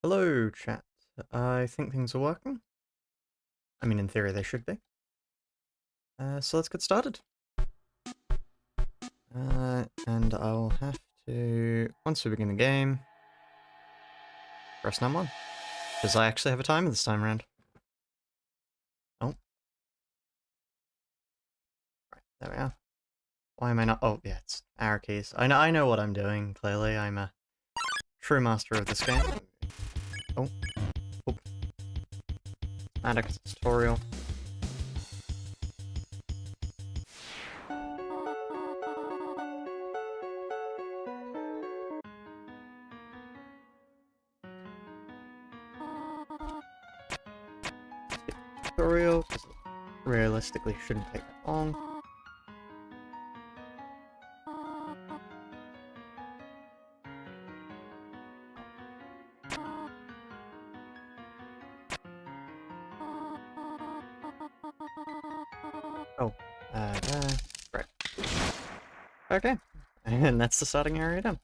Hello, chat. I think things are working. I mean, in theory, they should be. So let's get started. And I'll have to, once we begin the game, press num 1. Because I actually have a timer this time around. Oh. Right, there we are. Why am I not? Oh, yeah, it's arrow keys. I know what I'm doing, clearly. I'm a true master of this game. Oh. Oh. Addicts tutorial. Tutorial, because it realistically shouldn't take that long. Oh, right. Okay, and that's the starting area done.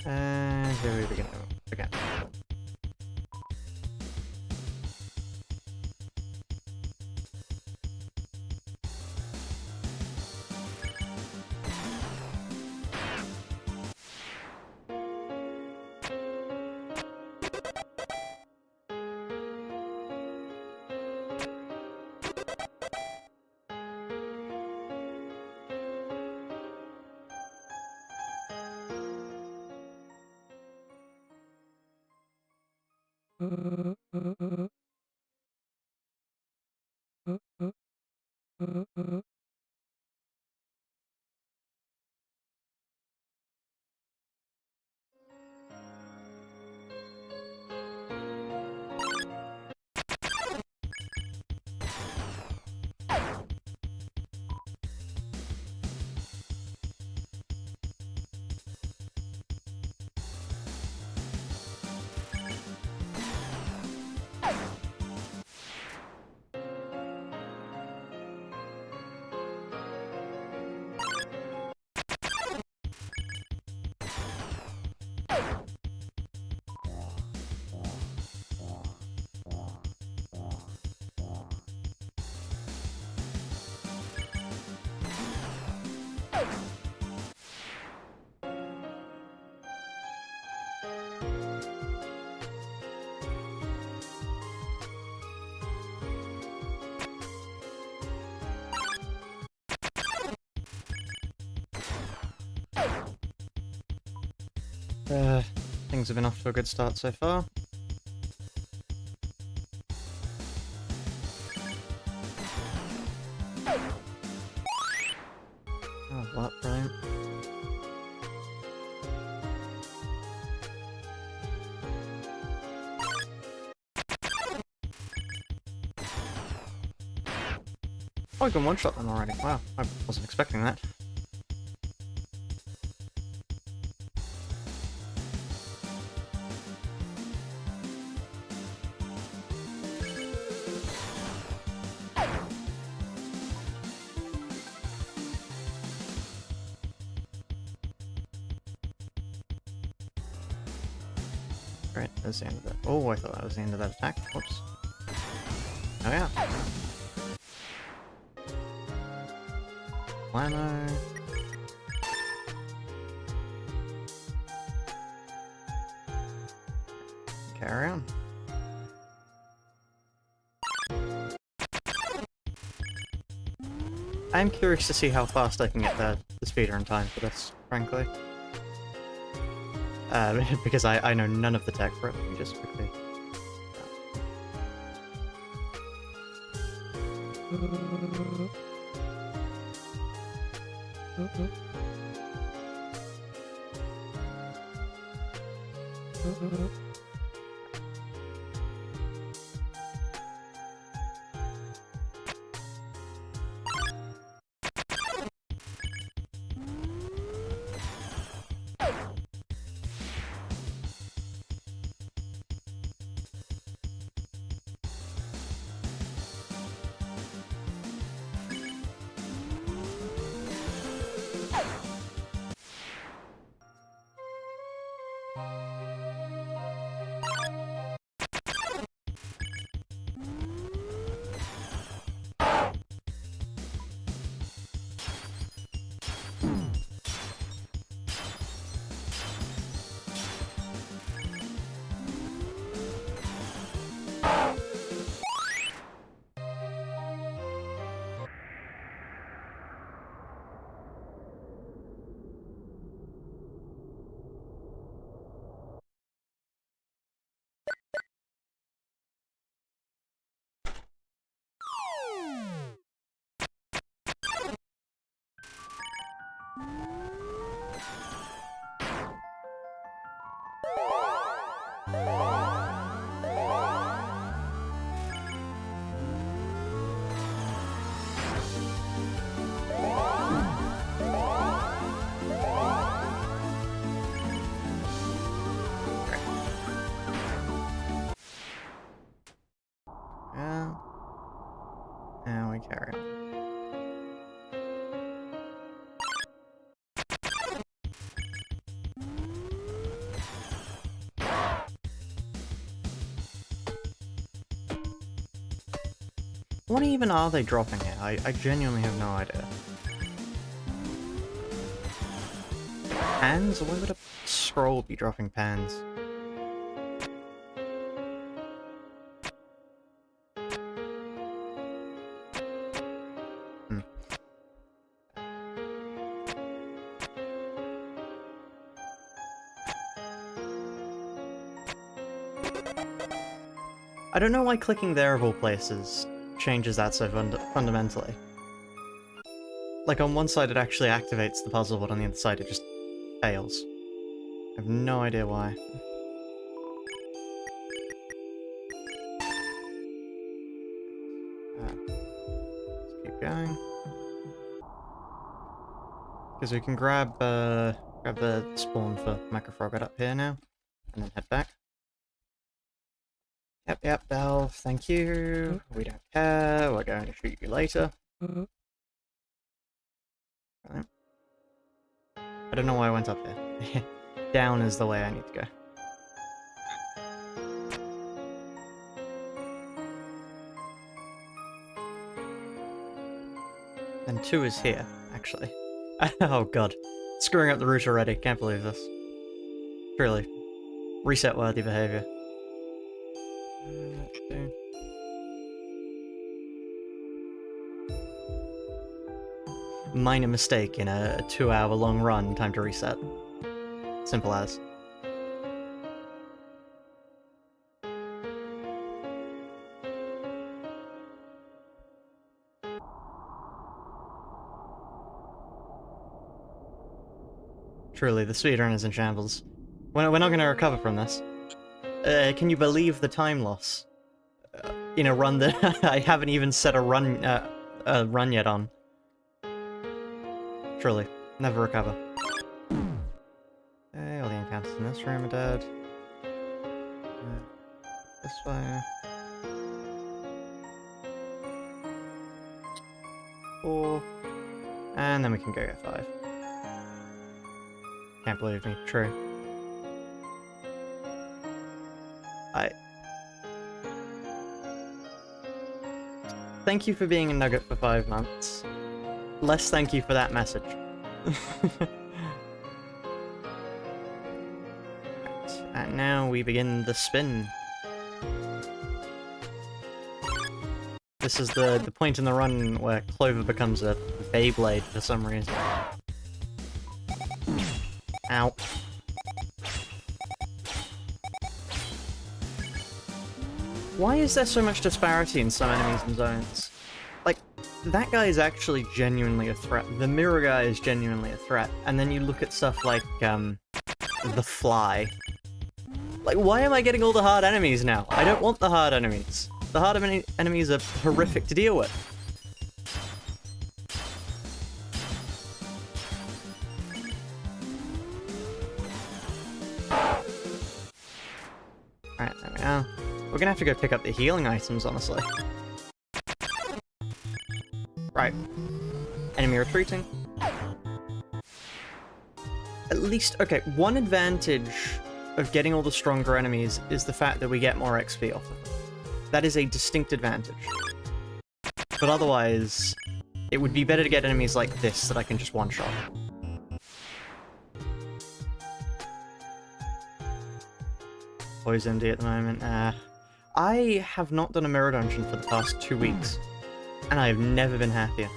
And here we begin again. Uh, Things have been off to a good start so far. Oh, what, brilliant. Oh, I can one-shot them already. Wow, I wasn't expecting that. Right, that's the end of that. Oh, I thought that was the end of that attack. Whoops. Oh yeah. Lamo. Carry on. I'm curious to see how fast I can get the speedrun time for this, frankly. Because I know none of the tech for it. Let me just quickly... Now we carry on. What even are they dropping here? I genuinely have no idea. Pans? Why would a scroll be dropping pans? I don't know why clicking there of all places changes that so fundamentally. Like, on one side it actually activates the puzzle, but on the other side it just fails. I have no idea why. Let's keep going. Because we can grab the spawn for Macrofrogget up here now, and then head back. Yep, Valve, thank you. We don't care, we're going to shoot you later. Right. I don't know why I went up here. Down is the way I need to go. And 2 is here, actually. Oh god. Screwing up the route already, can't believe this. Truly. Reset-worthy behaviour. Minor mistake in a 2-hour-long run, time to reset. Simple as. Truly, the speedrun is in shambles. We're not going to recover from this. Can you believe the time loss? In a run that I haven't even set a run yet on. Truly, never recover. Okay, all the encounters in this room are dead. This way. 4. And then we can go get 5. Can't believe me, true. Thank you for being a nugget for 5 months. Less thank you for that message. Right, and now we begin the spin. this is the point in the run where Clover becomes a Beyblade for some reason. Ow. Why is there so much disparity in some enemies and zones? Like, that guy is actually genuinely a threat. The mirror guy is genuinely a threat. And then you look at stuff like, the Fly. Like, why am I getting all the hard enemies now? I don't want the hard enemies. The hard enemies are horrific to deal with. Alright, there we are. We're gonna have to go pick up the healing items, honestly. Right. Enemy retreating. At least, okay, one advantage of getting all the stronger enemies is the fact that we get more XP off of them. That is a distinct advantage. But otherwise, it would be better to get enemies like this that I can just one-shot. Poisoned at the moment. I have not done a mirror dungeon for the past 2 weeks, and I have never been happier.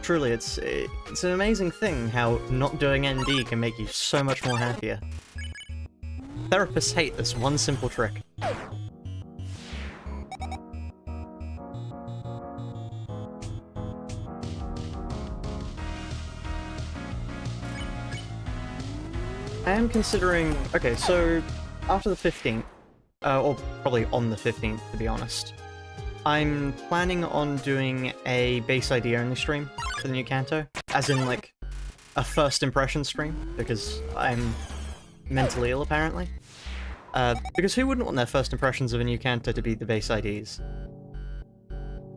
Truly, it's an amazing thing how not doing ND can make you so much more happier. Therapists hate this one simple trick. I am considering... Okay, so after the 15th, or probably on the 15th to be honest, I'm planning on doing a base ID only stream for the new Kanto, as in like a first impression stream, because I'm mentally ill apparently. Because who wouldn't want their first impressions of a new Kanto to be the base IDs?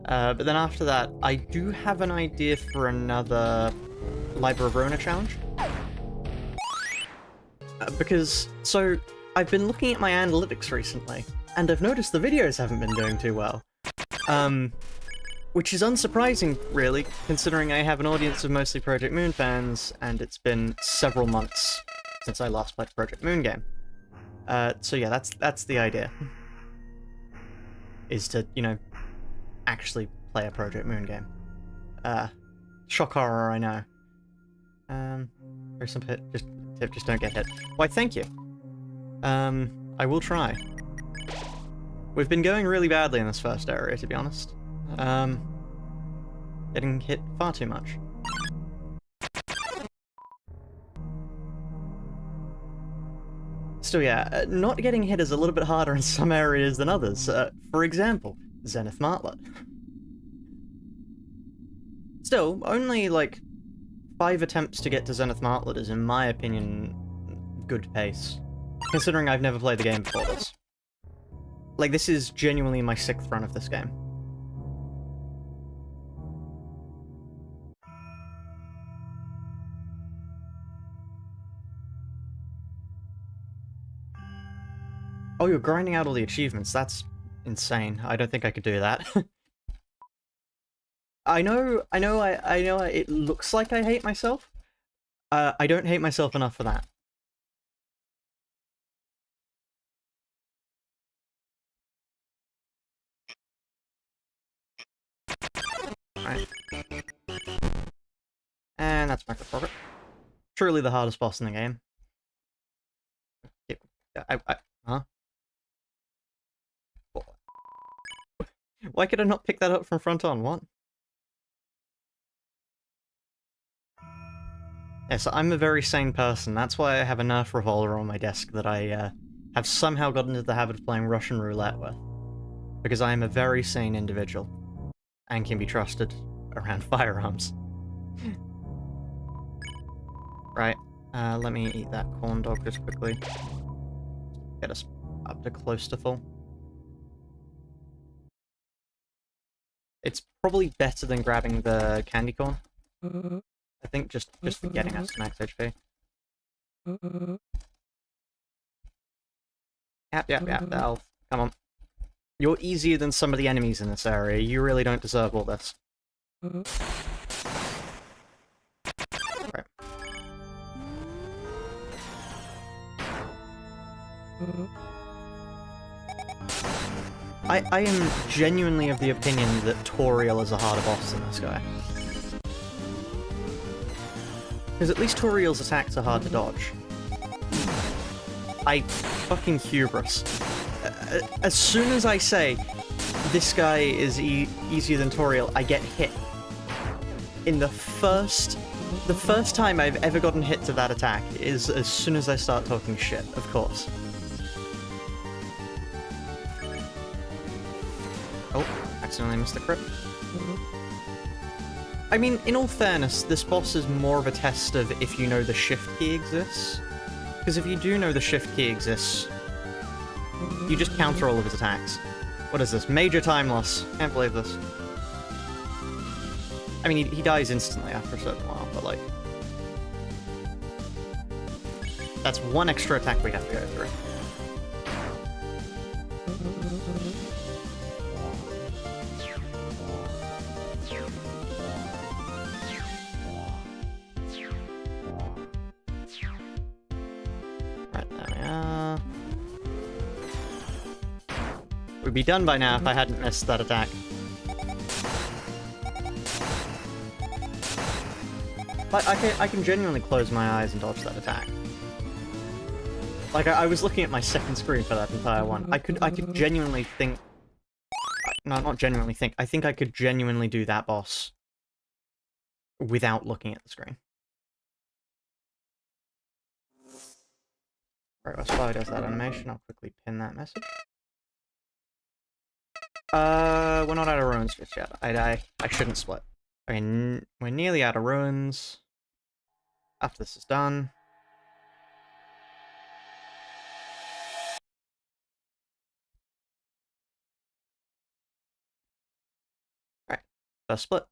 But then after that, I do have an idea for another Library of Rona challenge. Because, so, I've been looking at my analytics recently, and I've noticed the videos haven't been doing too well. Which is unsurprising, really, considering I have an audience of mostly Project Moon fans, and it's been several months since I last played a Project Moon game. So yeah, that's the idea. Is to, you know, actually play a Project Moon game. Shock horror, I know. There's some hit, just don't get hit. Why, thank you. I will try. We've been going really badly in this first area, to be honest. Getting hit far too much. Still, yeah, not getting hit is a little bit harder in some areas than others. For example, Zenith Martlet. Still, only, like, 5 attempts to get to Zenith Martlet is, in my opinion, good pace. Considering I've never played the game before this. Like, this is genuinely my 6th run of this game. Oh, you're grinding out all the achievements. That's insane. I don't think I could do that. I know, it looks like I hate myself. I don't hate myself enough for that. Alright. And that's Micro Progress. Truly the hardest boss in the game. Huh? Why could I not pick that up from front on? What? Yeah, so I'm a very sane person. That's why I have a Nerf revolver on my desk that I have somehow gotten into the habit of playing Russian roulette with. Because I am a very sane individual. And can be trusted around firearms. Right, let me eat that corn dog just quickly. Get us up to close to full. It's probably better than grabbing the candy corn. I think just for getting us to max HP. Yep, that'll... Come on. You're easier than some of the enemies in this area. You really don't deserve all this. Right. I am genuinely of the opinion that Toriel is a harder boss than this guy. Because at least Toriel's attacks are hard to dodge. I fucking hubris. As soon as I say, this guy is easier than Toriel, I get hit. In the first time I've ever gotten hit to that attack is as soon as I start talking shit, of course. Oh, accidentally missed the crit. I mean, in all fairness, this boss is more of a test of if you know the shift key exists. Because if you do know the shift key exists, you just counter all of his attacks. What is this? Major time loss. Can't believe this. I mean, he dies instantly after a certain while, but like... That's one extra attack we have to go through. Right, there we are. We'd be done by now if I hadn't missed that attack. But I can genuinely close my eyes and dodge that attack. Like, I was looking at my second screen for that entire one. I could genuinely think... No, not genuinely think. I think I could genuinely do that boss without looking at the screen. Right, while Spy does that animation, I'll quickly pin that message. We're not out of ruins just yet. I shouldn't split. Okay, we're nearly out of ruins. After this is done. Alright, first split.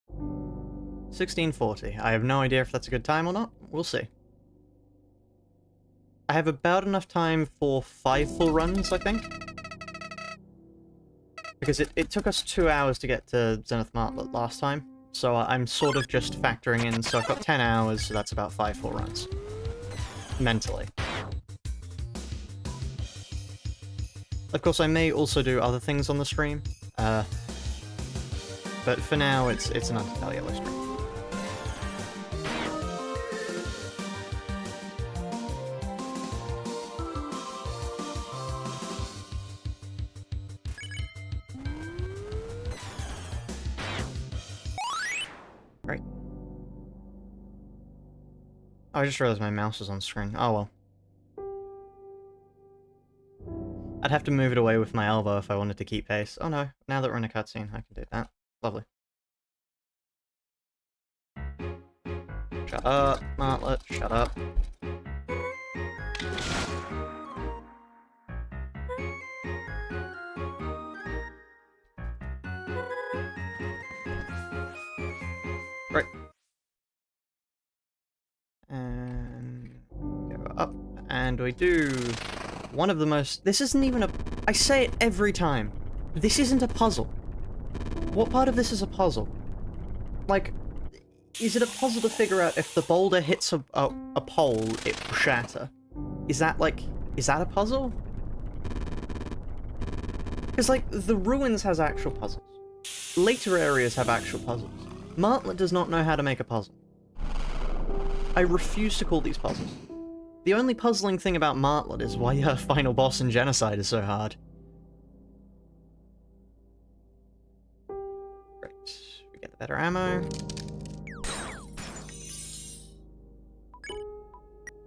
1640. I have no idea if that's a good time or not. We'll see. I have about enough time for 5 full runs, I think. Because it took us 2 hours to get to Zenith Martlet last time, so I'm sort of just factoring in, so I've got 10 hours, so that's about 5 full runs. Mentally. Of course, I may also do other things on the stream, but for now, it's an Undertale yellow stream. Right. Oh, I just realized my mouse was on screen. Oh well. I'd have to move it away with my elbow if I wanted to keep pace. Oh no, now that we're in a cutscene, I can do that. Lovely. Shut up, Martlet, shut up. Right. And go up, and we do one of the most... This isn't even a... I say it every time. This isn't a puzzle. What part of this is a puzzle? Like, is it a puzzle to figure out if the boulder hits a pole, it will shatter? Is that, like... Is that a puzzle? Because, like, the Ruins has actual puzzles. Later areas have actual puzzles. Martlet does not know how to make a puzzle. I refuse to call these puzzles. The only puzzling thing about Martlet is why her final boss in Genocide is so hard. Great. We get the better ammo.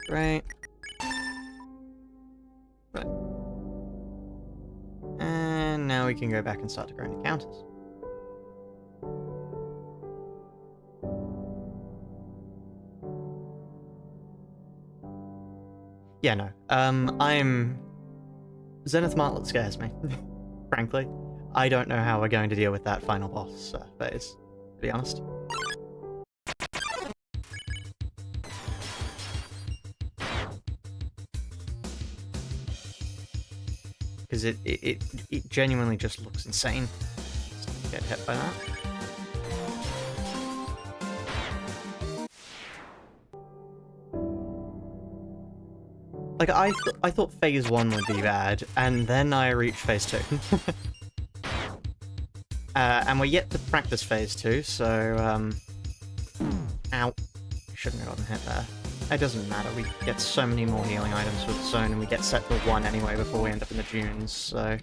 Great. Right. And now we can go back and start to grind encounters. Yeah, no. Zenith Martlet scares me, frankly. I don't know how we're going to deal with that final boss phase, to be honest. Because it genuinely just looks insane to get hit by that. Like, I thought Phase 1 would be bad, and then I reached Phase 2. And we're yet to practice Phase 2, so, ow. I shouldn't have gotten hit there. It doesn't matter, we get so many more healing items with Zone, and we get set to 1 anyway before we end up in the dunes, so...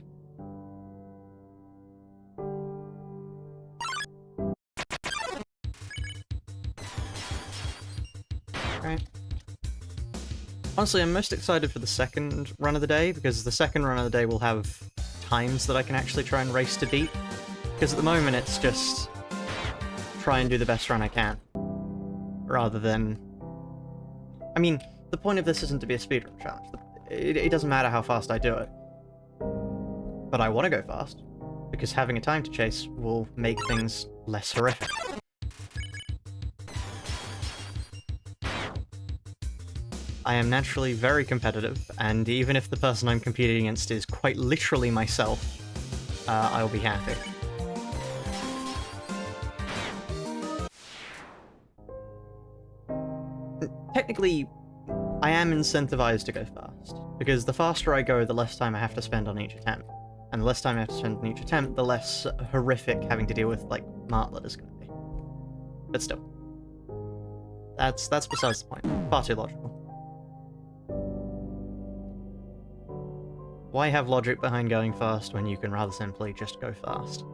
Right. Honestly, I'm most excited for the second run of the day, because the second run of the day will have times that I can actually try and race to beat. Because at the moment, it's just try and do the best run I can. Rather than... I mean, the point of this isn't to be a speedrun challenge. It doesn't matter how fast I do it. But I want to go fast, because having a time to chase will make things less horrific. I am naturally very competitive, and even if the person I'm competing against is quite literally myself, I'll be happy. Technically, I am incentivized to go fast, because the faster I go, the less time I have to spend on each attempt. And the less time I have to spend on each attempt, the less horrific having to deal with, like, Martlet is going to be. But still. That's besides the point. Far too logical. Why have logic behind going fast when you can rather simply just go fast?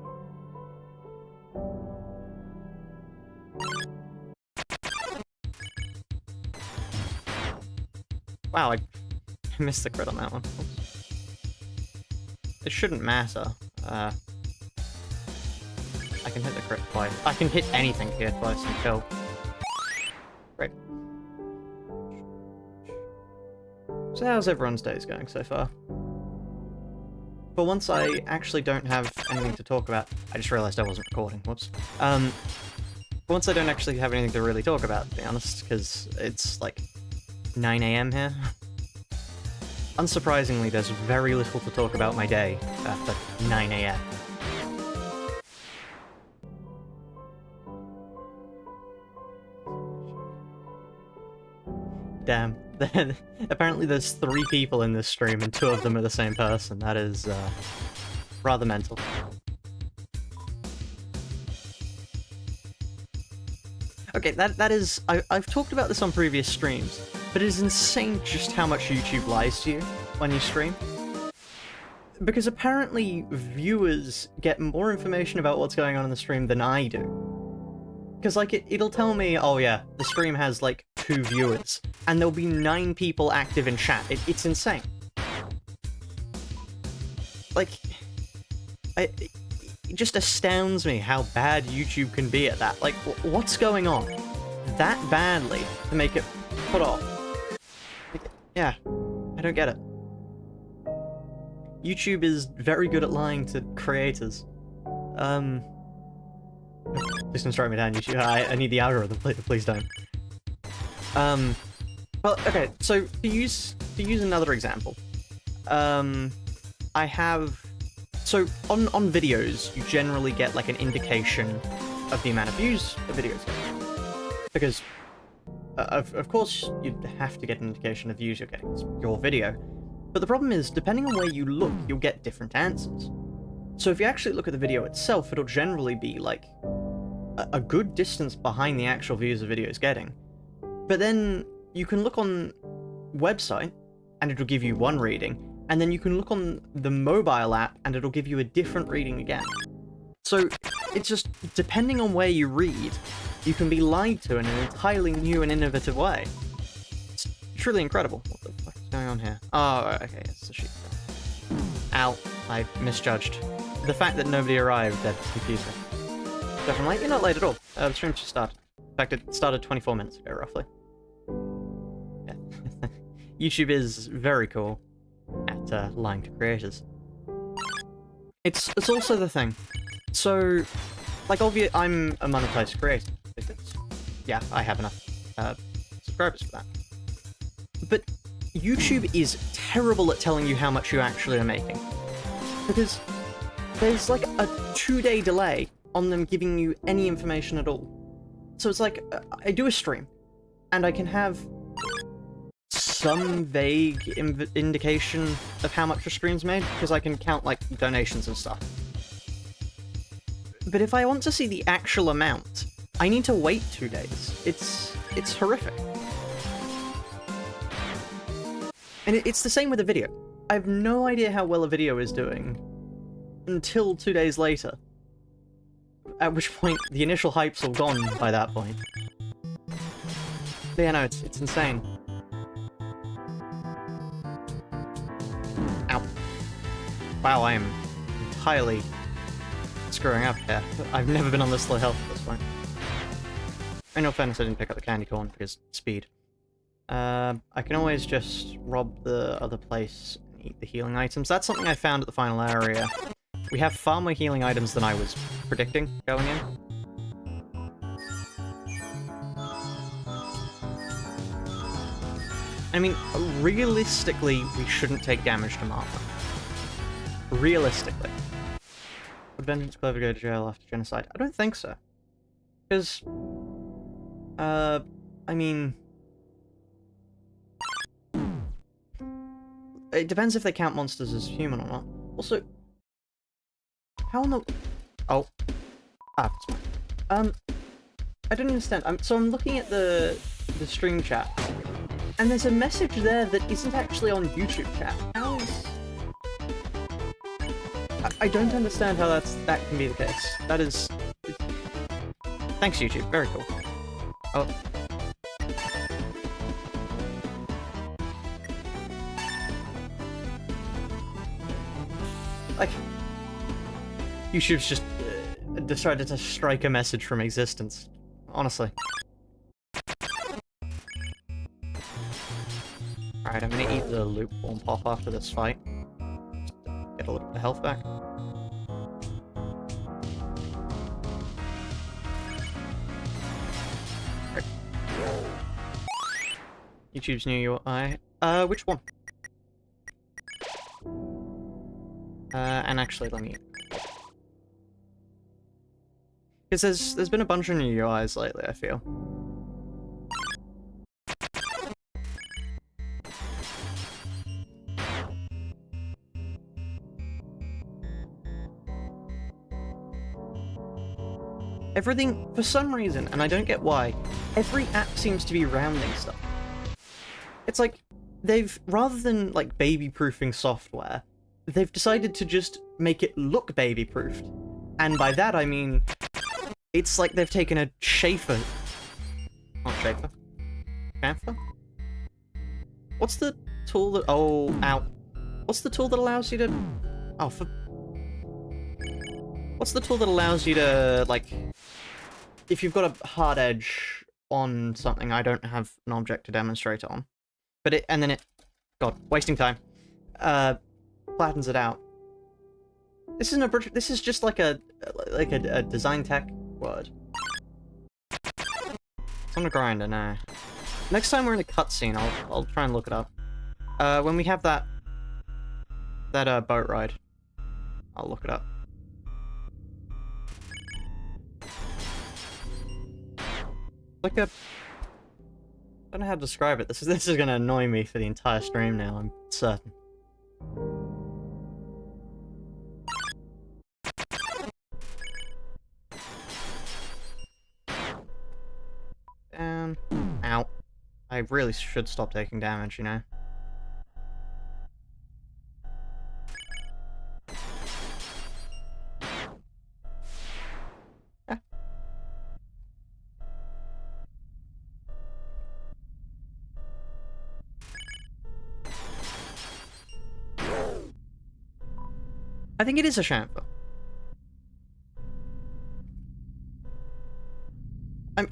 Wow, I missed the crit on that one. Oops. It shouldn't matter. I can hit the crit twice. I can hit anything here twice and kill. Great. So how's everyone's days going so far? But once I actually don't have anything to talk about... I just realized I wasn't recording, whoops. Once I don't actually have anything to really talk about, to be honest, because it's like 9 AM here. Unsurprisingly, there's very little to talk about my day after 9 AM. Damn. Apparently there's 3 people in this stream and 2 of them are the same person. That is, rather mental. Okay, that is... I've talked about this on previous streams, but it is insane just how much YouTube lies to you when you stream. Because apparently viewers get more information about what's going on in the stream than I do. Because, like, it'll tell me, oh yeah, the stream has, like, 2 viewers, and there'll be 9 people active in chat. It's insane. Like, it just astounds me how bad YouTube can be at that. Like, what's going on that badly to make it put off? Like, yeah, I don't get it. YouTube is very good at lying to creators. Please don't strike me down, YouTube. I need the algorithm, please don't. Well, okay, so to use another example, I have... So, on videos, you generally get, like, an indication of the amount of views the video's getting. Because, of course, you'd have to get an indication of views you're getting. It's your video. But the problem is, depending on where you look, you'll get different answers. So if you actually look at the video itself, it'll generally be, like, a good distance behind the actual views the video is getting. But then you can look on website, and it'll give you one reading, and then you can look on the mobile app, and it'll give you a different reading again. So it's just, depending on where you read, you can be lied to in an entirely new and innovative way. It's truly incredible. What the fuck is going on here? Oh, okay, it's the sheep. Ow, I misjudged. The fact that nobody arrived, that confused me. Definitely, you're not late at all. The stream just started. In fact, it started 24 minutes ago, roughly. Yeah. YouTube is very cool at lying to creators. It's also the thing. So, like, obviously, I'm a monetized creator. Because, yeah, I have enough subscribers for that. But YouTube is terrible at telling you how much you actually are making. Because there's, like, a 2-day delay on them giving you any information at all. So it's like, I do a stream, and I can have some vague indication of how much a stream's made, because I can count, like, donations and stuff. But if I want to see the actual amount, I need to wait 2 days. It's horrific. And it's the same with a video. I have no idea how well a video is doing until 2 days later. At which point, the initial hype's all gone by that point. But yeah, no, it's insane. Ow. Wow, I am entirely screwing up here. I've never been on this low health at this point. In all fairness, I didn't pick up the candy corn because speed. I can always just rob the other place and eat the healing items. That's something I found at the final area. We have far more healing items than I was predicting going in. I mean, realistically, we shouldn't take damage to Martha. Realistically. Would Vengeance Clover go to jail after genocide? I don't think so. Because, I mean... It depends if they count monsters as human or not. Also, how in the... Oh. Ah, it's fine. I don't understand. So I'm looking at the stream chat, and there's a message there that isn't actually on YouTube chat. How is... I don't understand how that can be the case. That is... Thanks, YouTube. Very cool. Oh. Like, YouTube's just decided to strike a message from existence. Honestly. Alright, I'm gonna eat the lukewarm pop after this fight. Just get a little bit of health back. Right. YouTube's new UI. Which one? And actually, let me... Because there's been a bunch of new UIs lately, I feel. Everything, for some reason, and I don't get why, every app seems to be rounding stuff. It's like, they've, rather than, like, baby-proofing software, they've decided to just make it look baby-proofed. And by that I mean, it's like they've taken a Schaefer... Not Schaefer. Chamfer? What's the tool that... Oh, ow. What's the tool that allows you to... Oh, for... What's the tool that allows you to, like... If you've got a hard edge on something, I don't have an object to demonstrate it on. But it... And then it... God, wasting time. Flattens it out. This isn't a... This is just like a design tech word. It's on a grinder now. Next time we're in a cutscene, I'll try and look it up. When we have that boat ride, I'll look it up. Like a... I don't know how to describe it. This is gonna annoy me for the entire stream now, I'm certain. Ow. I really should stop taking damage, you know? Yeah. I think it is a chamfer.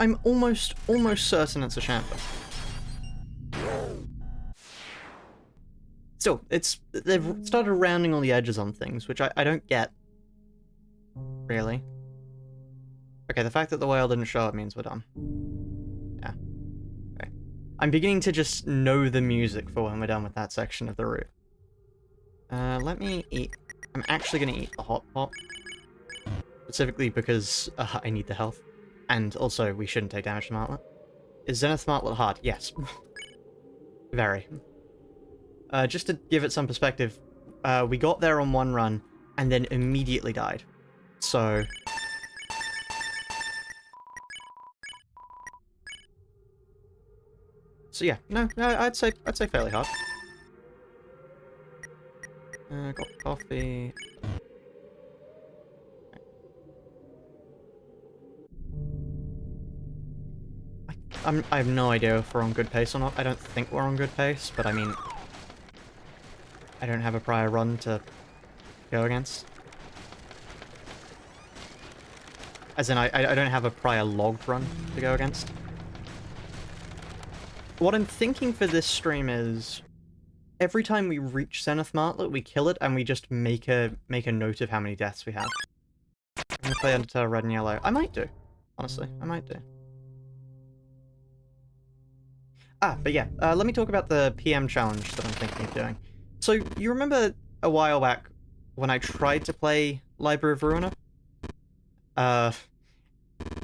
I'm almost certain it's a chamfer. Still, they've started rounding all the edges on things, which I don't get. Really. Okay, the fact that the whale didn't show up means we're done. Yeah. Okay. I'm beginning to just know the music for when we're done with that section of the route. Let me eat... I'm actually gonna eat the hot pot. Specifically because I need the health. And also, we shouldn't take damage from Martlet. Is Zenith Martlet hard? Yes. Very. Just to give it some perspective, we got there on one run, and then immediately died. So... So yeah, no, I'd say fairly hard. Got coffee. I have no idea if we're on good pace or not. I don't think we're on good pace, but I mean, I don't have a prior run to go against. As in, I don't have a prior logged run to go against. What I'm thinking for this stream is, every time we reach Zenith Martlet, we kill it, and we just make a note of how many deaths we have. I'm gonna play Undertale Red and Yellow. I might do. Honestly, I might do. But yeah, let me talk about the PM challenge that I'm thinking of doing. So, you remember a while back when I tried to play Library of Ruina?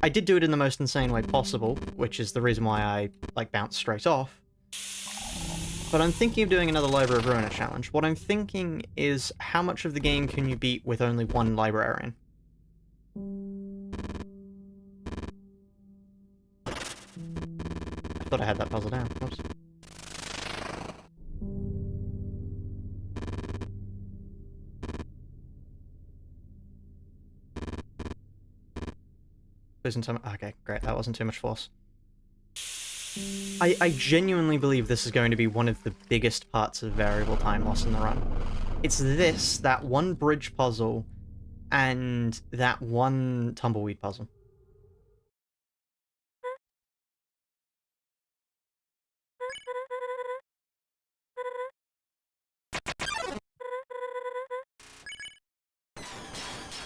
I did do it in the most insane way possible, which is the reason why I, like, bounced straight off. But I'm thinking of doing another Library of Ruina challenge. What I'm thinking is, how much of the game can you beat with only one librarian? I thought I had that puzzle down. Oops. Okay, great. That wasn't too much force. I genuinely believe this is going to be one of the biggest parts of variable time loss in the run. It's this, that one bridge puzzle, and that one tumbleweed puzzle.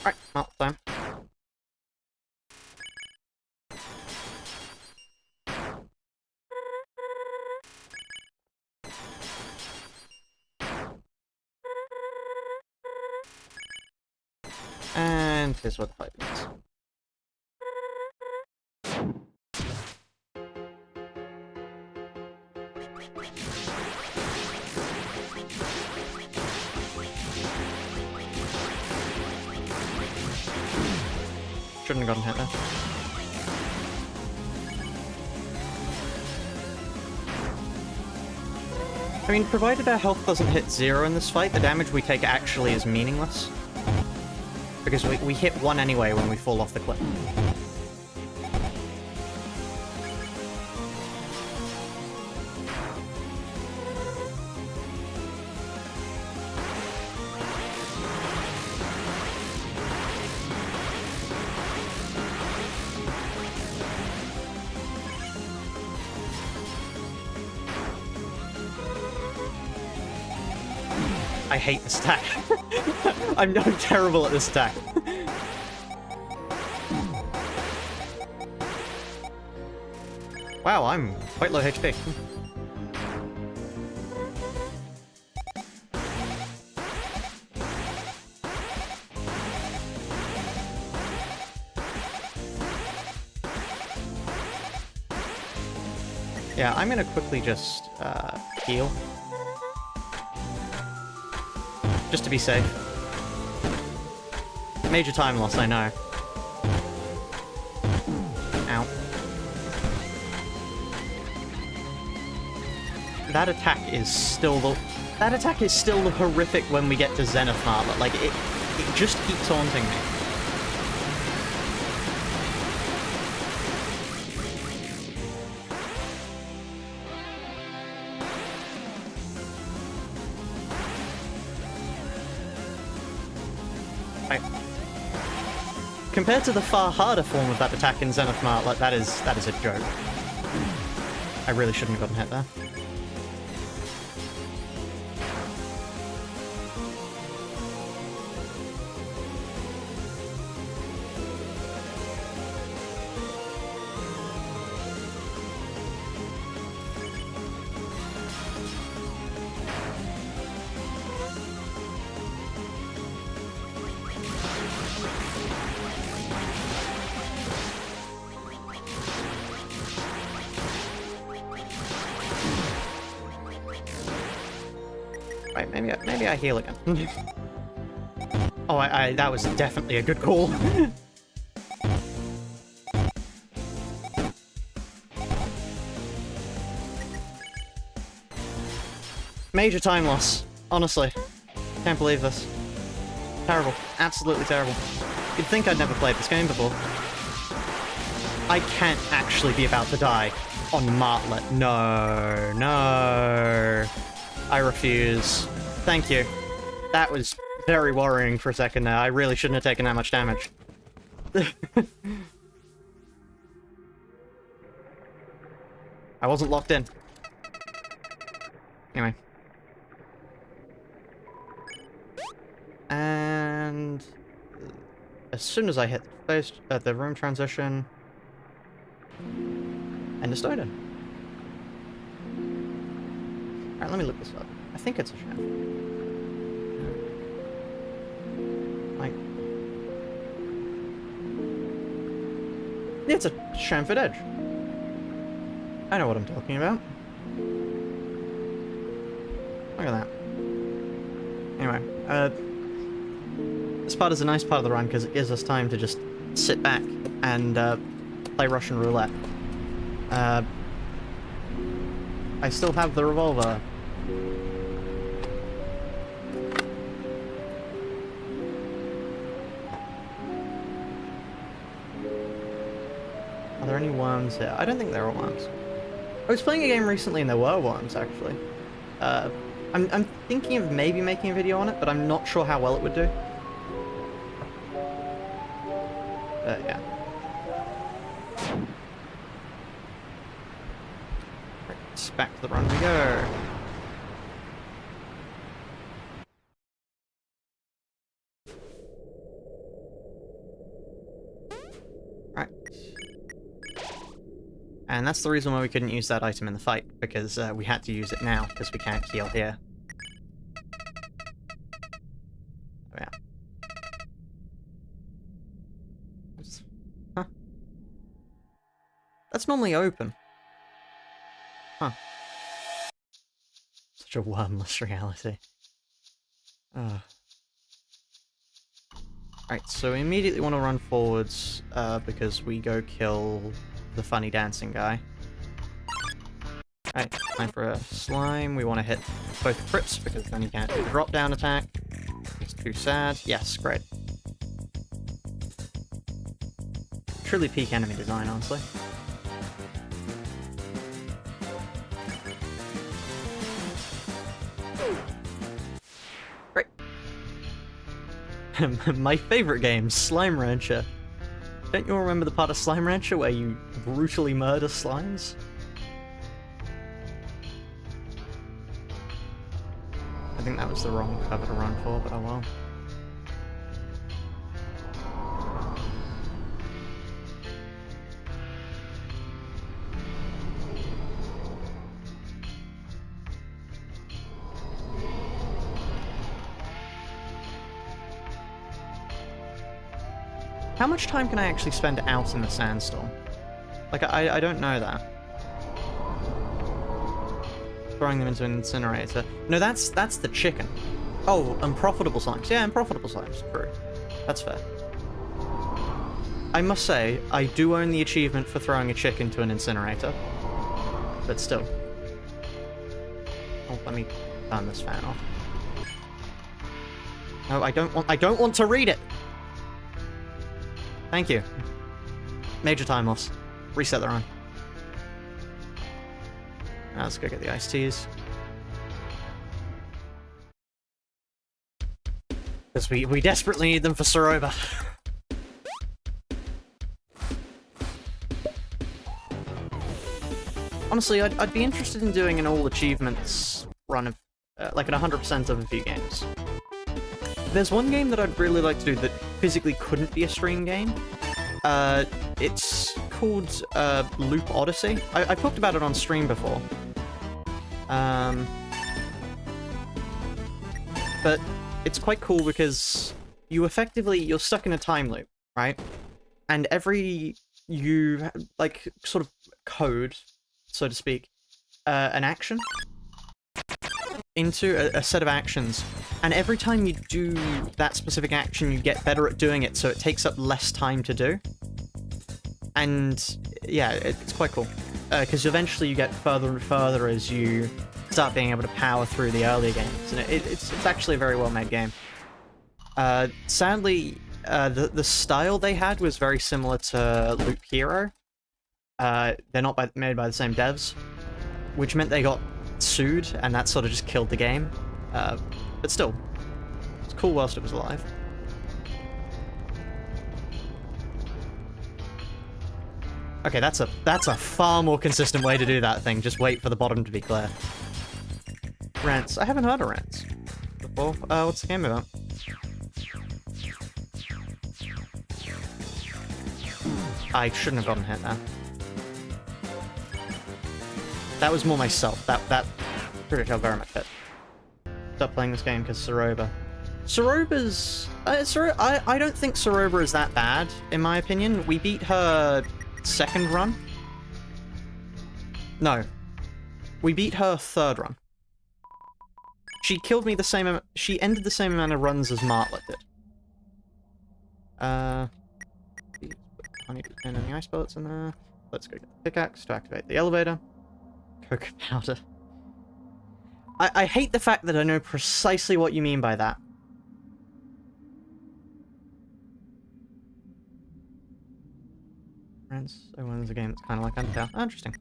Alright, well, time. And here's what the fight is. Shouldn't have gotten hit there. I mean, provided our health doesn't hit 0 in this fight, the damage we take actually is meaningless. Because we hit 1 anyway when we fall off the cliff. I hate this attack. I'm terrible at this attack. Wow, I'm quite low HP. Yeah, I'm gonna quickly just heal. Just to be safe. Major time loss, I know. Ow. That attack is still the horrific when we get to Zenith Martlet. Like, it just keeps haunting me. Compared to the far harder form of that attack in Zenith Martlet, that is a joke. I really shouldn't have gotten hit there. Wait, maybe I heal again. Oh, that was definitely a good call. Major time loss. Honestly. Can't believe this. Terrible. Absolutely terrible. You'd think I'd never played this game before. I can't actually be about to die on Martlet. No, no. I refuse. Thank you. That was very worrying for a second there. I really shouldn't have taken that much damage. I wasn't locked in. Anyway. And as soon as I hit the room transition, end of story. Alright, let me look this up. I think it's a shaft. Like, it's a chamfered edge. I know what I'm talking about. Look at that. Anyway, this part is a nice part of the run because it gives us time to just sit back and play Russian roulette. I still have the revolver. Are there any worms here? I don't think there are worms. I was playing a game recently and there were worms, actually. I'm thinking of maybe making a video on it, but I'm not sure how well it would do. Yeah. Right, back to the run we go. Right. And that's the reason why we couldn't use that item in the fight, because we had to use it now, because we can't heal here. Oh, yeah. Huh. That's normally open. Huh. Such a wormless reality. Right, so we immediately want to run forwards, because we go kill the funny dancing guy. Right, time for a slime. We want to hit both crits, because then you can't do the drop-down attack. It's too sad. Yes, great. Truly peak enemy design, honestly. Great. My favorite game, Slime Rancher. Don't you all remember the part of Slime Rancher where you brutally murder slimes? I think that was the wrong cover to run for, but oh well. How much time can I actually spend out in the sandstorm? Like, I don't know that. Throwing them into an incinerator. No, that's the chicken. Oh, unprofitable slimes. Yeah, unprofitable slimes. True. That's fair. I must say, I do own the achievement for throwing a chicken to an incinerator. But still. Oh, let me turn this fan off. No, I don't want to read it! Thank you. Major time loss. Reset the run. Now let's go get the iced teas. Because we desperately need them for Soroba. Honestly, I'd be interested in doing an all achievements run of, like an 100% of a few games. There's one game that I'd really like to do that physically couldn't be a stream game. It's called Loop Odyssey. I've talked about it on stream before. But it's quite cool because you're stuck in a time loop, right? And you like sort of code, so to speak, an action. into a set of actions, and every time you do that specific action, you get better at doing it, so it takes up less time to do. And yeah, it's quite cool. Because eventually you get further and further as you start being able to power through the earlier games, and it's actually a very well-made game. Sadly, the style they had was very similar to Loop Hero. They're not made by the same devs, which meant they got sued, and that sort of just killed the game. But still, it's cool whilst it was alive. Okay, that's a far more consistent way to do that thing. Just wait for the bottom to be clear. Rants. I haven't heard of Rants before. What's the game about? I shouldn't have gotten hit there. That was more myself. That pretty much very much hit. Stop playing this game because Soroba. Soroba's... I don't think Soroba is that bad, in my opinion. We beat her second run. No. We beat her third run. She killed me the same... She ended the same amount of runs as Martlet did. I need to put any ice bullets in there. Let's go get the pickaxe to activate the elevator. Cocoa powder. I hate the fact that I know precisely what you mean by that. Friends, so when's a game that's kind of like Undertale. Oh, interesting.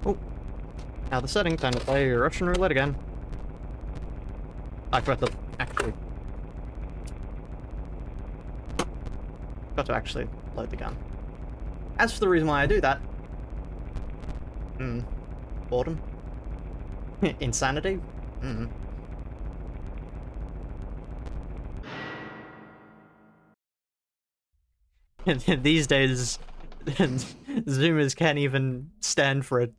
Oh. Now the setting, time to play Russian roulette again. I forgot to actually... Got to actually load the gun. As for the reason why I do that... Boredom? Insanity? These days, Zoomers can't even stand for a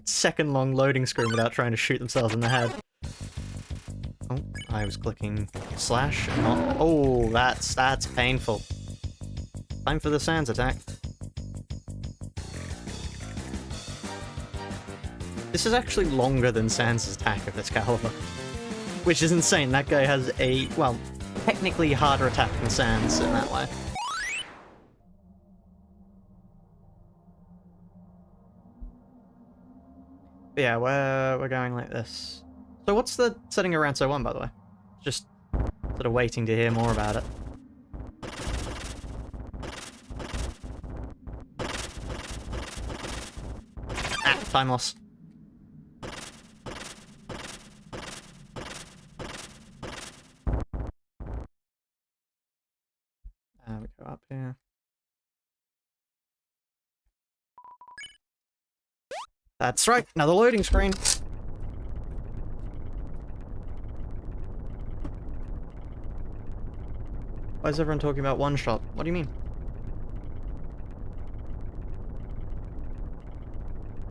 second-long loading screen without trying to shoot themselves in the head. Oh, I was clicking slash. Not... Oh, that's painful. Time for the Sans attack. This is actually longer than Sans' attack of this caliber. Which is insane. That guy has a, well, technically harder attack than Sans in that way. But yeah, we're going like this. So what's the setting around so on, by the way? Just sort of waiting to hear more about it. Ah, time loss. We go up here. That's right, another loading screen. Why is everyone talking about one shot? What do you mean?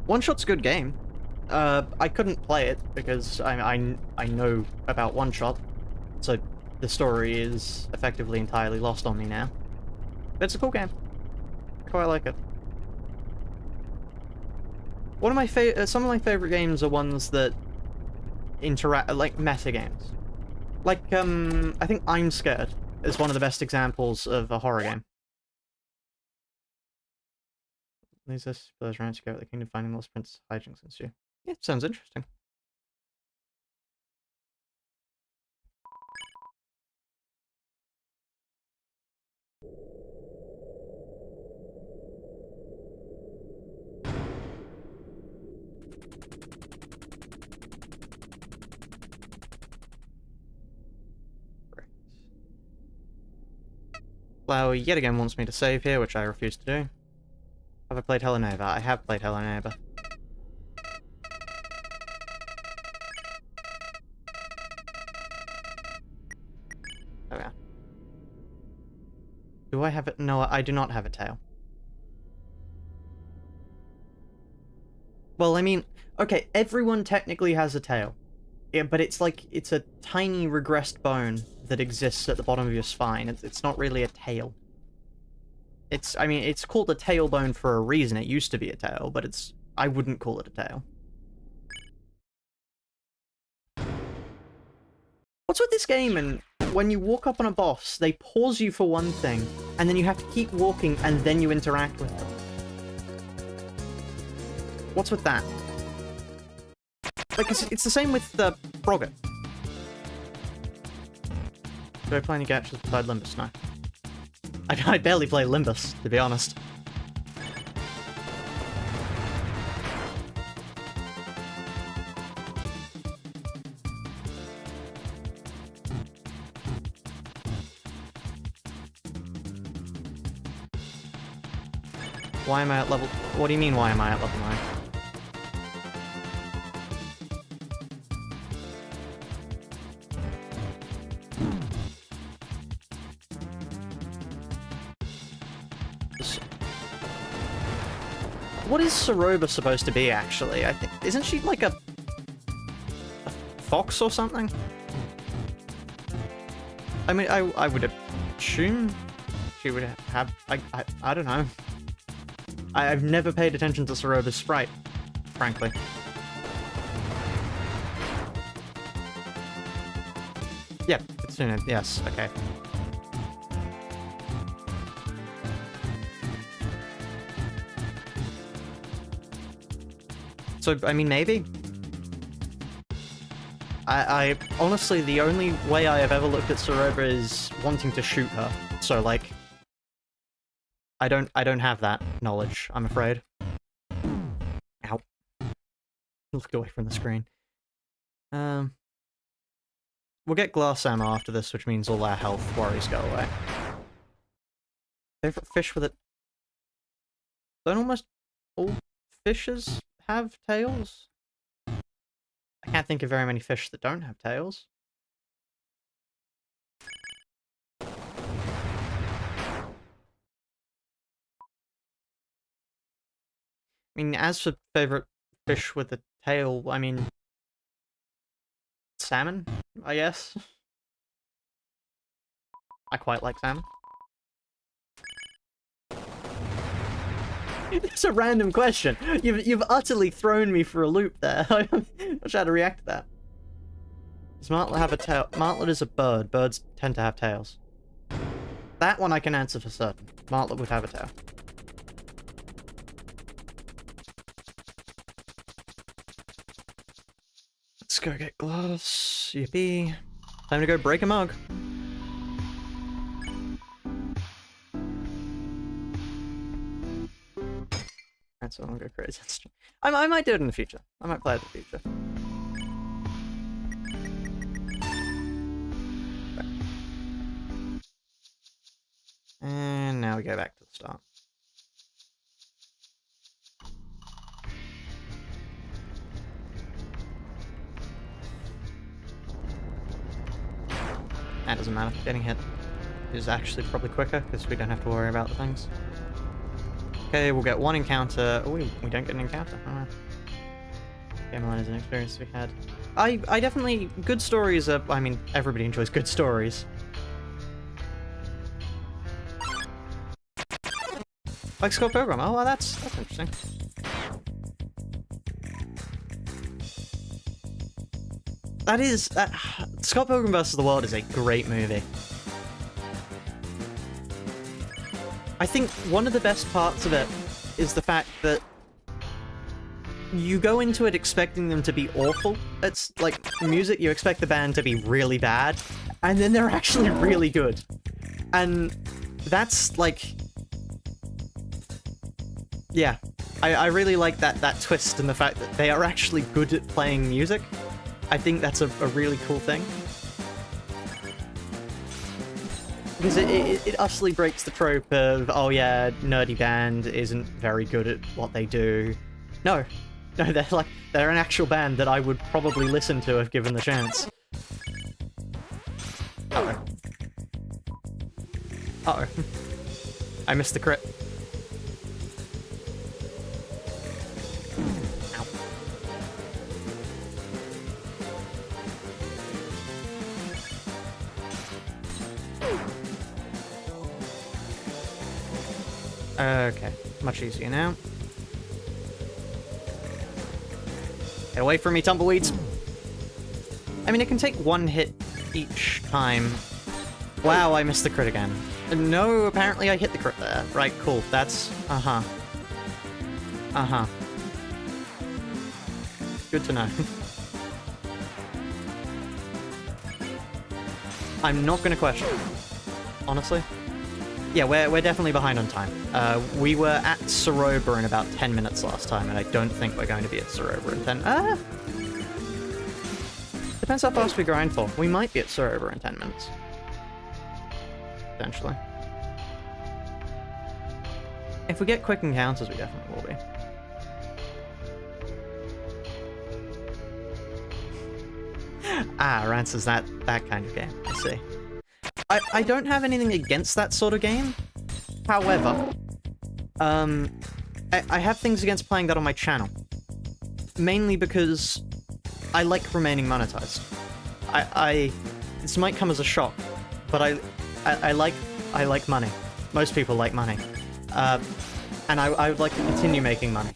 One shot's a good game. I couldn't play it because I know about one shot, so the story is effectively entirely lost on me now. But it's a cool game. I quite like it. One of my some of my favorite games are ones that interact, like meta games. Like I think I'm Scared is one of the best examples of a horror game. These are those rounds to go at the kingdom, finding lost prince hijinks ensue. Yeah, sounds interesting. Flower yet again wants me to save here, which I refuse to do. Have I played Hello Neighbor? I have played Hello Neighbor. There we are. Do I have it? No, I do not have a tail. Well, I mean, okay, everyone technically has a tail. Yeah, but it's like, it's a tiny regressed bone that exists at the bottom of your spine. It's not really a tail. I mean, it's called a tailbone for a reason. It used to be a tail, but I wouldn't call it a tail. What's with this game and when you walk up on a boss, they pause you for one thing, and then you have to keep walking, and then you interact with them? What's with that? Like, it's the same with the Frogger. Do I play any games beside Limbus? No. I barely play Limbus, to be honest. Why am I at level... What do you mean, why am I at level 9? What is Soroba supposed to be, actually? I think... Isn't she like a fox or something? I mean, I would assume she would have... I don't know. I've never paid attention to Soroba's sprite, frankly. Yeah, Kitsune, yes, okay. So, I mean, maybe? I honestly, the only way I have ever looked at Soroba is wanting to shoot her. So, like, I don't have that knowledge, I'm afraid. Ow. Look away from the screen. We'll get glass ammo after this, which means all our health worries go away. Favorite fish with it? Don't almost all fishes have tails? I can't think of very many fish that don't have tails. I mean, as for favorite fish with a tail, I mean... salmon, I guess? I quite like salmon. It's a random question. You've utterly thrown me for a loop there. I'm not sure how to react to that. Does Martlet have a tail? Martlet is a bird. Birds tend to have tails. That one I can answer for certain. Martlet would have a tail. Let's go get glass. Yippee. Time to go break a mug. That's what I'm gonna go crazy. I might do it in the future. I might play it in the future. Okay. And now we go back to the start. That doesn't matter. Getting hit is actually probably quicker because we don't have to worry about the things. Okay, we'll get one encounter. Oh, we don't get an encounter. Alright. Game line is an experience we had. I definitely... Good stories are... I mean, everybody enjoys good stories. Like Scott Pilgrim. Oh, well, that's interesting. That is... Scott Pilgrim vs. the World is a great movie. I think one of the best parts of it is the fact that you go into it expecting them to be awful. It's like music, you expect the band to be really bad, and then they're actually really good. And that's like... Yeah. I really like that twist and the fact that they are actually good at playing music. I think that's a really cool thing. Because it utterly breaks the trope of, oh yeah, nerdy band isn't very good at what they do. No. No, they're an actual band that I would probably listen to if given the chance. Uh-oh. Uh-oh. I missed the crit. Ow. Okay, much easier now. Get away from me, tumbleweeds! I mean, it can take one hit each time. Wow, I missed the crit again. No, apparently I hit the crit there. Right, cool. That's... Uh-huh. Uh-huh. Good to know. I'm not gonna question. Honestly. Yeah, we're definitely behind on time. We were at Soroba in about 10 minutes last time, and I don't think we're going to be at Soroba in 10... Depends how fast we grind for. We might be at Soroba in 10 minutes. Potentially. If we get quick encounters, we definitely will be. Ah, Rance is that kind of game. I see. I don't have anything against that sort of game. However, I have things against playing that on my channel. Mainly because I like remaining monetized. This might come as a shock, but I like money. Most people like money. And I would like to continue making money.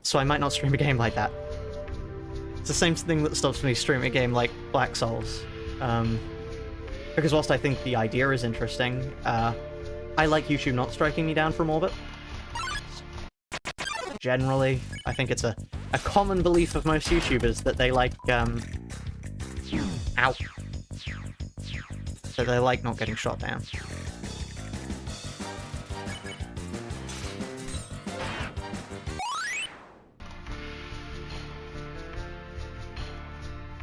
So I might not stream a game like that. It's the same thing that stops me streaming a game like Black Souls. Because whilst I think the idea is interesting, I like YouTube not striking me down from orbit. Generally, I think it's a common belief of most YouTubers that they like, ow. So they like not getting shot down.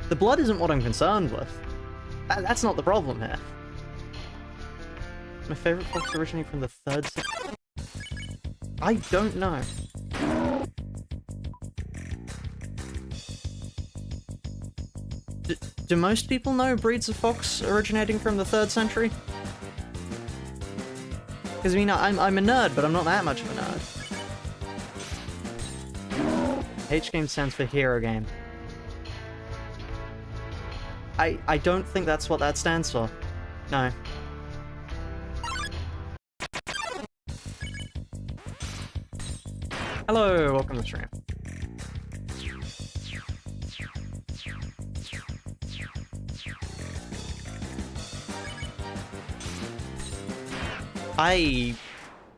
The blood isn't what I'm concerned with. That's not the problem here. My favorite fox originating from the third century? I don't know. Do most people know breeds of fox originating from the 3rd century? Because, I mean, I'm a nerd, but I'm not that much of a nerd. H game stands for hero game. I don't think that's what that stands for. No. Hello, welcome to the stream. I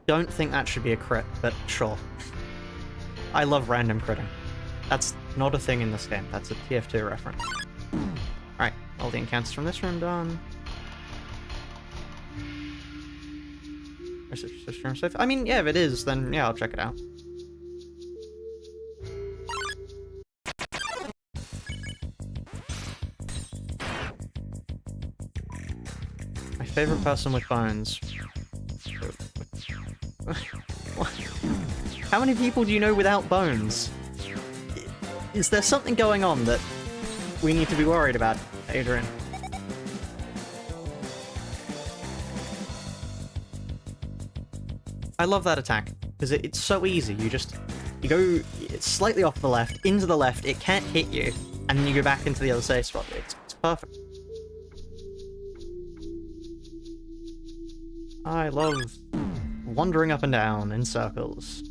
don't think that should be a crit, but sure. I love random critting. That's not a thing in this game, that's a TF2 reference. Alright, all the encounters from this room done. I mean, yeah, if it is, then yeah, I'll check it out. My favorite person with bones. How many people do you know without bones? Is there something going on that we need to be worried about, Adrian? I love that attack, because it's so easy. You go it's slightly off the left, into the left, it can't hit you, and then you go back into the other safe spot. It's perfect. I love wandering up and down in circles.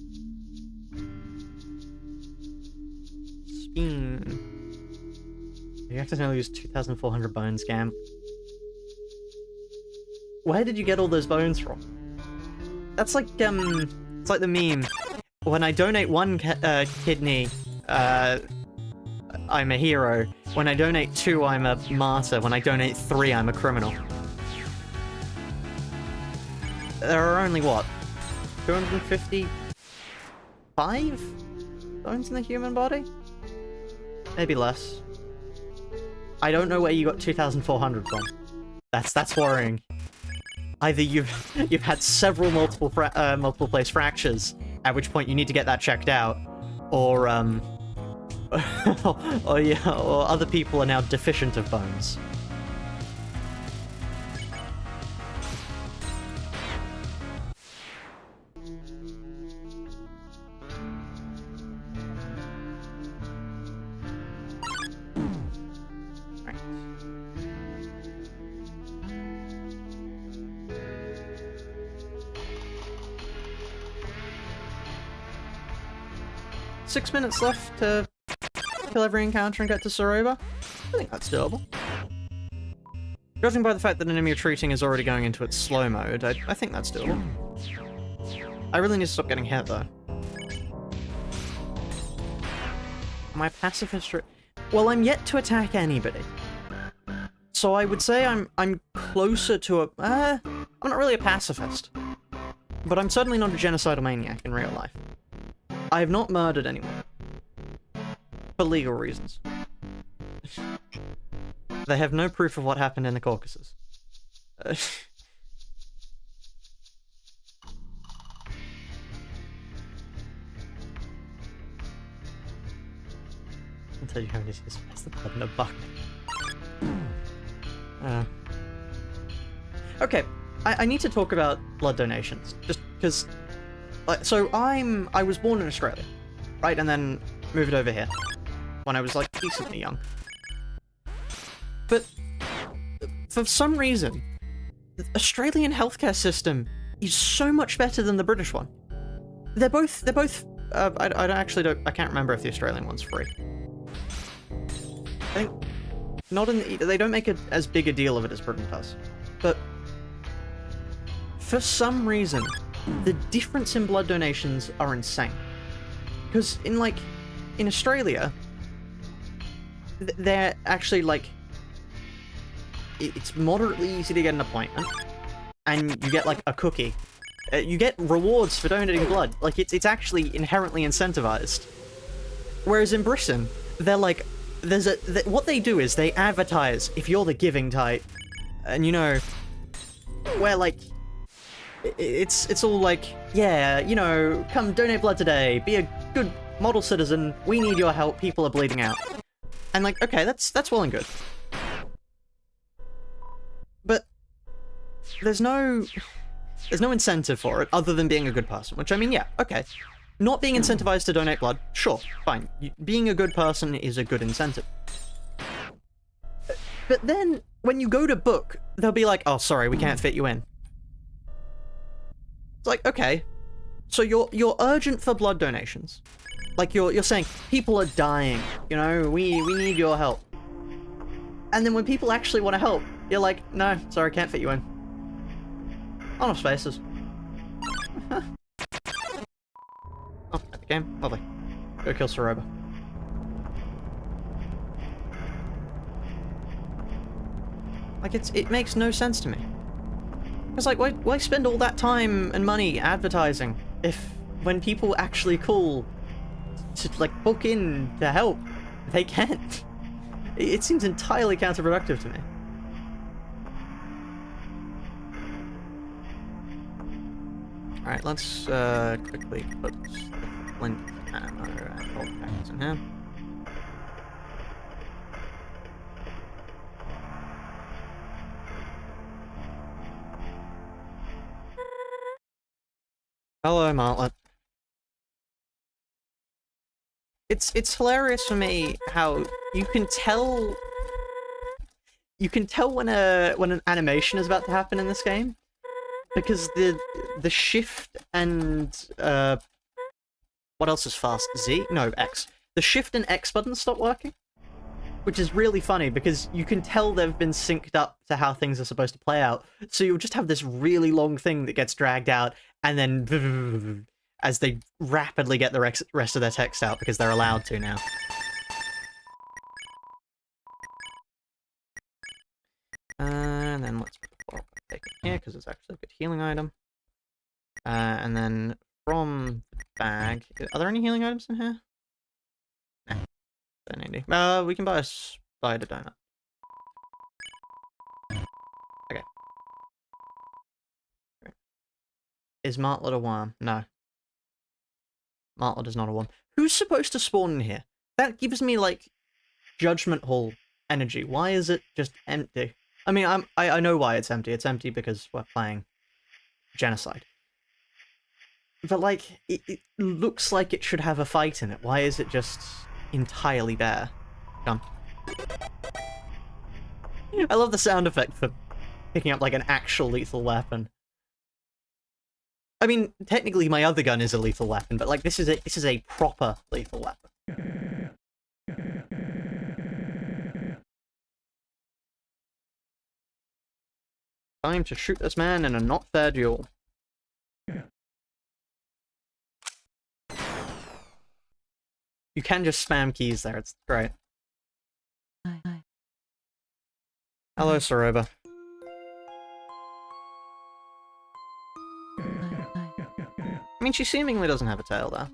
Spin. You have to now use 2,400 bones, Gam. Where did you get all those bones from? That's like, it's like the meme. When I donate one kidney, I'm a hero. When I donate 2, I'm a martyr. When I donate 3, I'm a criminal. There are only, what, 255 bones in the human body? Maybe less. I don't know where you got 2,400 from. That's worrying. Either you've had several multiple place fractures, at which point you need to get that checked out, or or yeah, or other people are now deficient of bones. 6 minutes left to kill every encounter and get to Soroba. I think that's doable. Judging by the fact that enemy retreating is already going into its slow mode, I think that's doable. I really need to stop getting hit, though. Am I pacifist? Well, I'm yet to attack anybody. So I would say I'm closer to a... I'm not really a pacifist. But I'm certainly not a genocidal maniac in real life. I have not murdered anyone. For legal reasons. They have no proof of what happened in the Caucasus. I'll tell you how it is. Press the button a buck. Okay, I need to talk about blood donations, just because. So I was born in Australia, right, and then moved over here when I was like decently young. But for some reason, the Australian healthcare system is so much better than the British one. They're both. I can't remember if the Australian one's free. I think not in. They don't make as big a deal of it as Britain does, but for some reason, the difference in blood donations are insane. Because in Australia, they're actually like. It's moderately easy to get an appointment, and you get like a cookie. You get rewards for donating blood. Like it's actually inherently incentivized. Whereas in Britain, they're like, what they do is they advertise if you're the giving type, and you know, where like, it's all like, yeah, you know, come donate blood today, be a good model citizen. We need your help. People are bleeding out, and like, okay, that's well and good. But there's no incentive for it other than being a good person, which I mean, yeah, okay. Not being incentivized to donate blood, sure, fine. Being a good person is a good incentive. But then, when you go to book, they'll be like, oh, sorry, we can't fit you in. It's like, okay, so you're urgent for blood donations. Like, you're saying, people are dying, you know, we need your help. And then when people actually want to help, you're like, no, sorry, can't fit you in. Not enough spaces. Oh, epic game. Lovely. Go kill Soroba. Like, it makes no sense to me. It's like, why spend all that time and money advertising if when people actually call to, like, book in to help, they can't? It seems entirely counterproductive to me. Alright, let's quickly put the flint ammo and gold packets in here. Hello, Martlet. It's hilarious for me how you can tell when an animation is about to happen in this game, because the shift and what else is fast? Z? No, X. The shift and X buttons stop working, which is really funny because you can tell they've been synced up to how things are supposed to play out. So you'll just have this really long thing that gets dragged out, and then as they rapidly get the rest of their text out because they're allowed to now. And then let's put the take it here because it's actually a good healing item. And then from the bag, are there any healing items in here? No, don't need any. We can buy a spider donut. Okay. Is Martlet a worm? No. Martlet is not a worm. Who's supposed to spawn in here? That gives me, like, Judgment Hall energy. Why is it just empty? I mean, I know why it's empty. It's empty because we're playing Genocide. But, like, it looks like it should have a fight in it. Why is it just entirely bare? Come. I love the sound effect for picking up, like, an actual lethal weapon. I mean, technically my other gun is a lethal weapon, but like this is a proper lethal weapon. Time to shoot this man in a not fair duel. You can just spam keys there, it's great. Hello, Soroba. I mean, she seemingly doesn't have a tail, though.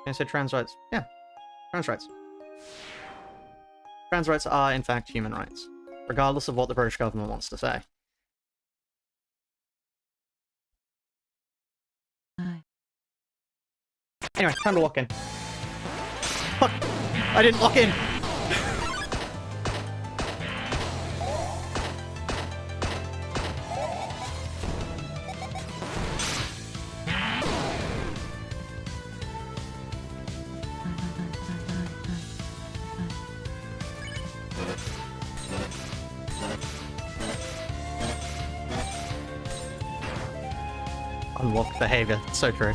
I said trans rights. Yeah, trans rights. Trans rights are, in fact, human rights, regardless of what the British government wants to say. Anyway, time to walk in. Fuck! I didn't walk in! Unlocked behavior. So true.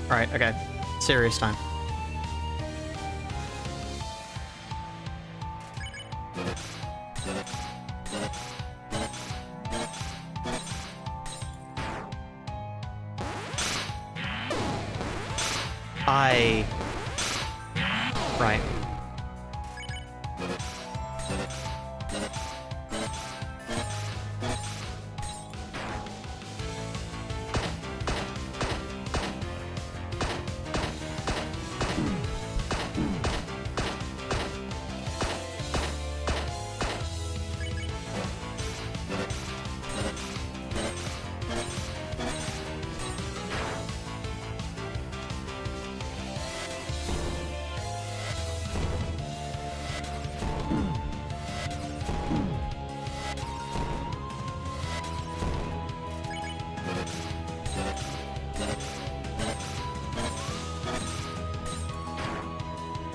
Alright, okay. Serious time. Right.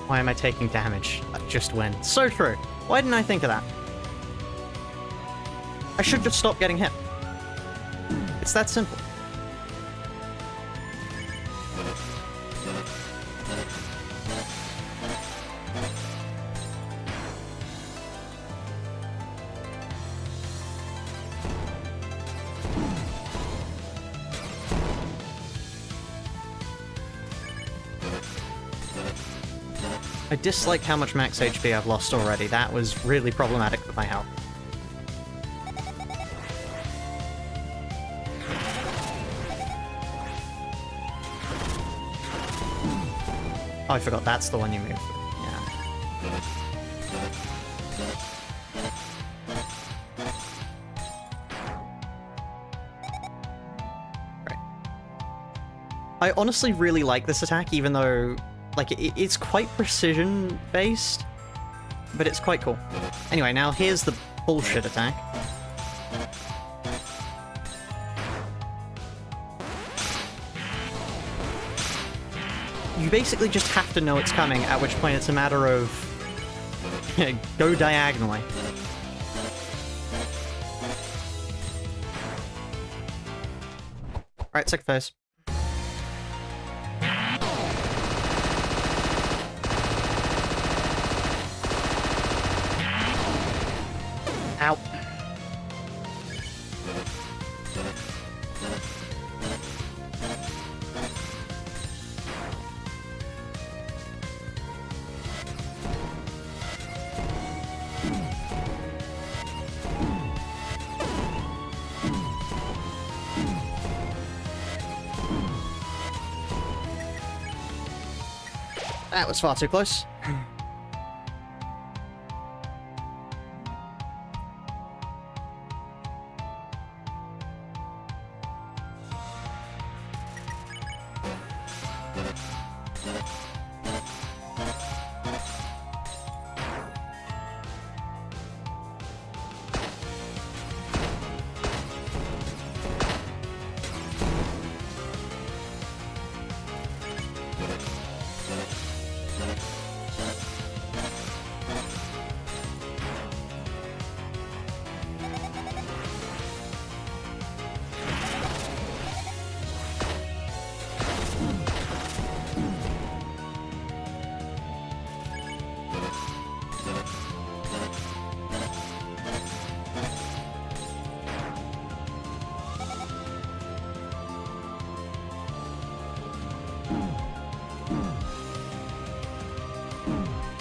Why am I taking damage? I just win. So true. Why didn't I think of that? I should just stop getting hit. It's that simple. I dislike how much max HP I've lost already. That was really problematic for my health. Oh, I forgot that's the one you moved. Yeah. Right. I honestly really like this attack, even though like, it's quite precision-based, but it's quite cool. Anyway, now here's the bullshit attack. You basically just have to know it's coming, at which point it's a matter of go diagonally. Alright, second phase. Ow. That was far too close.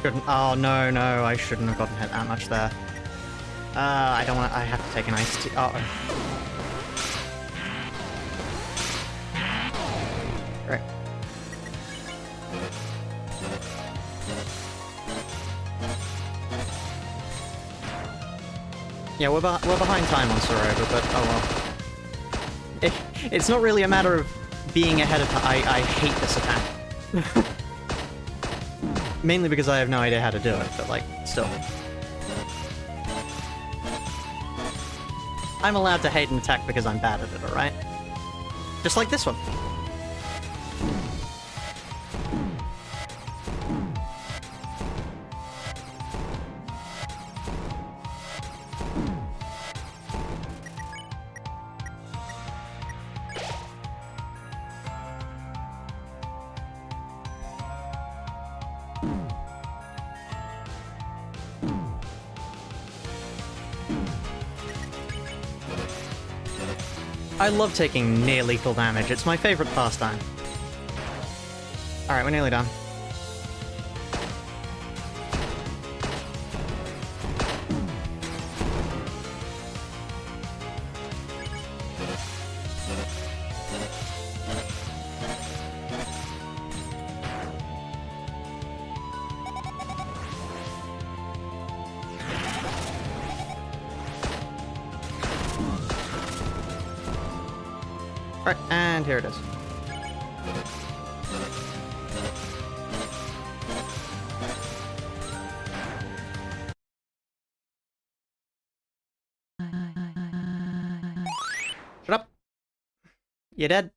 Shouldn't. Oh, no, no, I shouldn't have gotten hit that much there. I don't want to. I have to take an iced tea. Uh oh. Great. Yeah, we're behind time on Soroba, but oh well. It's not really a matter of being ahead of time. I hate this attack. Mainly because I have no idea how to do it, but like, still. I'm allowed to hate an attack because I'm bad at it, alright? Just like this one. I love taking near-lethal damage. It's my favorite pastime. Alright, we're nearly done. Right, and here it is. Shut up. You dead?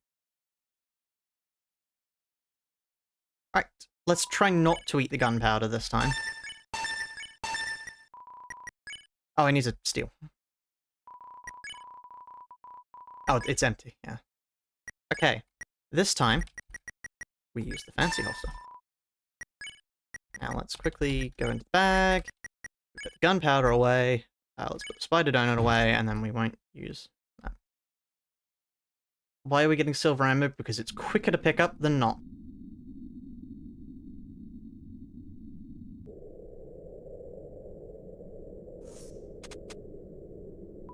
Alright, let's try not to eat the gunpowder this time. Oh, I need to steal. Oh, it's empty, yeah. Okay, this time, we use the fancy holster. Now let's quickly go into the bag, put the gunpowder away, let's put the spider donut away, and then we won't use that. Why are we getting silver ammo? Because it's quicker to pick up than not.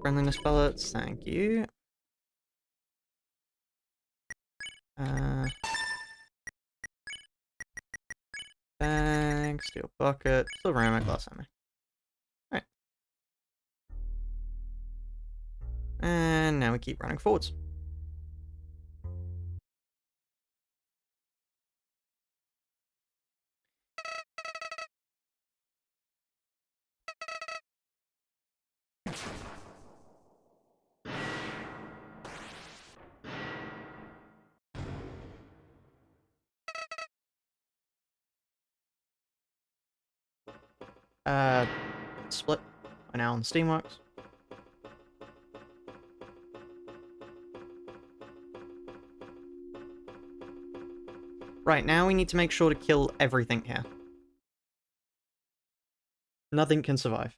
Friendliness pellets, thank you. Bag, steel bucket, silver ammo, glass ammo. Alright. And now we keep running forwards. Split. We're now on Steamworks. Right, now we need to make sure to kill everything here. Nothing can survive.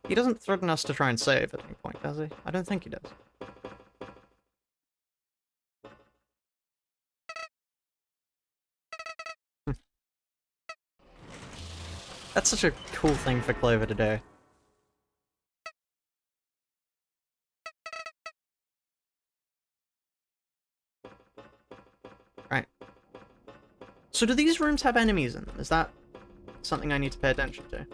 He doesn't threaten us to try and save at any point, does he? I don't think he does. That's such a cool thing for Clover to do. Right. So do these rooms have enemies in them? Is that something I need to pay attention to?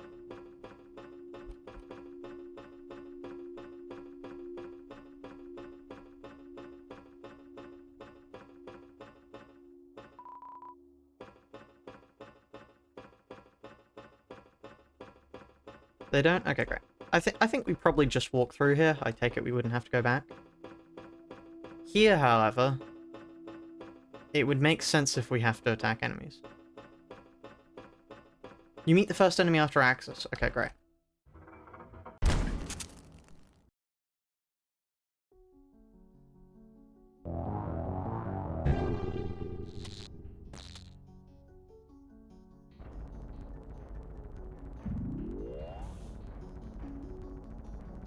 They don't? Okay, great. I think we probably just walk through here. I take it we wouldn't have to go back. Here, however, it would make sense if we have to attack enemies. You meet the first enemy after access. Okay, great.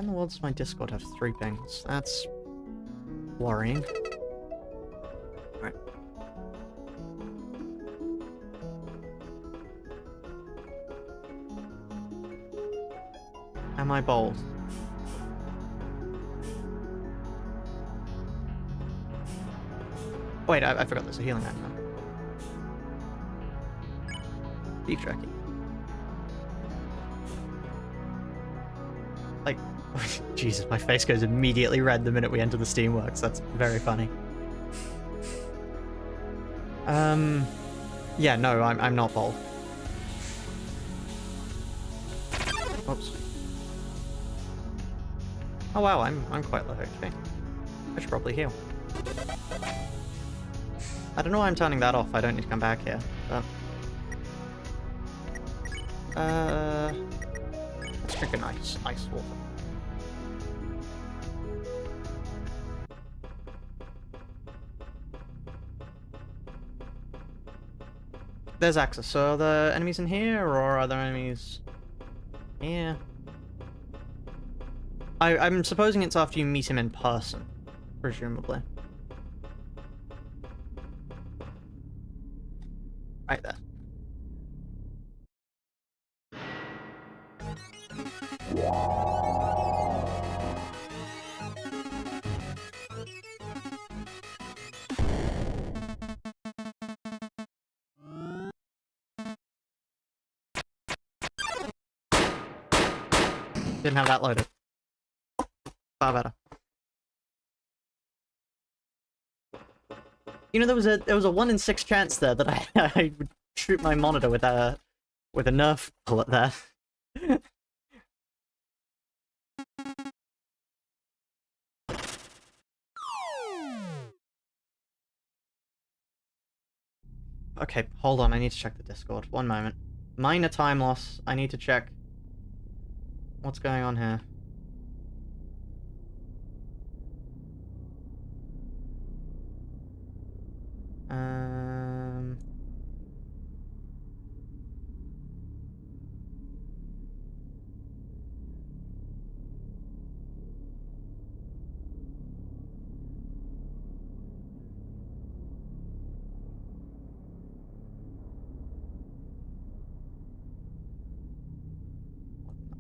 in the world does my Discord have 3 pings? That's worrying. Alright. Am I bold? Wait, I forgot there's a healing item now. Deep tracking. Like, Jesus, my face goes immediately red the minute we enter the Steamworks. That's very funny. Yeah, no, I'm not bold. Oops. Oh wow, I'm quite low HP. I should probably heal. I don't know why I'm turning that off. I don't need to come back here. But... let's drink a nice ice water. There's access. So are there enemies in here, or are there enemies here? I'm supposing it's after you meet him in person, presumably. Right there. Didn't have that loaded. Far better. You know, there was a 1 in 6 chance there that I would shoot my monitor with a Nerf bullet there. Okay, hold on, I need to check the Discord. One moment. Minor time loss. I need to check what's going on here.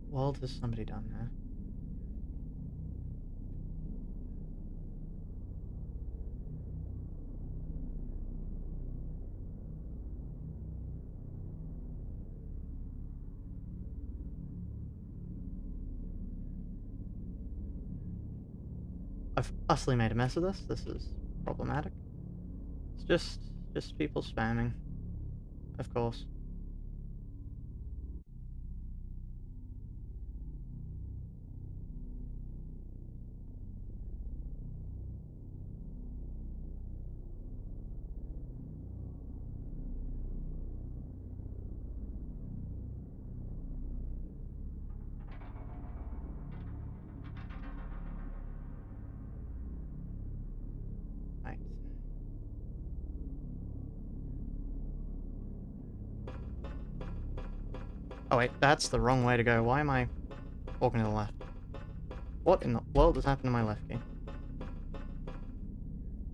What world has somebody done here? I've utterly made a mess of this. This is problematic. It's just people spamming. Of course. Right. Oh wait, that's the wrong way to go. Why am I walking to the left? What in the world has happened to my left key?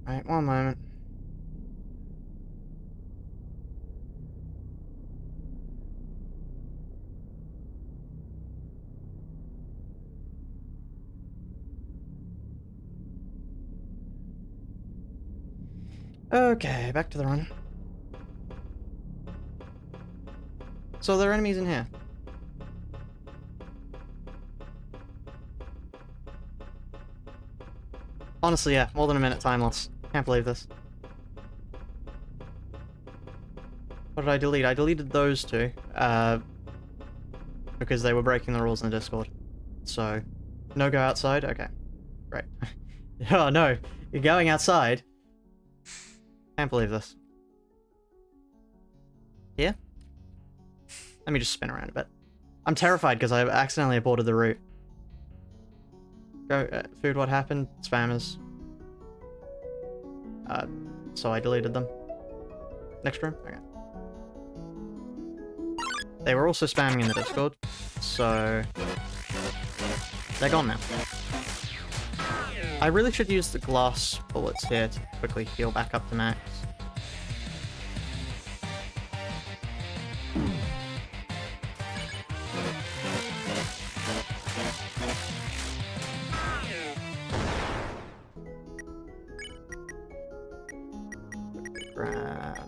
Right, one moment. Okay, back to the run. So there are enemies in here. Honestly, yeah, more than a minute time loss. Can't believe this. What did I delete? I deleted those two, because they were breaking the rules in the Discord. So, no go outside? Okay. Great. Oh no, you're going outside? Can't believe this. Here? Let me just spin around a bit. I'm terrified because I accidentally aborted the route. Go, food, what happened? Spammers. So I deleted them. Next room? Okay. They were also spamming in the Discord, so... They're gone now. I really should use the glass bullets here to quickly heal back up to max. Grab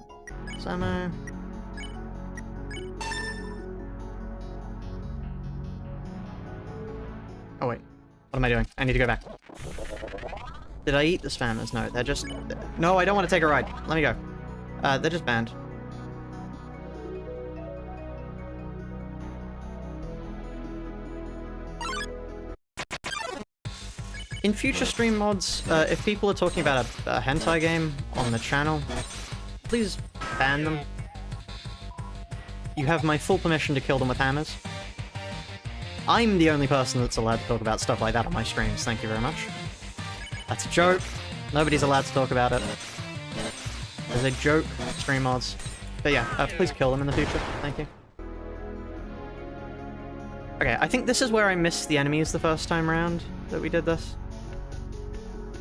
some ammo. Oh wait, what am I doing? I need to go back. Did I eat the spammers? No, they're just... No, I don't want to take a ride. Let me go. They're just banned. In future stream mods, if people are talking about a hentai game on the channel, please ban them. You have my full permission to kill them with hammers. I'm the only person that's allowed to talk about stuff like that on my streams, thank you very much. That's a joke. Nobody's allowed to talk about it. There's a joke, stream mods. But yeah, please kill them in the future, thank you. Okay, I think this is where I missed the enemies the first time round that we did this.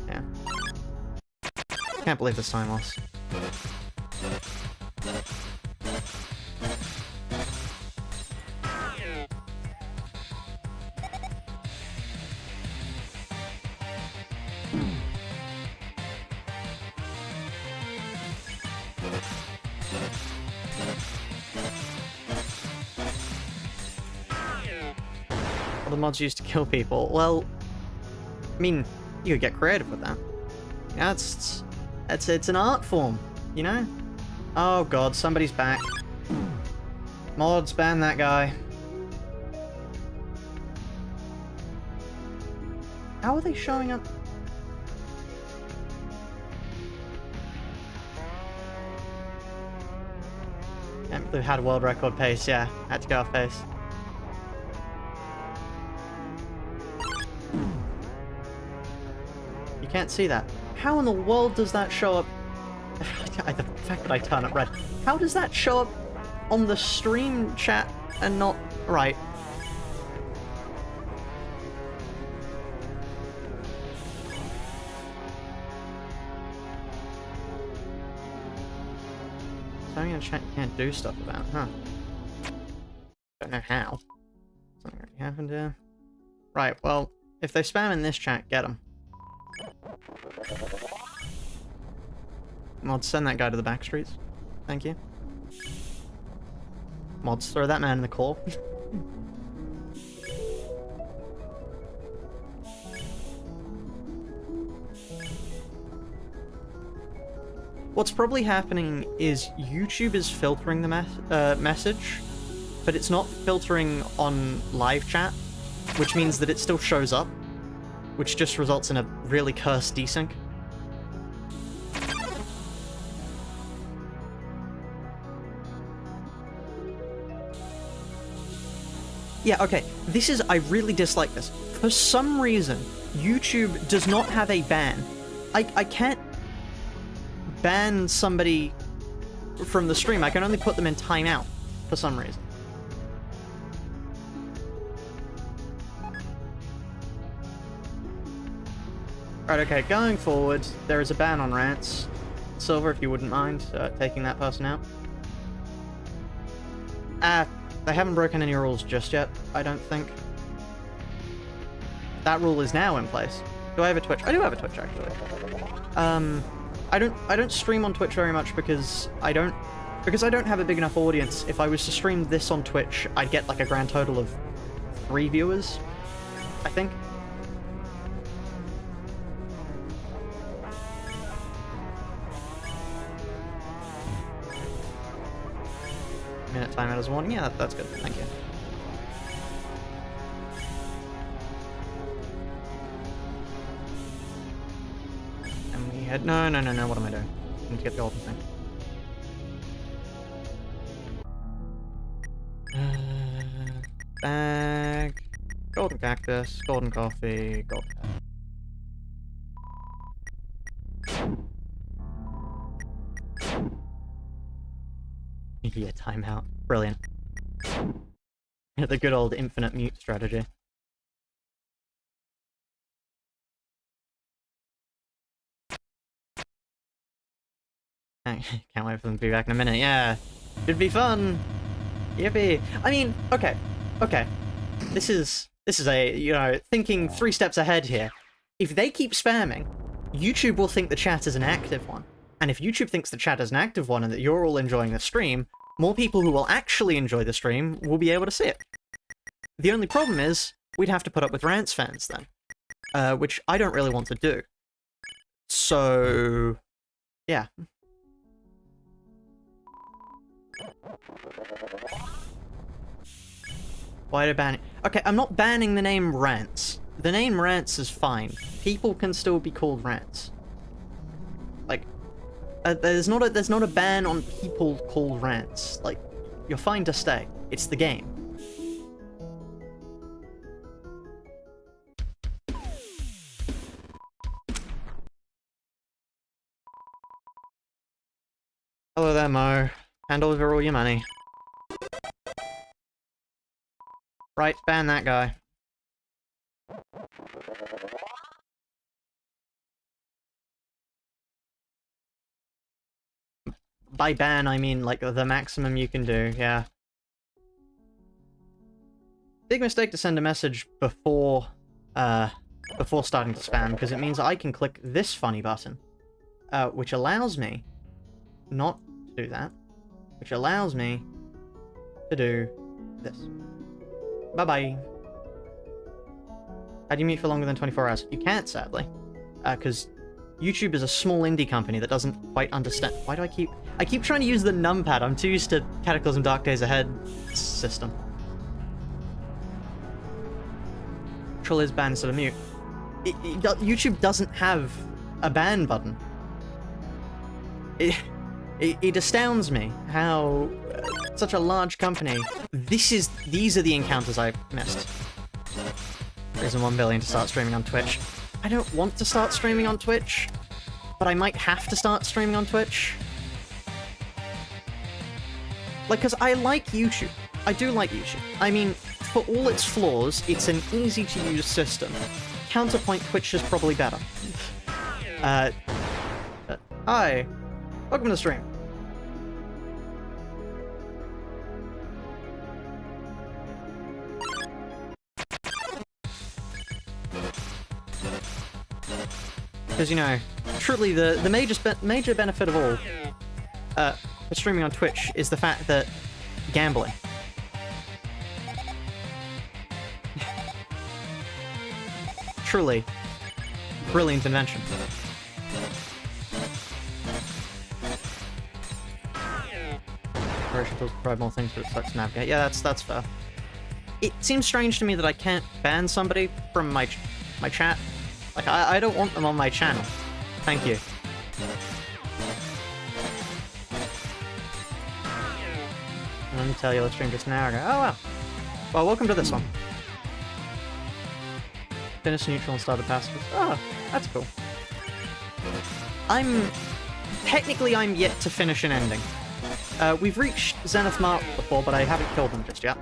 Yeah. Can't believe this time loss. All the mods used to kill people. Well, I mean, you could get creative with that. Yeah, it's an art form, you know? Oh god, somebody's back. Mods, ban that guy. How are they showing up? Can't believe had a world record pace, yeah. Had to go off pace. You can't see that. How in the world does that show up? The fact that I turn it red. How does that show up on the stream chat and not... Right. Something in chat you can't do stuff about, huh? Don't know how. Something already happened here. Right, well, if they spam in this chat, get them. Mods, send that guy to the back streets. Thank you. Mods, throw that man in the claw. What's probably happening is YouTube is filtering the message, but it's not filtering on live chat, which means that it still shows up, which just results in a really cursed desync. Yeah, okay, this is... I really dislike this. For some reason, YouTube does not have a ban. I can't ban somebody from the stream. I can only put them in timeout for some reason. Right, okay, going forward, there is a ban on rants. Silver, if you wouldn't mind taking that person out. They haven't broken any rules just yet, I don't think. That rule is now in place. Do I have a Twitch? I do have a Twitch, actually. I don't stream on Twitch very much because I don't have a big enough audience. If I was to stream this on Twitch, I'd get like a grand total of 3 viewers, I think. Minute timeout as a warning. Yeah, that's good. Thank you. And we had... No, what am I doing? I need to get the golden thing. Bag... Golden cactus, golden coffee, golden cactus. Yeah, timeout. Brilliant. The good old infinite mute strategy. Can't wait for them to be back in a minute. Yeah, should be fun. Yippee! I mean, okay. This is a, you know, thinking 3 steps ahead here. If they keep spamming, YouTube will think the chat is an active one. And if YouTube thinks the chat is an active one and that you're all enjoying the stream, more people who will actually enjoy the stream will be able to see it. The only problem is, we'd have to put up with rants fans then. Which I don't really want to do. So... yeah. Why did I ban it? Okay, I'm not banning the name Rants. The name Rants is fine. People can still be called Rants. Like, there's not a ban on people called Rants. Like, you're fine to stay. It's the game. Hello there, Mo. Hand over all your money. Right, ban that guy. By ban, I mean, like, the maximum you can do, yeah. Big mistake to send a message before starting to spam, because it means I can click this funny button, which allows me not to do that, which allows me to do this. Bye-bye. How do you mute for longer than 24 hours? You can't, sadly. Because YouTube is a small indie company that doesn't quite understand... Why do I keep trying to use the numpad. I'm too used to Cataclysm Dark Days Ahead system. Control is ban instead of mute. YouTube doesn't have a ban button. It astounds me how such a large company... These are the encounters I missed. Reason 1 billion to start streaming on Twitch. I don't want to start streaming on Twitch, but I might have to start streaming on Twitch. Like, because I like YouTube. I do like YouTube. I mean, for all its flaws, it's an easy-to-use system. Counterpoint, Twitch is probably better. Hi. Welcome to the stream. Because, you know, truly the major benefit of all for streaming on Twitch is the fact that gambling. Truly, brilliant invention. Operation tools provide more things, but it sucks to navigate. Yeah, that's fair. It seems strange to me that I can't ban somebody from my chat. Like, I don't want them on my channel. Thank you. Let me tell you, the stream just an hour ago. Oh, wow. Well, welcome to this one. Finish neutral and started passive. Oh, that's cool. Technically, I'm yet to finish an ending. We've reached Zenith Mark before, but I haven't killed them just yet.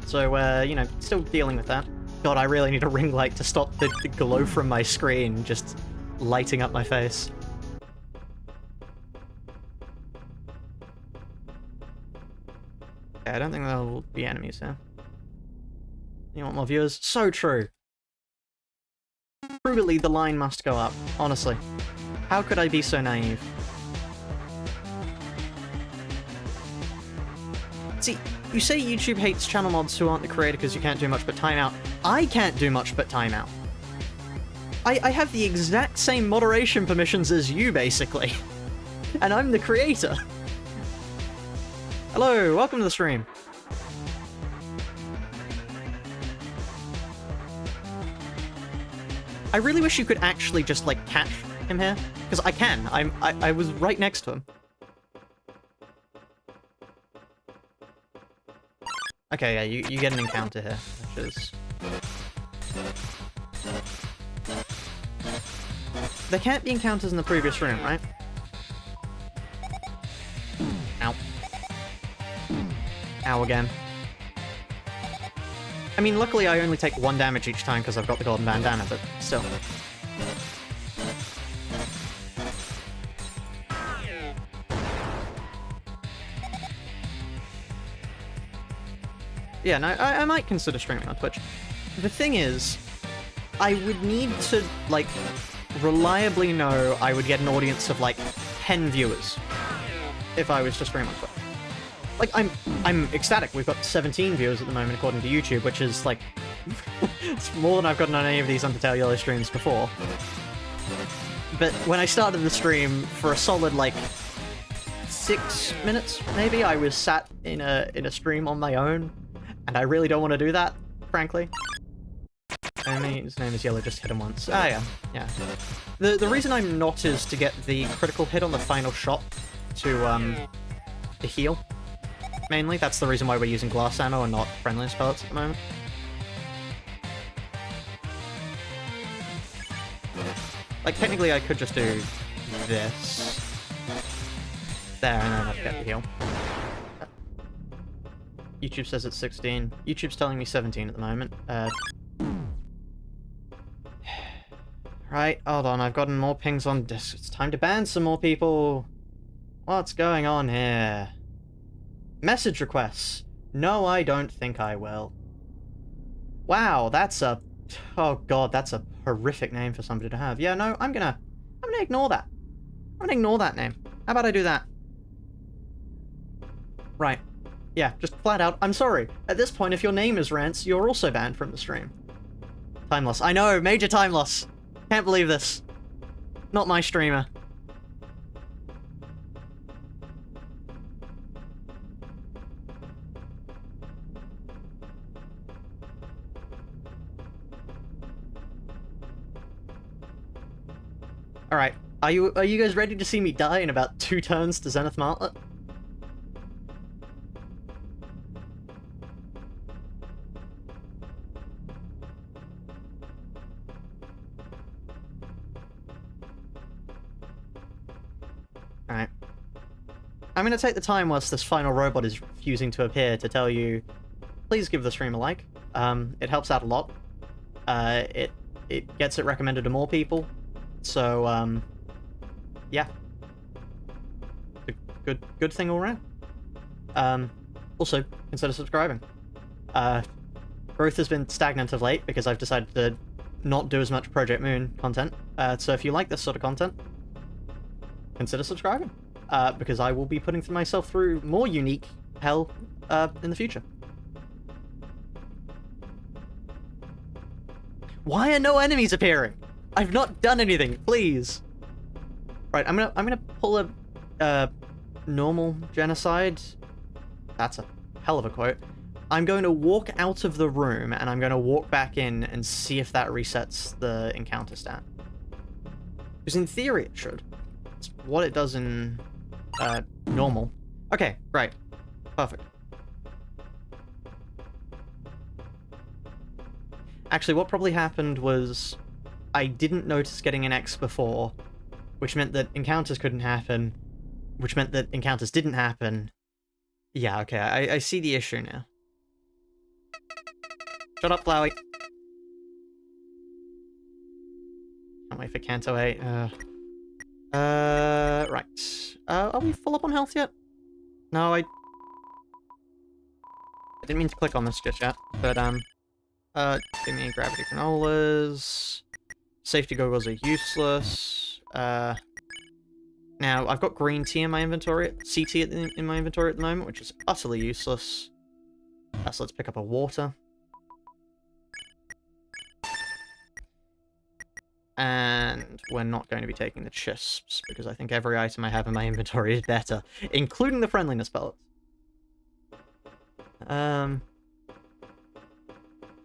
So, you know, still dealing with that. God, I really need a ring light to stop the glow from my screen just lighting up my face. Okay, I don't think there will be enemies here. You want more viewers? So true. Truly, the line must go up, honestly. How could I be so naive? See, you say YouTube hates channel mods who aren't the creator because you can't do much but timeout. I can't do much but timeout. I have the exact same moderation permissions as you, basically. And I'm the creator. Hello, welcome to the stream. I really wish you could actually just, like, catch him here. Because I can. I was right next to him. Okay, yeah, you get an encounter here, which is... There can't be encounters in the previous room, right? Ow. Ow again. I mean, luckily I only take 1 damage each time because I've got the golden bandana, but still. Yeah, no, I might consider streaming on Twitch. The thing is, I would need to, like, reliably know I would get an audience of, like, 10 viewers if I was to stream on Twitch. Like, I'm ecstatic. We've got 17 viewers at the moment, according to YouTube, which is, like, it's more than I've gotten on any of these Undertale Yellow streams before. But when I started the stream, for a solid, like, 6 minutes, maybe, I was sat in a stream on my own, and I really don't want to do that, frankly. His name is Yellow, just hit him once. Ah, yeah. The reason I'm not is to get the critical hit on the final shot to heal. Mainly, that's the reason why we're using glass ammo and not friendliness pellets at the moment. Like, technically I could just do this. There, and then I'd get the heal. YouTube says it's 16. YouTube's telling me 17 at the moment. Right, hold on, I've gotten more pings on disc. It's time to ban some more people. What's going on here? Message requests. No, I don't think I will. Wow, that's a... Oh god, that's a horrific name for somebody to have. Yeah, no, I'm gonna ignore that. I'm gonna ignore that name. How about I do that? Right. Yeah, just flat out, I'm sorry. At this point, if your name is Rance, you're also banned from the stream. Time loss. I know, major time loss. Can't believe this. Not my streamer. Alright, are you guys ready to see me die in about 2 turns to Zenith Martlet? Alright. I'm gonna take the time whilst this final robot is refusing to appear to tell you, please give the stream a like. It helps out a lot. It gets it recommended to more people. So, yeah. Good thing all around. Also, consider subscribing. Growth has been stagnant of late because I've decided to not do as much Project Moon content. So if you like this sort of content, consider subscribing. Because I will be putting myself through more unique hell in the future. Why are no enemies appearing? I've not done anything, please. Right, I'm gonna pull a normal genocide. That's a hell of a quote. I'm going to walk out of the room and I'm going to walk back in and see if that resets the encounter stat. Because in theory it should. It's what it does in normal. Okay, right. Perfect. Actually, what probably happened was I didn't notice getting an X before, which meant that encounters couldn't happen, which meant that encounters didn't happen. Yeah, okay, I see the issue now. Shut up, Flowey. Can't wait for Canto 8. Right. Are we full up on health yet? No, I didn't mean to click on this just yet, but, give me gravity granolas. Safety goggles are useless. Now, I've got green tea in my inventory, CT in my inventory at the moment, which is utterly useless. So let's pick up a water. And we're not going to be taking the chisps, because I think every item I have in my inventory is better, including the friendliness pellets.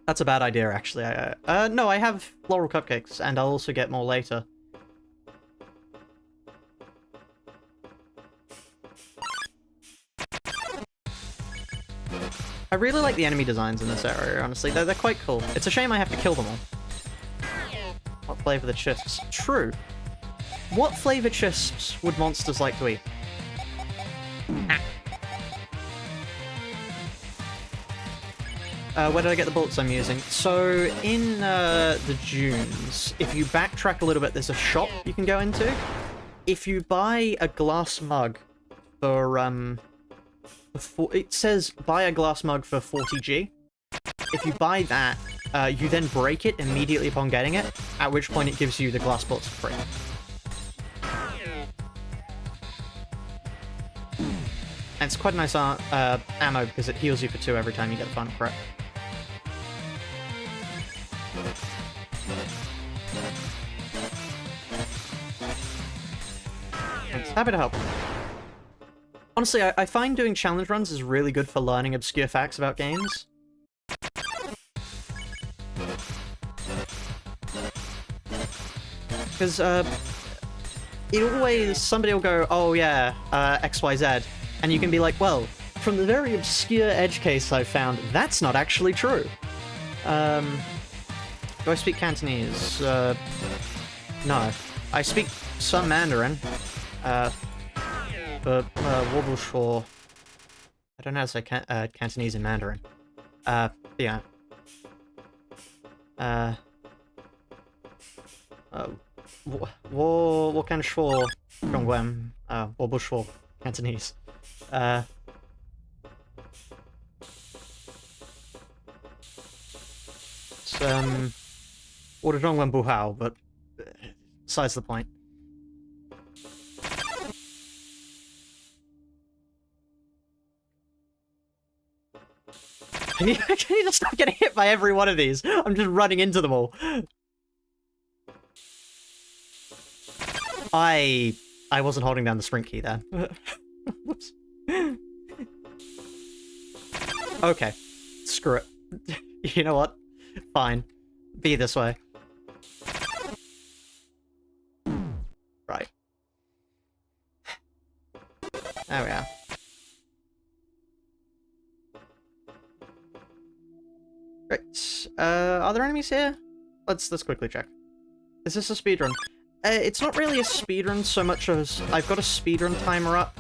That's a bad idea, actually. No, I have floral cupcakes, and I'll also get more later. I really like the enemy designs in this area, honestly. They're quite cool. It's a shame I have to kill them all. What flavor the chisps? True. What flavor chisps would monsters like to eat? Where did I get the bullets I'm using? So, in the dunes, if you backtrack a little bit, there's a shop you can go into. If you buy a glass mug for It says buy a glass mug for 40G. If you buy that, you then break it immediately upon getting it, at which point it gives you the glass bullets for free. And it's quite a nice ammo because it heals you for 2 every time you get the final crit. Thanks. Happy to help. Honestly, I find doing challenge runs is really good for learning obscure facts about games. Because, it always, somebody will go, oh yeah, XYZ, and you can be like, well, from the very obscure edge case I found, that's not actually true. Do I speak Cantonese? No. I speak some Mandarin, but, Wobbleshaw. I don't know how to say Cantonese in Mandarin. Yeah. Wo kan shuo Zhongguan, Wobbleshaw, Cantonese. It's, Wo Zhongguan Buhao, but besides the point. Can you just stop getting hit by every one of these? I'm just running into them all. I wasn't holding down the sprint key there. Whoops. Okay. Screw it. You know what? Fine. Be this way. Right. There we are. Right. Are there enemies here? Let's quickly check. Is this a speedrun? It's not really a speedrun so much as I've got a speedrun timer up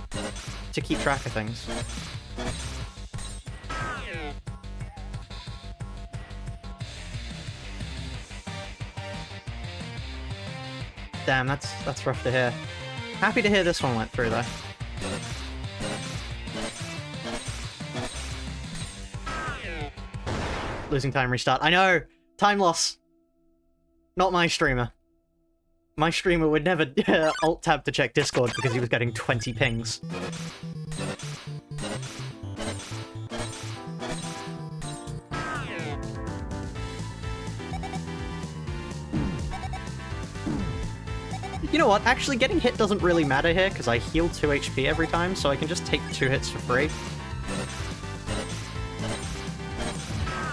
to keep track of things. Damn, that's rough to hear. Happy to hear this one went through though. Losing time restart. I know! Time loss! Not my streamer. My streamer would never alt-tab to check Discord because he was getting 20 pings. You know what? Actually, getting hit doesn't really matter here because I heal 2 HP every time, so I can just take 2 hits for free.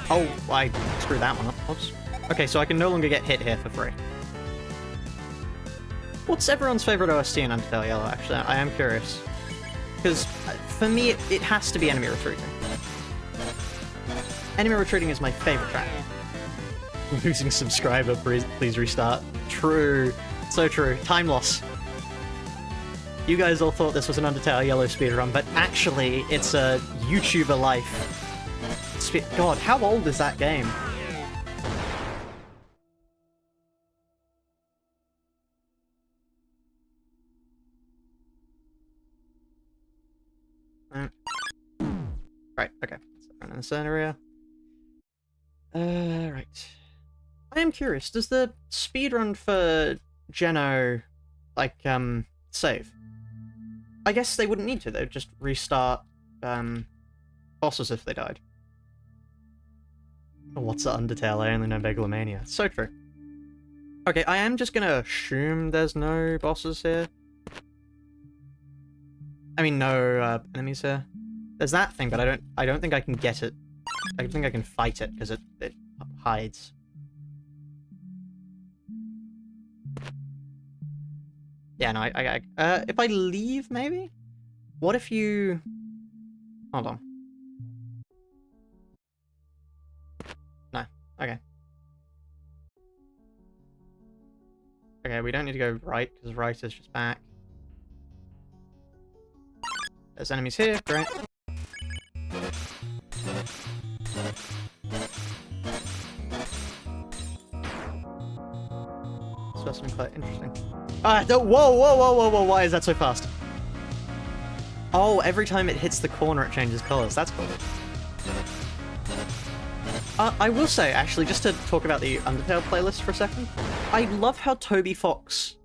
Oh, I screwed that one up. Oops. Okay, so I can no longer get hit here for free. What's everyone's favorite OST in Undertale Yellow, actually? I am curious. Because, for me, it has to be enemy retreating. Enemy retreating is my favorite track. Losing subscriber, please restart. True. So true. Time loss. You guys all thought this was an Undertale Yellow speedrun, but actually, it's a YouTuber life. God, how old is that game? Right, okay. Let's run in this area. Right. I am curious, does the speedrun for Geno, like, save? I guess they wouldn't need to, they'd just restart, bosses if they died. What's Undertale? I only know Megalomania. So true. Okay, I am just gonna assume there's no bosses here. I mean, no, enemies here. There's that thing, but I don't think I can get it. I don't think I can fight it, because it hides. Yeah, no, if I leave, maybe? What if you... Hold on. No. Okay. Okay, we don't need to go right, because right is just back. There's enemies here, great. Specimen quite interesting. Whoa, why is that so fast? Oh, every time it hits the corner, it changes colors. That's cool. I will say, actually, just to talk about the Undertale playlist for a second, I love how Toby Fox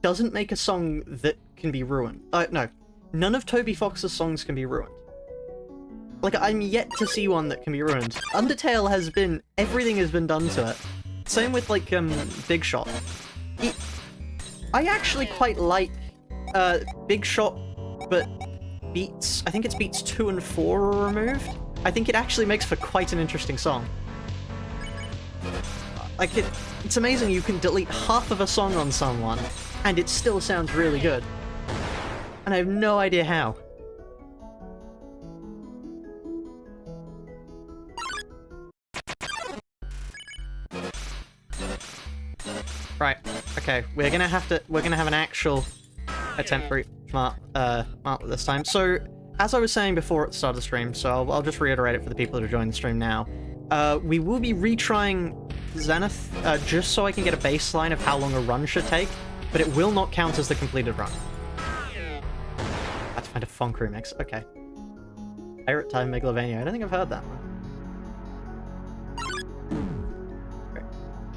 doesn't make a song that can be ruined. No. None of Toby Fox's songs can be ruined. Like, I'm yet to see one that can be ruined. Undertale has been... everything has been done to it. Same with, like, Big Shot. I actually quite like, Big Shot, but beats... I think it's beats 2 and 4 are removed. I think it actually makes for quite an interesting song. Like, it's amazing you can delete half of a song on someone, and it still sounds really good. And I have no idea how. Right, okay, we're gonna have an actual attempt for Smart this time. So, as I was saying before at the start of the stream, so I'll just reiterate it for the people that are joining the stream now. We will be retrying Zenith, just so I can get a baseline of how long a run should take, but it will not count as the completed run. I have to find a funk remix, okay. Pirate Time Megalovania, I don't think I've heard that one.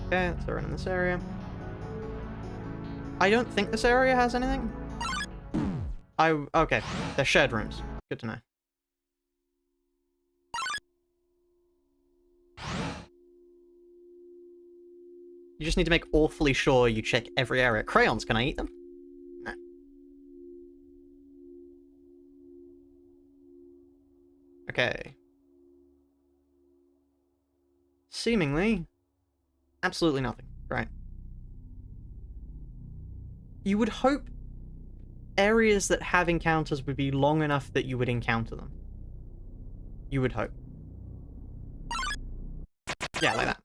Okay, let's run in this area. I don't think this area has anything. Okay, they're shared rooms. Good to know. You just need to make awfully sure you check every area. Crayons, can I eat them? No. Okay. Seemingly, absolutely nothing. Right. You would hope areas that have encounters would be long enough that you would encounter them. You would hope. Yeah, like that.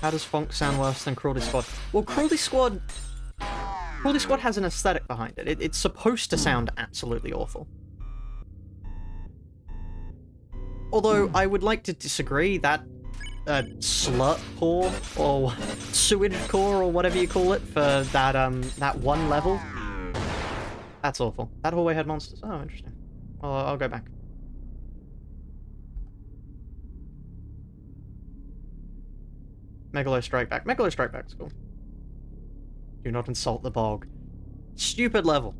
How does Funk sound worse than Cruelty Squad? Well, Cruelty Squad has an aesthetic behind it. It's supposed to sound absolutely awful. Although, I would like to disagree that slurp core, or sewage core, or whatever you call it, for that one level. That's awful. That hallway had monsters. Oh, interesting. Well, I'll go back. Megalo Strike Back. Megalo Strike Back's cool. Do not insult the bog. Stupid level.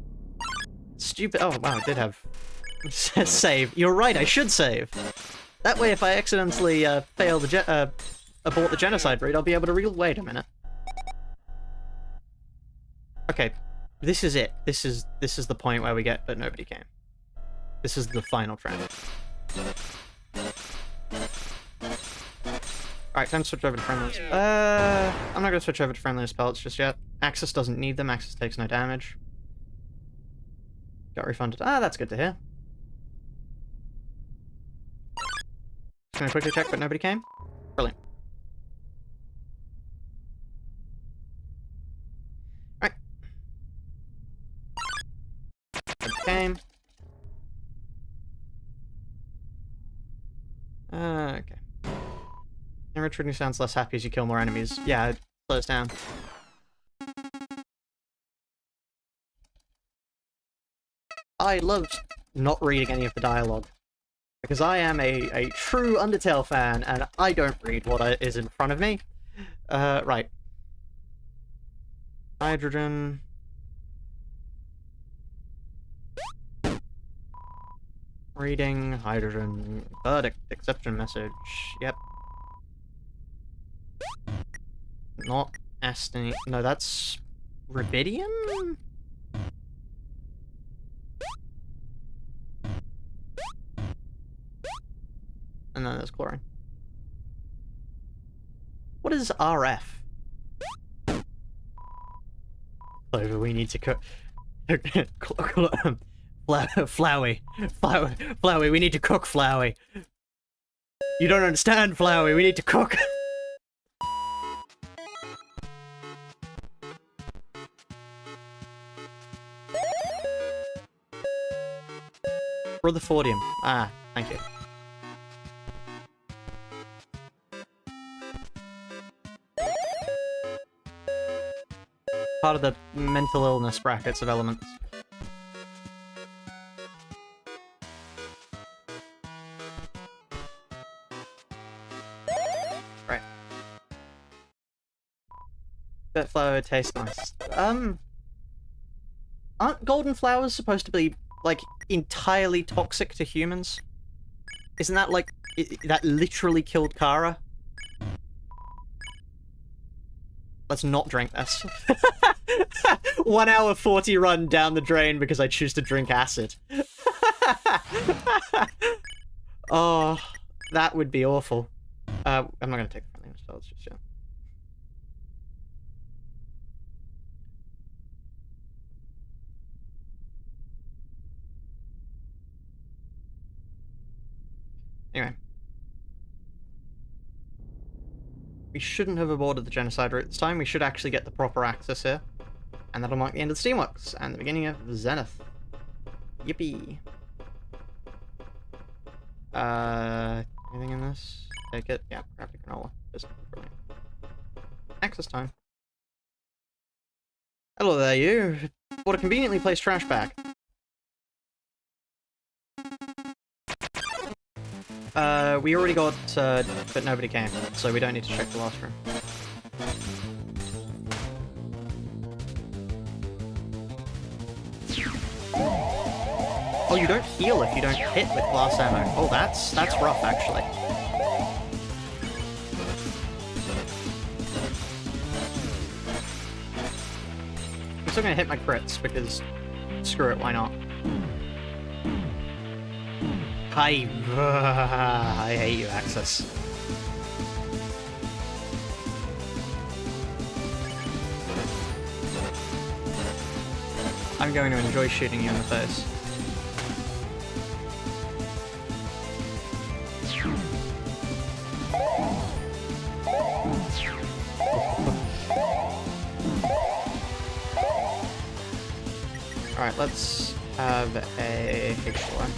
Stupid. Oh, wow, it did have... save. You're right, I should save. That way, if I accidentally fail the abort the genocide route, I'll be able to wait a minute. Okay, this is it. This is the point where we get but nobody came. This is the final trap. Alright, time to switch over to friendliest. I'm not gonna switch over to friendliest pellets just yet. Axis doesn't need them. Axis takes no damage. Got refunded. Ah, that's good to hear. Just gonna quickly check, but nobody came. Brilliant. Alright. Nobody came. Okay. And retreating sounds less happy as you kill more enemies. Yeah, it slows down. I love not reading any of the dialogue. Because I am a true Undertale fan, and I don't read what is in front of me. Right. Hydrogen. Reading, hydrogen, verdict, exception message, yep. Not Astony, no, that's rubidium? And then there's chlorine. What is RF? Clover, we need to cook. Flowey, we need to cook, Flowey. You don't understand, Flowey, we need to cook. Rutherfordium. Ah, thank you. part of the mental illness brackets of elements. Right. That flower tastes nice. Aren't golden flowers supposed to be, like, entirely toxic to humans? Isn't that, like, that literally killed Kara? Let's not drink this. 1 hour 40 run down the drain because I choose to drink acid. Oh, that would be awful. I'm not gonna take the friendly spells just yet. Anyway. We shouldn't have aborted the genocide route this time. We should actually get the proper access here. And that'll mark the end of the Steamworks and the beginning of Zenith. Yippee. Anything in this? Take it? Yeah, crappy granola. Just brilliant. Access time. Hello there, you. What a conveniently placed trash bag. We already got, but nobody came, so we don't need to check the last room. Oh, you don't heal if you don't hit with glass ammo. Oh, that's rough, actually. I'm still gonna hit my crits, because screw it, why not? I hate you, Axis. I'm going to enjoy shooting you in the face. Alright, let's have a H4.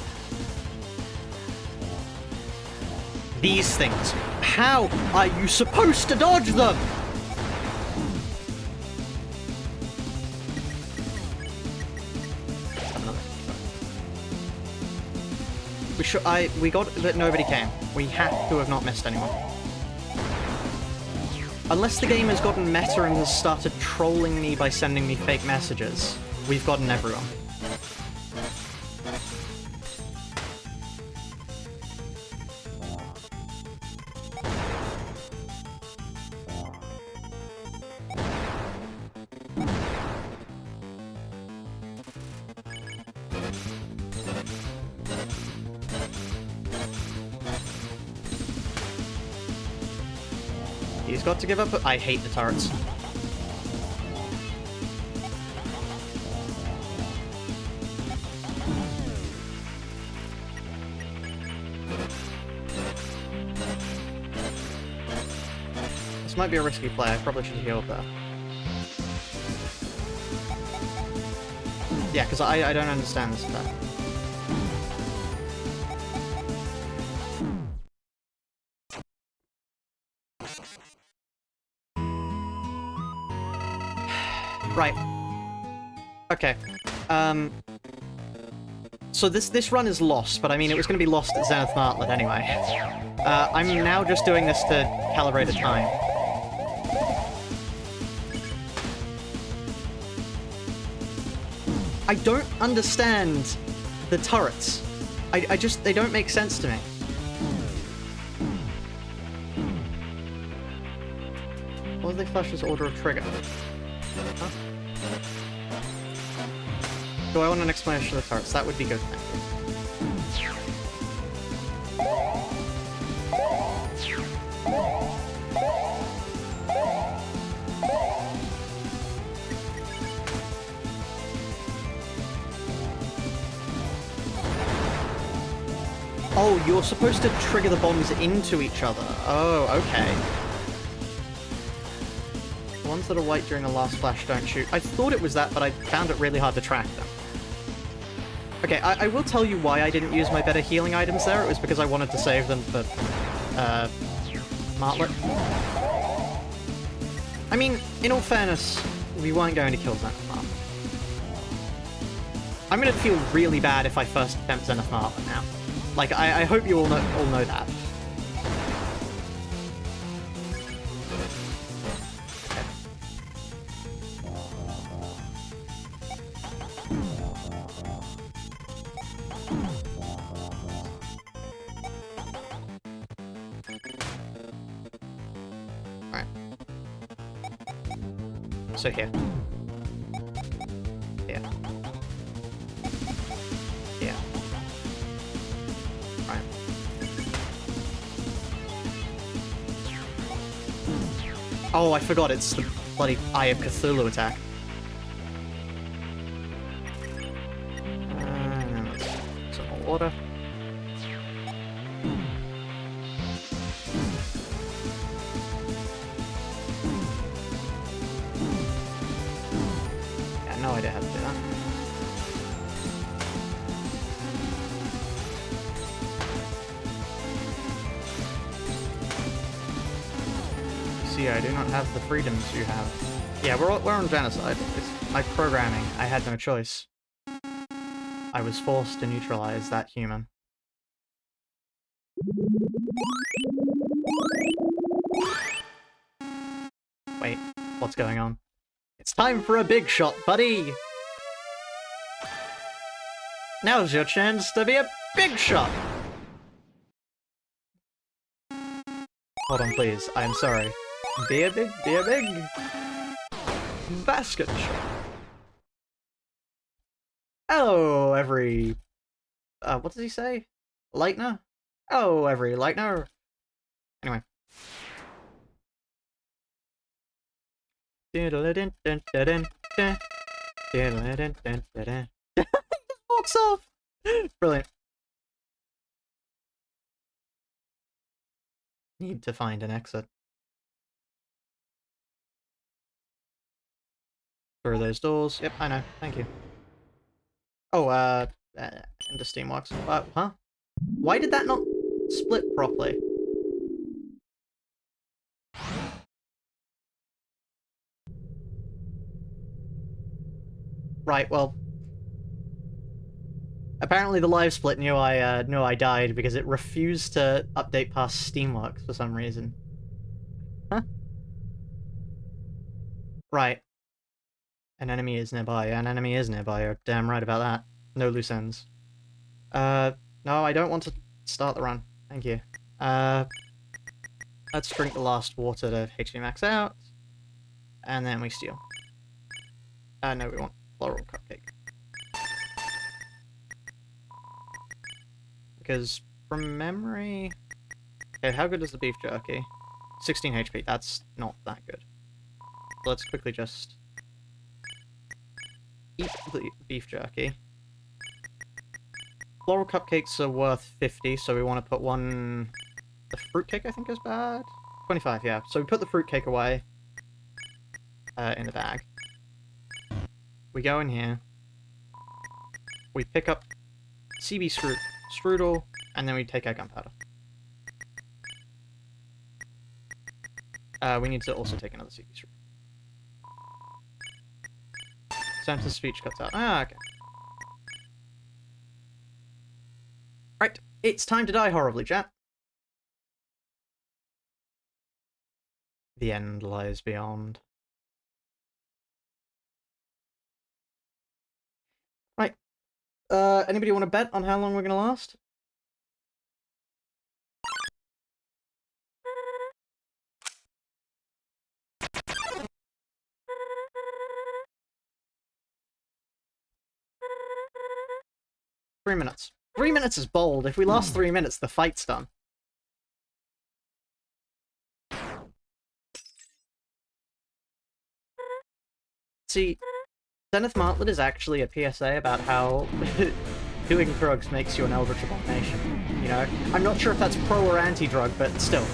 These things. How are you supposed to dodge them? We got that nobody came. We have to have not missed anyone. Unless the game has gotten meta and has started trolling me by sending me fake messages, we've gotten everyone. He's got to give up. I hate the turrets. This might be a risky play. I probably should have healed there. Yeah, because I don't understand this attack. Right. Okay. So this run is lost, but I mean, it was going to be lost at Zenith Martlet anyway. I'm now just doing this to calibrate the time. I don't understand the turrets. They don't make sense to me. Why do they flash this order of trigger? Huh? Do I want an explanation of the turrets? That would be good, thank you. Oh, you're supposed to trigger the bombs into each other. Oh, okay. The ones that are white during the last flash don't shoot. I thought it was that, but I found it really hard to track them. Okay, I will tell you why I didn't use my better healing items there. It was because I wanted to save them for, Martlet. I mean, in all fairness, we weren't going to kill Zenith Martha. I'm gonna feel really bad if I first attempt Zenith Martha now. Like, I hope you all know that. So here. Here. Here. Right. Oh, I forgot it's the bloody Eye of Cthulhu attack. Some more water. No idea how to do that. See, I do not have the freedoms you have. Yeah, we're on genocide. It's my programming. I had no choice. I was forced to neutralize that human. Wait, what's going on? It's time for a big shot, buddy! Now's your chance to be a big shot! Hold on, please. I'm sorry. Be a big basket shot. Hello, every... what does he say? Lightner? Hello, every Lightner. Anyway. Walks off. Brilliant. Need to find an exit. Through those doors. Yep, I know. Thank you. Oh, into Steamworks. Huh? Why did that not split properly? Right, well... Apparently the live split knew I died because it refused to update past Steamworks for some reason. Huh? Right. An enemy is nearby. An enemy is nearby. You're damn right about that. No loose ends. No, I don't want to start the run. Thank you. Let's drink the last water to HP max out. And then we steal. No, we want floral cupcake. Because from memory... Okay, how good is the beef jerky? 16 HP, that's not that good. So let's quickly just eat the beef jerky. Floral cupcakes are worth 50, so we want to put one... The fruitcake, I think, is bad? 25, yeah. So we put the fruitcake away in the bag. We go in here. We pick up CB strudel, and then we take our gunpowder. We need to also take another CB strudel. Samson's speech cuts out. Ah, okay. Right, it's time to die horribly, chat. The end lies beyond. Right. Anybody want to bet on how long we're gonna last? Three minutes. 3 minutes is bold. If we last 3 minutes, the fight's done. See, Zenith Martlet is actually a PSA about how doing drugs makes you an Eldritch Abomination. You know? I'm not sure if that's pro or anti-drug, but still.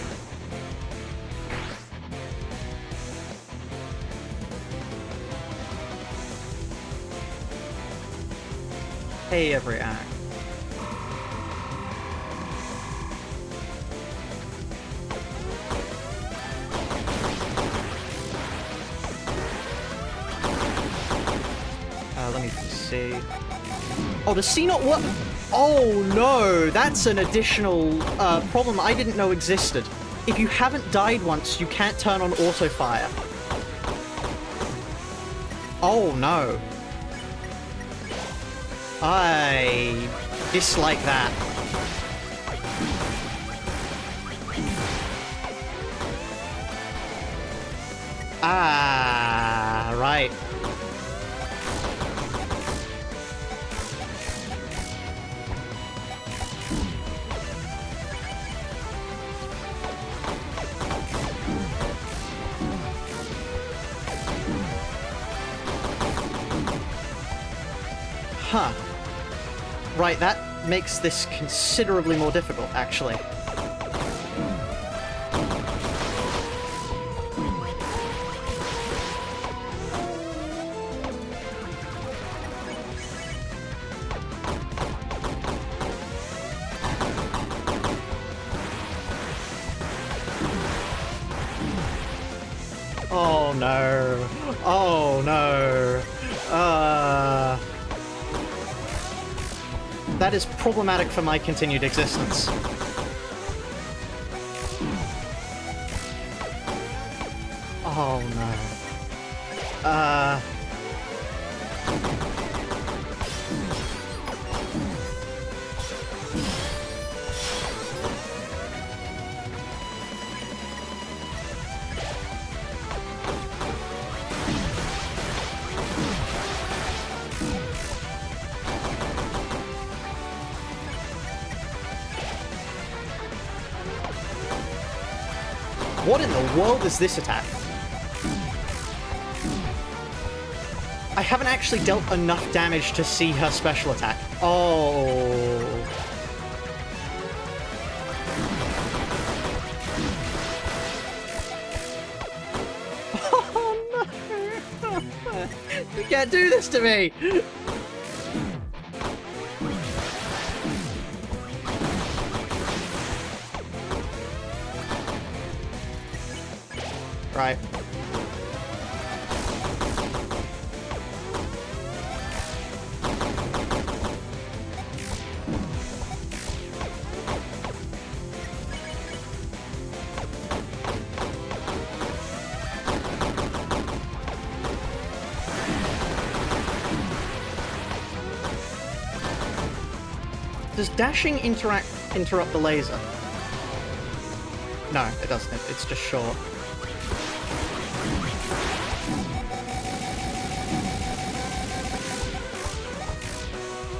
Hey, every act. see. Oh, does C not work? Oh no, that's an additional problem I didn't know existed. If you haven't died once, you can't turn on auto fire. Oh no. I dislike that. Ah, right. Huh. Right, that makes this considerably more difficult, actually. Oh no. Oh no. That is problematic for my continued existence. Oh no. What in the world is this attack? I haven't actually dealt enough damage to see her special attack. Oh. Oh no! You can't do this to me! Right. Does dashing interrupt the laser? No, it doesn't. It's just short.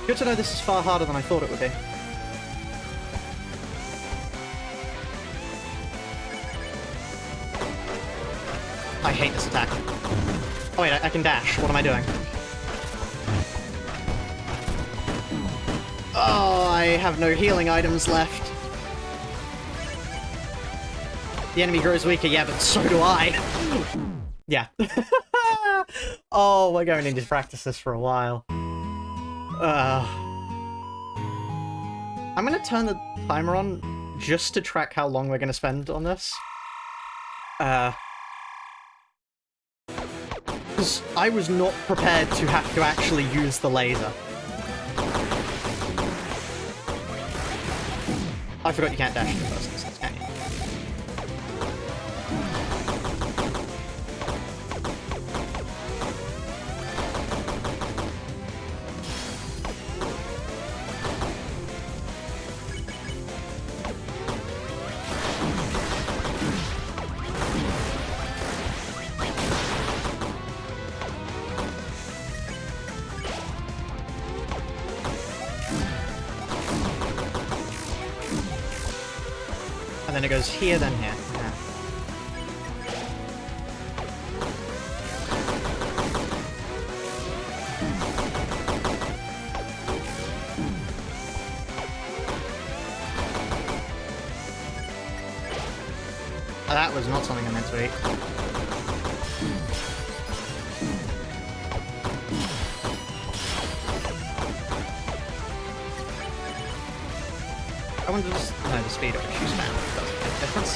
Good to know this is far harder than I thought it would be. I hate this attack. Oh wait, I can dash. What am I doing? Oh, I have no healing items left. The enemy grows weaker, yeah, but so do I. Yeah. Oh, we're going to need to practice this for a while. I'm gonna turn the timer on just to track how long we're gonna spend on this. Because I was not prepared to have to actually use the laser. I forgot you can't dash in the first instance, can you? And then it goes here, then here. Yeah. Oh, that was not something I meant to eat. I wonder just the speed at which you spam does make a difference.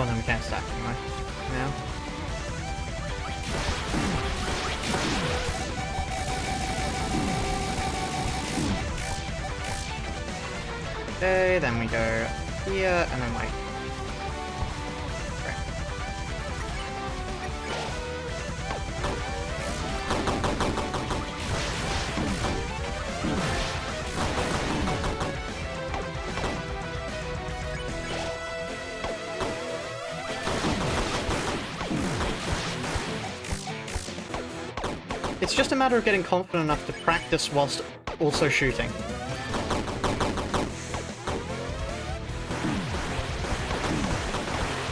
Oh, no, we can't stack anyway. No. Okay, then we go here, and then like... Right. It's just a matter of getting confident enough to practice whilst also shooting.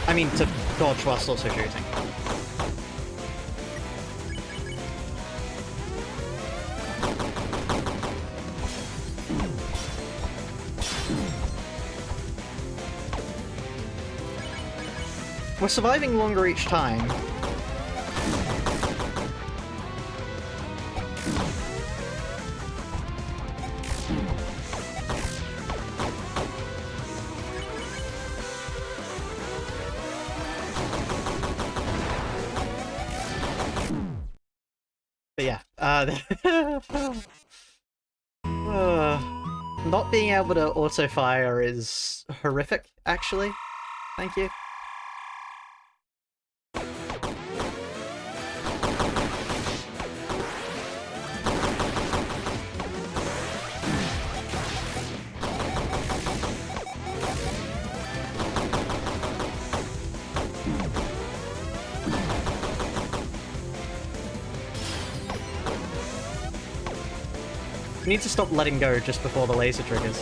I mean, to dodge whilst also shooting. We're surviving longer each time. But yeah, not being able to auto-fire is horrific, actually. Thank you. We need to stop letting go just before the laser triggers.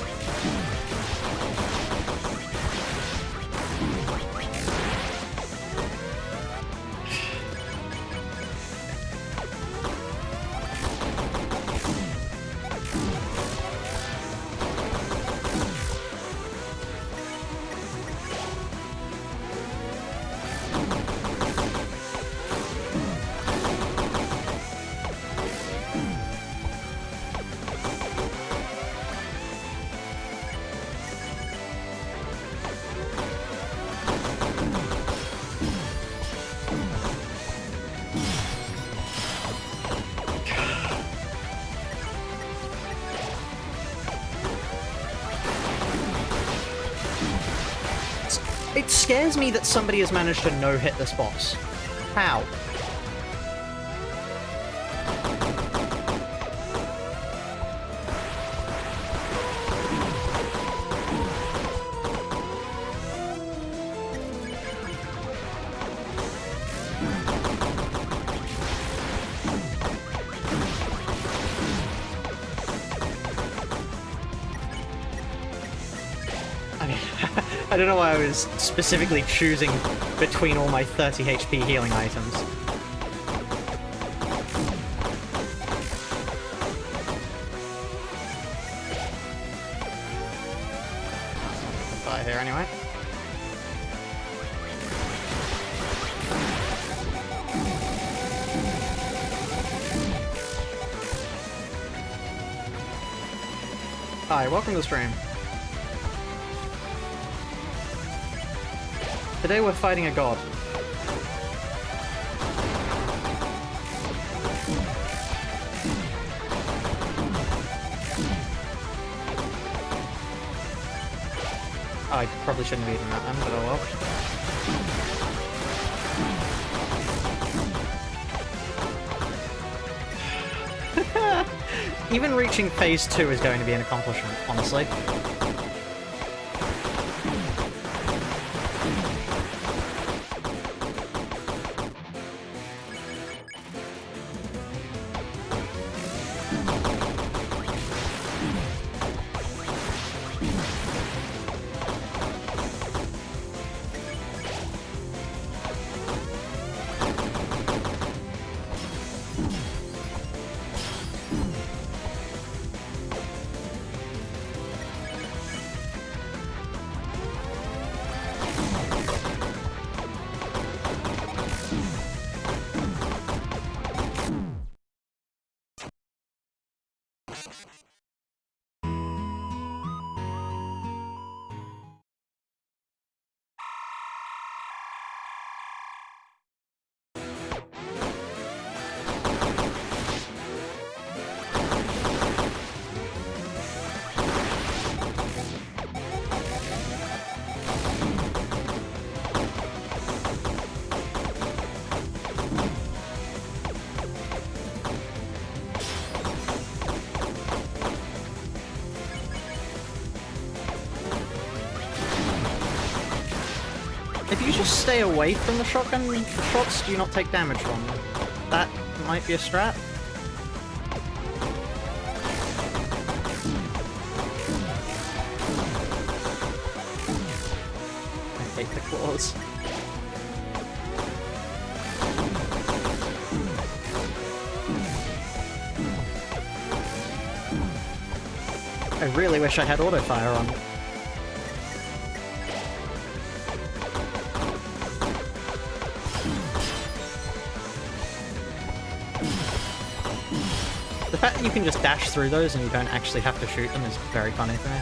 It scares me that somebody has managed to no-hit this boss. How? I don't know why I was specifically choosing between all my 30 HP healing items. Die here anyway. Hi, welcome to the stream. Today we're fighting a god. I probably shouldn't have eaten that then, but oh well. Even reaching phase 2 is going to be an accomplishment, honestly. stay away from the shotgun shots, do you not take damage from them? That might be a strat. I hate the claws. I really wish I had auto-fire on. The fact that you can just dash through those and you don't actually have to shoot them is very funny for me.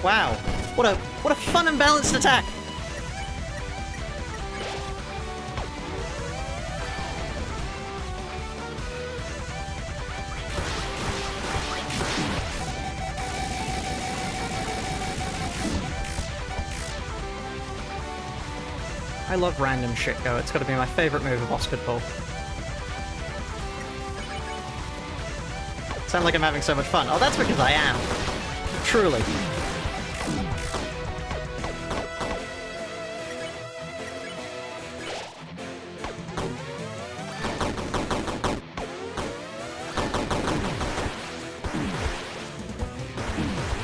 Wow, what a fun and balanced attack! I love random shit go. It's gotta be my favorite move a boss could pull. Sound like I'm having so much fun. Oh, that's because I am. Truly.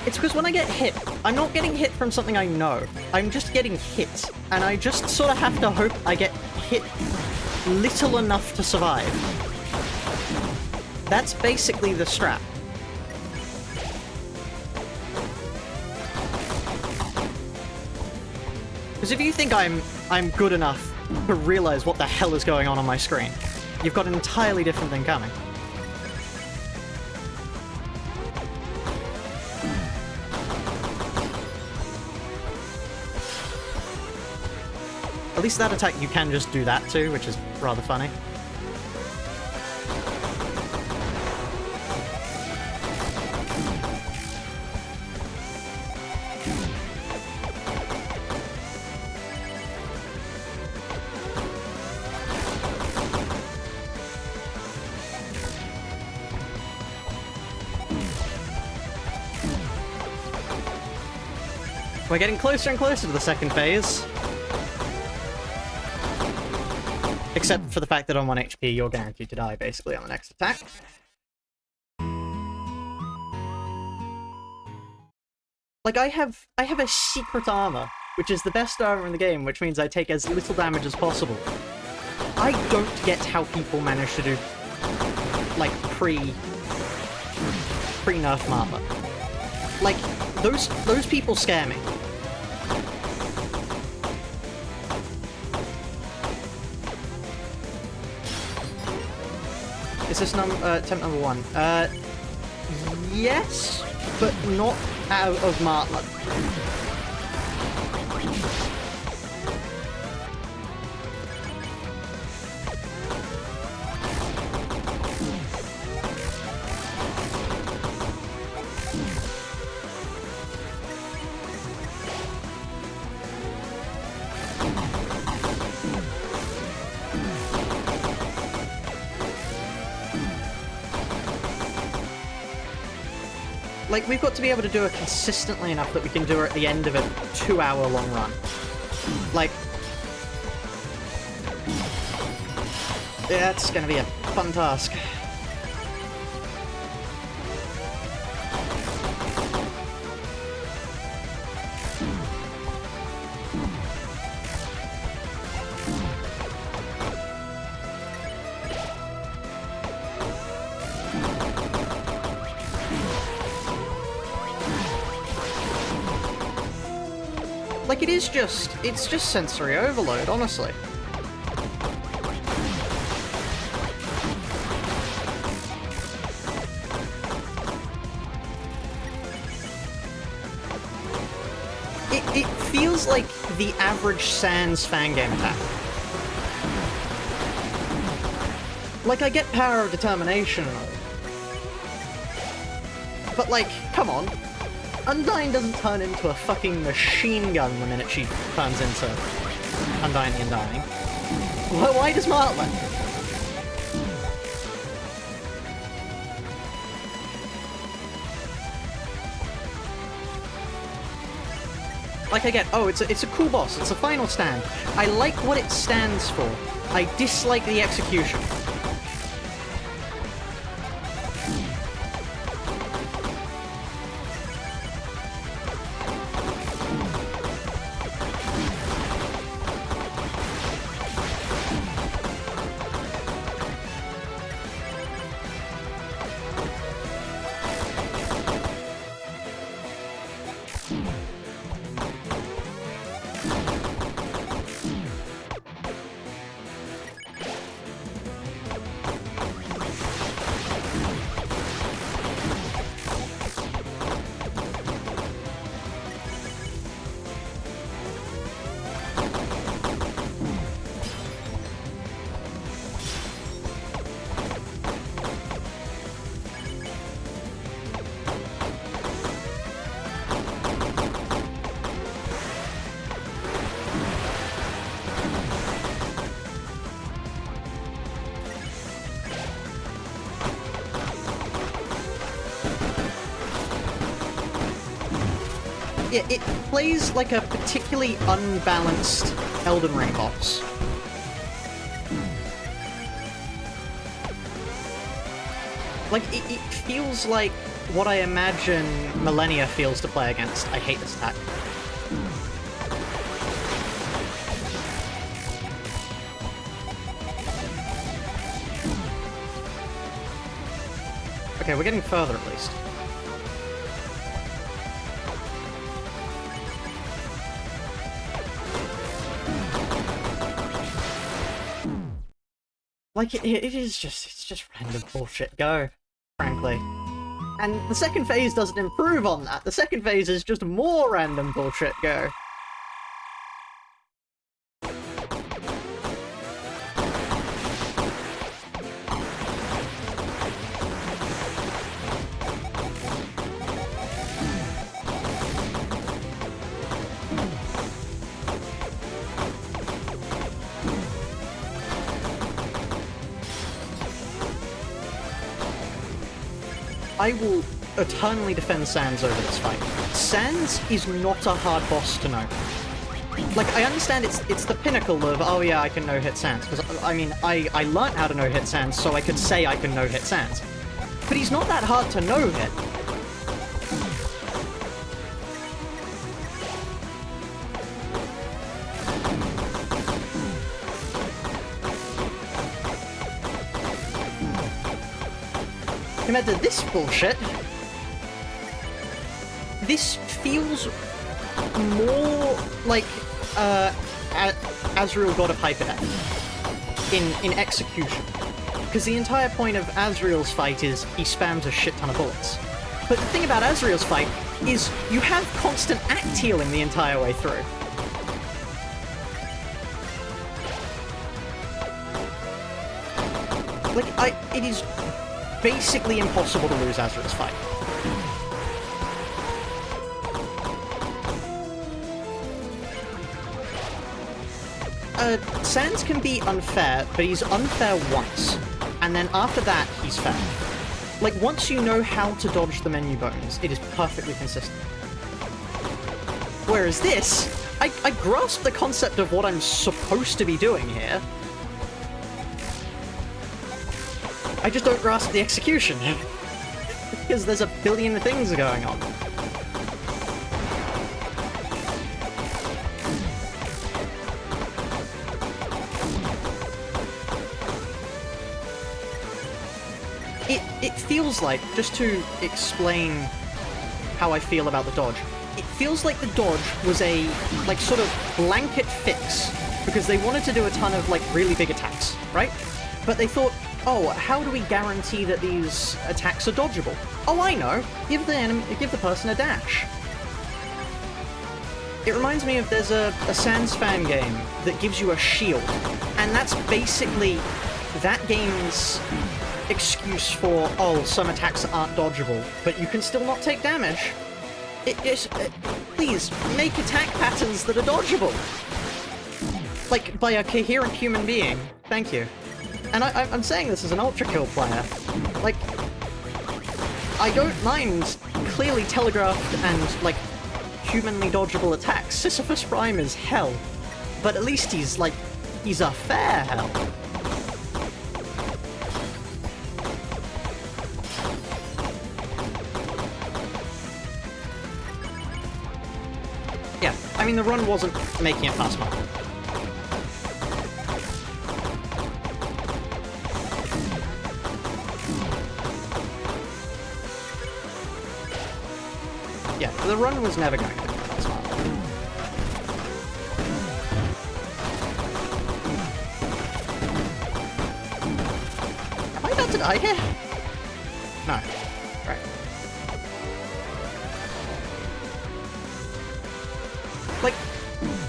It's because when I get hit, I'm not getting hit from something I know. I'm just getting hit. And I just sort of have to hope I get hit little enough to survive. That's basically the strat. Because if you think I'm good enough to realize what the hell is going on my screen, you've got an entirely different thing coming. At least that attack you can just do that too, which is rather funny. We're getting closer and closer to the second phase. Except for the fact that on 1 HP, you're guaranteed to die, basically, on the next attack. Like, I have a secret armor, which is the best armor in the game, which means I take as little damage as possible. I don't get how people manage to do, like, pre-nerf armor. Like, those people scare me. Is this attempt number 1? Yes, but not out of Martlet. Like, we've got to be able to do it consistently enough that we can do it at the end of a 2-hour-long run. Like... yeah, it's gonna be a fun task. Like, it's just sensory overload, honestly. It feels like the average Sans fangame attack. Like, I get power of determination and all. But, like, come on. Undyne doesn't turn into a fucking machine gun the minute she turns into Undyne the Undying. Why does Martlet? Like, I get, oh, it's a cool boss, it's a final stand. I like what it stands for. I dislike the execution. It plays like a particularly unbalanced Elden Ring boss. Like, it feels like what I imagine Millennia feels to play against. I hate this attack. Okay, we're getting further at least. Like, it's just random bullshit go, frankly. And the second phase doesn't improve on that. The second phase is just more random bullshit go. I will eternally defend Sans over this fight. Sans is not a hard boss to know. Like, I understand it's the pinnacle of, oh yeah, I can no-hit Sans, because, I mean, I learnt how to no-hit Sans so I could say I can no-hit Sans. But he's not that hard to no-hit. Compared to this bullshit, this feels more like Azrael God of Hyperdeath in execution. Because the entire point of Azrael's fight is he spams a shit ton of bullets. But the thing about Azrael's fight is you have constant act healing the entire way through. Like, it is basically impossible to lose Azrael's fight. Sans can be unfair, but he's unfair once, and then after that, he's fair. Like, once you know how to dodge the menu buttons, it is perfectly consistent. Whereas this, I grasp the concept of what I'm supposed to be doing here. I just don't grasp the execution. Because there's a billion things going on. It feels like, just to explain how I feel about the dodge, it feels like the dodge was a, like, sort of blanket fix, because they wanted to do a ton of, like, really big attacks, right? But they thought, oh, how do we guarantee that these attacks are dodgeable? Oh, I know! Give the person a dash. It reminds me of there's a Sans fan game that gives you a shield, and that's basically that game's excuse for, oh, some attacks aren't dodgeable, but you can still not take damage. Please, make attack patterns that are dodgeable. Like, by a coherent human being. Thank you. And I'm saying this as an Ultra Kill player. Like, I don't mind clearly telegraphed and, like, humanly dodgeable attacks. Sisyphus Prime is hell. But at least he's, like, he's a fair hell. Yeah, I mean, the run wasn't making it past mine. Yeah, the run was never going to make it past mine. Am I about to die here? No. Right. Like,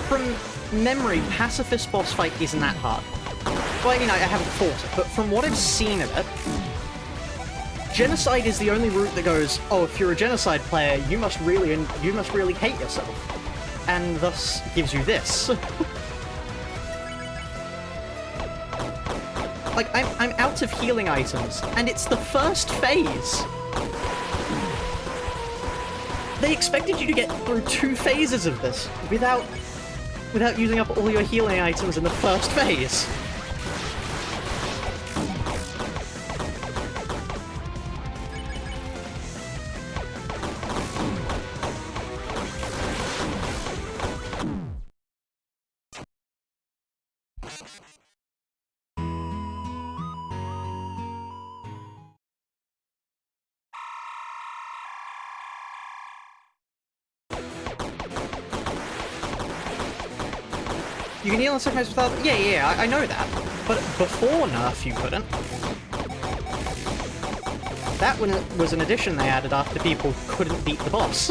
from memory, Pacifist boss fight isn't that hard. Well, I mean, I haven't fought it, but from what I've seen of it, Genocide is the only route that goes, oh, if you're a Genocide player, you must really hate yourself. And thus gives you this. Like, I'm out of healing items, and it's the first phase. They expected you to get through 2 phases of this without using up all your healing items in the first phase. You can heal on sometimes without... Yeah, I know that. But before nerf, you couldn't. That one was an addition they added after people couldn't beat the boss.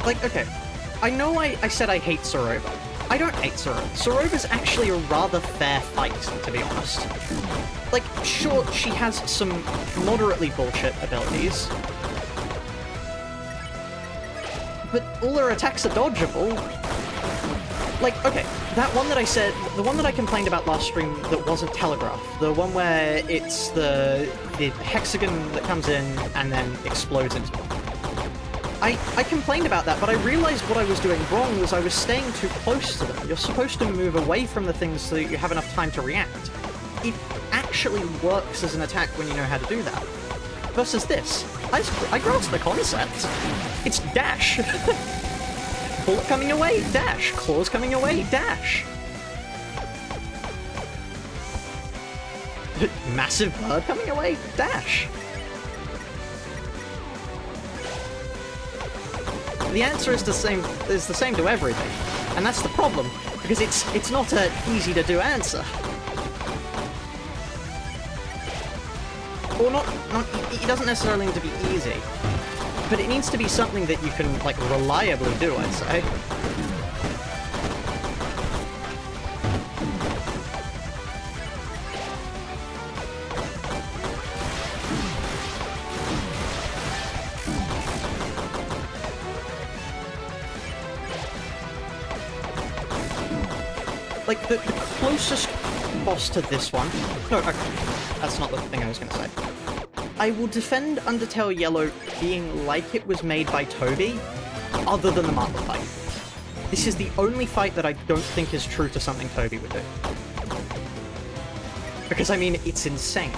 Like, okay, I know I said I hate Sorova. I don't hate Sorova. Sorova's actually a rather fair fight, to be honest. Like, sure, she has some moderately bullshit abilities, but all her attacks are dodgeable. Like, okay, that one that I said, the one that I complained about last stream that wasn't telegraphed, the one where it's the hexagon that comes in and then explodes into one. I complained about that, but I realized what I was doing wrong was I was staying too close to them. You're supposed to move away from the things so that you have enough time to react. It actually works as an attack when you know how to do that. Versus this. I grasp the concept. It's dash. Bullet coming away, dash. Claws coming away, dash. Massive bird coming away, dash. The answer is the same to everything, and that's the problem, because it's not an easy to do answer. Or not it doesn't necessarily need to be easy, but it needs to be something that you can, like, reliably do, I'd say. like, the closest boss to this one... No, okay. That's not the thing I was gonna say. I will defend Undertale Yellow being like it was made by Toby, other than the Martha fight. This is the only fight that I don't think is true to something Toby would do. Because, I mean, it's insane.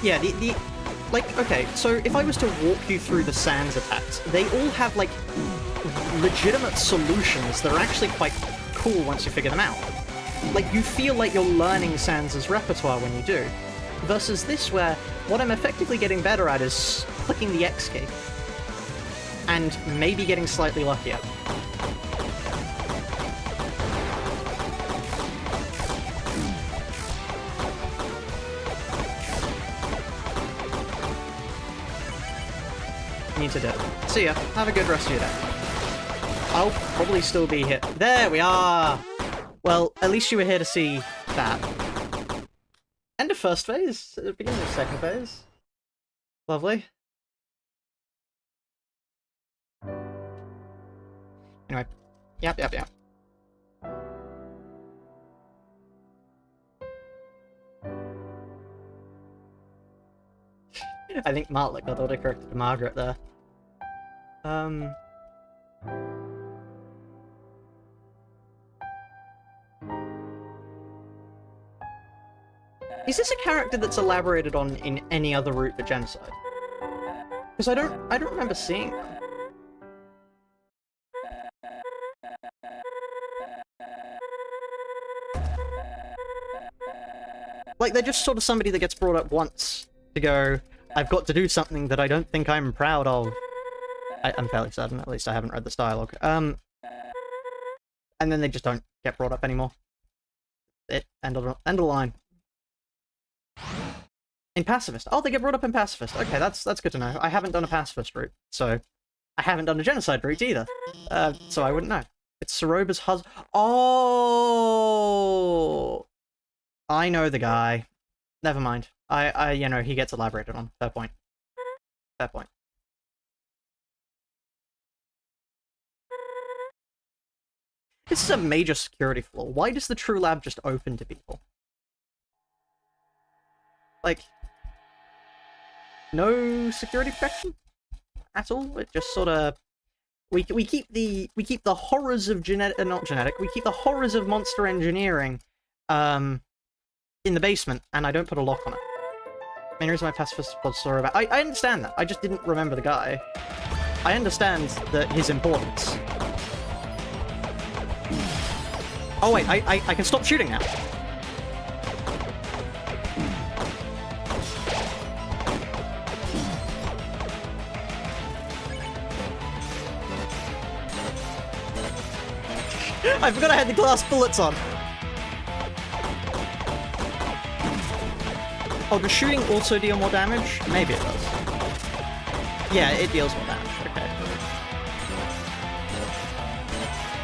Yeah, like, okay, so if I was to walk you through the Sans attacks, they all have, like, legitimate solutions that are actually quite cool once you figure them out. Like, you feel like you're learning Sans' repertoire when you do. Versus this, where what I'm effectively getting better at is clicking the X key. And maybe getting slightly luckier. To do. See ya. Have a good rest of your day. I'll probably still be here. There we are! Well, at least you were here to see that. End of first phase. Beginning of second phase. Lovely. Anyway. Yep. I think Martlet got autocorrected to Margaret there. Is this a character that's elaborated on in any other route but genocide? Because I don't remember seeing them. Like, they're just sort of somebody that gets brought up once to go, I've got to do something that I don't think I'm proud of. I'm fairly certain, at least I haven't read this dialogue. And then they just don't get brought up anymore. End of the line. In Pacifist. Oh, they get brought up in Pacifist. Okay, that's good to know. I haven't done a Pacifist route, so... I haven't done a Genocide route either. So I wouldn't know. It's Soroba's husband. Oh! I know the guy. Never mind. You know, he gets elaborated on. Fair point. Fair point. This is a major security flaw. Why does the True Lab just open to people? Like, no security protection at all. It just sort of we keep the horrors of we keep the horrors of monster engineering in the basement, and I don't put a lock on it. Main reason my pacifist was sorry about. I understand that. I just didn't remember the guy. I understand that his importance. Oh wait, I can stop shooting now. I forgot I had the glass bullets on. Oh, does shooting also deal more damage? Maybe it does. Yeah, it deals more damage. Okay.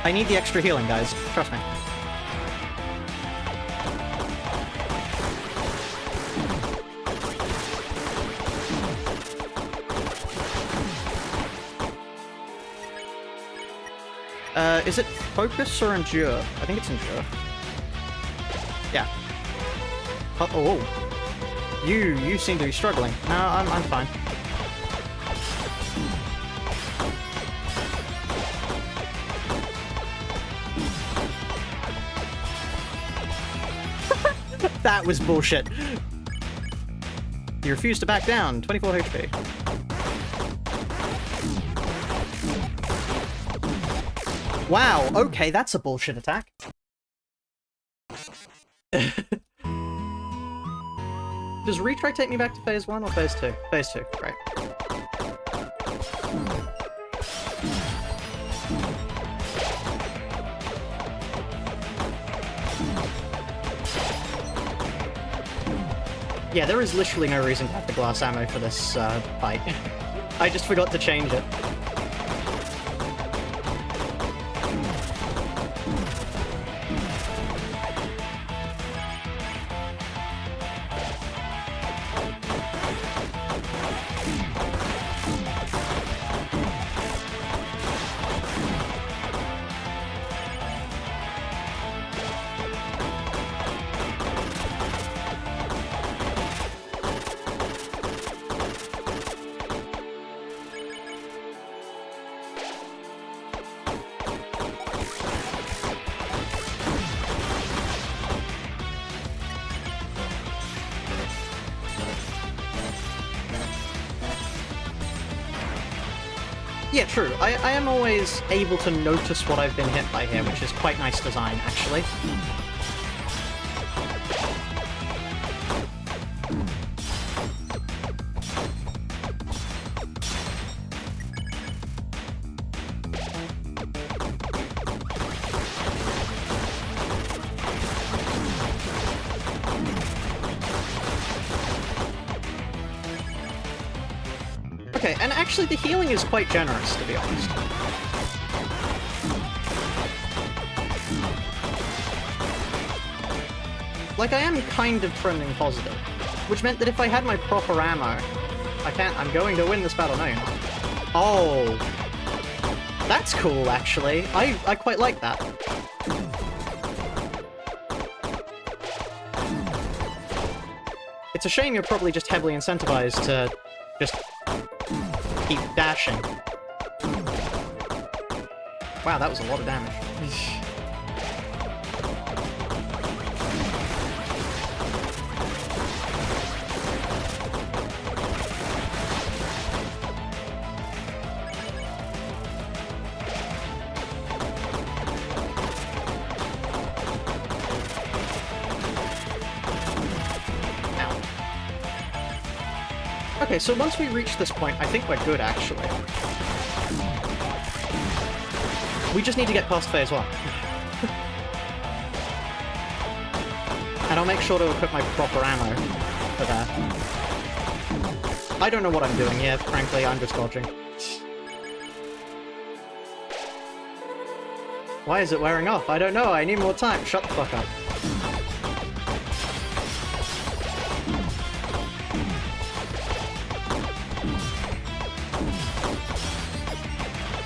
I need the extra healing, guys. Trust me. Is it focus or endure? I think it's endure. Yeah. Oh. You seem to be struggling. No, I'm fine. That was bullshit. You refuse to back down. 24 HP. Wow, okay, that's a bullshit attack. Does retry take me back to phase 1 or phase 2? Phase 2, right. Yeah, there is literally no reason to have the glass ammo for this fight. I just forgot to change it. Yeah, true. I am always able to notice what I've been hit by here, which is quite nice design, actually. Okay, and actually the healing is quite generous, to be honest. Like, I am kind of trending positive, which meant that if I had my proper ammo, I'm going to win this battle. No, you're not. Oh. That's cool, actually. I quite like that. It's a shame you're probably just heavily incentivized to just keep dashing. Wow, that was a lot of damage. Okay, so once we reach this point, I think we're good, actually. We just need to get past phase 1. And I'll make sure to equip my proper ammo for that. I don't know what I'm doing here, frankly, I'm just dodging. Why is it wearing off? I don't know, I need more time. Shut the fuck up.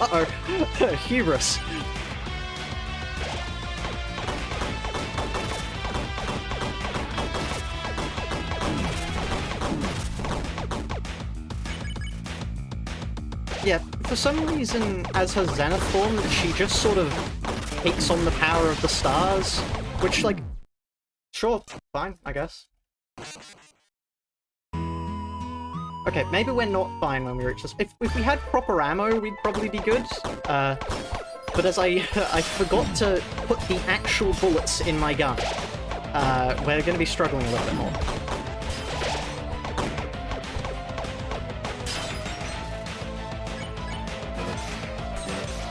Uh-oh. Hubris. Yeah, for some reason, as her Zenith form, she just sort of takes on the power of the stars, which, like, sure, fine, I guess. Okay, maybe we're not fine when we reach this. If we had proper ammo, we'd probably be good. But as I forgot to put the actual bullets in my gun, we're going to be struggling a little bit more.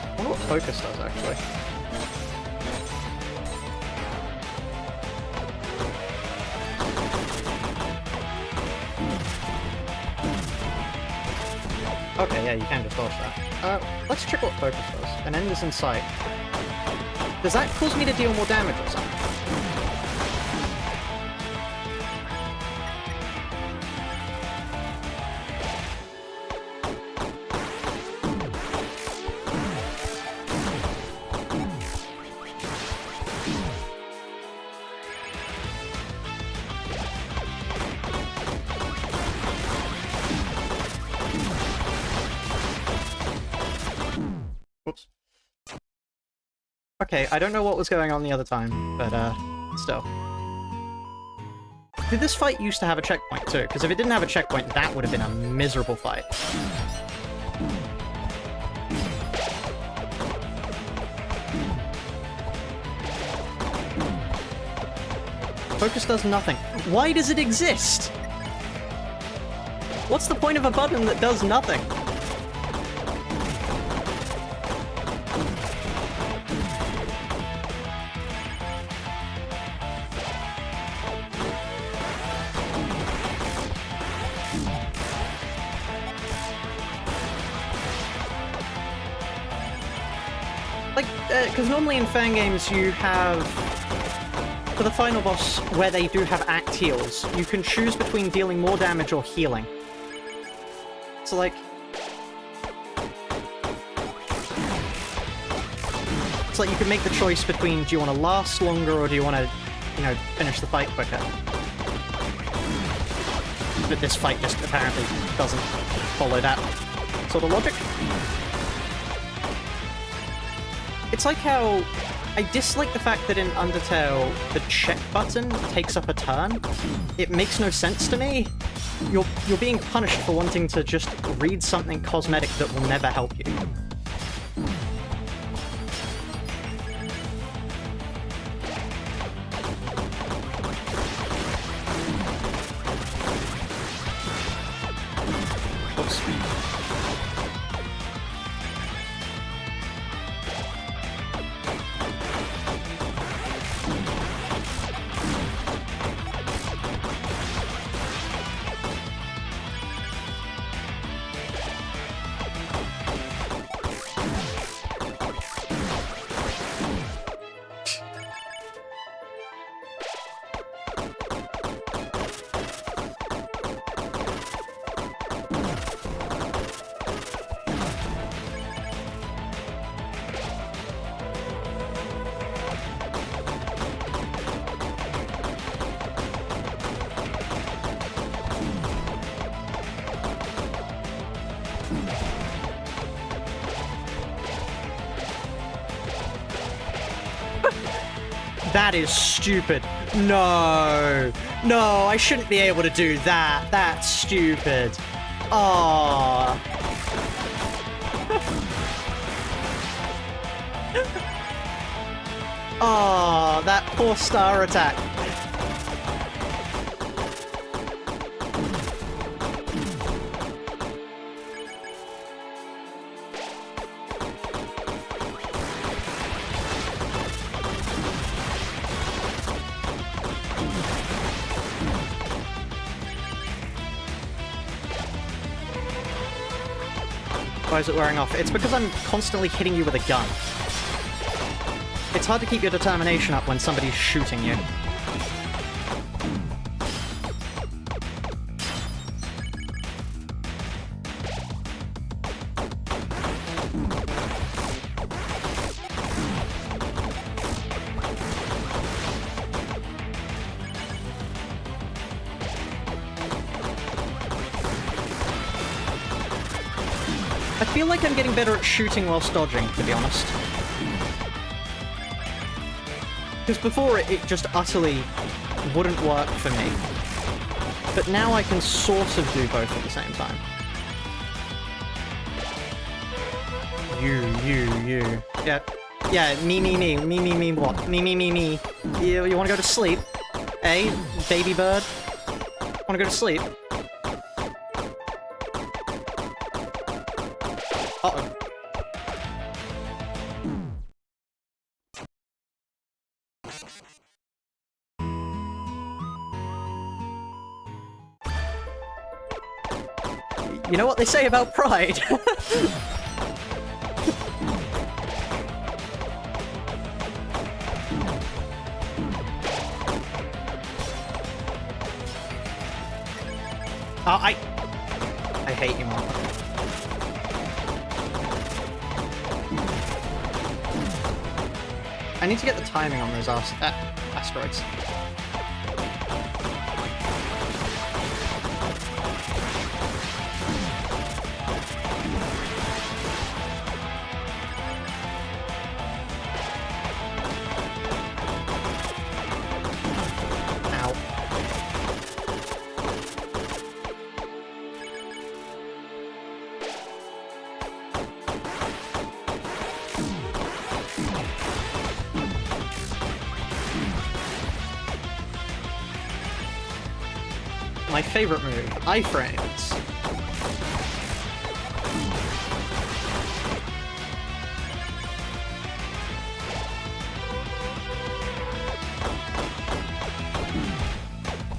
I wonder what focus does, actually. Okay, yeah, you can just dodge that. Let's check what focus does. An end is in sight. Does that cause me to deal more damage or something? Whoops. Okay, I don't know what was going on the other time, but, still. Did this fight used to have a checkpoint, too? Because if it didn't have a checkpoint, that would have been a miserable fight. Focus does nothing. Why does it exist? What's the point of a button that does nothing? Like, because normally in fan games you have... For the final boss, where they do have act heals, you can choose between dealing more damage or healing. So, like... It's like you can make the choice between, do you want to last longer or do you want to, you know, finish the fight quicker? But this fight just apparently doesn't follow that sort of logic. It's like how I dislike the fact that in Undertale the check button takes up a turn. It makes no sense to me. You're being punished for wanting to just read something cosmetic that will never help you. That is stupid. No. No, I shouldn't be able to do that. That's stupid. Aww. Aww, that poor star attack. Why is it wearing off? It's because I'm constantly hitting you with a gun. It's hard to keep your determination up when somebody's shooting you. I feel like I'm getting better at shooting whilst dodging, to be honest. Because before it just utterly wouldn't work for me. But now I can sort of do both at the same time. You. Yeah, me, what? Me. You wanna go to sleep? Eh, baby bird? Wanna go to sleep? Uh-oh. You know what they say about pride? Oh, I hate you, Mark. I need to get the timing on those asteroids. My favorite move, iframes.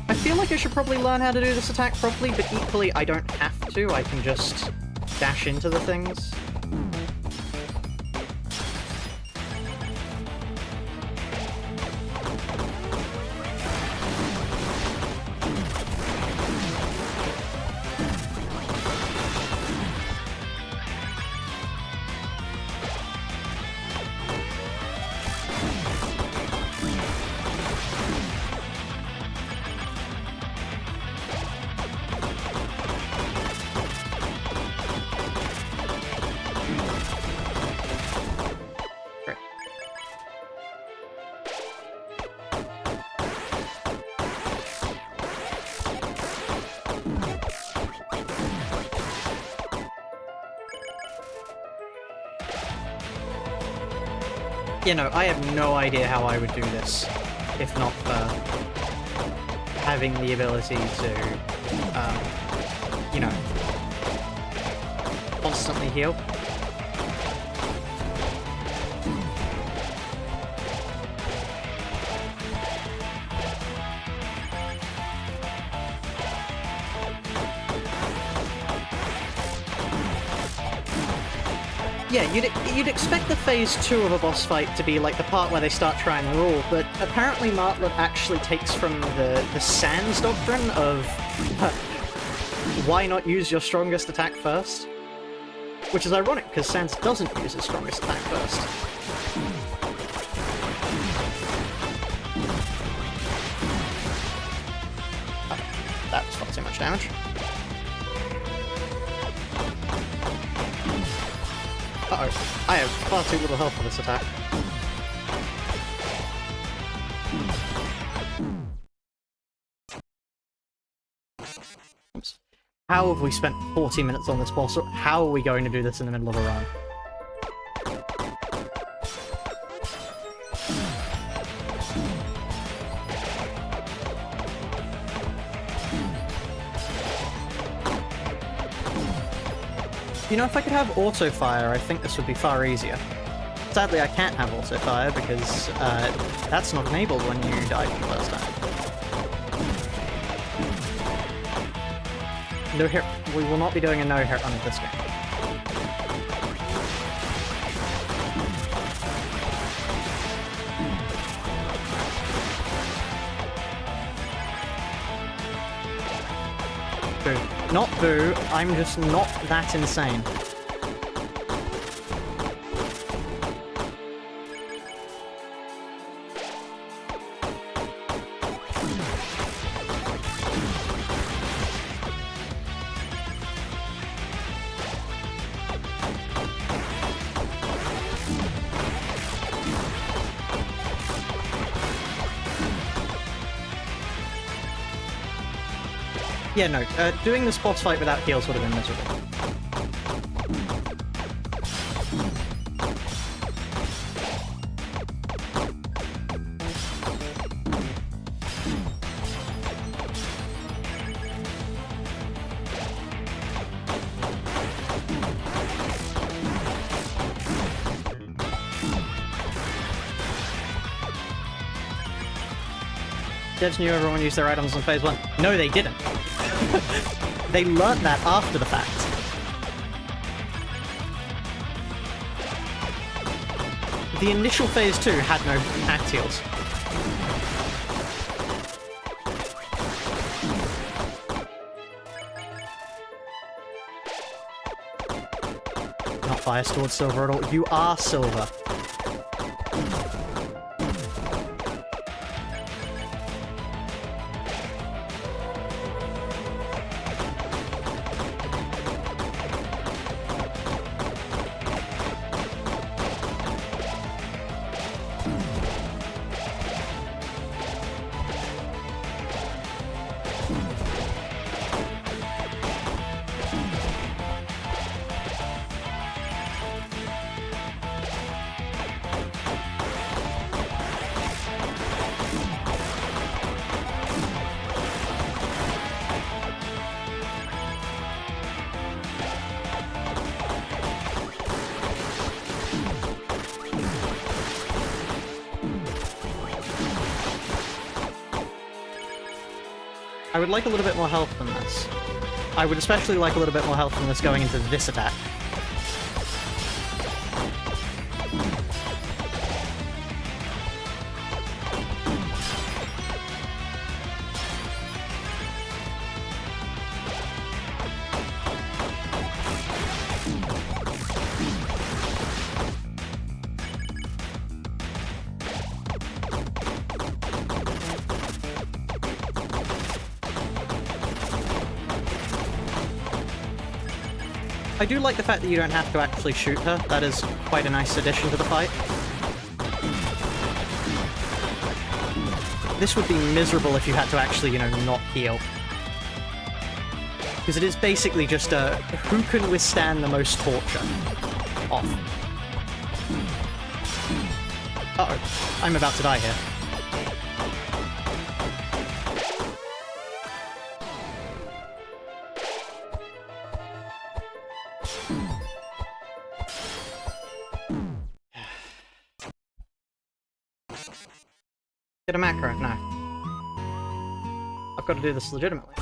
I feel like I should probably learn how to do this attack properly, but equally I don't have to. I can just dash into the things. You know, I have no idea how I would do this if not for having the ability to, you know, constantly heal. Yeah, you'd expect the phase 2 of a boss fight to be like the part where they start trying to rule, but apparently Martlet actually takes from the Sans doctrine of why not use your strongest attack first? Which is ironic, because Sans doesn't use his strongest attack first. Oh, that was far too much damage. Uh-oh, I have far too little health for this attack. Oops. How have we spent 40 minutes on this boss? How are we going to do this in the middle of a run? You know, if I could have auto-fire, I think this would be far easier. Sadly, I can't have auto-fire because that's not enabled when you die for the first time. No hit. We will not be doing a no-hit run of this game. Boo. Not boo, I'm just not that insane. Yeah, no, doing this boss fight without heals would have been miserable. Devs knew everyone used their items on phase 1. No, they didn't. They learnt that after the fact. The initial phase 2 had no act heals. Not biased towards silver at all. You are silver. I would like a little bit more health than this. I would especially like a little bit more health than this going into this attack. I do like the fact that you don't have to actually shoot her. That is quite a nice addition to the fight. This would be miserable if you had to actually, you know, not heal. Because it is basically just a who can withstand the most torture off. Uh-oh. I'm about to die here. Get a macro? No. I've got to do this legitimately.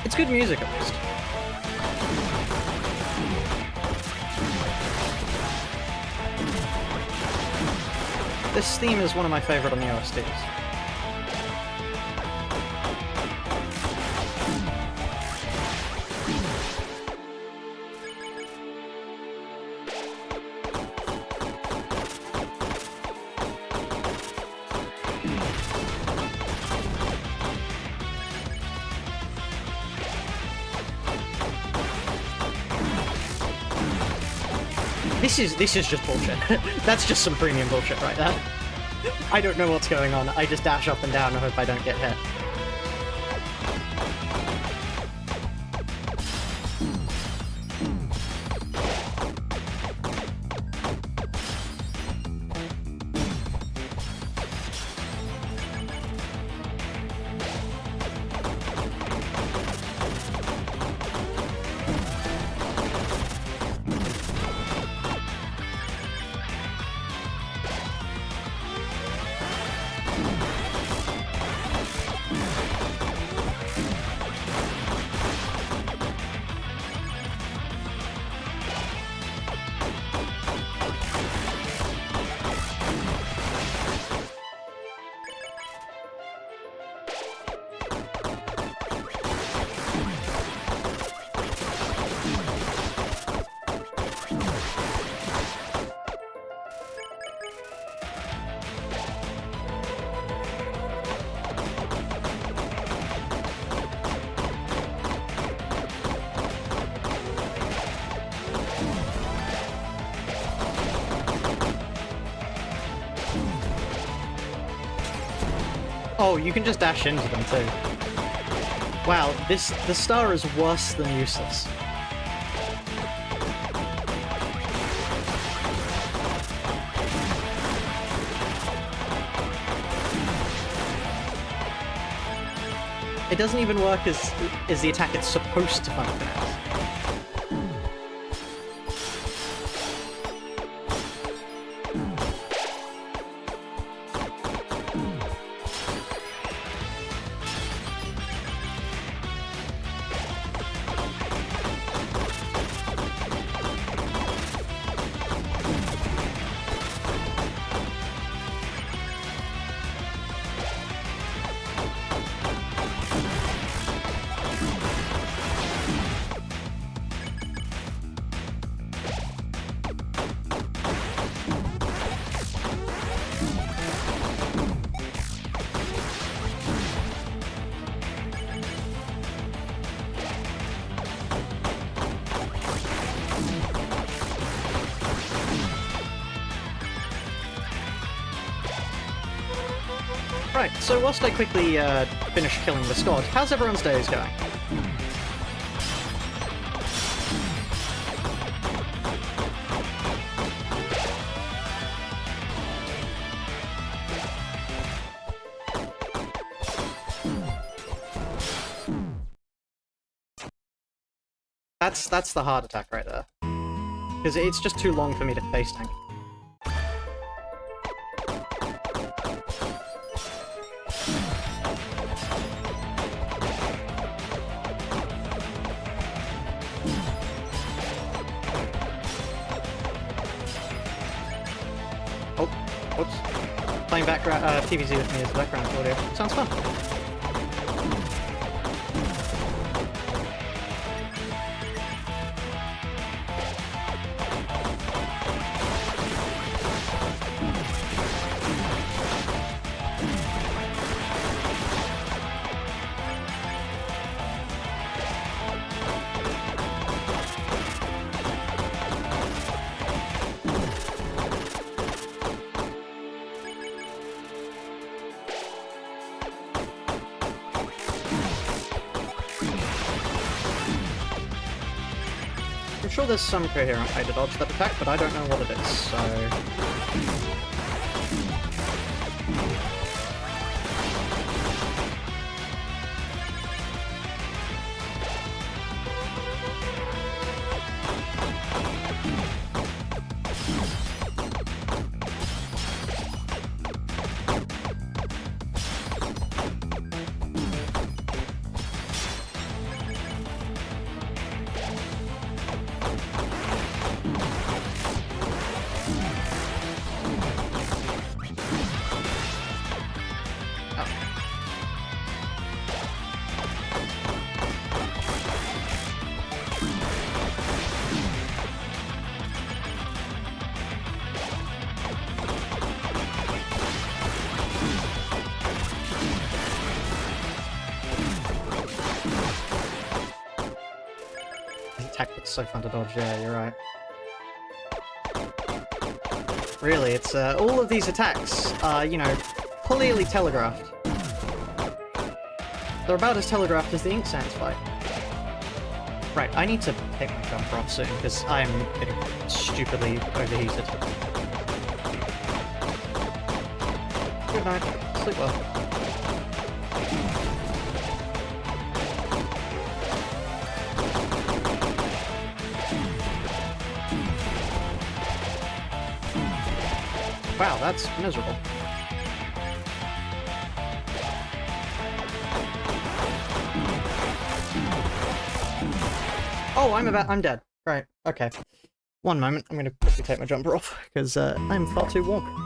It's good music, at least. This theme is one of my favorite on the OSTs. This is just bullshit. That's just some premium bullshit right there. I don't know what's going on. I just dash up and down and hope I don't get hit. Oh, you can just dash into them too. Wow, the star is worse than useless. It doesn't even work as the attack it's supposed to function as. Right, so whilst I quickly finish killing the squad, how's everyone's days going? That's the hard attack right there. Because it's just too long for me to face tank. Oh, whoops. Playing background TVZ with me as background audio. Sounds fun. sure there's some coherent way to dodge that attack, but I don't know what it is, so... Tactic's so fun to dodge, yeah, you're right. Really, it's, all of these attacks are, you know, clearly telegraphed. They're about as telegraphed as the Ink Sands fight. Right, I need to take my jumper off soon, because I'm getting stupidly overheated. Good night. Sleep well. Wow, that's miserable. Oh, I'm dead. Right, okay. One moment, I'm gonna quickly take my jumper off, because I'm far too warm.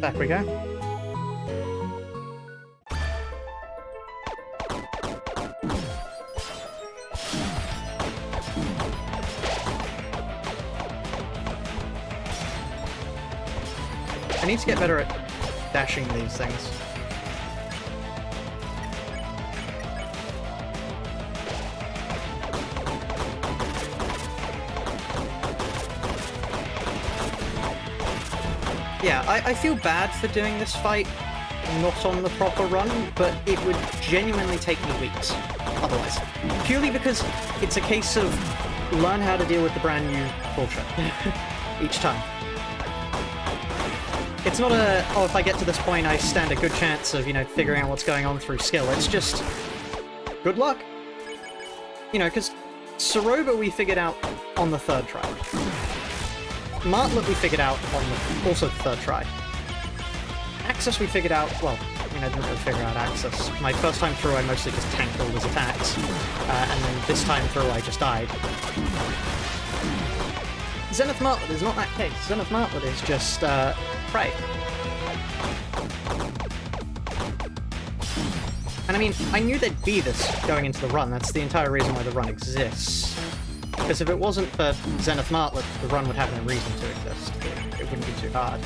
Back we go. I need to get better at dashing these things. Yeah, I feel bad for doing this fight not on the proper run, but it would genuinely take me weeks otherwise. Purely because it's a case of learn how to deal with the brand new bullshit each time. It's not a, oh, if I get to this point I stand a good chance of, you know, figuring out what's going on through skill. It's just good luck. You know, because Soroba we figured out on the third try. Martlet we figured out on also the third try. Axis we figured out, well, I mean, I didn't really figure out Axis. My first time through I mostly just tanked all his attacks, and then this time through I just died. Zenith Martlet is not that case. Zenith Martlet is just, prey. And I mean, I knew there'd be this going into the run, that's the entire reason why the run exists. Because if it wasn't for Zenith Martlet, the run would have no reason to exist. It wouldn't be too hard.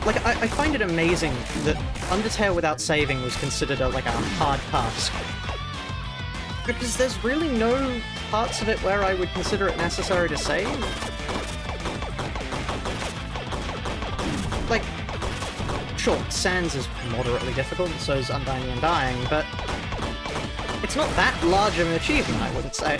Like, I find it amazing that Undertale without saving was considered a hard task. Because there's really no parts of it where I would consider it necessary to save. Like, sure, Sans is moderately difficult, and so is Undying the Undying, but it's not that large of an achievement, I wouldn't say.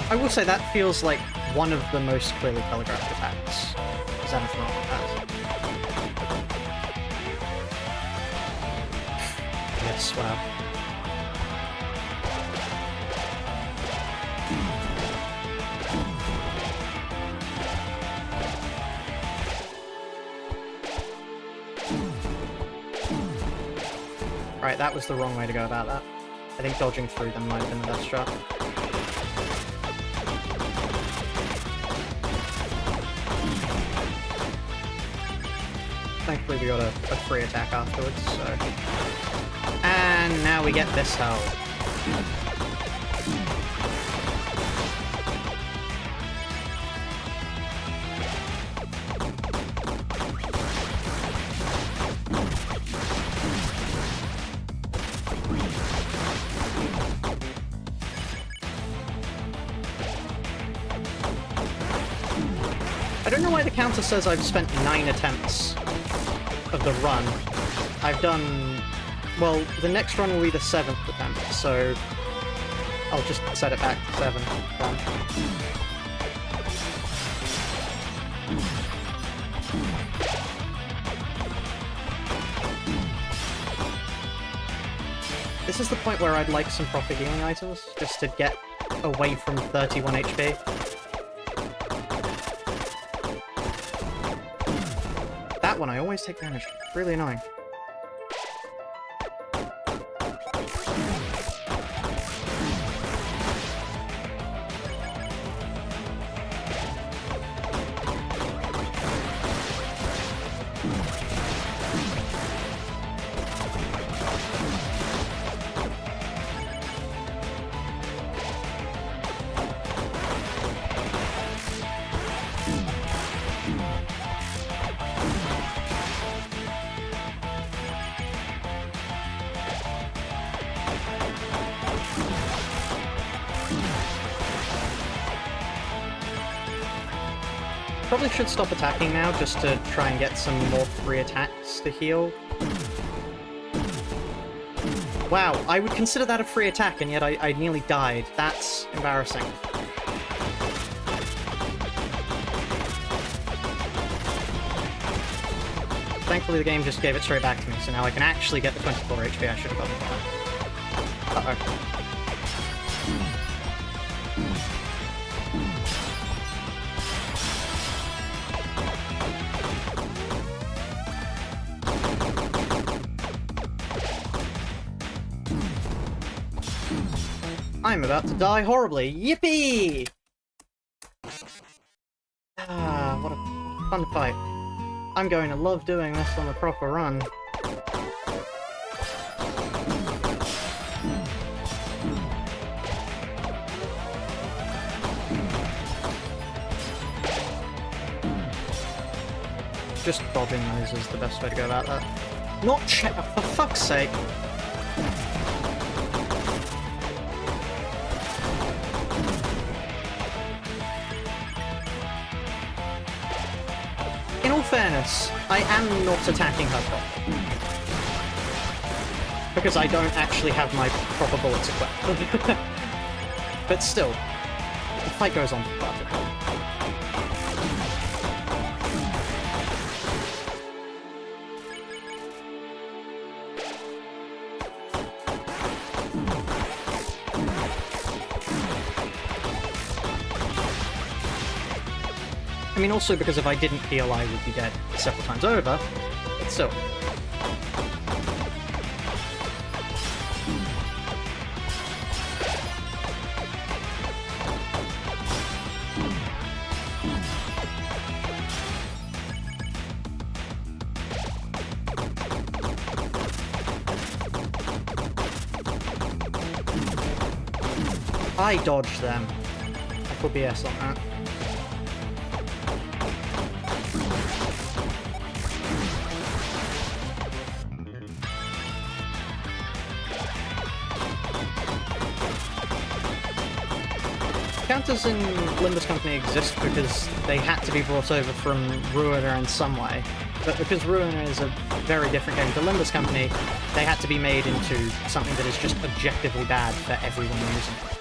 I will say that feels like one of the most clearly telegraphed attacks Zenith Martlet has. Yes, wow. Right, that was the wrong way to go about that. I think dodging through them might have been the best shot. Thankfully we got a free attack afterwards, so... And now we get this hole. I don't know why the counter says I've spent 9 attempts of the run. I've done... Well, the next run will be the 7th attempt, so I'll just set it back to 7. Fine. This is the point where I'd like some proper healing items, just to get away from 31 HP. That one, I always take damage. Really annoying. Probably should stop attacking now, just to try and get some more free attacks to heal. Wow, I would consider that a free attack, and yet I nearly died. That's embarrassing. Thankfully the game just gave it straight back to me, so now I can actually get the 24 HP I should have gotten before. Uh-oh. I'm about to die horribly. Yippee! Ah, what a fun fight. I'm going to love doing this on a proper run. Just dodging those is the best way to go about that. Not for fuck's sake! In all fairness, I am not attacking her properly. Because I don't actually have my proper bullets equipped. But still, the fight goes on for far too long. I mean, also because if I didn't heal, I would be dead several times over, but still. I dodged them. I put BS on that. Counters in Limbus Company exist because they had to be brought over from Ruiner in some way. But because Ruiner is a very different game to Limbus Company, they had to be made into something that is just objectively bad for everyone using it.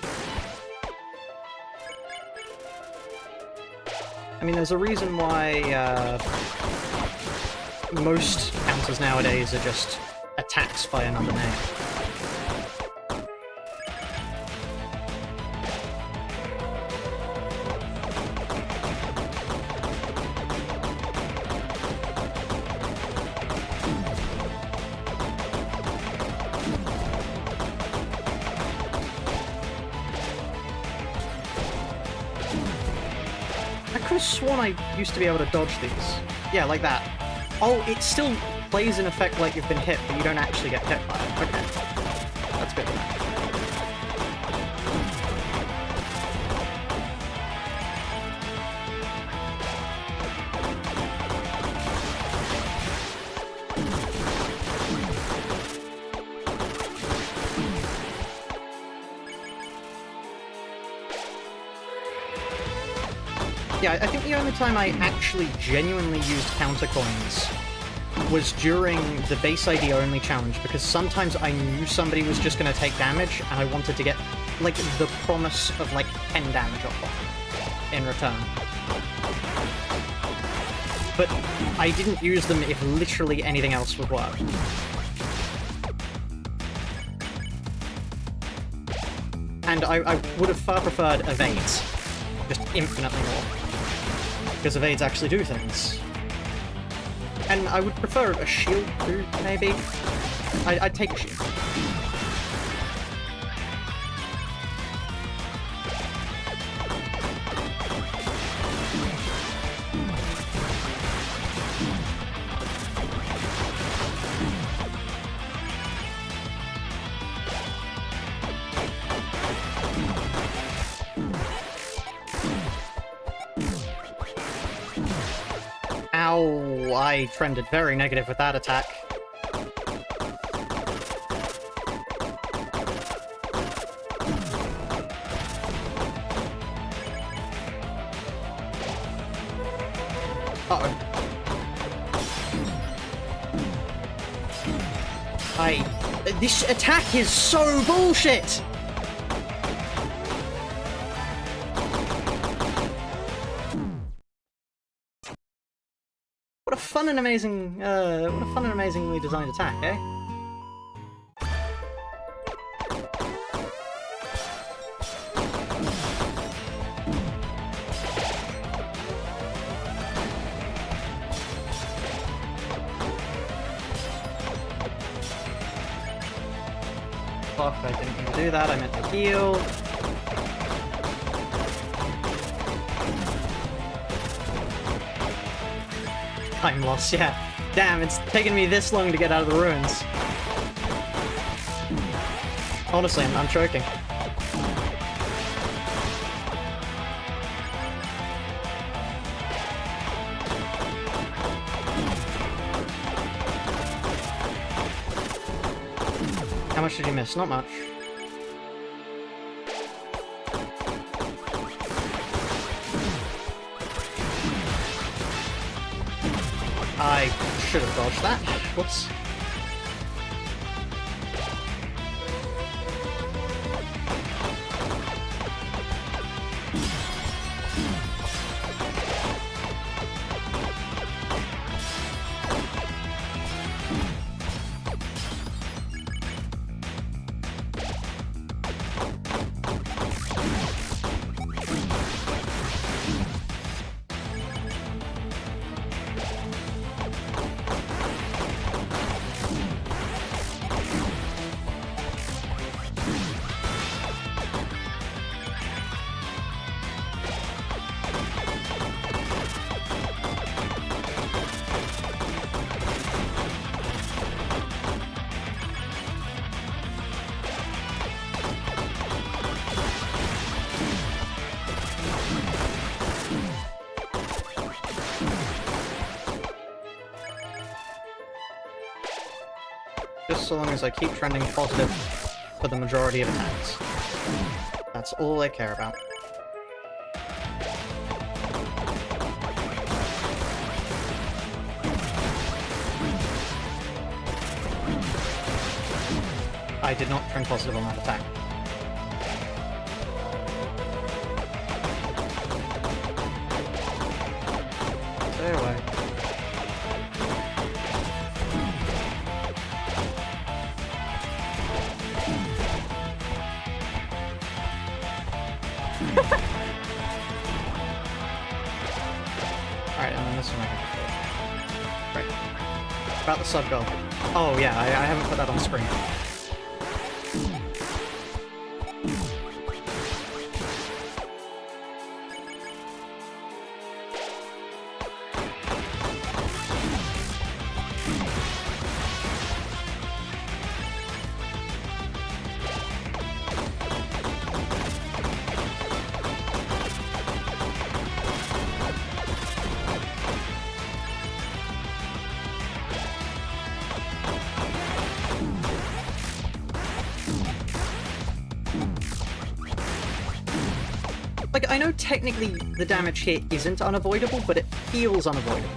I mean, there's a reason why most counters nowadays are just attacks by another name. could have sworn I used to be able to dodge these. Yeah, like that. Oh, it still plays in effect like you've been hit, but you don't actually get hit by it. Okay. That's good to know. Yeah, I think the only time I actually genuinely used countercoins was during the base ID only challenge, because sometimes I knew somebody was just going to take damage, and I wanted to get, like, the promise of, like, 10 damage off of them in return. But I didn't use them if literally anything else would work. And I would have far preferred evades. Just infinitely more. Because evades actually do things. And I would prefer a shield too, maybe. I'd take a shield. Ow, I trended very negative with that attack. Uh-oh. This attack is so bullshit! What a fun and amazingly designed attack, eh? Fuck, I didn't mean to do that, I meant to heal. Time loss, yeah. Damn, it's taken me this long to get out of the ruins. Honestly, I'm choking. How much did you miss? Not much. I should have dodged that. Whoops. Just so long as I keep trending positive for the majority of attacks. That's all I care about. I did not trend positive on that attack. Stay away. Alright, and then this one I can just do. Right. About the sub goal. Oh yeah, I haven't put that on screen. Like, I know technically the damage here isn't unavoidable, but it feels unavoidable.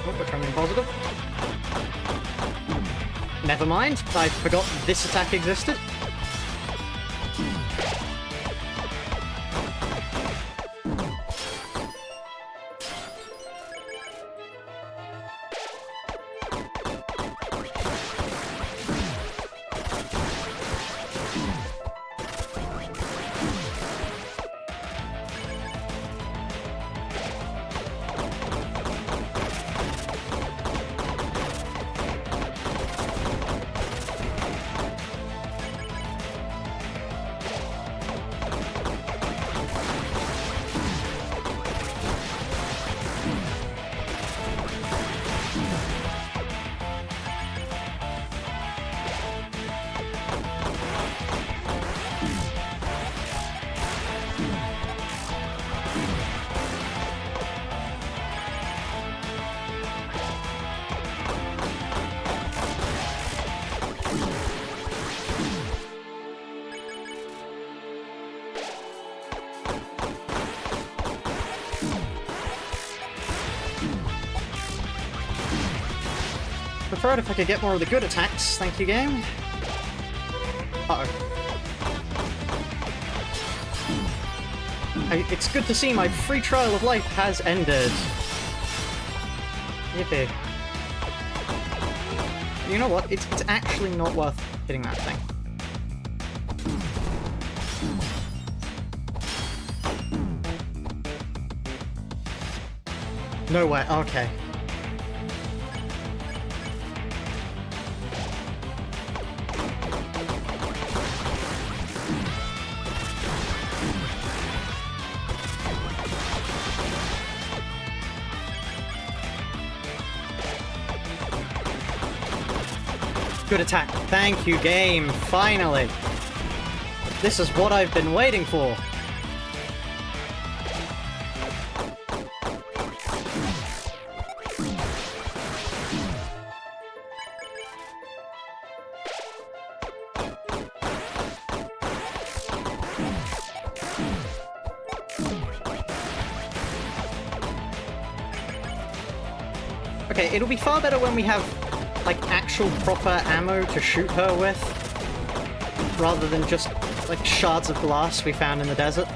Oh, we're trending positive. Never mind, I forgot this attack existed. Prefer it if I could get more of the good attacks, thank you, game. Uh-oh. It's good to see my free trial of life has ended. Yippee. You know what? It's actually not worth hitting that thing. No way, okay. Good attack. Thank you, game. Finally. This is what I've been waiting for. Okay, it'll be far better when we have like actual proper ammo to shoot her with, rather than just like shards of glass we found in the desert.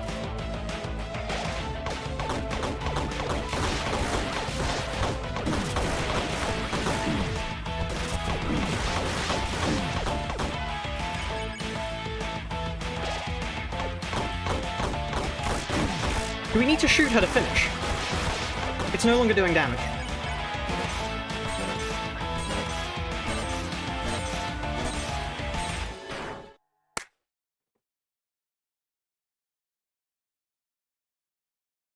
Do we need to shoot her to finish? It's no longer doing damage.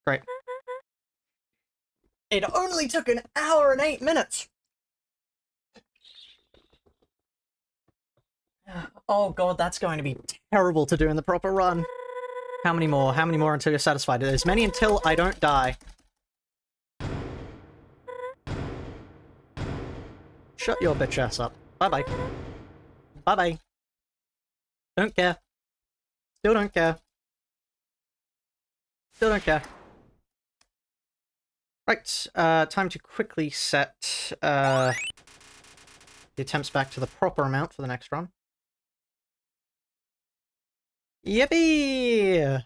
Great. It only took an hour and 8 minutes! Oh god, that's going to be terrible to do in the proper run. How many more? How many more until you're satisfied? As many until I don't die. Shut your bitch ass up. Bye-bye. Bye-bye. Don't care. Still don't care. Still don't care. Right, time to quickly set the attempts back to the proper amount for the next run. Yippee!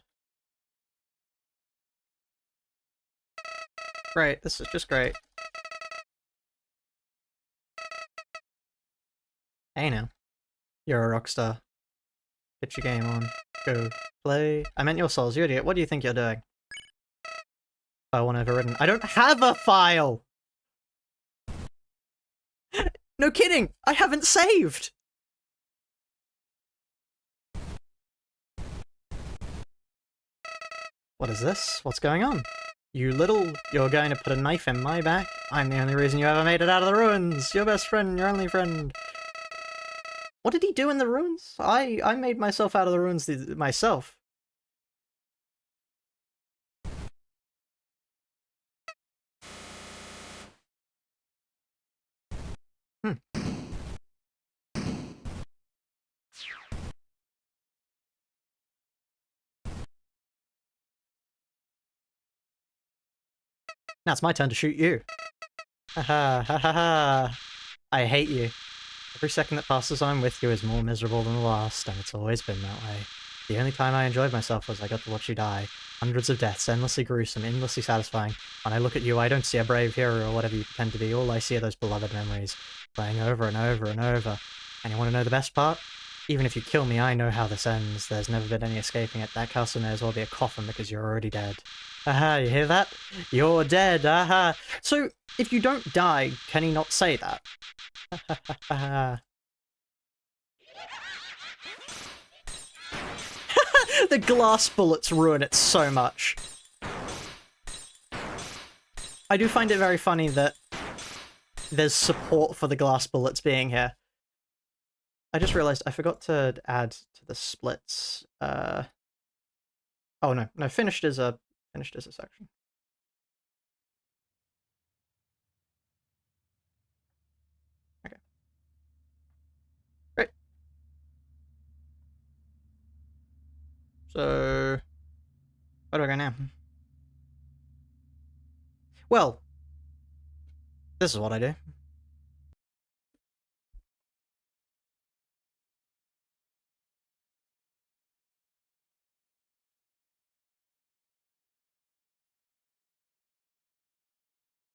Great, this is just great. Hey now. You're a rockstar. Get your game on. Go play. I meant your souls, you idiot. What do you think you're doing? File 1 overridden. I don't have a file! No kidding! I haven't saved! What is this? What's going on? You little... You're going to put a knife in my back? I'm the only reason you ever made it out of the ruins! Your best friend, your only friend. What did he do in the ruins? I made myself out of the ruins myself. Hmm. Now it's my turn to shoot you. Ha ha ha ha. I hate you. Every second that passes I'm with you is more miserable than the last, and it's always been that way. The only time I enjoyed myself was I got to watch you die. Hundreds of deaths, endlessly gruesome, endlessly satisfying. When I look at you, I don't see a brave hero or whatever you pretend to be. All I see are those beloved memories, playing over and over and over. And you want to know the best part? Even if you kill me, I know how this ends. There's never been any escaping it. That castle may as well be a coffin because you're already dead. Aha, you hear that? You're dead, aha! So, if you don't die, can he not say that? The glass bullets ruin it so much. I do find it very funny that there's support for the glass bullets being here. I just realized I forgot to add to the splits. Oh no, finished is a section. Okay. Great. So where do I go now? Well, this is what I do.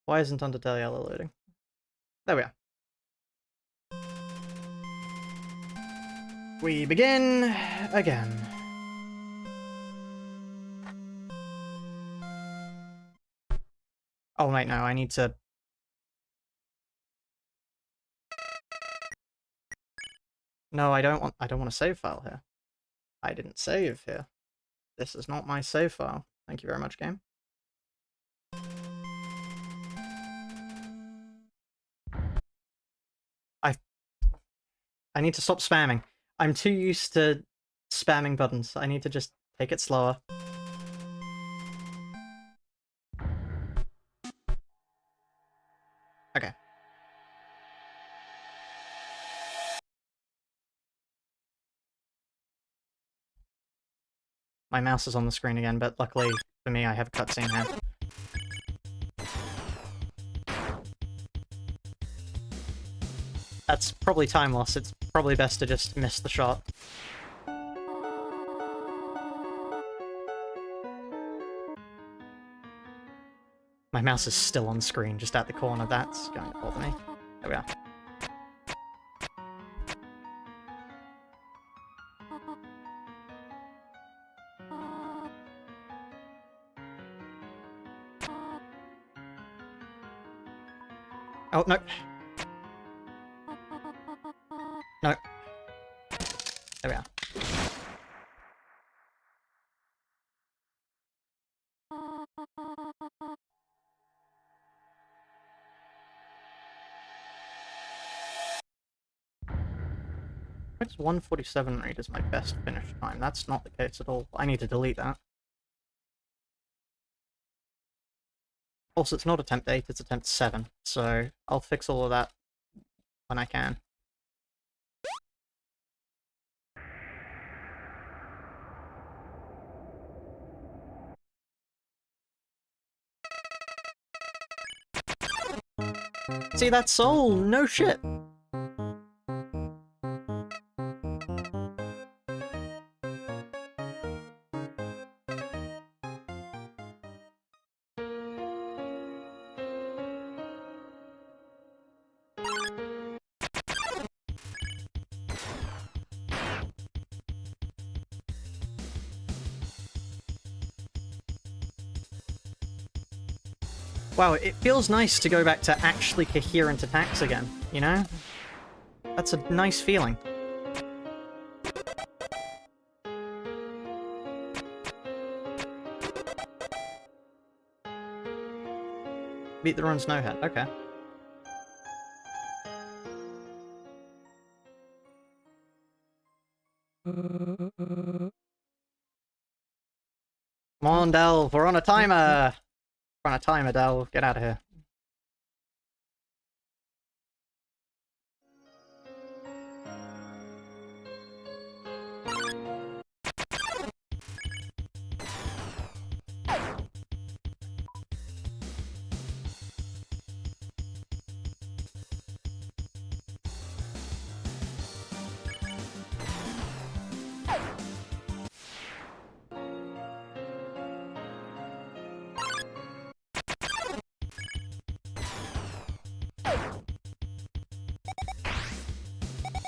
Why isn't Undertale yellow loading? There we are. We begin again. Oh wait, no, I need to... No, I don't want a save file here. I didn't save here. This is not my save file. Thank you very much, game. I need to stop spamming. I'm too used to spamming buttons. I need to just take it slower. Okay. My mouse is on the screen again, but luckily for me I have a cutscene here. That's probably time loss. It's probably best to just miss the shot. My mouse is still on screen, just at the corner. That's going to bother me. There we are. Oh, no. No. There we are. It's 1:47 read is my best finish time. That's not the case at all. I need to delete that. Also, it's not attempt 8, it's attempt 7, so I'll fix all of that when I can. See, that's soul! No shit! Wow, it feels nice to go back to actually coherent attacks again, you know? That's a nice feeling. Beat the runs no hit, okay. Come on, Delve, we're on a timer! We're on a timer, Delve. Get out of here.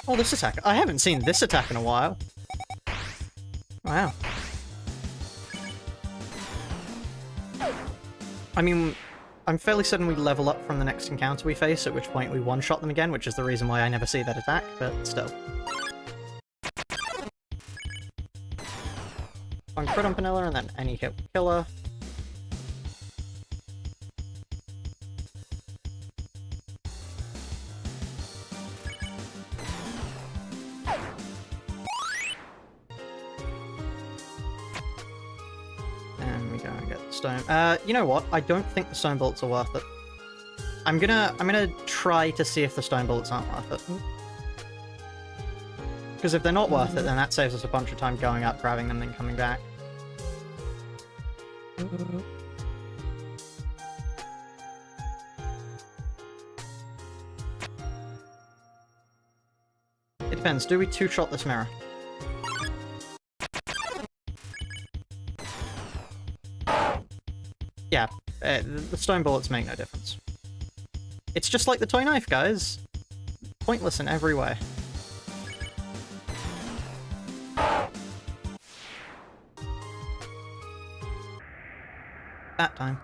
Oh, this attack. I haven't seen this attack in a while. Wow. I mean, I'm fairly certain we level up from the next encounter we face, at which point we one-shot them again, which is the reason why I never see that attack, but still. One crit on Vanilla, and then any hit will kill her. And we go and get the stone. You know what? I don't think the stone bullets are worth it. I'm gonna try to see if the stone bullets aren't worth it. Because if they're not worth it, then that saves us a bunch of time going up, grabbing them, then coming back. It depends. Do we two-shot this mirror? Yeah, the stone bullets make no difference. It's just like the toy knife, guys. Pointless in every way. That time.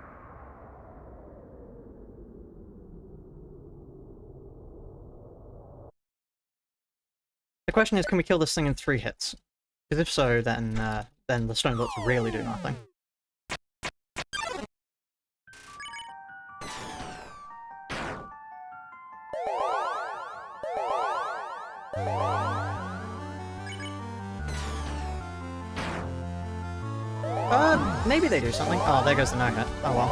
The question is, can we kill this thing in 3 hits? Because if so, then the stone bullets really do nothing. Maybe they do something. Oh, there goes the no-hit. Oh well.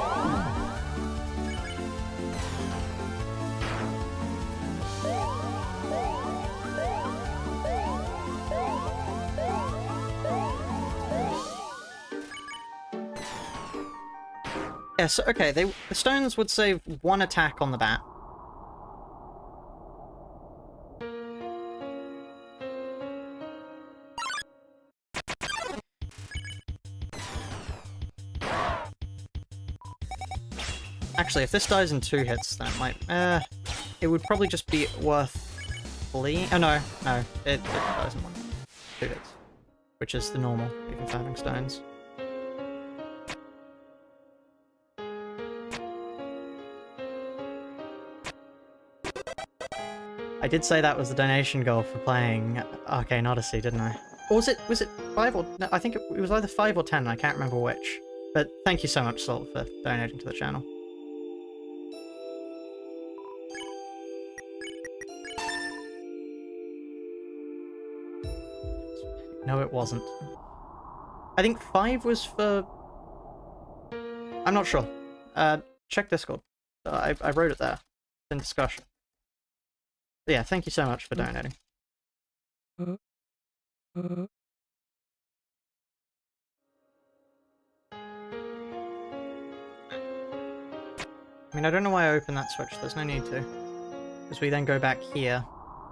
Yeah, so, okay, the stones would save 1 attack on the bat. Actually, if this dies in 2 hits, then it might... it would probably just be worth fleeing. Oh, no. No. It dies in 2 hits. Which is the normal, even for having stones. I did say that was the donation goal for playing Arcane Odyssey, didn't I? Or was it 5 or... No, I think it was either 5 or 10, I can't remember which. But thank you so much, Salt, for donating to the channel. No, it wasn't. I think 5 was for... I'm not sure. Check Discord. I wrote it there. It's in discussion. But yeah, thank you so much for donating. I mean, I don't know why I opened that switch. There's no need to. Because we then go back here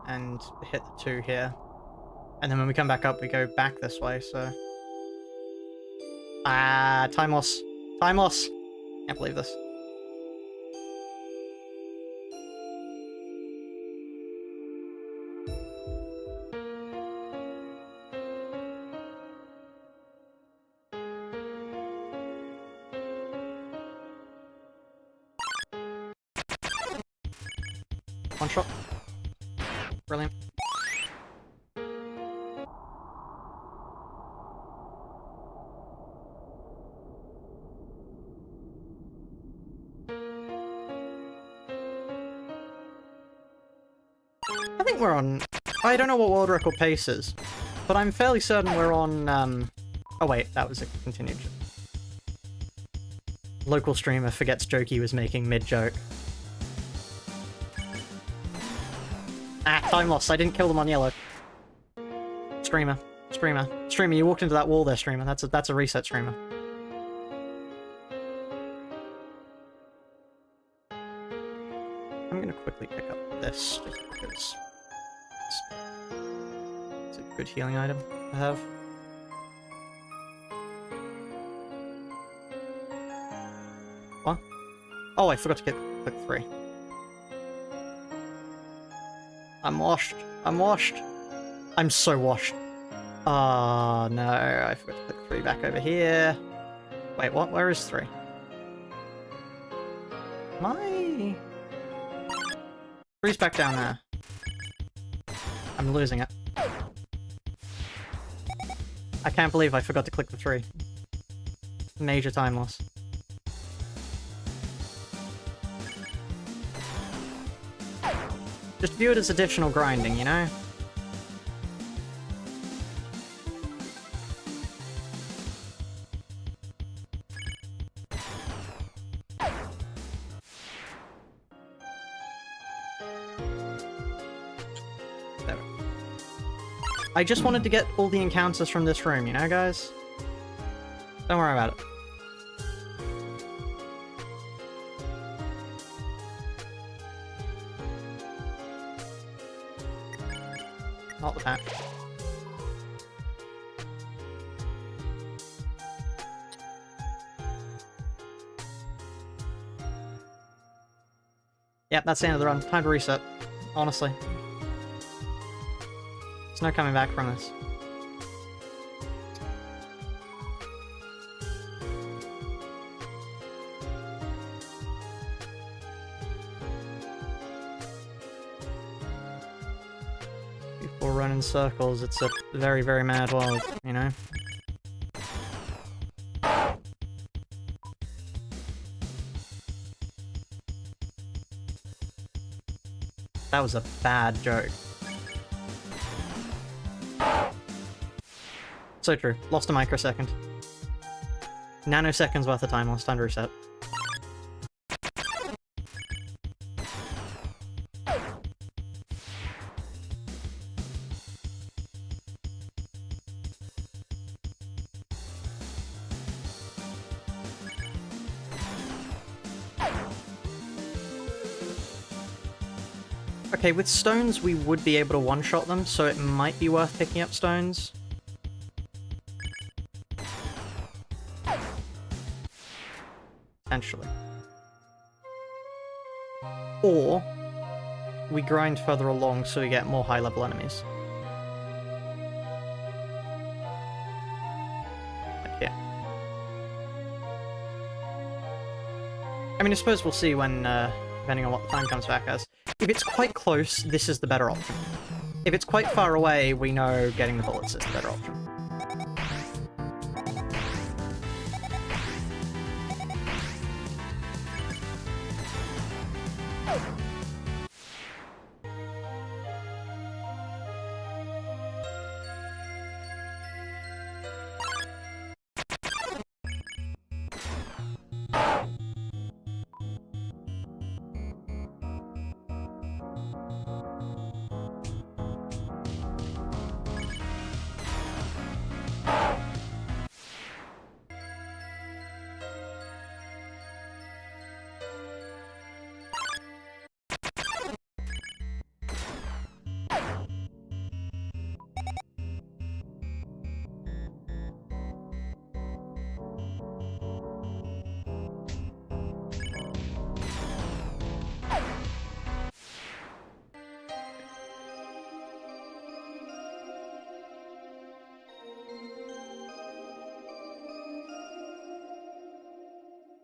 and hit the 2 here. And then when we come back up, we go back this way, so... Ah, time loss. Time loss! Can't believe this. One shot. Brilliant. I think we're on... I don't know what world record pace is, But I'm fairly certain we're on, oh wait, that was a continued joke. Local streamer forgets joke he was making mid-joke. Ah, time lost. I didn't kill them on yellow. Streamer. Streamer. Streamer, you walked into that wall there, streamer. That's a reset, streamer. I'm gonna quickly pick up this, just because it's a good healing item to have. What? Oh, I forgot to click 3. I'm washed. I'm washed. I'm so washed. Oh, no. I forgot to click 3 back over here. Wait, what? Where is 3? My... 3's back down there. I'm losing it. I can't believe I forgot to click the 3. Major time loss. Just view it as additional grinding, you know? There. I just wanted to get all the encounters from this room, you know, guys? Don't worry about it. Not the pack. Yep, that's the end of the run. Time to reset. Honestly. There's no coming back from this. People run in circles. It's a very, very mad world, you know? That was a bad joke. So true. Lost a microsecond. Nanoseconds worth of time lost. Time to reset. Okay, with stones we would be able to one-shot them, so it might be worth picking up stones. Potentially. Or we grind further along so we get more high-level enemies. Like here. I mean, I suppose we'll see when, depending on what the time comes back as. If it's quite close, this is the better option. If it's quite far away, we know getting the bullets is the better option.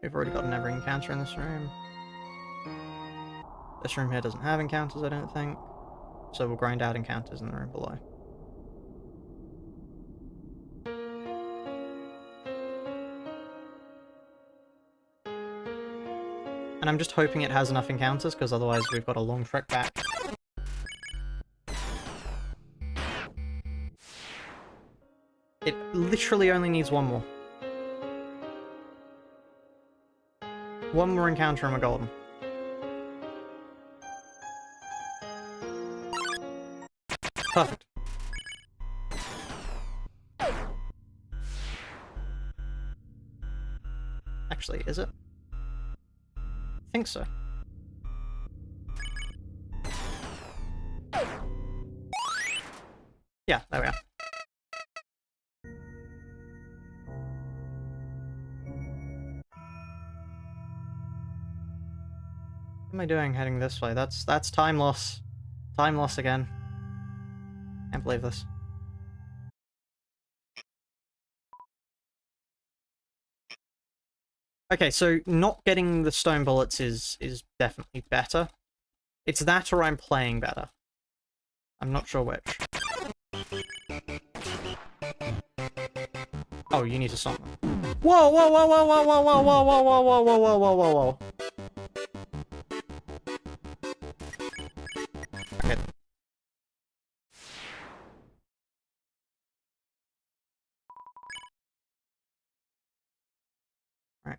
We've already got every encounter in this room. This room here doesn't have encounters, I don't think. So we'll grind out encounters in the room below. And I'm just hoping it has enough encounters, because otherwise we've got a long trek back. It literally only needs one more. One more encounter and we're golden. Perfect. Actually, is it? I think so. Yeah, there we are. What am I doing heading this way? That's time loss. Time loss again. Can't believe this. Okay, so not getting the stone bullets is definitely better. It's that or I'm playing better. I'm not sure which. Oh, you need to stop them. Whoa, whoa, whoa, whoa, whoa, whoa, whoa, whoa, whoa, whoa, whoa, whoa, whoa, whoa, whoa, whoa. Okay. Alright.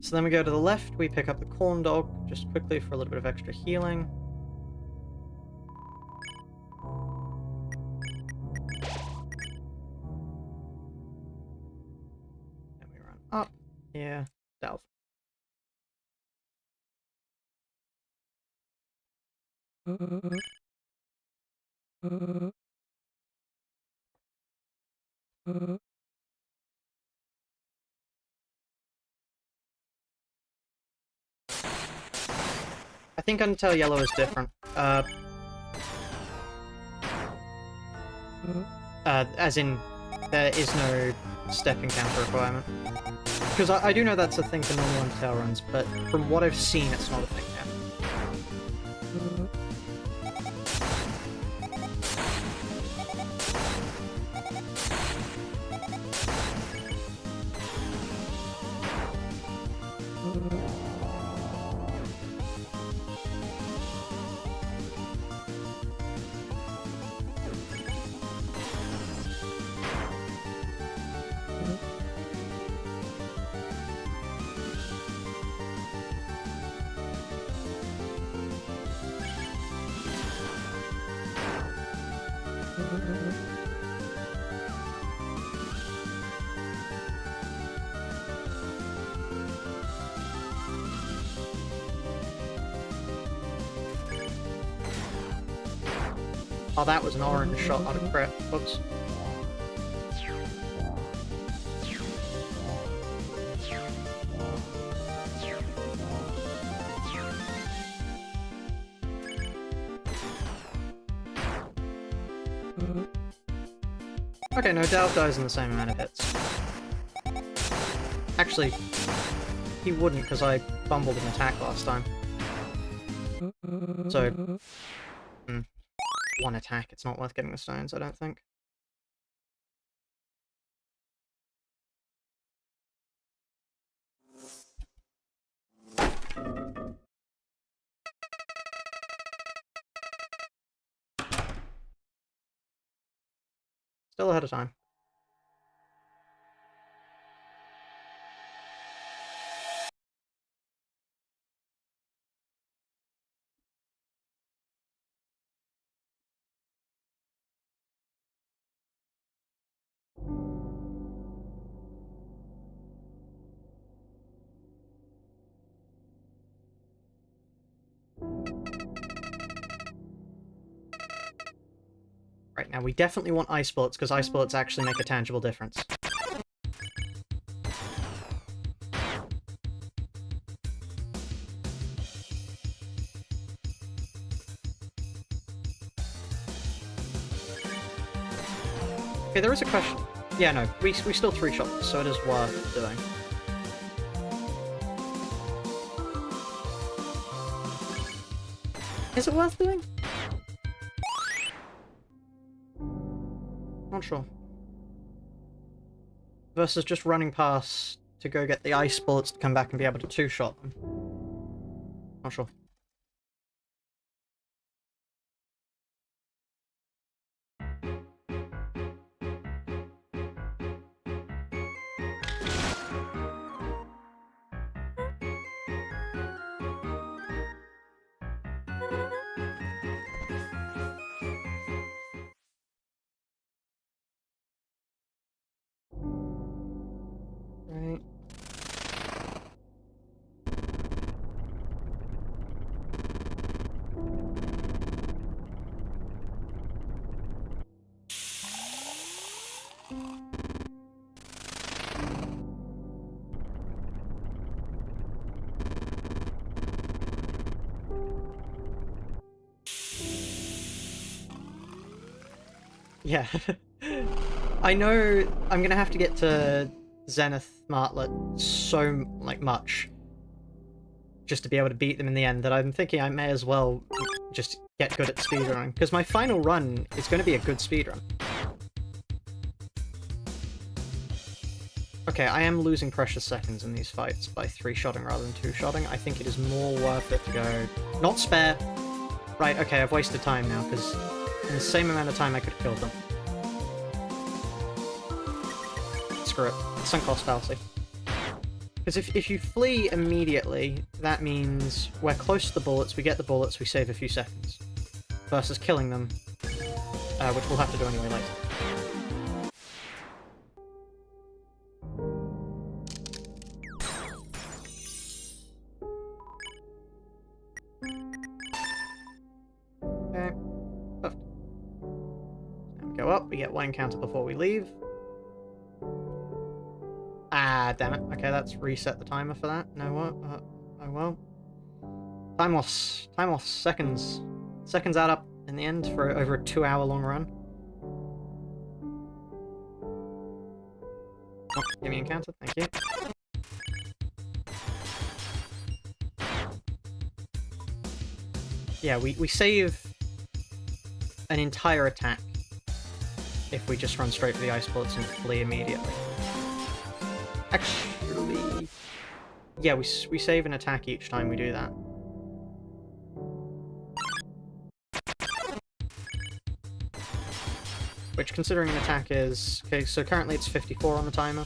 So then we go to the left, we pick up the corn dog, just quickly for a little bit of extra healing. Then we run up here, delve. I think Undertale Yellow is different. As in, there is no step encounter requirement. Because I do know that's a thing for normal Undertale runs, but from what I've seen, it's not a thing yet. Oh, that was an orange shot, not a crit. Whoops. Okay, no, Dal dies in the same amount of hits. Actually, he wouldn't, because I fumbled an attack last time. So, one attack, it's not worth getting the stones, I don't think. Still ahead of time. Right, now we definitely want ice bullets, because ice bullets actually make a tangible difference. Okay, there is a question. Yeah, no, we still 3-shot this, so it is worth doing. Is it worth doing? Not sure. Versus just running past to go get the ice bullets to come back and be able to 2-shot them. Not sure. Right. Yeah. I know I'm gonna have to get to Zenith Martlet so, like, much just to be able to beat them in the end that I'm thinking I may as well just get good at speedrunning, because my final run is going to be a good speedrun. Okay, I am losing precious seconds in these fights by 3-shotting rather than 2-shotting. I think it is more worth it to go... Not spare! Right, okay, I've wasted time now, because in the same amount of time I could have killed them. Screw it. Sunk cost fallacy. Because if you flee immediately, that means we're close to the bullets, we get the bullets, we save a few seconds. Versus killing them, which we'll have to do anyway later. Okay. Perfect. And we go up, we get one encounter before we leave. Ah, damn it. Okay, let's reset the timer for that. No, what? Oh well. Time loss. Time loss. Seconds. Seconds add up in the end for over a 2-hour-long run. Oh, give me encounter. Thank you. Yeah, we save an entire attack if we just run straight for the ice bullets and flee immediately. Actually... Yeah, we save an attack each time we do that. Which, considering an attack is... Okay, so currently it's 54 on the timer.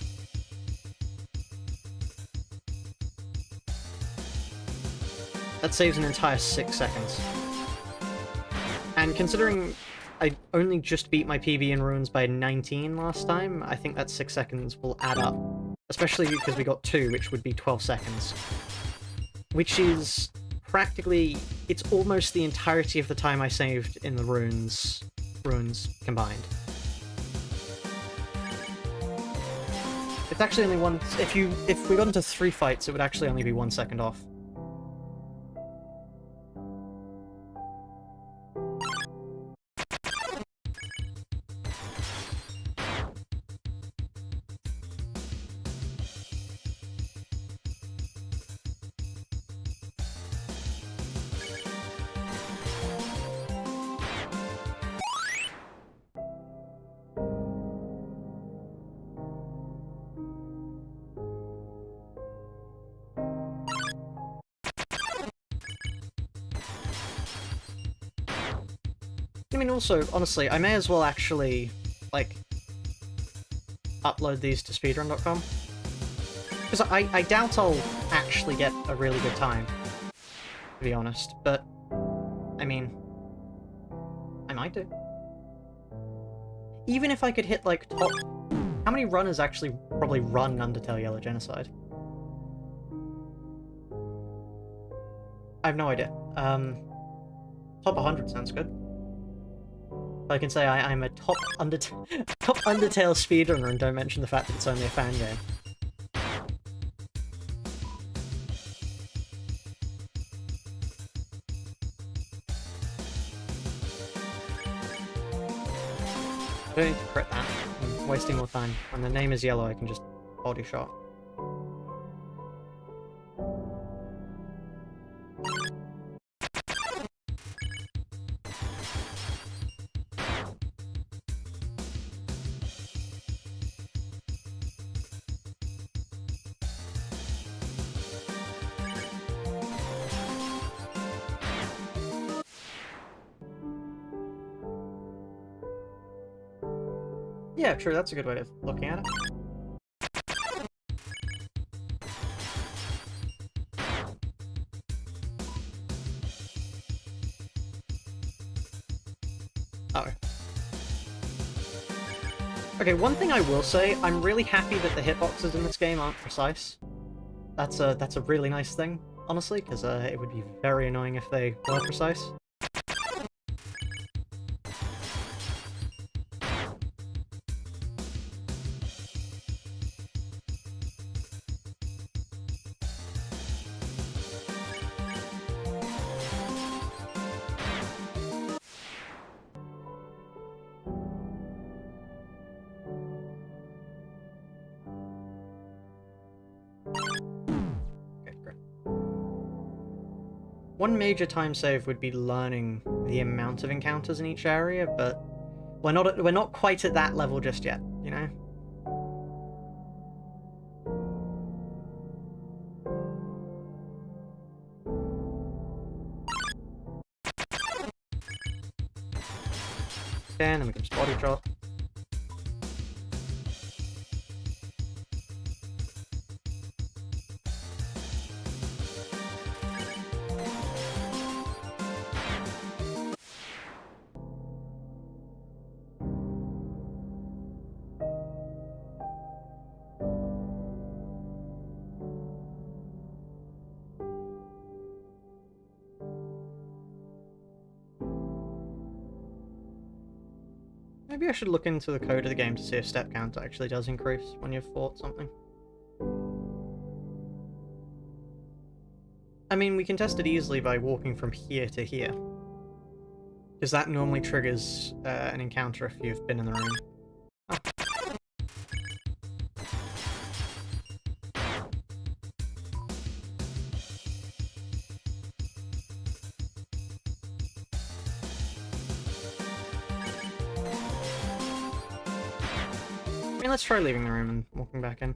That saves an entire 6 seconds. And considering I only just beat my PB in Ruins by 19 last time, I think that 6 seconds will add up. Especially because we got 2, which would be 12 seconds. Which is practically... It's almost the entirety of the time I saved in the ruins combined. It's actually only one... If we got into 3 fights, it would actually only be 1 second off. I mean, also, honestly, I may as well actually, like, upload these to speedrun.com. Because I doubt I'll actually get a really good time, to be honest, but, I mean, I might do. Even if I could hit, like, top... How many runners actually probably run Undertale Yellow Genocide? I have no idea. Top 100 sounds good. I can say I'm a top Undertale speedrunner and don't mention the fact that it's only a fan game. I don't need to crit that. I'm wasting more time. When the name is yellow, I can just body shot. Yeah, true, that's a good way of looking at it. Oh. Okay, one thing I will say, I'm really happy that the hitboxes in this game aren't precise. That's a really nice thing, honestly, because it would be very annoying if they were precise. Okay, great. One major time save would be learning the amount of encounters in each area, but we're not quite at that level just yet, you know? Okay, and then we can just body drop. Maybe I should look into the code of the game to see if step count actually does increase when you've fought something. I mean, we can test it easily by walking from here to here. Because that normally triggers an encounter if you've been in the room. Oh. I mean, let's try leaving the room and walking back in.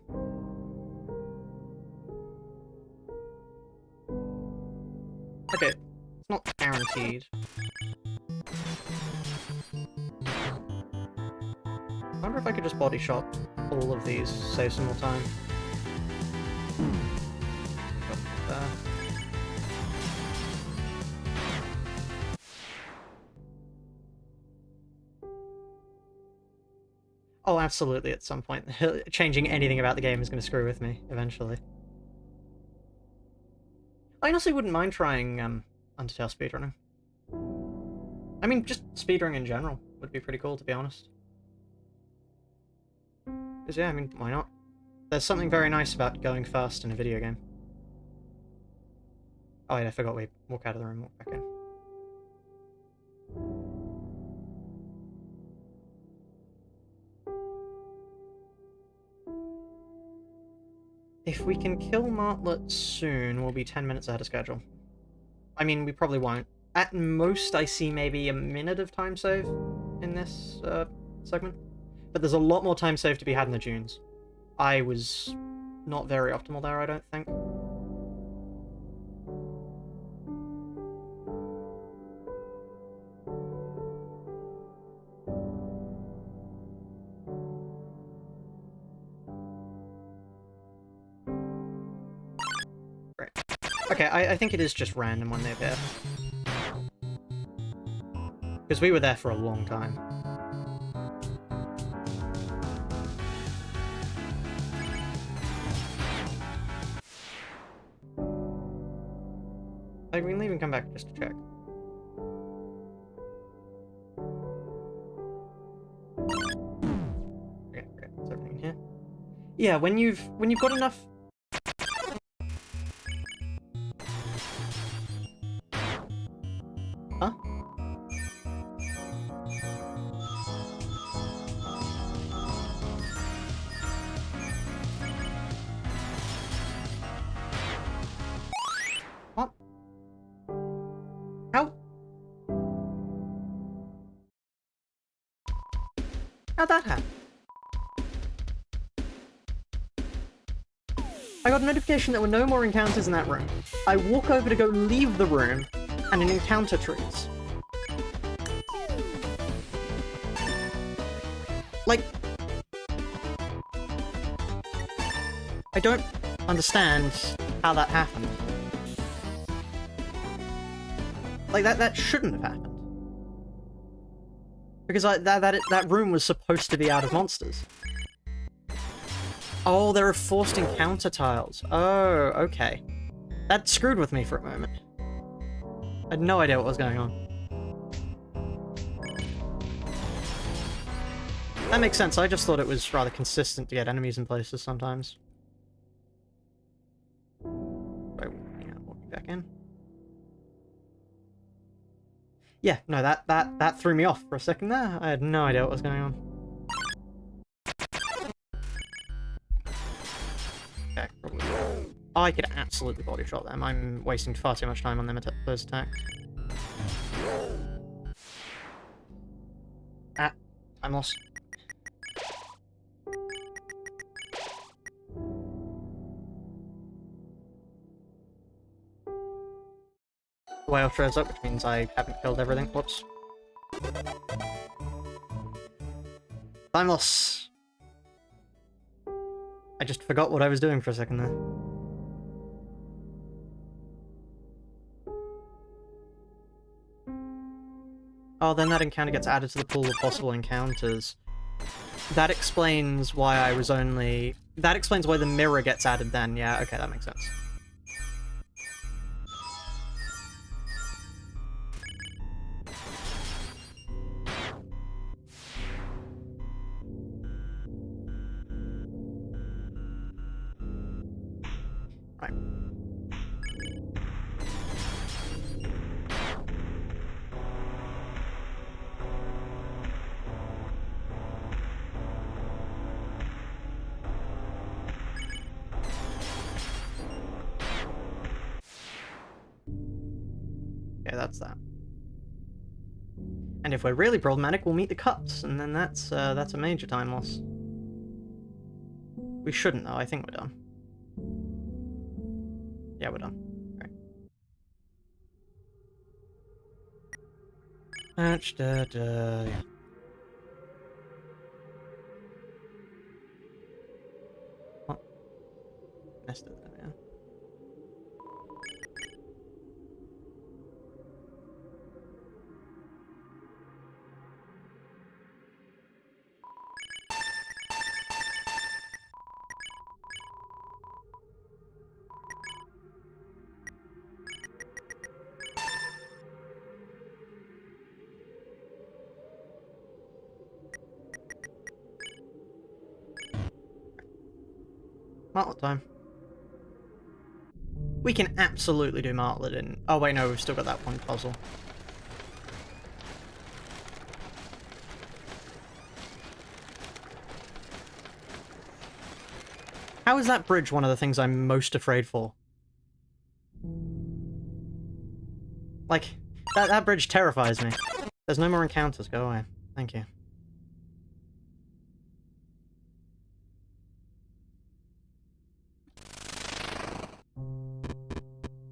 Okay, it's not guaranteed. I wonder if I could just body shot all of these, save some more time. Oh, absolutely, at some point. Changing anything about the game is going to screw with me, eventually. I honestly wouldn't mind trying Undertale speedrunning. I mean, just speedrunning in general would be pretty cool, to be honest. Because, yeah, I mean, why not? There's something very nice about going fast in a video game. Oh, wait, I forgot we walk out of the room, walk back in. If we can kill Martlet soon, we'll be 10 minutes ahead of schedule. I mean, we probably won't. At most, I see maybe a minute of time save in this segment. But there's a lot more time save to be had in the dunes. I was not very optimal there, I don't think. Great. Okay, I think it is just random when they appear. Because we were there for a long time. I can leave and come back just to check. Okay, great. That's everything in here. Yeah, when you've got enough. Huh? What? How? How'd that happen? I got a notification there were no more encounters in that room. I walk over to go leave the room, and an encounter triggers. Like, I don't understand how that happened. Like, that shouldn't have happened. Because that room was supposed to be out of monsters. Oh, there are forced encounter tiles. Oh, okay. That screwed with me for a moment. I had no idea what was going on. That makes sense. I just thought it was rather consistent to get enemies in places sometimes. Right, yeah, walking back in. Yeah, no, that threw me off for a second there. I had no idea what was going on. Okay, probably. Oh, I could absolutely body shot them. I'm wasting far too much time on them those attacks. Ah, I'm lost. The whale throws up, which means I haven't killed everything. Whoops. Time loss. I just forgot what I was doing for a second there. Oh, then that encounter gets added to the pool of possible encounters. That explains why I was only... That explains why the mirror gets added then. Yeah, okay, that makes sense. Right. Okay, that's that. And if we're really problematic, we'll meet the cups, and then that's a major time loss. We shouldn't, though. I think we're done. Yeah, we're done. Right. Yeah. Oh. Messed it there, yeah. Martlet time. We can absolutely do Martlet in... Oh wait, no, we've still got that one puzzle. How is that bridge one of the things I'm most afraid for? Like, that bridge terrifies me. There's no more encounters, go away. Thank you.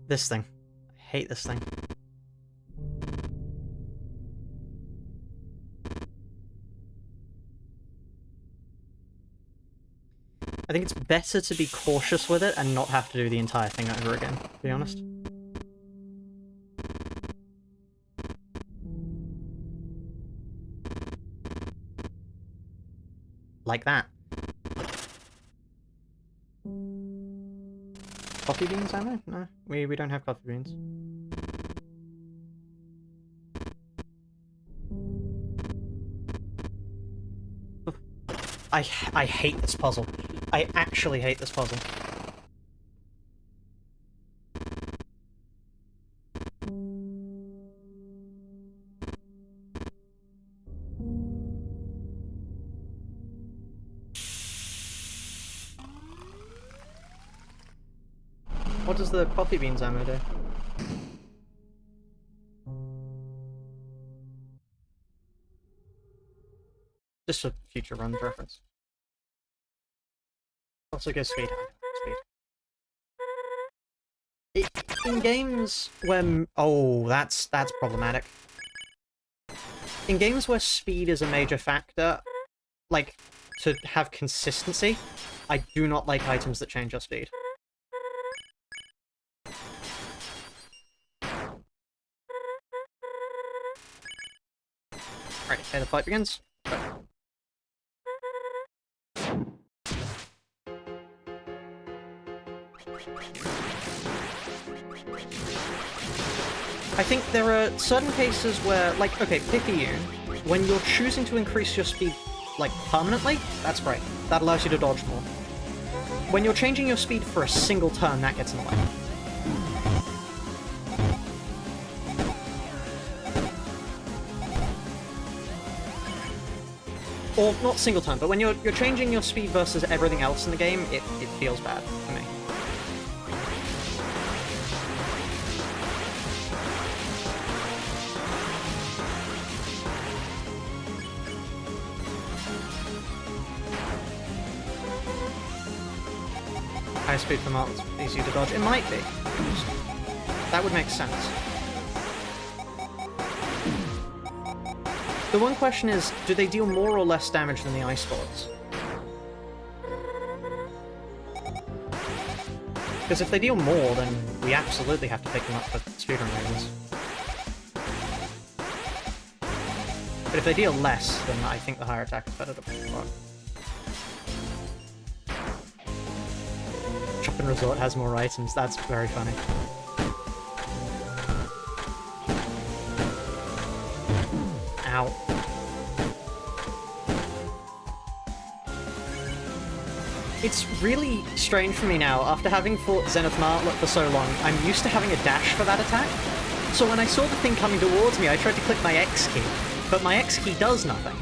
This thing. I hate this thing. I think it's better to be cautious with it and not have to do the entire thing over again, to be honest. Like that. Coffee beans ammo? No, we don't have coffee beans. I hate this puzzle. I actually hate this puzzle. What does the coffee beans ammo do? Just for future runs reference. Also go speed. In games where... Oh, that's problematic. In games where speed is a major factor, like, to have consistency, I do not like items that change your speed. Right, okay, the fight begins. Go. I think there are certain cases where, like, okay, Picayune, when you're choosing to increase your speed, like, permanently, that's great. That allows you to dodge more. When you're changing your speed for a single turn, that gets in the way. Or, not single turn, but when you're changing your speed versus everything else in the game, it feels bad to me. High speed for marks easier to dodge. It might be. That would make sense. The one question is, do they deal more or less damage than the ice bullets? Because if they deal more, then we absolutely have to pick them up for speedrun reasons. But if they deal less, then I think the higher attack is better to pick them up. Shopping Resort has more items, that's very funny. Ow. It's really strange for me now, after having fought Zenith Martlet for so long, I'm used to having a dash for that attack. So when I saw the thing coming towards me, I tried to click my X key, but my X key does nothing.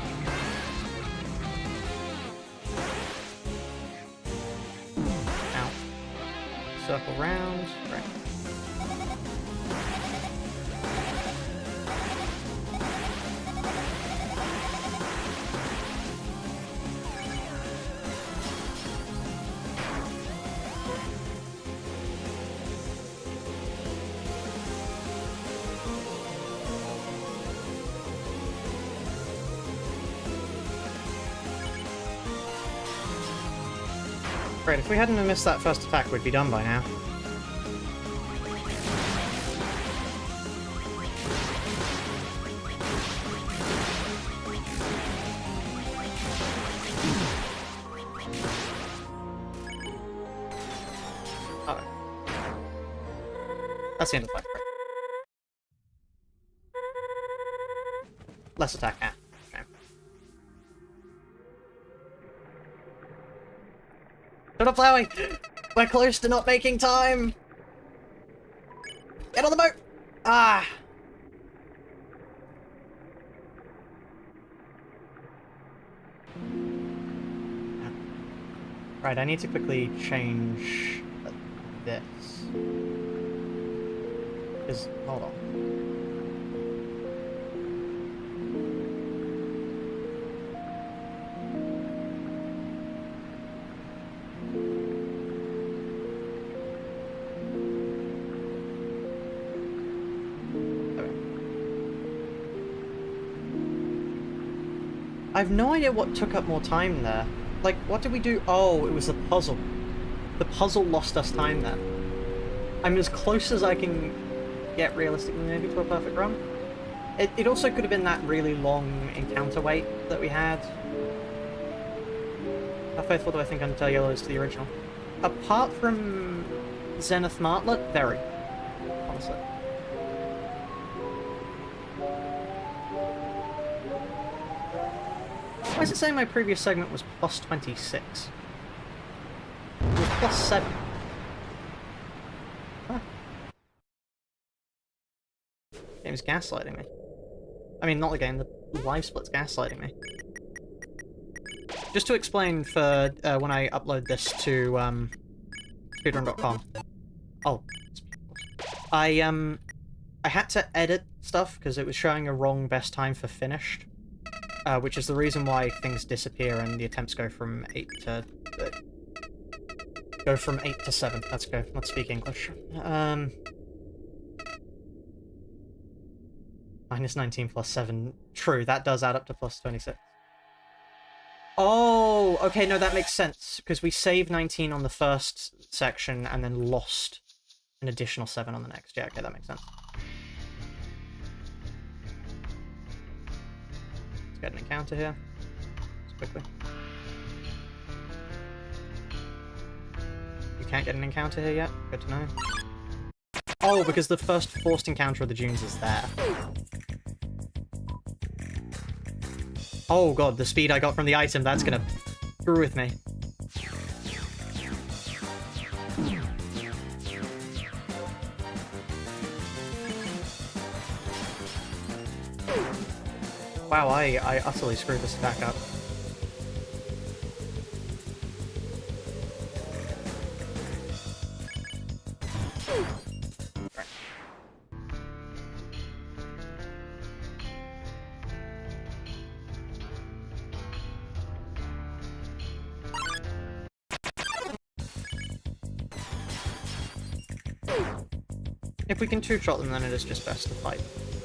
Ow. Circle round. Right. Great, if we hadn't missed that first attack, we'd be done by now. Oh. That's the end of the fight. Great. Less attack. Ah. Okay. Shut up, Flowey! We're close to not making time! Get on the boat! Ah! Right, I need to quickly change this. Because, hold on. I have no idea what took up more time there. Like, what did we do? Oh, it was the puzzle. The puzzle lost us time there. I'm as close as I can get realistically maybe to a perfect run. It also could have been that really long encounter wait that we had. How faithful do I think Undertale Yellow is to the original? Apart from Zenith Martlet, very. Honestly. Why is it saying my previous segment was plus 26? It was plus 7. Huh. The game's gaslighting me. I mean, not the game, the live split's gaslighting me. Just to explain for when I upload this to speedrun.com. Oh. I had to edit stuff because it was showing a wrong best time for finished. Which is the reason why things disappear and the attempts go from 8 to... go from 8 to 7. Let's go. Let's speak English. Minus 19 plus 7. True, that does add up to plus 26. Oh, okay, no, that makes sense, because we saved 19 on the first section and then lost an additional 7 on the next. Yeah, okay, that makes sense. Let's get an encounter here. Just quickly. You can't get an encounter here yet? Good to know. Oh, because the first forced encounter of the dunes is there. Oh god, the speed I got from the item, that's gonna screw with me. Wow, I utterly screwed this back up. If we can two-shot them, then it is just best to fight.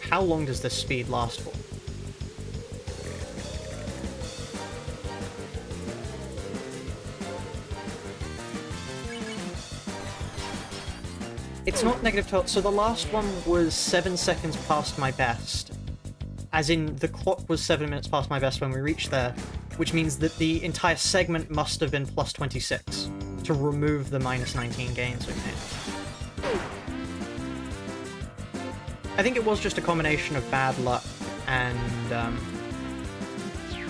How long does this speed last for? It's not -12, so the last one was 7 seconds past my best. As in, the clock was 7 minutes past my best when we reached there, which means that the entire segment must have been +26 to remove the -19 gains we made. I think it was just a combination of bad luck and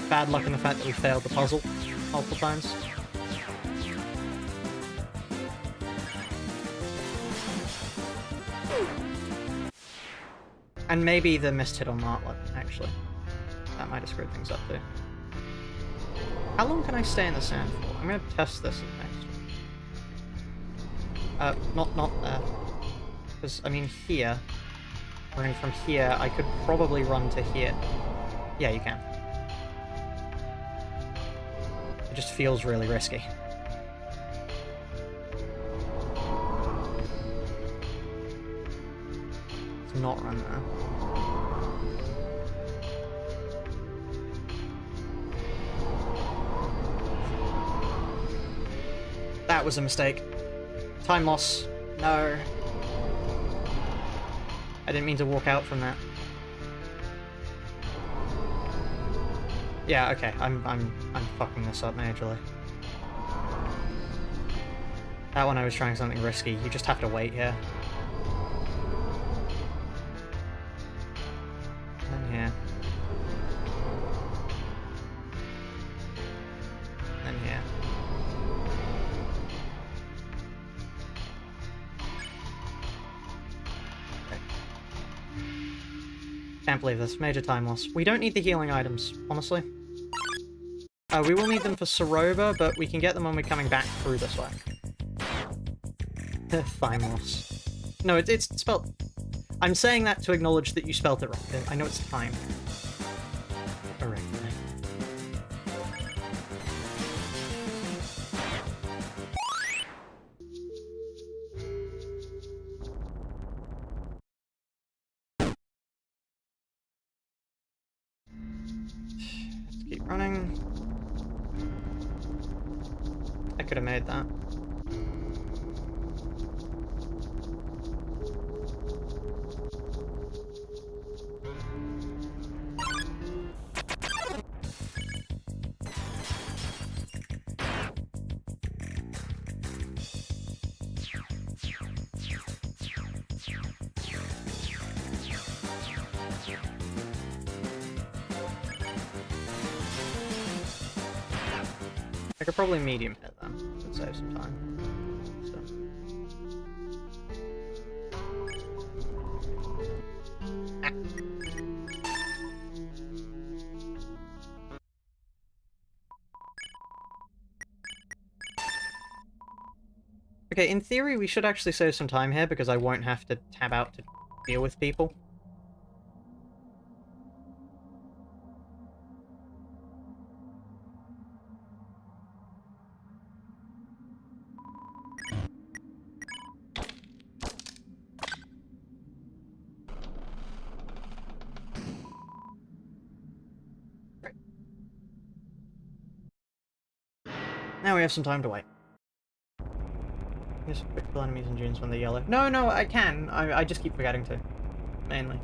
bad luck and the fact that we failed the puzzle multiple times. And maybe the missed hit on Martlet, actually. That might have screwed things up too. How long can I stay in the sand for? I'm gonna test this next. Not there. Because, I mean, here. Running from here, I could probably run to here. Yeah, you can. It just feels really risky. Let's not run there. That was a mistake. Time loss. No. I didn't mean to walk out from that. Yeah, okay. I'm fucking this up majorly. That one I was trying something risky. You just have to wait here. And here. And here. Can't believe this. Major time loss. We don't need the healing items, honestly. We will need them for Soroba, but we can get them when we're coming back through this way. Thymos. No, it's spelled... I'm saying that to acknowledge that you spelled it wrong. I know it's time. Correct. Let's keep running. I could have made that. I could probably medium hit them. Should save some time. So. Ah. Okay, in theory we should actually save some time here because I won't have to tab out to deal with people. Now we have some time to wait. Just quick kill enemies and dunes when they're yellow. No, I can. I just keep forgetting to. Mainly.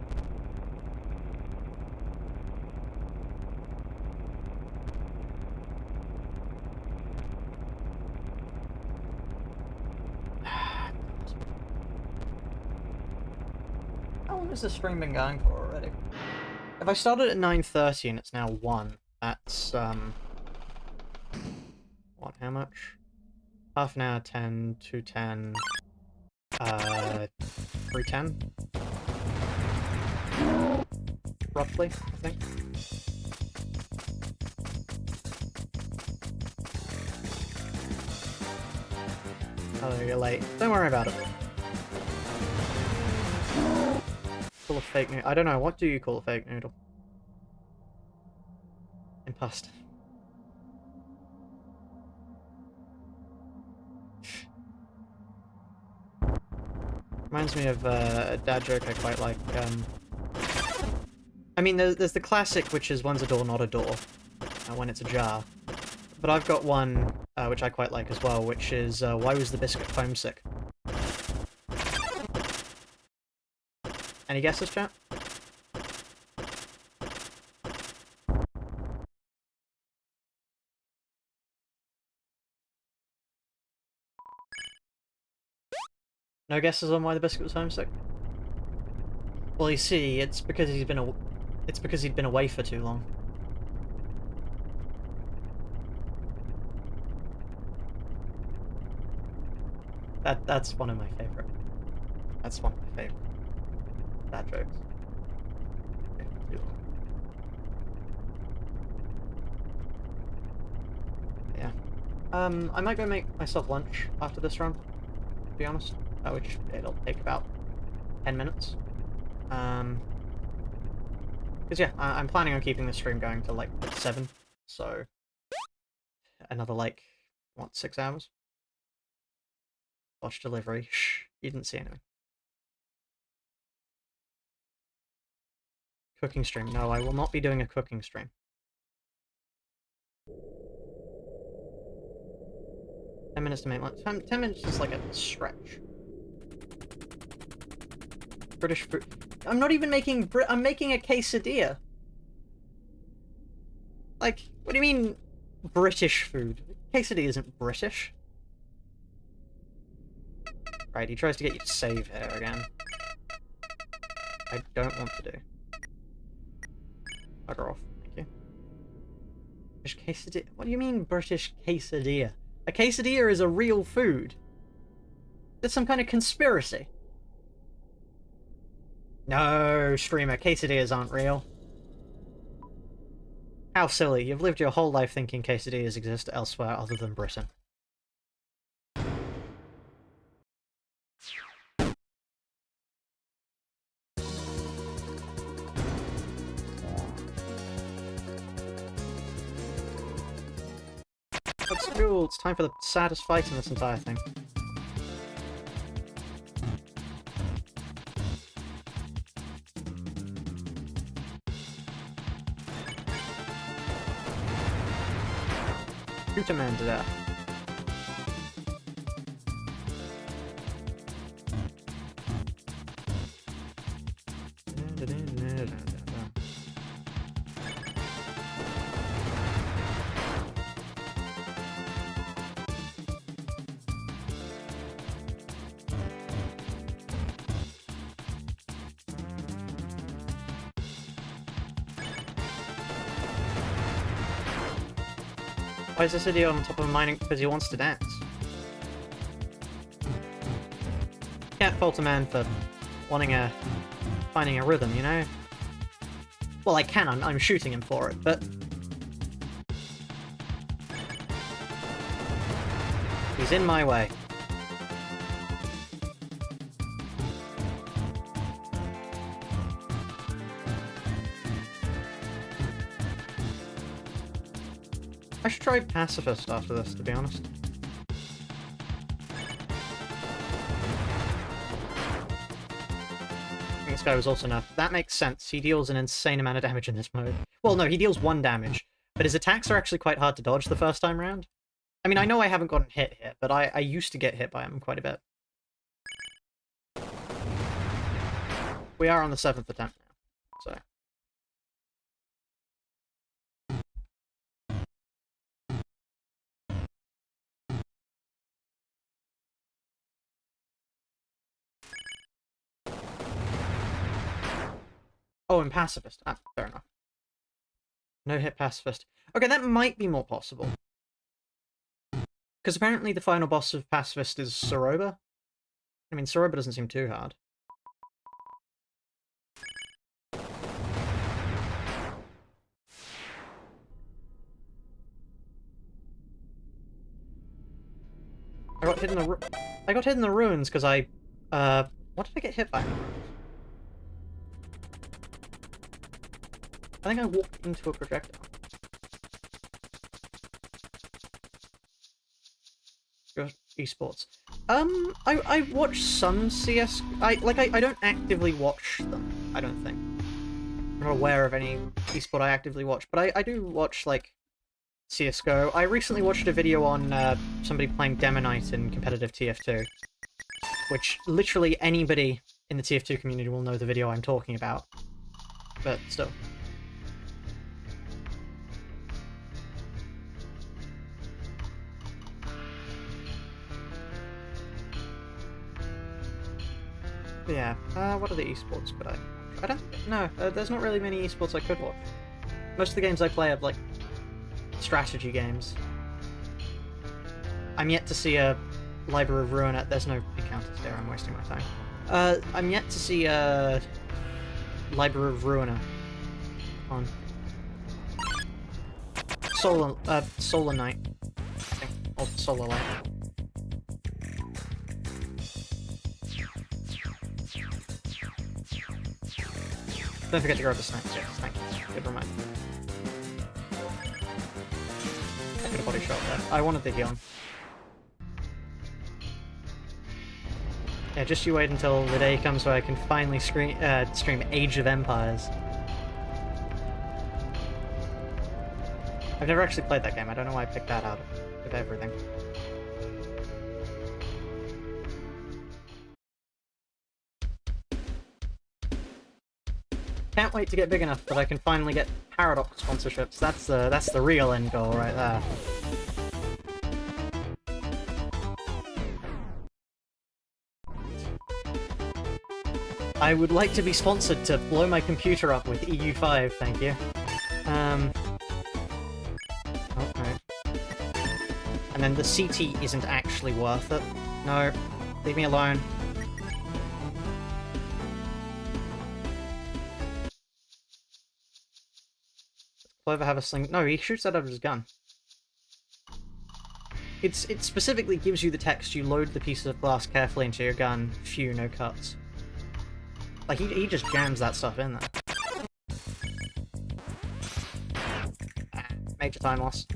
How long has this stream been going for already? If I started at 9:30 and it's now 1, that's, what, how much? Half an hour, 10, 2:10, 3:10? Roughly, I think. Oh, you're late. Don't worry about it. Call a fake noodle. I don't know, what do you call a fake noodle? Imposter. Reminds me of a dad joke I quite like. I mean, there's the classic, which is one's a door, not a door, when it's ajar. But I've got one, which I quite like as well, which is, why was the biscuit homesick? Any guesses, chat? No guesses on why the biscuit was homesick? Well, you see, it's because he'd been away for too long. That's one of my favorite. That's one of my favorite dad jokes. Yeah. I might go make myself lunch after this run, to be honest. Which it'll take about 10 minutes. Because yeah, I'm planning on keeping the stream going till like 7, so another like, what, 6 hours? Watch delivery. Shh, you didn't see anything. Cooking stream. No, I will not be doing a cooking stream. 10 minutes to make lunch. 10 minutes is like a stretch. British food. I'm not even making I'm making a quesadilla. Like, what do you mean British food? Quesadilla isn't British. Right, he tries to get you to save here again. I don't want to do. Bugger off, thank you. British quesadilla? What do you mean British quesadilla? A quesadilla is a real food. There's some kind of conspiracy. No, streamer, quesadillas aren't real. How silly. You've lived your whole life thinking quesadillas exist elsewhere other than Britain. Let's go. It's time for the saddest fight in this entire thing. Shoot a man to death. Why is this idiot on top of mining? Because he wants to dance. Can't fault a man for finding a rhythm, you know? Well, I can, I'm shooting him for it, but... he's in my way. I should try Pacifist after this, to be honest. This guy was also nerfed. That makes sense. He deals an insane amount of damage in this mode. Well, no, he deals 1 damage, but his attacks are actually quite hard to dodge the first time round. I mean, I know I haven't gotten hit here, but I used to get hit by him quite a bit. We are on the 7th attempt now, so... Oh, and Pacifist. Ah, fair enough. No hit Pacifist. Okay, that might be more possible. Because apparently the final boss of Pacifist is Soroba. I mean, Soroba doesn't seem too hard. I got hit in the ruins because I... what did I get hit by? I think I walked into a projectile. Esports. I watch some CS... I don't actively watch them, I don't think. I'm not aware of any esport I actively watch, but I do watch, like, CSGO. I recently watched a video on somebody playing Demonite in competitive TF2, which literally anybody in the TF2 community will know the video I'm talking about, but still. Yeah, what are the esports could I don't know, there's not really many esports I could watch. Most of the games I play are, like, strategy games. I'm yet to see a Library of Ruina. There's no encounters there, I'm wasting my time. I'm yet to see a Library of Ruina on Solar Knight, I think, or Solar Light. Don't forget to grab the snacks. Yes, thank you. Good reminder. I could have body shot there. I wanted the healing. Yeah, just you wait until the day comes where I can finally stream Age of Empires. I've never actually played that game. I don't know why I picked that out of everything. Can't wait to get big enough that I can finally get Paradox sponsorships. That's the real end goal right there. I would like to be sponsored to blow my computer up with EU5, thank you. Oh, no. And then the CT isn't actually worth it. No, leave me alone. Clover have a sling? No, he shoots that out of his gun. It specifically gives you the text, you load the pieces of glass carefully into your gun, few, no cuts. Like, he just jams that stuff in there. Major time loss.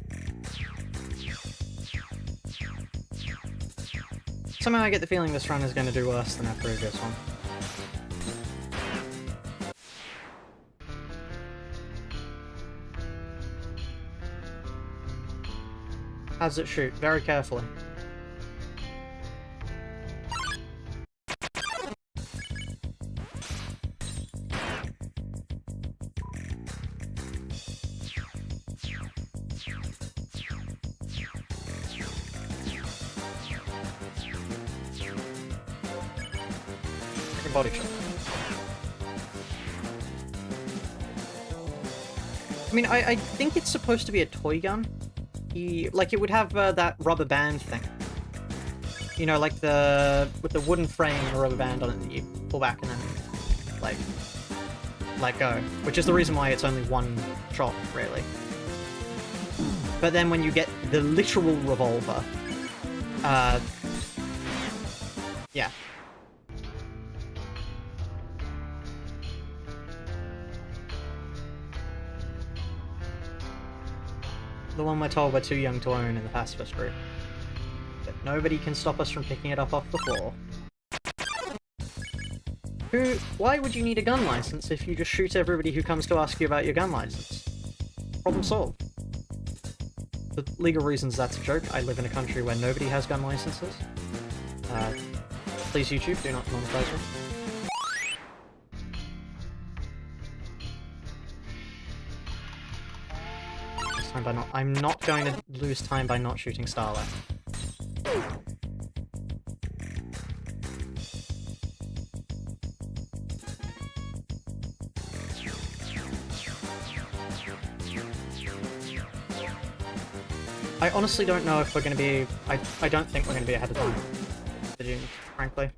Somehow I get the feeling this run is going to do worse than our previous one. How does it shoot? Very carefully. Body shot. I mean, I think it's supposed to be a toy gun. Like, it would have that rubber band thing. You know, like with the wooden frame and a rubber band on it that you pull back and then, like, let go. Which is the reason why it's only one shot, really. But then when you get the literal revolver, yeah. The one we're told we're too young to own in the pacifist group. But nobody can stop us from picking it up off the floor. Why would you need a gun license if you just shoot everybody who comes to ask you about your gun license? Problem solved. For legal reasons, that's a joke. I live in a country where nobody has gun licenses. Please, YouTube, do not monetize me. Time by not. I'm not going to lose time by not shooting Starlight. I honestly don't know if we're going to be... I don't think we're going to be ahead of time, frankly.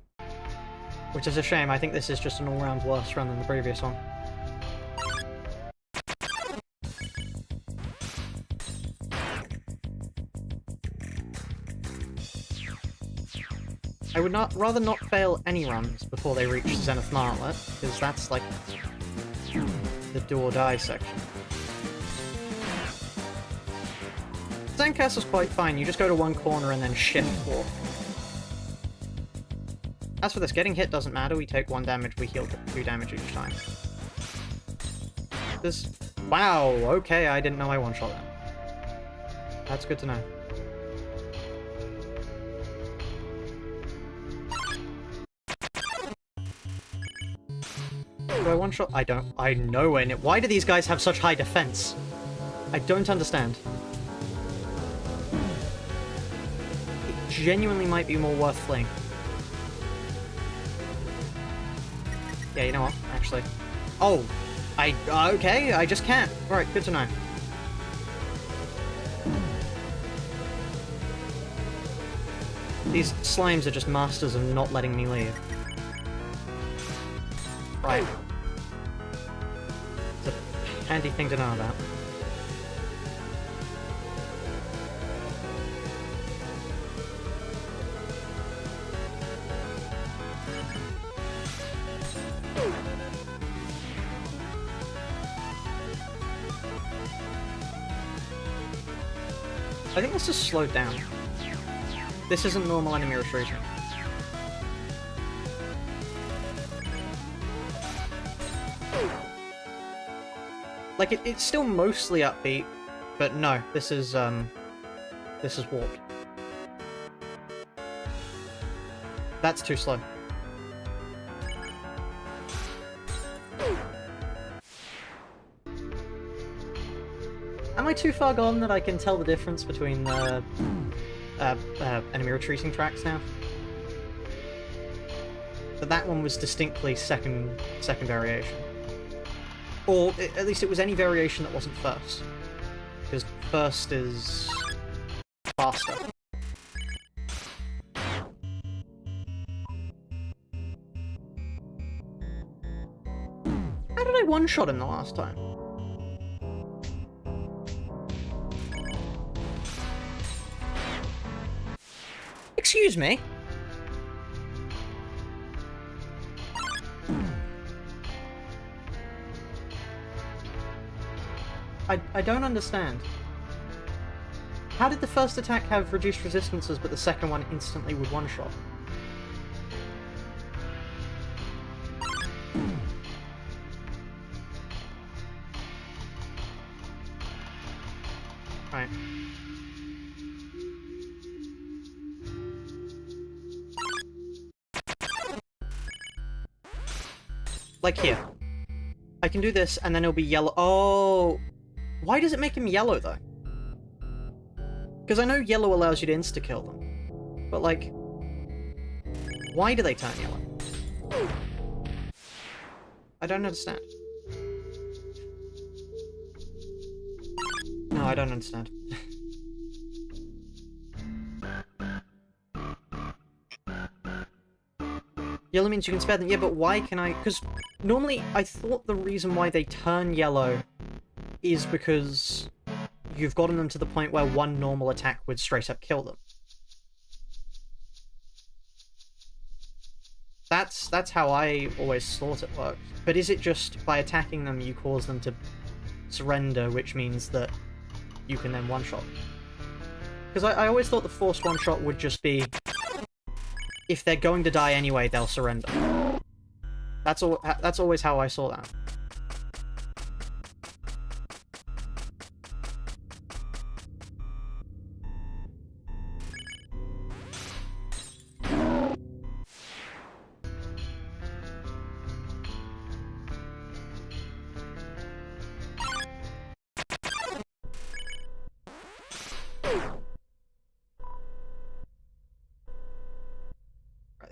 Which is a shame. I think this is just an all-round worse run than the previous one. I would rather not fail any runs before they reach Zenith Martlet, because that's like the do-or-die section. Zencastle's quite fine, you just go to one corner and then shift walk. As for this, getting hit doesn't matter, we take 1 damage, we heal 2 damage each time. This... Wow, okay, I didn't know I one-shot that. That's good to know. Do I one-shot? I don't. I know when. Why do these guys have such high defense? I don't understand. It genuinely might be more worth fleeing. Yeah, you know what? Actually. Oh! Okay, I just can't. Right, good to know. These slimes are just masters of not letting me leave. Right. It's a handy thing to know about. I think this is slowed down. This isn't normal enemy retreating. Like, it's still mostly upbeat, but no, this is warped. That's too slow. Am I too far gone that I can tell the difference between the enemy retreating tracks now? But that one was distinctly second variation. Or, at least it was any variation that wasn't first. Because first is... faster. How did I one-shot him the last time? Excuse me? I don't understand. How did the first attack have reduced resistances, but the second one instantly would one-shot? Right. Like here. I can do this, and then it'll be yellow. Oh! Why does it make him yellow, though? Because I know yellow allows you to insta-kill them. But, like... why do they turn yellow? I don't understand. No, I don't understand. Yellow means you can spare them. Yeah, but why can I... because normally I thought the reason why they turn yellow is because you've gotten them to the point where one normal attack would straight up kill them. That's how I always thought it worked. But is it just by attacking them you cause them to surrender, which means that you can then one-shot? Because I always thought the forced one-shot would just be... if they're going to die anyway, they'll surrender. That's always how I saw that.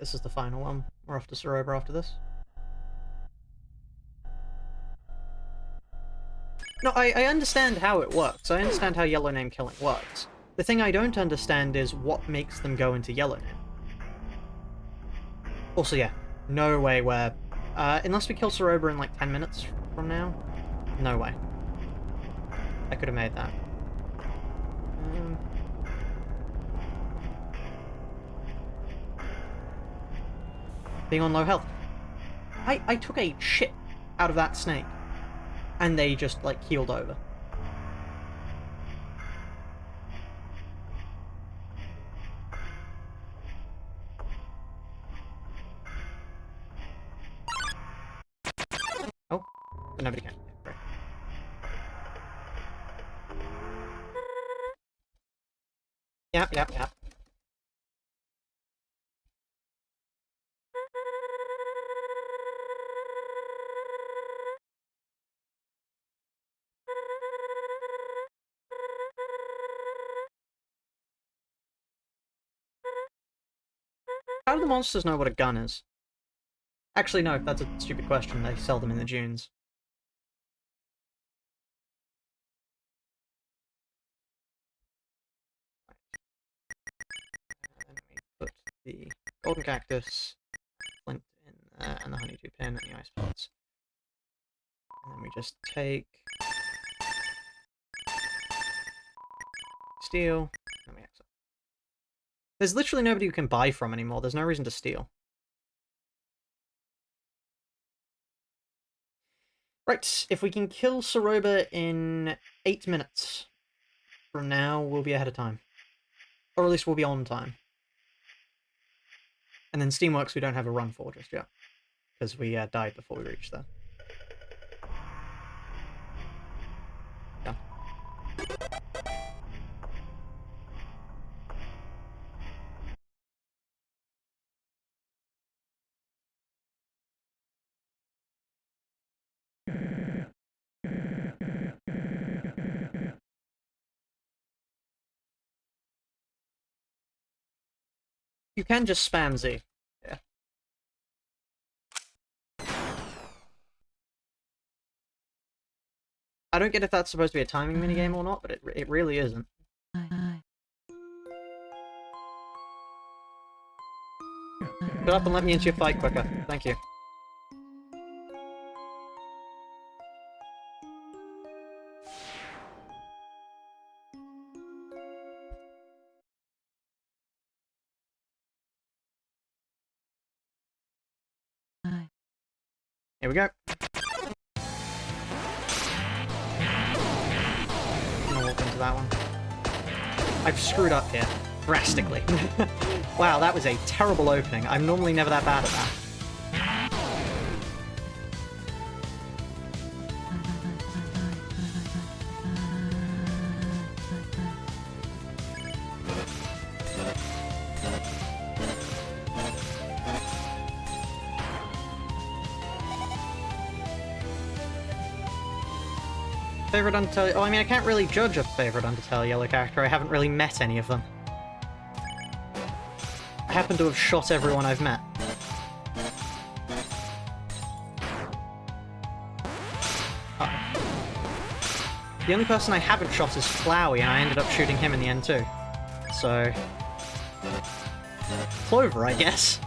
this is the final one. We're off to Soroba after this. No, I understand how it works. I understand how Yellow Name killing works. The thing I don't understand is what makes them go into Yellow Name. Also, yeah, no way where... unless we kill Soroba in like 10 minutes from now? No way. I could have made that. Being on low health. I took a shit out of that snake. And they just, like, healed over. Oh, but nobody can. Yeah, great. Yep. How do the monsters know what a gun is? Actually, no, that's a stupid question. They sell them in the dunes. And we put the golden cactus, flint in there, and the honeydew pin, and the ice pots. And then we just take... steal, and we exit. There's literally nobody you can buy from anymore. There's no reason to steal. Right, if we can kill Soroba in 8 minutes from now, we'll be ahead of time. Or at least we'll be on time. And then Steamworks we don't have a run for just yet. Because we died before we reached there. Yeah. You can just spam Z. Yeah. I don't get if that's supposed to be a timing minigame or not, but it really isn't. Shut up and let me into your fight quicker. Thank you. Here we go. I'm gonna walk into that one. I've screwed up here. Drastically. Wow, that was a terrible opening. I'm normally never that bad at that. Favorite Undertale... Oh, I mean, I can't really judge a favorite Undertale Yellow character. I haven't really met any of them. I happen to have shot everyone I've met. The only person I haven't shot is Flowey, and I ended up shooting him in the end too. So... Clover, I guess.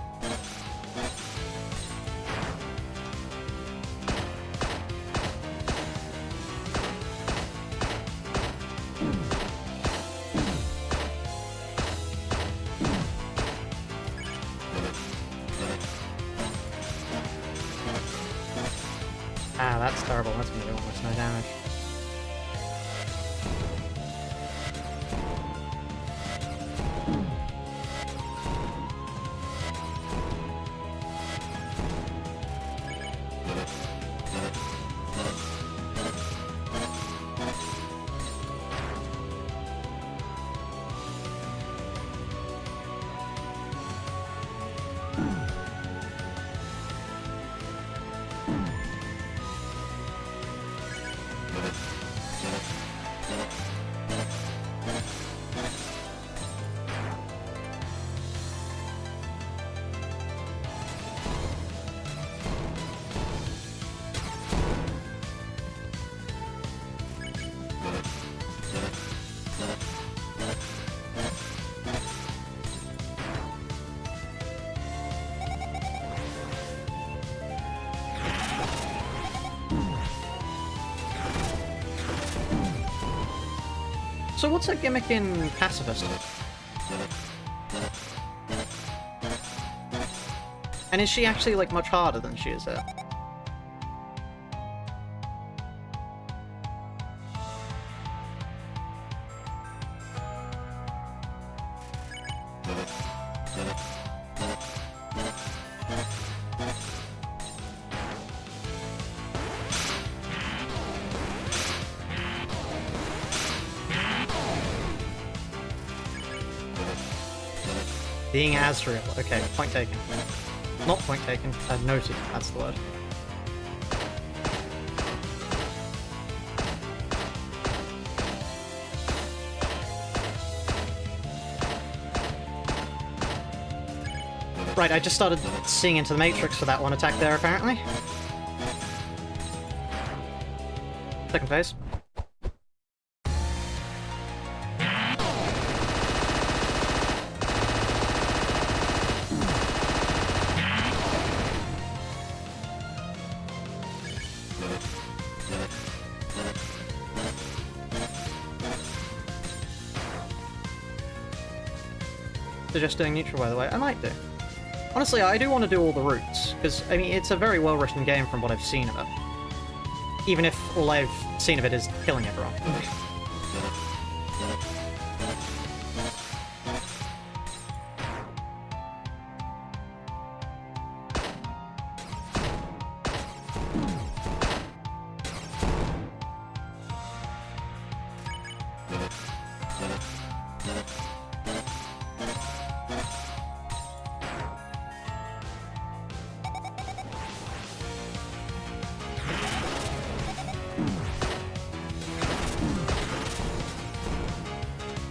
Ah, that's terrible. That's gonna do almost no damage. So what's her gimmick in Pacifist? And is she actually, like, much harder than she is here? Being Azrael. Okay, point taken. Not point taken, noted, that's the word. Right, I just started seeing into the Matrix for that one attack there, apparently. Second phase. Suggest doing neutral, by the way. I might do. Honestly, I do want to do all the routes, because, I mean, it's a very well-written game from what I've seen of it. Even if all I've seen of it is killing everyone.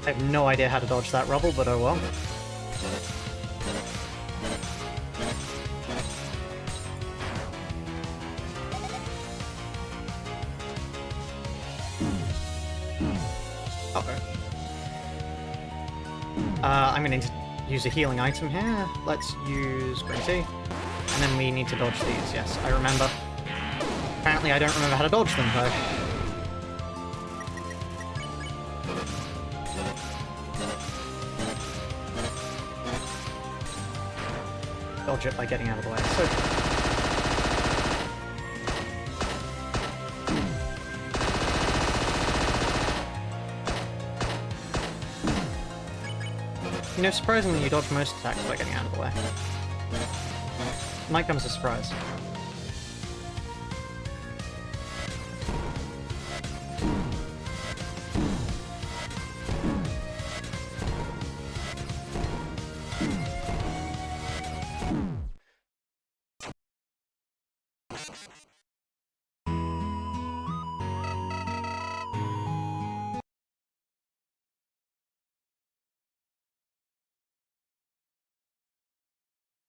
I have no idea how to dodge that rubble, but oh well. Uh-oh. I'm gonna need to use a healing item here. Let's use green tea. And then we need to dodge these, yes, I remember. Apparently I don't remember how to dodge them, though. Dodge it by getting out of the way. So, you know, surprisingly, you dodge most attacks by getting out of the way. Might come as a surprise.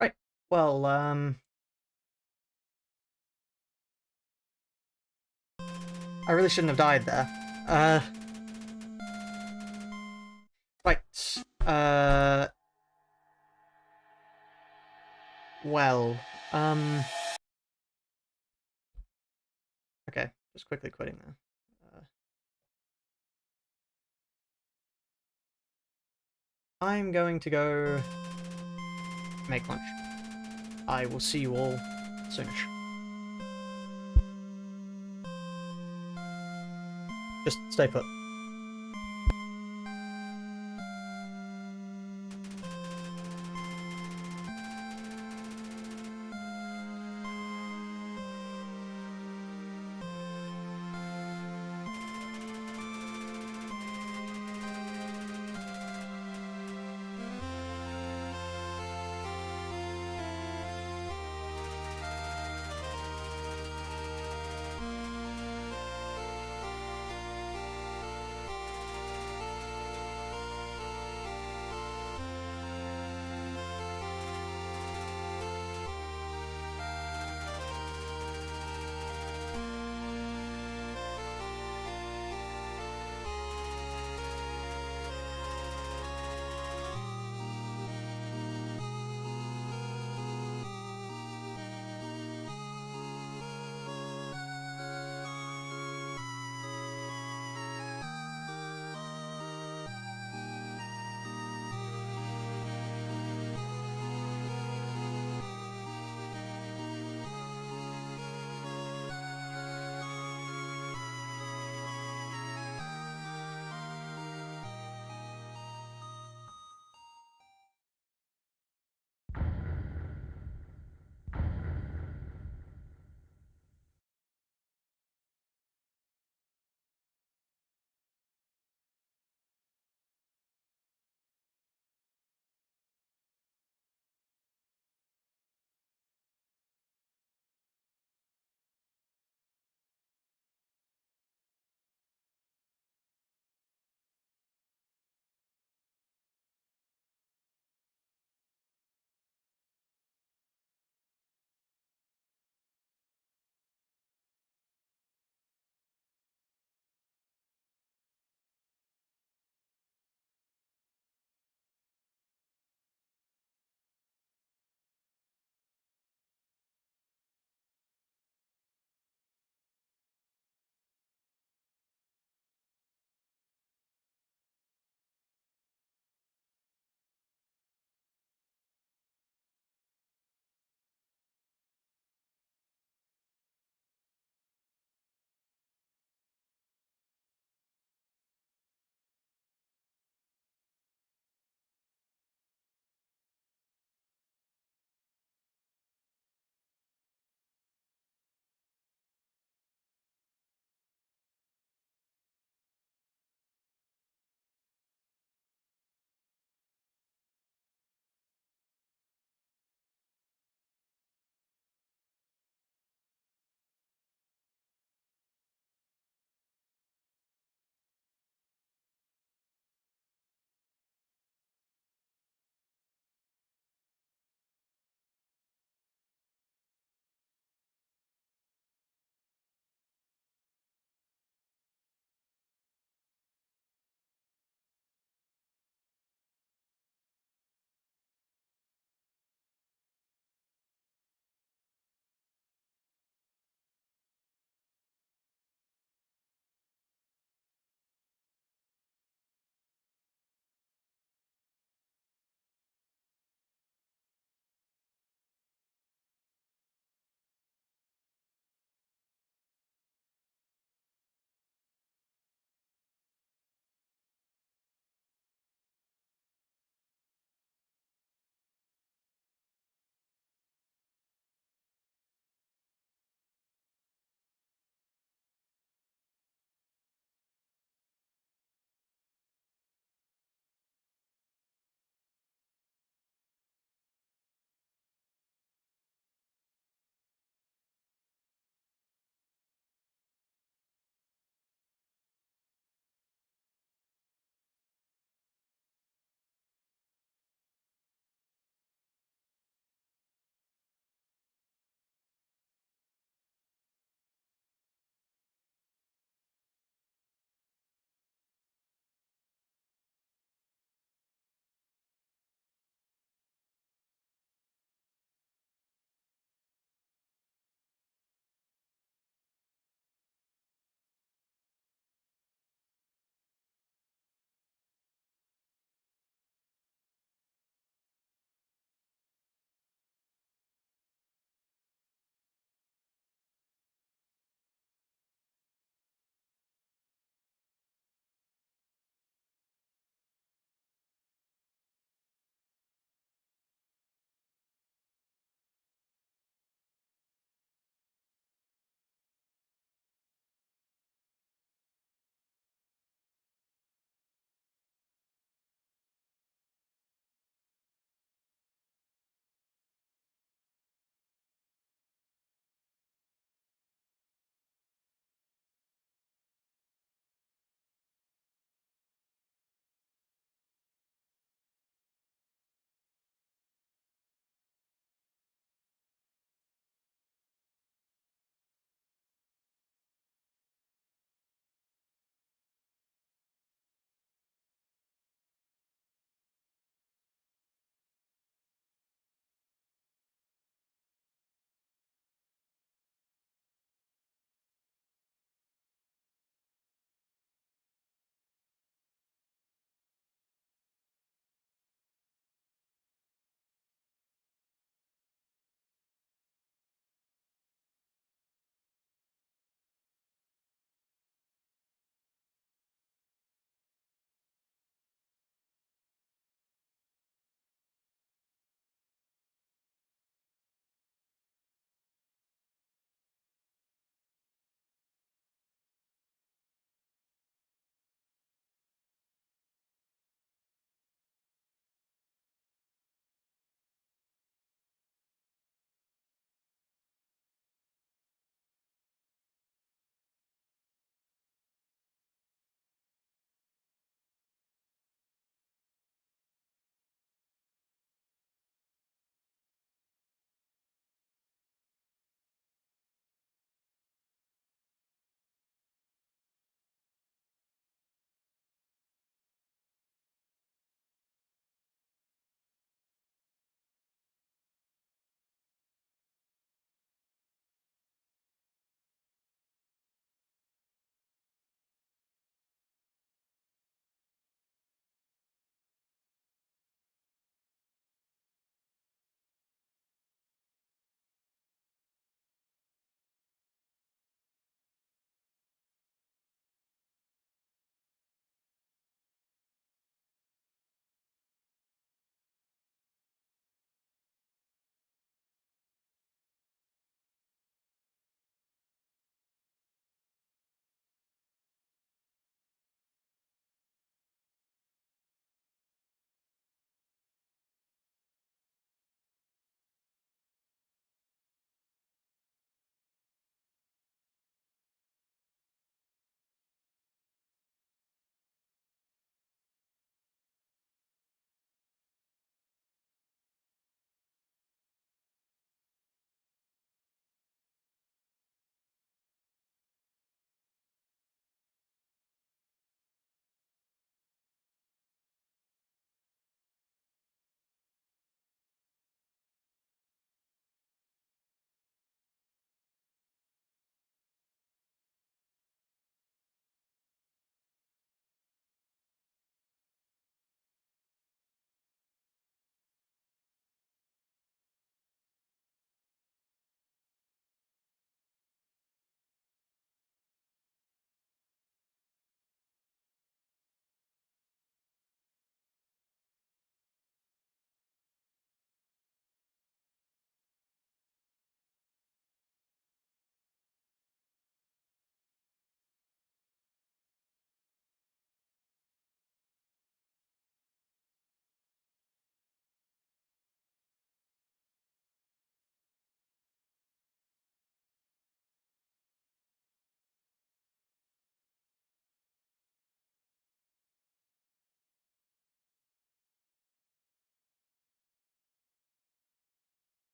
Right. Well, I really shouldn't have died there. Right. Well, okay, just quickly quitting there. I'm going to go make lunch. I will see you all soonish. Just stay put.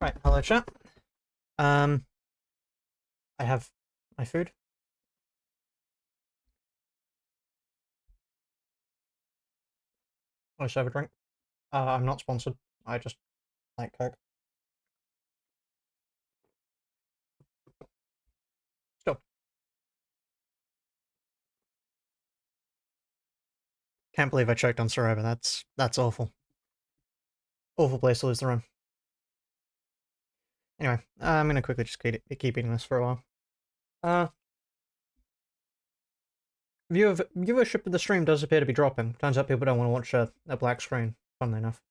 Right, hello chat. I have my food. I also have a drink. I'm not sponsored. I just like Coke. Still, can't believe I choked on Soroba. That's awful. Awful place to lose the run. Anyway, I'm gonna quickly just keep eating this for a while. Uh, viewership of the stream does appear to be dropping. Turns out people don't want to watch a black screen. Funnily enough.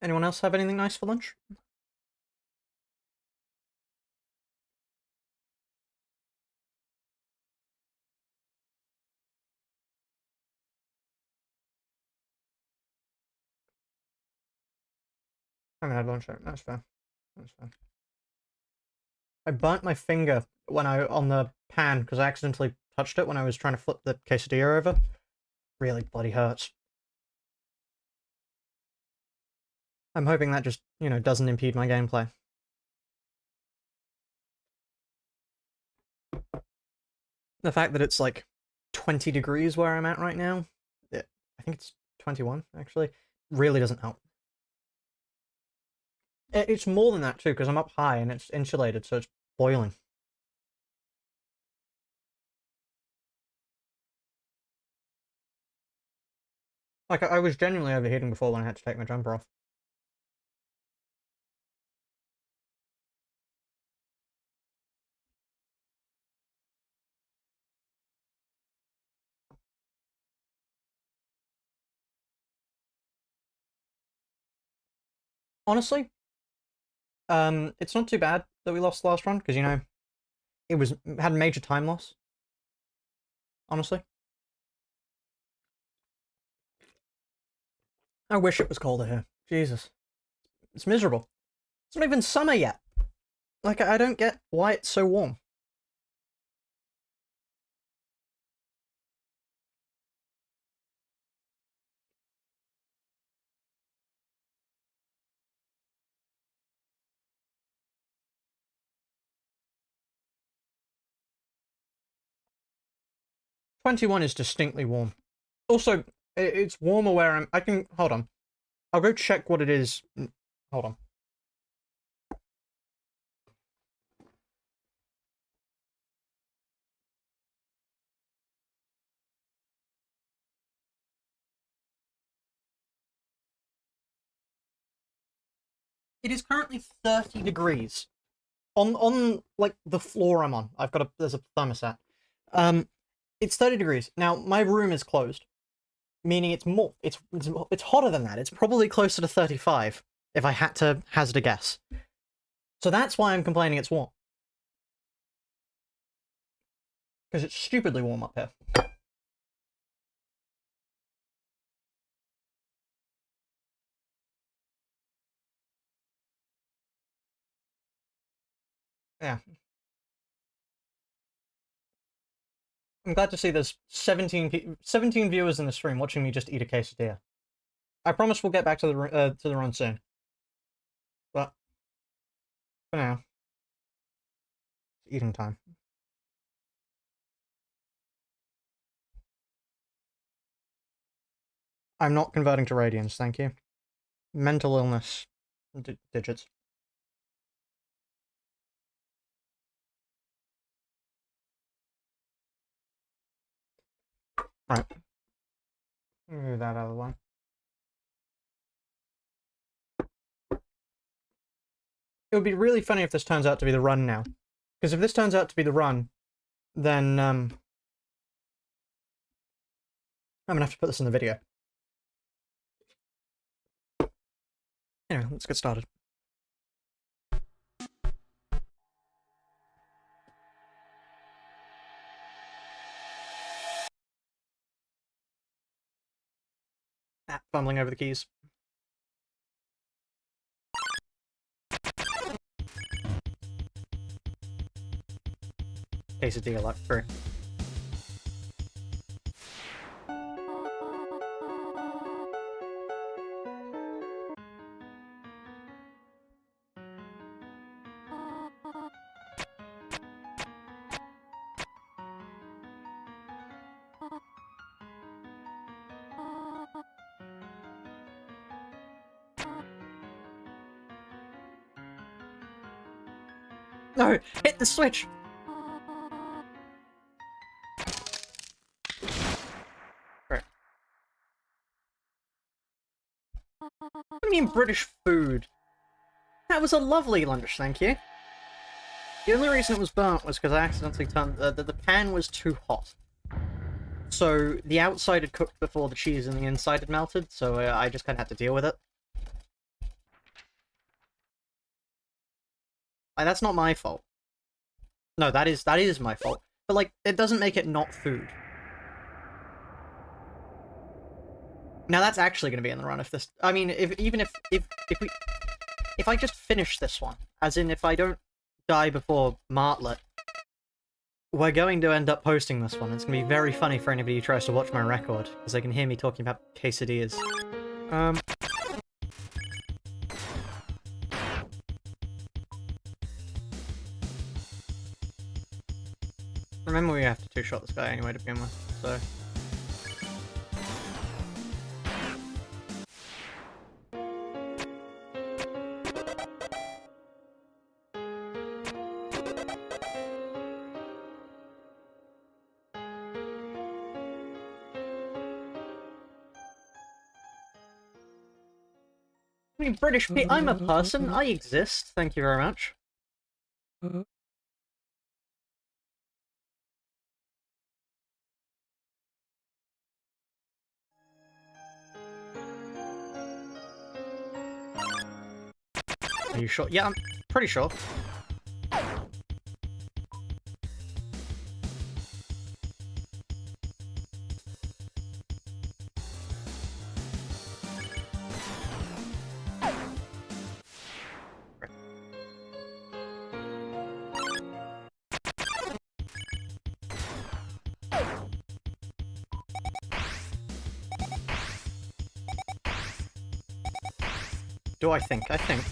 Anyone else have anything nice for lunch? I haven't had lunch yet. That's fair. That's fair. I burnt my finger when on the pan because I accidentally touched it when I was trying to flip the quesadilla over. Really bloody hurts. I'm hoping that just, doesn't impede my gameplay. The fact that it's like 20 degrees where I'm at right now, I think it's 21 actually, really doesn't help. It's more than that too, because I'm up high and it's insulated, so it's boiling. Like, I was genuinely overheating before when I had to take my jumper off. Honestly, it's not too bad that we lost the last run, because, it had major time loss. Honestly. I wish it was colder here. Jesus. It's miserable. It's not even summer yet. Like, I don't get why it's so warm. '21 is distinctly warm. Also, it's warmer where I can... Hold on. I'll go check what it is. Hold on. It is currently 30 degrees. On like, the floor I'm on. There's a thermostat. It's 30 degrees. Now, my room is closed, meaning it's hotter than that. It's probably closer to 35, if I had to hazard a guess. So that's why I'm complaining it's warm. Because it's stupidly warm up here. Yeah. I'm glad to see there's 17 viewers in the stream watching me just eat a quesadilla. I promise we'll get back to the run soon. But for now, it's eating time. I'm not converting to radians, thank you. Mental illness digits. Right. Move that out of the way. It would be really funny if this turns out to be the run now. Because if this turns out to be the run, then, I'm gonna have to put this in the video. Anyway, let's get started. Fumbling over the keys. quesadilla luck through. No! Hit the switch! Right. What do you mean British food? That was a lovely lunch, thank you. The only reason it was burnt was because I accidentally turned... the pan was too hot. So, the outside had cooked before the cheese and the inside had melted, so I just kind of had to deal with it. That's not my fault. No, that is my fault. But, like, it doesn't make it not food. Now, that's actually going to be in the run if this... I mean, if I just finish this one, as in if I don't die before Martlet, we're going to end up posting this one. It's going to be very funny for anybody who tries to watch my record, because they can hear me talking about quesadillas. Remember, we have to two-shot this guy anyway to begin with, so... I mean, British people, I'm a person, I exist, thank you very much. Are you sure? Yeah, I'm pretty sure. Do I think? I think.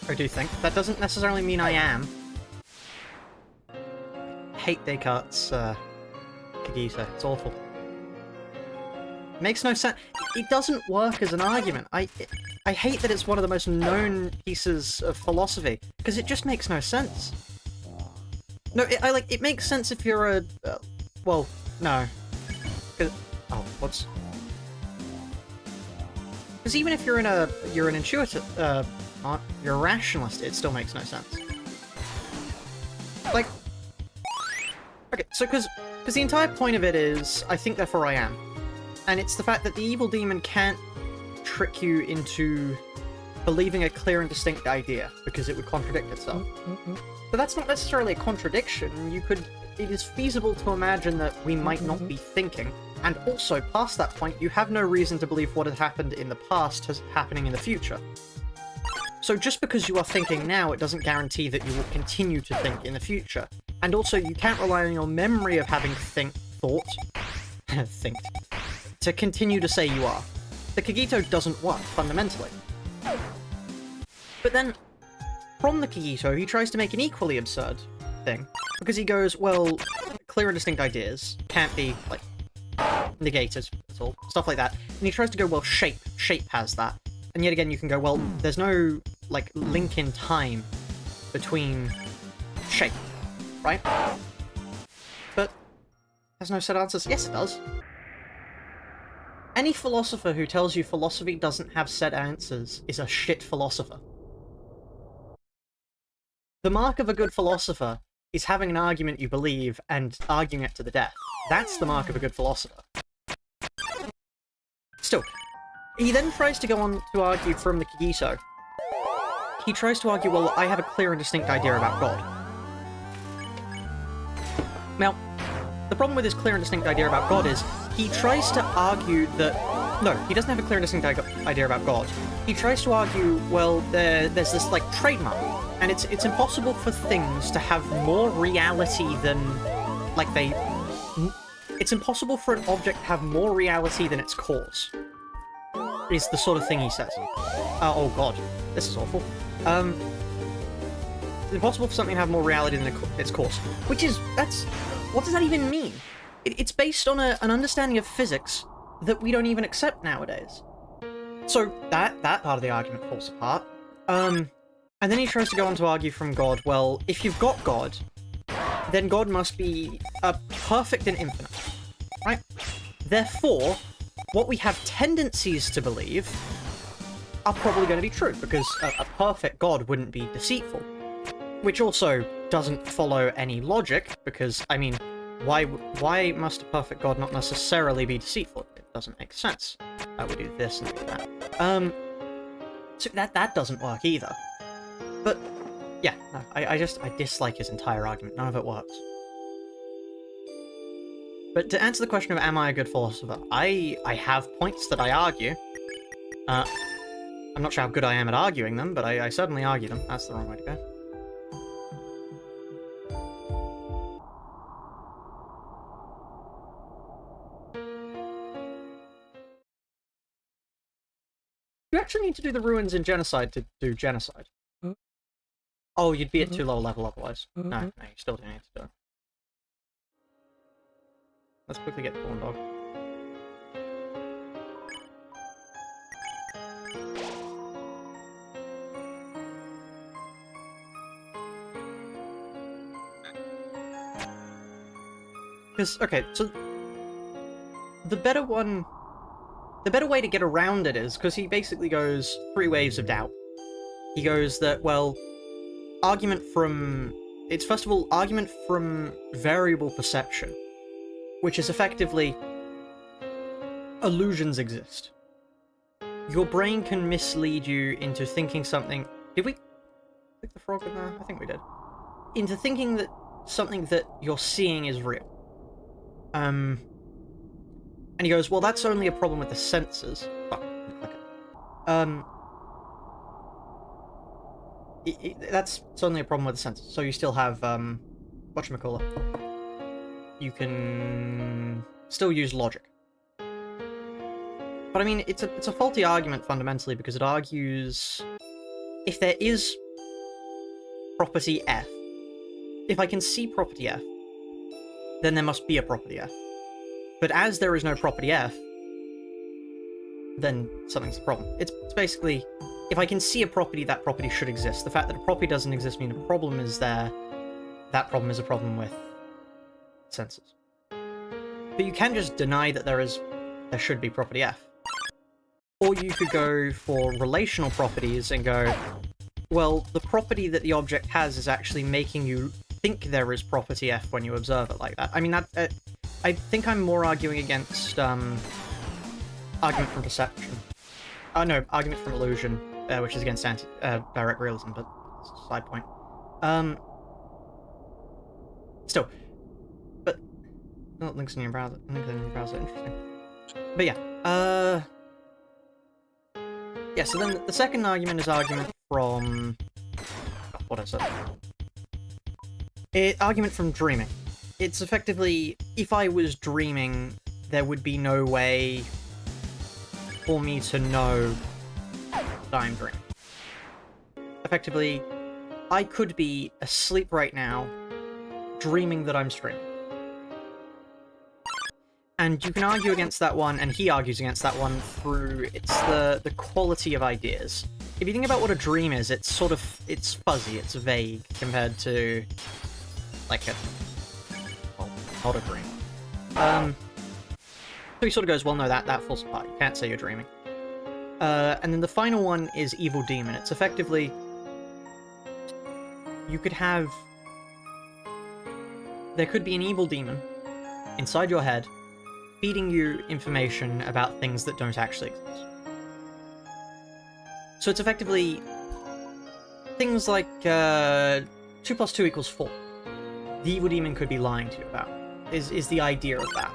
I do think. That doesn't necessarily mean I am. Hate Descartes' Kagita. It's awful. Makes no sense. It doesn't work as an argument. I hate that it's one of the most known pieces of philosophy, because it just makes no sense. No, it makes sense if you're a... well, no. Oh, what's... Because even if you're an intuitive, you're a rationalist, it still makes no sense. Like, okay, so because the entire point of it is, I think therefore I am. And it's the fact that the evil demon can't trick you into believing a clear and distinct idea, because it would contradict itself. But that's not necessarily a contradiction. It is feasible to imagine that we might not be thinking. And also, past that point, you have no reason to believe what had happened in the past is happening in the future. So just because you are thinking now, it doesn't guarantee that you will continue to think in the future. And also, you can't rely on your memory of having thought, to continue to say you are. The Kagito doesn't work, fundamentally. But then, from the Kagito, he tries to make an equally absurd thing. Because he goes, well, clear and distinct ideas can't be, like, negated at all. Stuff like that. And he tries to go, well, shape. Shape has that. And yet again, you can go, well, there's no, like, link in time between shape, right? But has no set answers. Yes, it does. Any philosopher who tells you philosophy doesn't have set answers is a shit philosopher. The mark of a good philosopher is having an argument you believe and arguing it to the death. That's the mark of a good philosopher. Still, he then tries to go on to argue from the Kagito. He tries to argue, well, I have a clear and distinct idea about God. Now, the problem with his clear and distinct idea about God is, he tries to argue that... No, he doesn't have a clear and distinct idea about God. He tries to argue, well, there's this, like, trademark, And it's impossible for things to have more reality than, like, they... It's impossible for an object to have more reality than its cause. Is the sort of thing he says. Oh god, this is awful. It's impossible for something to have more reality than its cause. Which is, what does that even mean? It's based on an understanding of physics that we don't even accept nowadays. So that part of the argument falls apart. And then he tries to go on to argue from God, well, if you've got God, then God must be perfect and infinite, right? Therefore, what we have tendencies to believe are probably going to be true, because a perfect God wouldn't be deceitful. Which also doesn't follow any logic, because, I mean, why must a perfect God not necessarily be deceitful? It doesn't make sense. We do this and do that. So that doesn't work either. But, yeah, no, I dislike his entire argument. None of it works. But to answer the question of am I a good philosopher, I have points that I argue. I'm not sure how good I am at arguing them, but I certainly argue them. That's the wrong way to go. You actually need to do the ruins in Genocide to do Genocide. Oh, you'd be at too low a level otherwise. No, you still do need to do it. Let's quickly get the Corn Dog. Because, okay, so the better way to get around it is, because he basically goes 3 waves of doubt. He goes that, well, it's first of all, argument from variable perception, which is effectively, illusions exist. Your brain can mislead you into thinking something... Did we click the frog in there? I think we did. Into thinking that something that you're seeing is real. And he goes, well, that's only a problem with the senses. Oh, click it. That's only a problem with the senses. So you still have, whatchamacallit. You can still use logic. But I mean, it's a faulty argument fundamentally, because it argues if there is property F, if I can see property F, then there must be a property F. But as there is no property F, then something's the problem. It's basically, if I can see a property, that property should exist. The fact that a property doesn't exist means a problem is there. That problem is a problem with senses. But you can just deny that there should be property F. Or you could go for relational properties and go, well, the property that the object has is actually making you think there is property F when you observe it like that. I mean, I think I'm more arguing against, argument from perception. No, argument from illusion, which is against direct realism, but it's a side point. Still. But, links in your browser. Interesting. But yeah, yeah, so then the second argument is argument from... what is it? Argument from dreaming. It's effectively, if I was dreaming, there would be no way for me to know that I'm dreaming. Effectively, I could be asleep right now, dreaming that I'm streaming. And you can argue against that one, and he argues against that one through, it's the quality of ideas. If you think about what a dream is, it's sort of, it's fuzzy, it's vague, compared to, like a, well, not a dream. So he sort of goes, well, no, that falls apart, you can't say you're dreaming. And then the final one is Evil Demon. It's effectively, you could have, there could be an evil demon inside your head, feeding you information about things that don't actually exist. So it's effectively things like 2 + 2 = 4. The evil demon could be lying to you about, is the idea of that.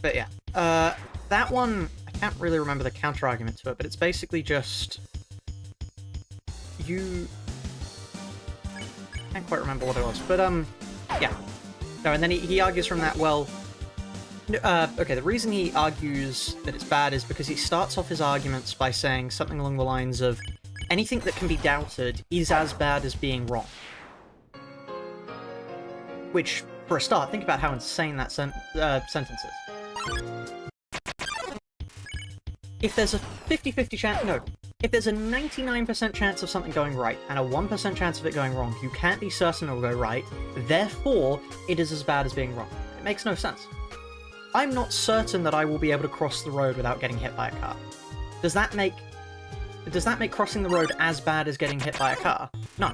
But yeah, that one I can't really remember the counter-argument to it, but it's basically just... You... I can't quite remember what it was, but, yeah. No, and then he argues from that, well... okay, the reason he argues that it's bad is because he starts off his arguments by saying something along the lines of, anything that can be doubted is as bad as being wrong. Which, for a start, think about how insane that sentence is. If there's a 50-50 chance... No. If there's a 99% chance of something going right and a 1% chance of it going wrong, you can't be certain it will go right, therefore, it is as bad as being wrong. It makes no sense. I'm not certain that I will be able to cross the road without getting hit by a car. Does that make crossing the road as bad as getting hit by a car? No.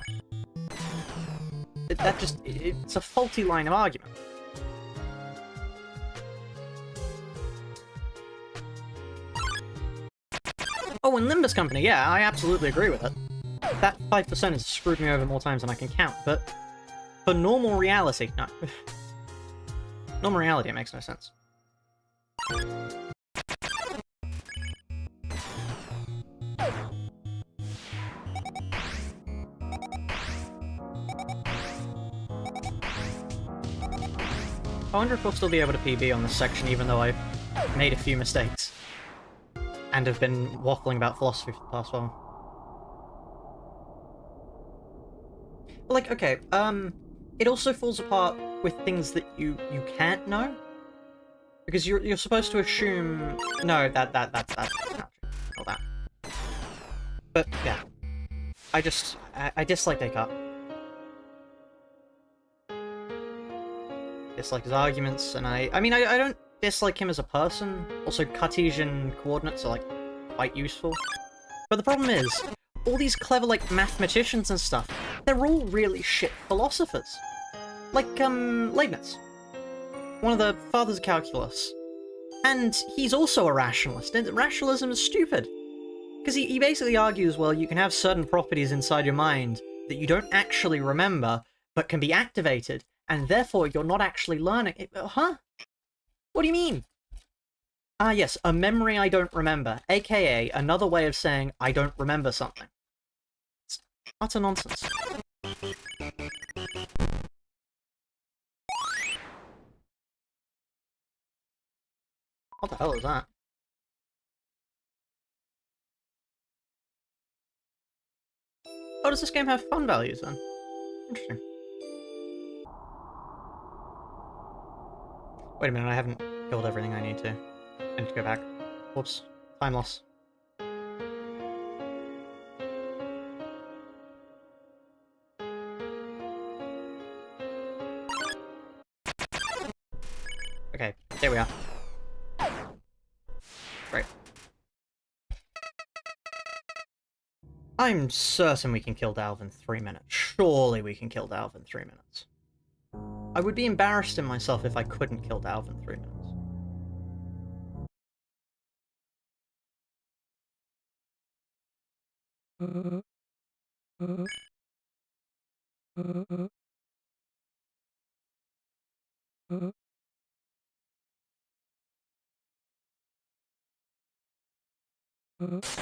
It's a faulty line of argument. Oh, and Limbus Company, yeah, I absolutely agree with it. That 5% has screwed me over more times than I can count, but for normal reality, no. Normal reality, it makes no sense. I wonder if we'll still be able to PB on this section, even though I've made a few mistakes. And have been waffling about philosophy for the past while. Like, okay, it also falls apart with things that you can't know. Because you're supposed to assume... No, that's not true. Not that. But, yeah. I dislike Descartes. Dislike his arguments, and I mean, I don't dislike him as a person. Also, Cartesian coordinates are, like, quite useful. But the problem is, all these clever, like, mathematicians and stuff, they're all really shit philosophers. Like, Leibniz. One of the fathers of calculus. And he's also a rationalist, and rationalism is stupid. Because he basically argues, well, you can have certain properties inside your mind that you don't actually remember, but can be activated, and therefore you're not actually learning it. Huh? What do you mean? Ah, yes, a memory I don't remember, aka another way of saying I don't remember something. It's utter nonsense. What the hell is that? Oh, does this game have fun values then? Interesting. Wait a minute, I haven't killed everything I need to. I need to go back. Whoops. Time loss. Okay, there we are. Right. I'm certain we can kill Dalv in 3 minutes. Surely we can kill Dalv in 3 minutes. I would be embarrassed in myself if I couldn't kill Dalv in 3 minutes.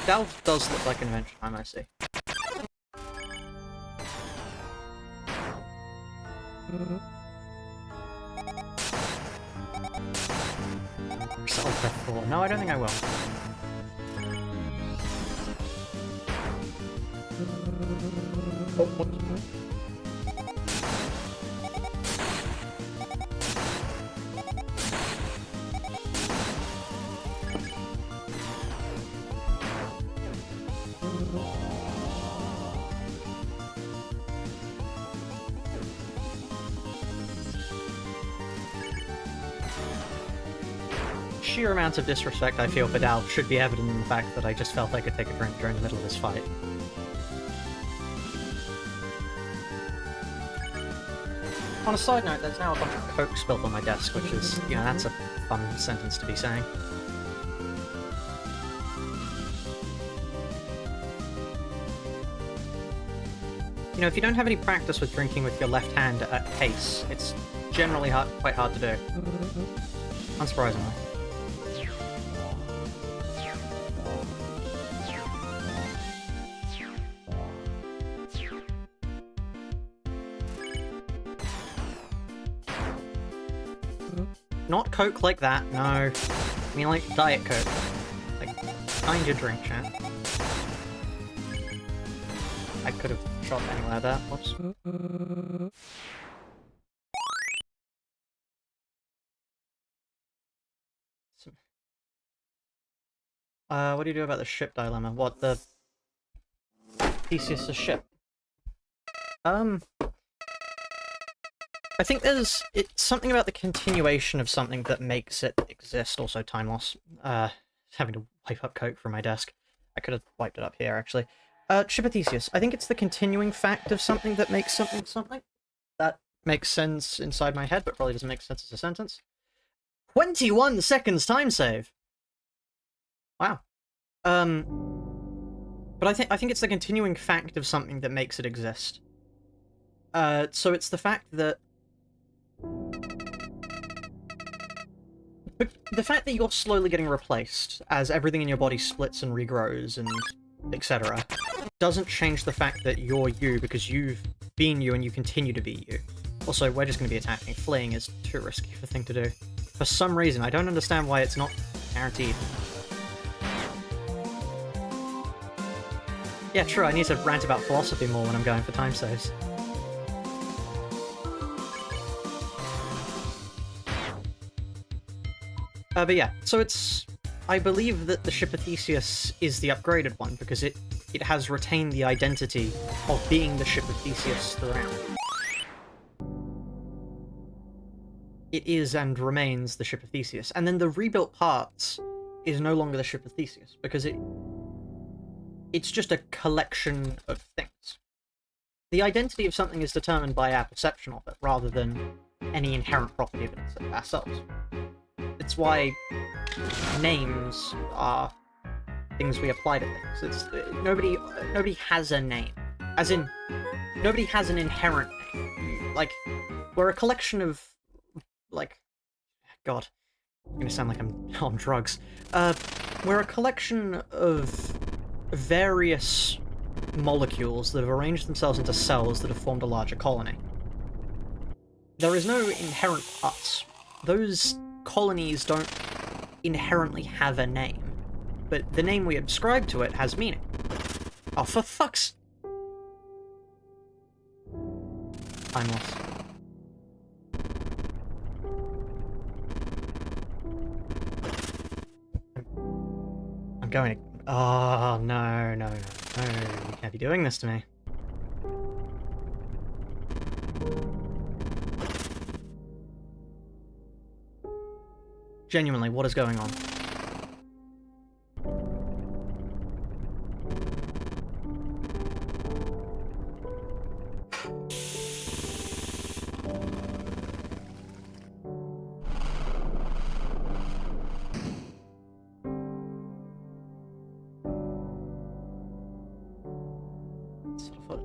Dalv does look like an adventure time, I see. No, I don't think I will. Oh, what? Sheer amount of disrespect I feel for Dalv should be evident in the fact that I just felt I could take a drink during the middle of this fight. On a side note, there's now a bunch of coke spilled on my desk, which is, you know, that's a fun sentence to be saying. You know, if you don't have any practice with drinking with your left hand at pace, it's generally quite hard to do. Unsurprisingly. Not Coke like that, no. I mean like Diet Coke. Like, find your drink, chat. I could have shot anywhere there. Whoops. What do you do about the ship dilemma? What, the... Theseus' ship? I think it's something about the continuation of something that makes it exist. Also, time loss. Having to wipe up Coke from my desk. I could have wiped it up here, actually. Ship of Theseus. I think it's the continuing fact of something that makes something something. That makes sense inside my head, but probably doesn't make sense as a sentence. 21 seconds time save! Wow. But I think it's the continuing fact of something that makes it exist. So it's the fact that... The fact that you're slowly getting replaced, as everything in your body splits and regrows, and etc., doesn't change the fact that you're you, because you've been you and you continue to be you. Also, we're just going to be attacking. Fleeing is too risky of a thing to do. For some reason, I don't understand why it's not guaranteed. Yeah, true, I need to rant about philosophy more when I'm going for time saves. But yeah, so it's... I believe that the Ship of Theseus is the upgraded one, because it has retained the identity of being the Ship of Theseus throughout. It is and remains the Ship of Theseus. And then the rebuilt parts is no longer the Ship of Theseus, because it's just a collection of things. The identity of something is determined by our perception of it, rather than any inherent property of it ourselves. It's why names are things we apply to things. Nobody has a name. As in, nobody has an inherent name. Like, we're a collection of, like... God. I'm gonna sound like I'm on drugs. We're a collection of various molecules that have arranged themselves into cells that have formed a larger colony. There is no inherent us. Those colonies don't inherently have a name, but the name we ascribe to it has meaning. Oh, for fuck's... Time loss. I'm going to... Oh, no, no, no, no. You can't be doing this to me. Genuinely, what is going on?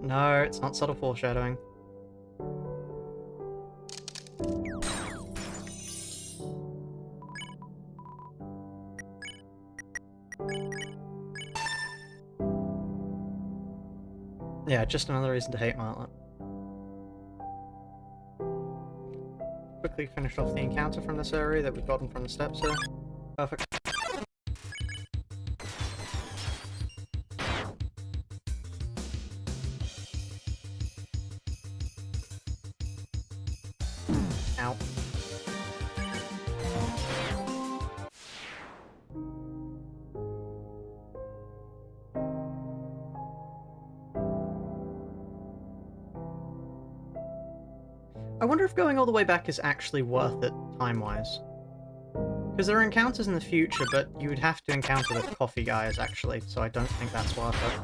No, it's not subtle foreshadowing. Yeah, just another reason to hate Martlet. Quickly finish off the encounter from this area that we've gotten from the steps here. Perfect. Ow. I wonder if going all the way back is actually worth it, time-wise. Because there are encounters in the future, but you would have to encounter the coffee guys, actually, so I don't think that's worth it.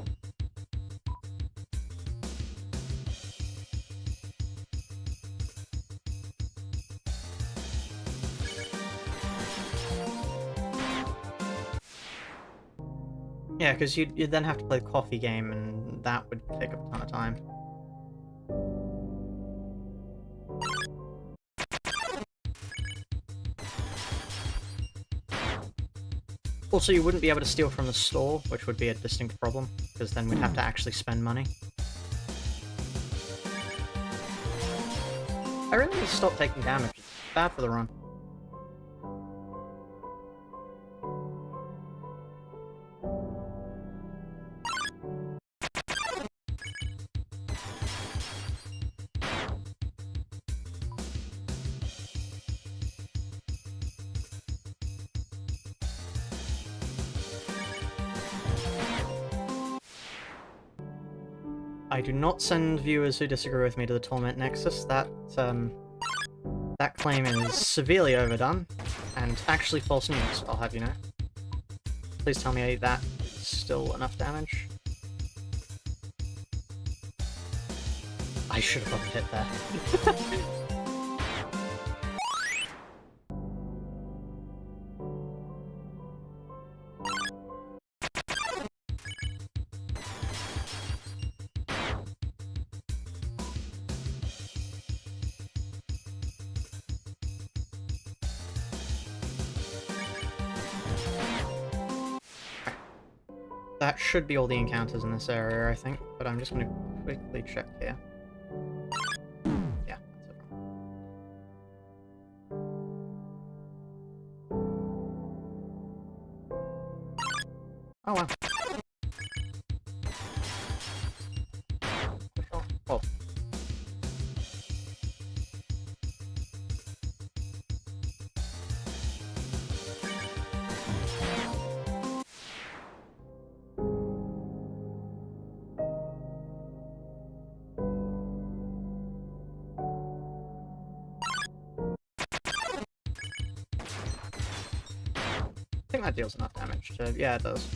Yeah, because you'd then have to play the coffee game, and that would take up a ton of time. Also, you wouldn't be able to steal from the store, which would be a distinct problem, because then we'd have to actually spend money. I really need to stop taking damage. It's bad for the run. I do not send viewers who disagree with me to the Torment Nexus. That claim is severely overdone, and actually false news, I'll have you know. Please tell me that is still enough damage. I should have probably hit there. That should be all the encounters in this area, I think, but I'm just going to quickly check here. Yeah, that's it. Oh, wow. Oh. I think that deals enough damage to... yeah, it does.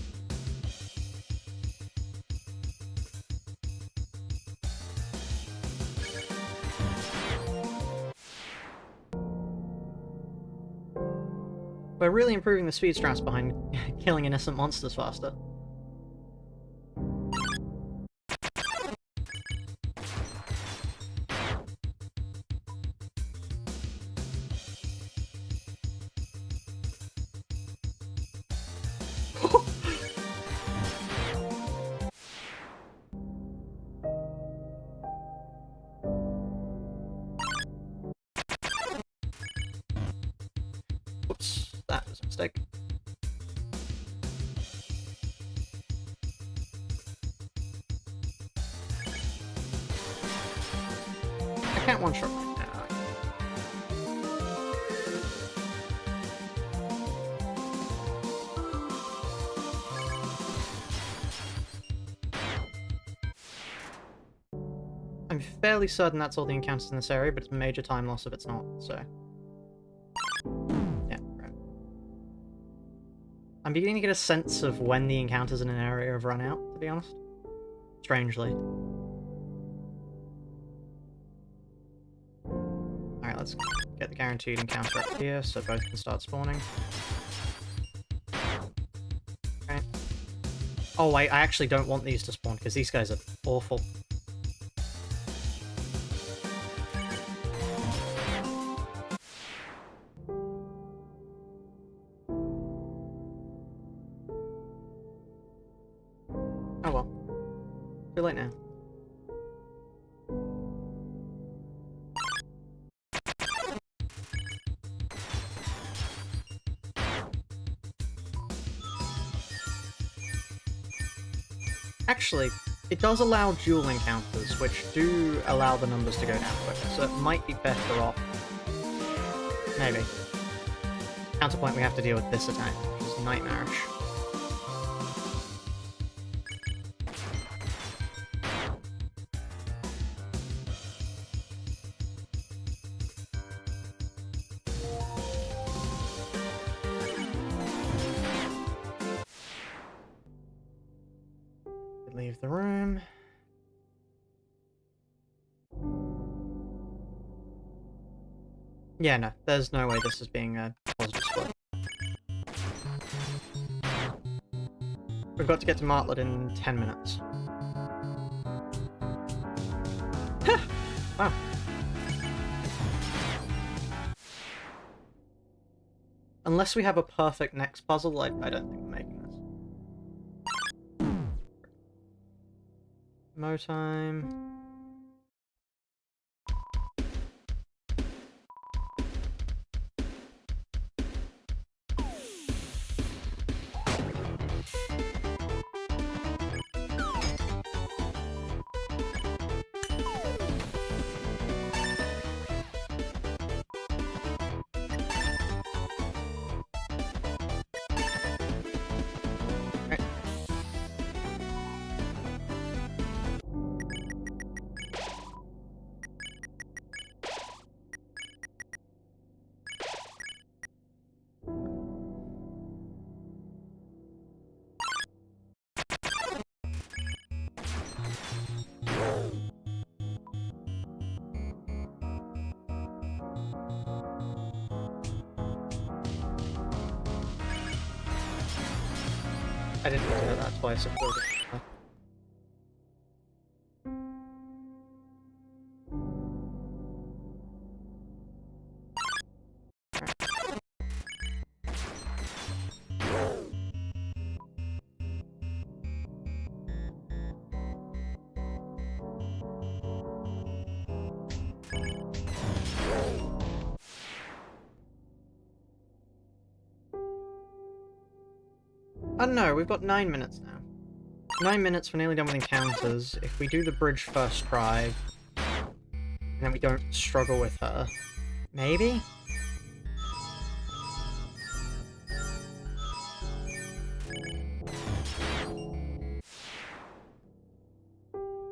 We're really improving the speed strats behind killing innocent monsters faster. Whoops, that was a mistake. I can't one-shot right now. I'm fairly certain that's all the encounters in this area, but it's a major time loss if it's not, so... yeah, right. I'm beginning to get a sense of when the encounters in an area have run out, to be honest. Strangely. Alright, let's get the guaranteed encounter up here, so both can start spawning. Okay. Oh, I actually don't want these to spawn, because these guys are awful. Oh well. Too late now. Actually, it does allow dual encounters, which do allow the numbers to go down quicker, so it might be better off. Maybe. Counterpoint, we have to deal with this attack, which is nightmarish. Leave the room. Yeah, no, there's no way this is being a positive split. We've got to get to Martlet in 10 minutes. Wow. Unless we have a perfect next puzzle, I don't think we're making this. Mo time. I didn't do that twice. I don't know, we've got 9 minutes now. 9 minutes, we're nearly done with encounters. If we do the bridge first try, and then we don't struggle with her, maybe?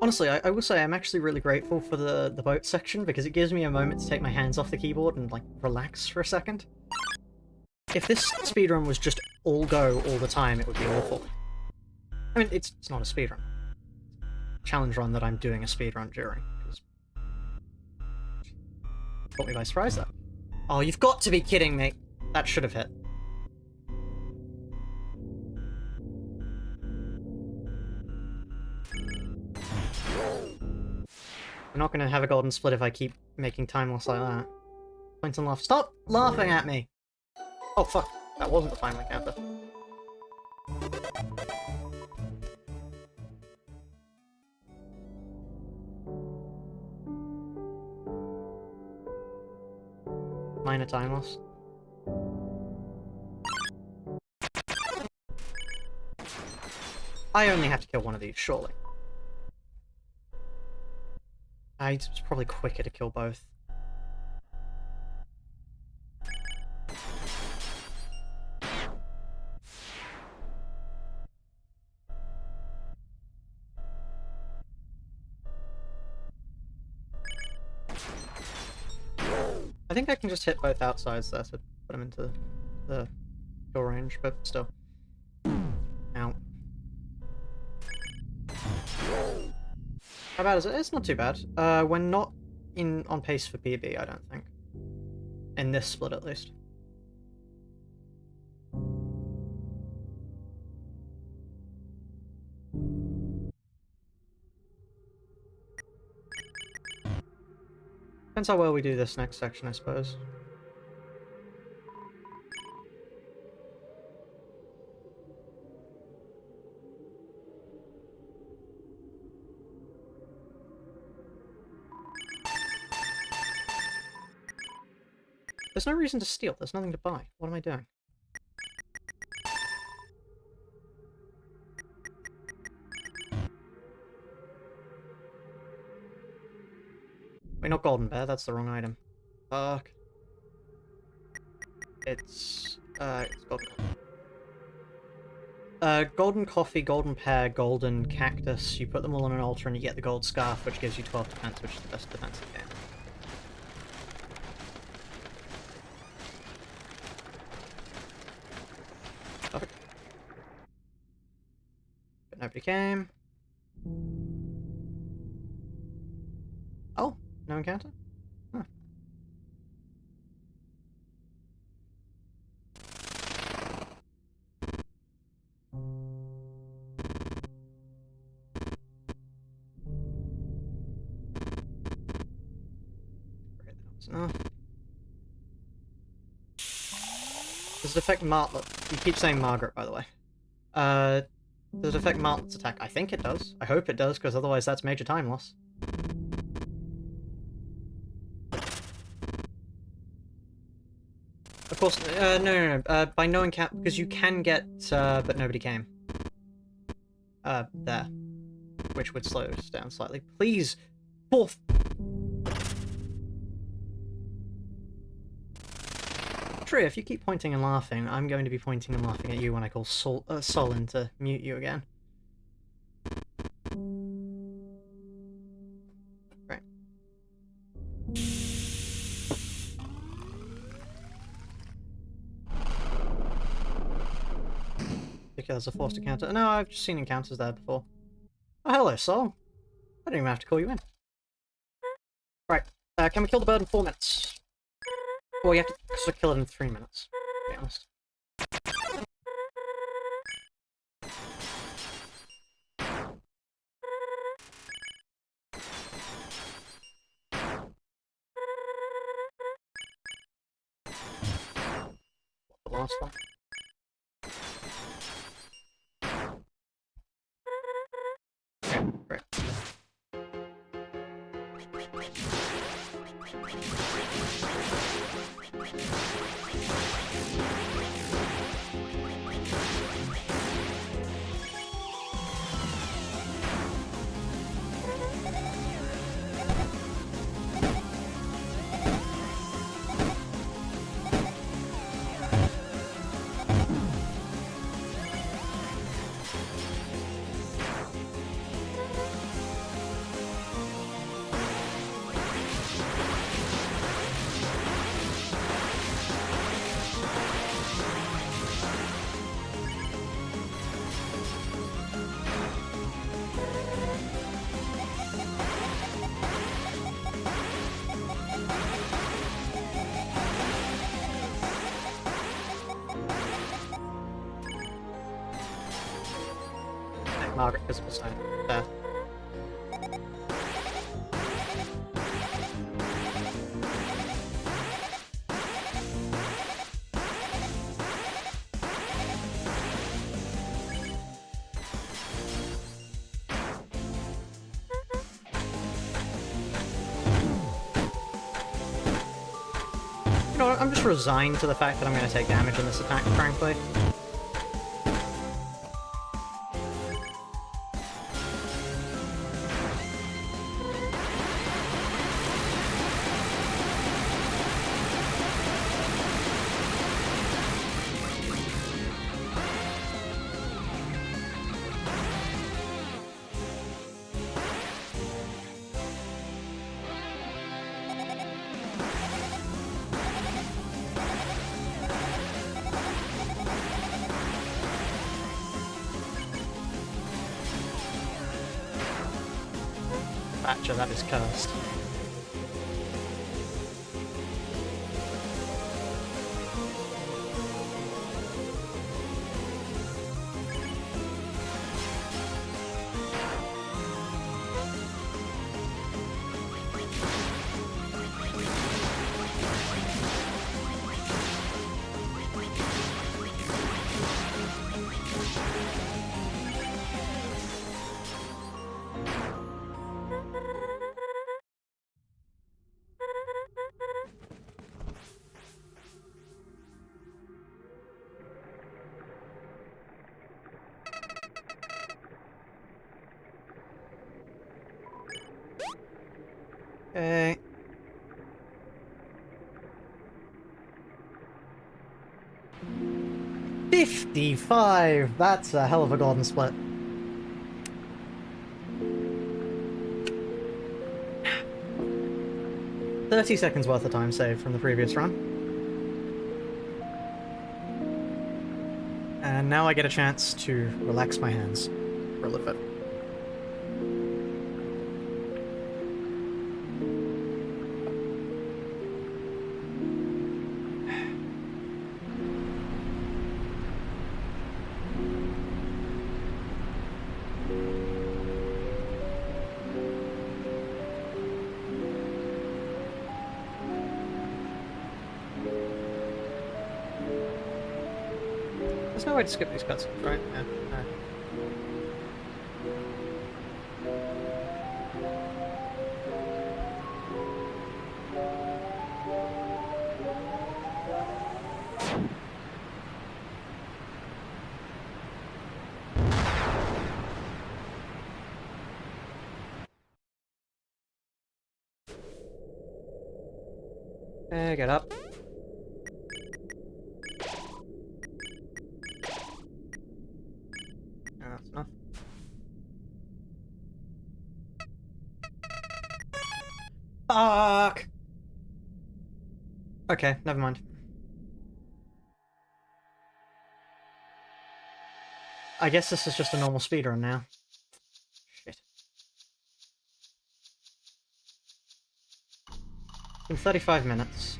Honestly, I will say I'm actually really grateful for the boat section, because it gives me a moment to take my hands off the keyboard and, like, relax for a second. If this speedrun was just all go all the time, it would be awful. I mean, it's not a speedrun. Challenge run that I'm doing a speedrun during, because... Caught me by surprise, though. Oh, you've got to be kidding me! That should have hit. I'm not gonna have a golden split if I keep making time loss like that. Point and laugh. Stop laughing at me! Oh fuck, that wasn't the final encounter. Minor time loss. I only have to kill one of these, surely. It's probably quicker to kill both. I think I can just hit both outsides there to put them into the kill range, but still. Ow. How bad is it? It's not too bad. We're not on pace for PB, I don't think. In this split, at least. Depends how well we do this next section, I suppose. There's no reason to steal. There's nothing to buy. What am I doing? Wait, not Golden Bear. That's the wrong item. Fuck. It's Golden Coffee. Golden Coffee, Golden Pear, Golden Cactus. You put them all on an altar and you get the Gold Scarf, which gives you 12 defense, which is the best defense in the game. Perfect. But nobody came. Oh, no encounter? Huh. Great, that was enough. Does it affect Martlet? You keep saying Margaret, by the way. Does it affect Martlet's attack? I think it does. I hope it does, because otherwise that's major time loss. Of course, no. By no encounter, because you can get, but nobody came. There. Which would slow us down slightly. Please! Fourth! True, if you keep pointing and laughing, I'm going to be pointing and laughing at you when I call Solin to mute you again. Right. Because there's a forced encounter. No, I've just seen encounters there before. Oh, hello, Sol. I don't even have to call you in. Right, can we kill the bird in 4 minutes? Well, you have to sort of kill it in 3 minutes, to be honest. last one. Okay, great. Margaret physical sign. There. You know what, I'm just resigned to the fact that I'm going to take damage in this attack, frankly. Thatcher, that is cursed. Okay. $55! That's a hell of a golden split. $30 worth of time saved from the previous run. And now I get a chance to relax my hands for a little bit. There's no way to skip these cutscenes, right? Yeah. No. Okay, get up. That's enough. Fuck! Okay, never mind. I guess this is just a normal speedrun now. Shit. It's been 35 minutes.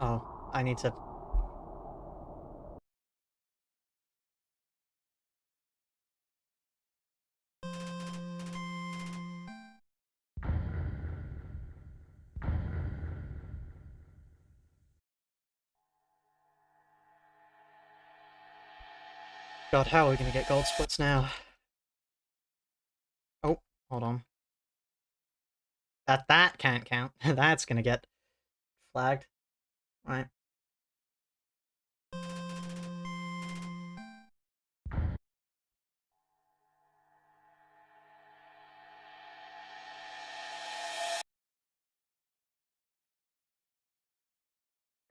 Oh, I need to God, how are we gonna get gold splits now? Oh, hold on. That can't count. That's gonna get flagged. Right.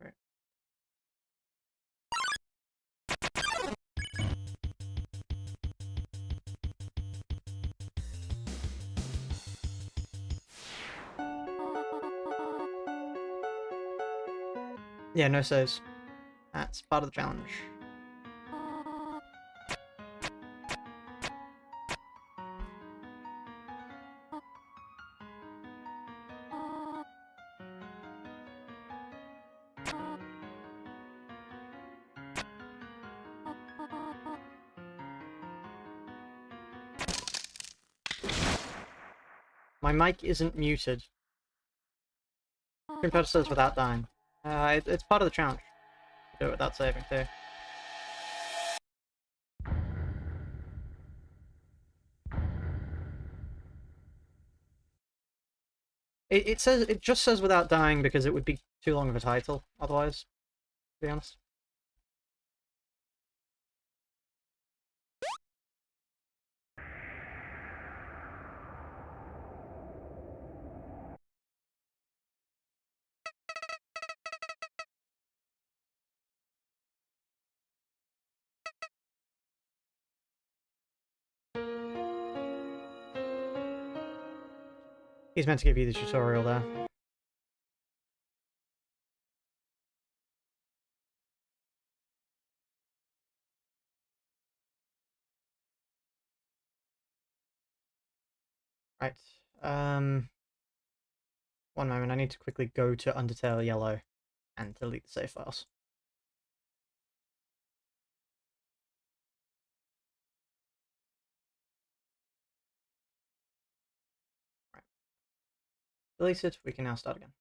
Right. Yeah, no saves. That's part of the challenge. My mic isn't muted. Competitors without dying. It's part of the challenge. Do it without saving too. It just says without dying because it would be too long of a title otherwise, to be honest. He's meant to give you the tutorial there. Right. One moment, I need to quickly go to Undertale Yellow and delete the save files. Right. Deleted, we can now start again.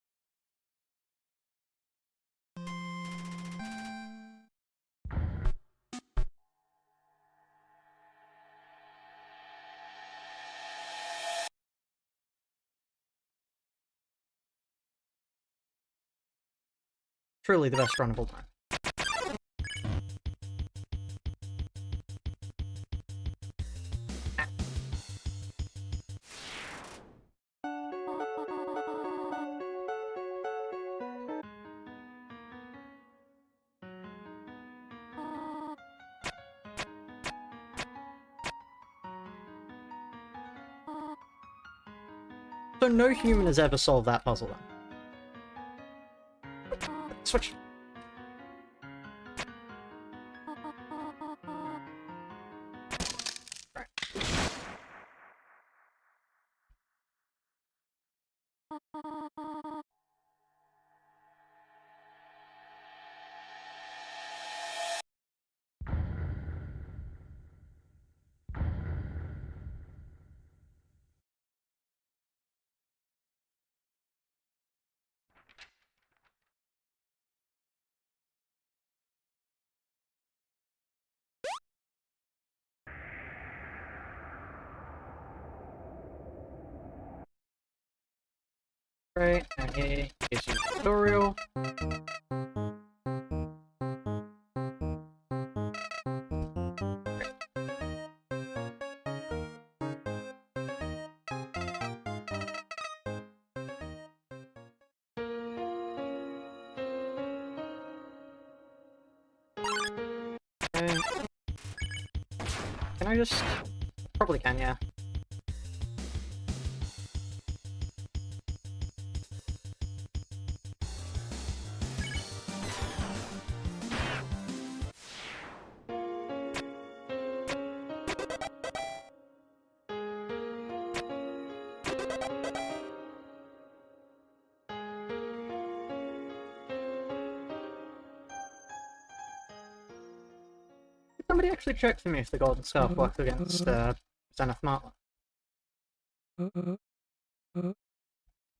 Truly the best run of all time. So no human has ever solved that puzzle then. Switch. Right. Right, and here is your tutorial. Okay. Can I just... Probably can, yeah. Somebody actually check for me if the golden scarf works against Zenith Martlet. Because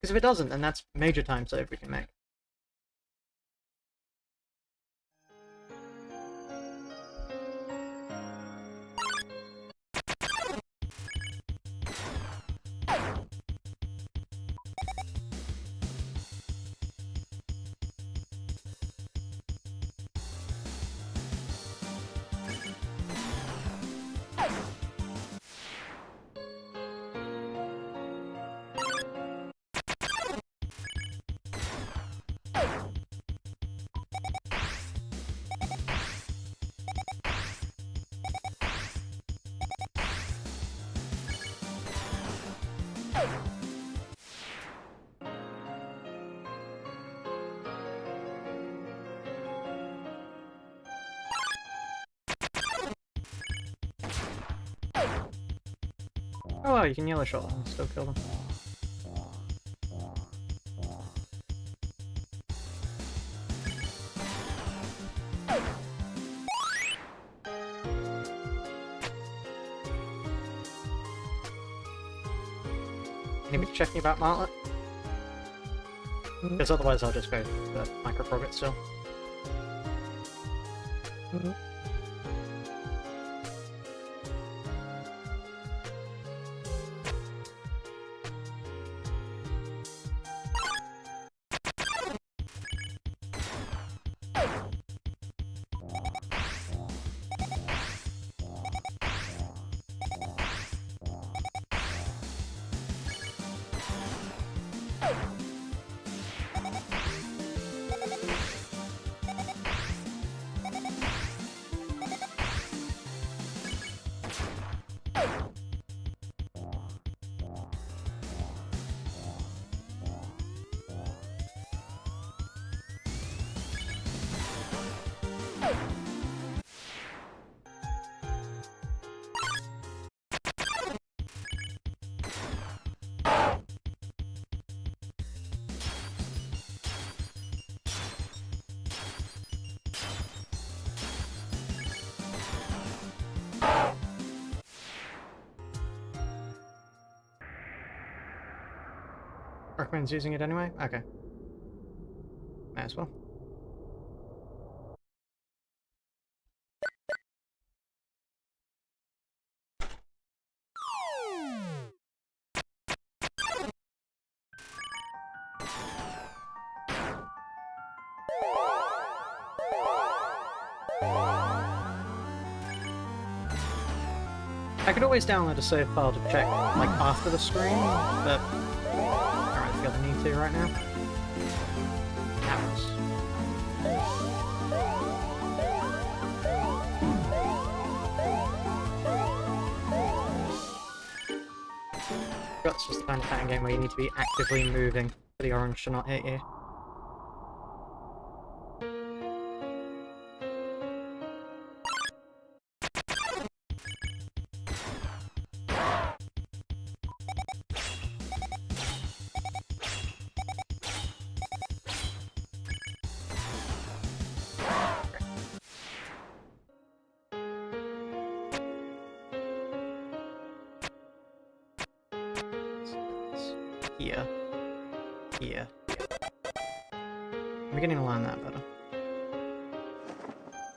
if it doesn't, then that's major time save we can make. Oh wow, you can yellow shot them and still kill them. Anybody checking about Martlet? Because otherwise I'll just go for the micro frogget still. Recommends using it anyway? Okay. Might as well. I could always download a save file to check, like, after the stream, but I don't really feel the need to right now. Happens. That's just the kind of fighting game where you need to be actively moving for the orange to not hit you. Here. Here. I'm beginning to learn that better.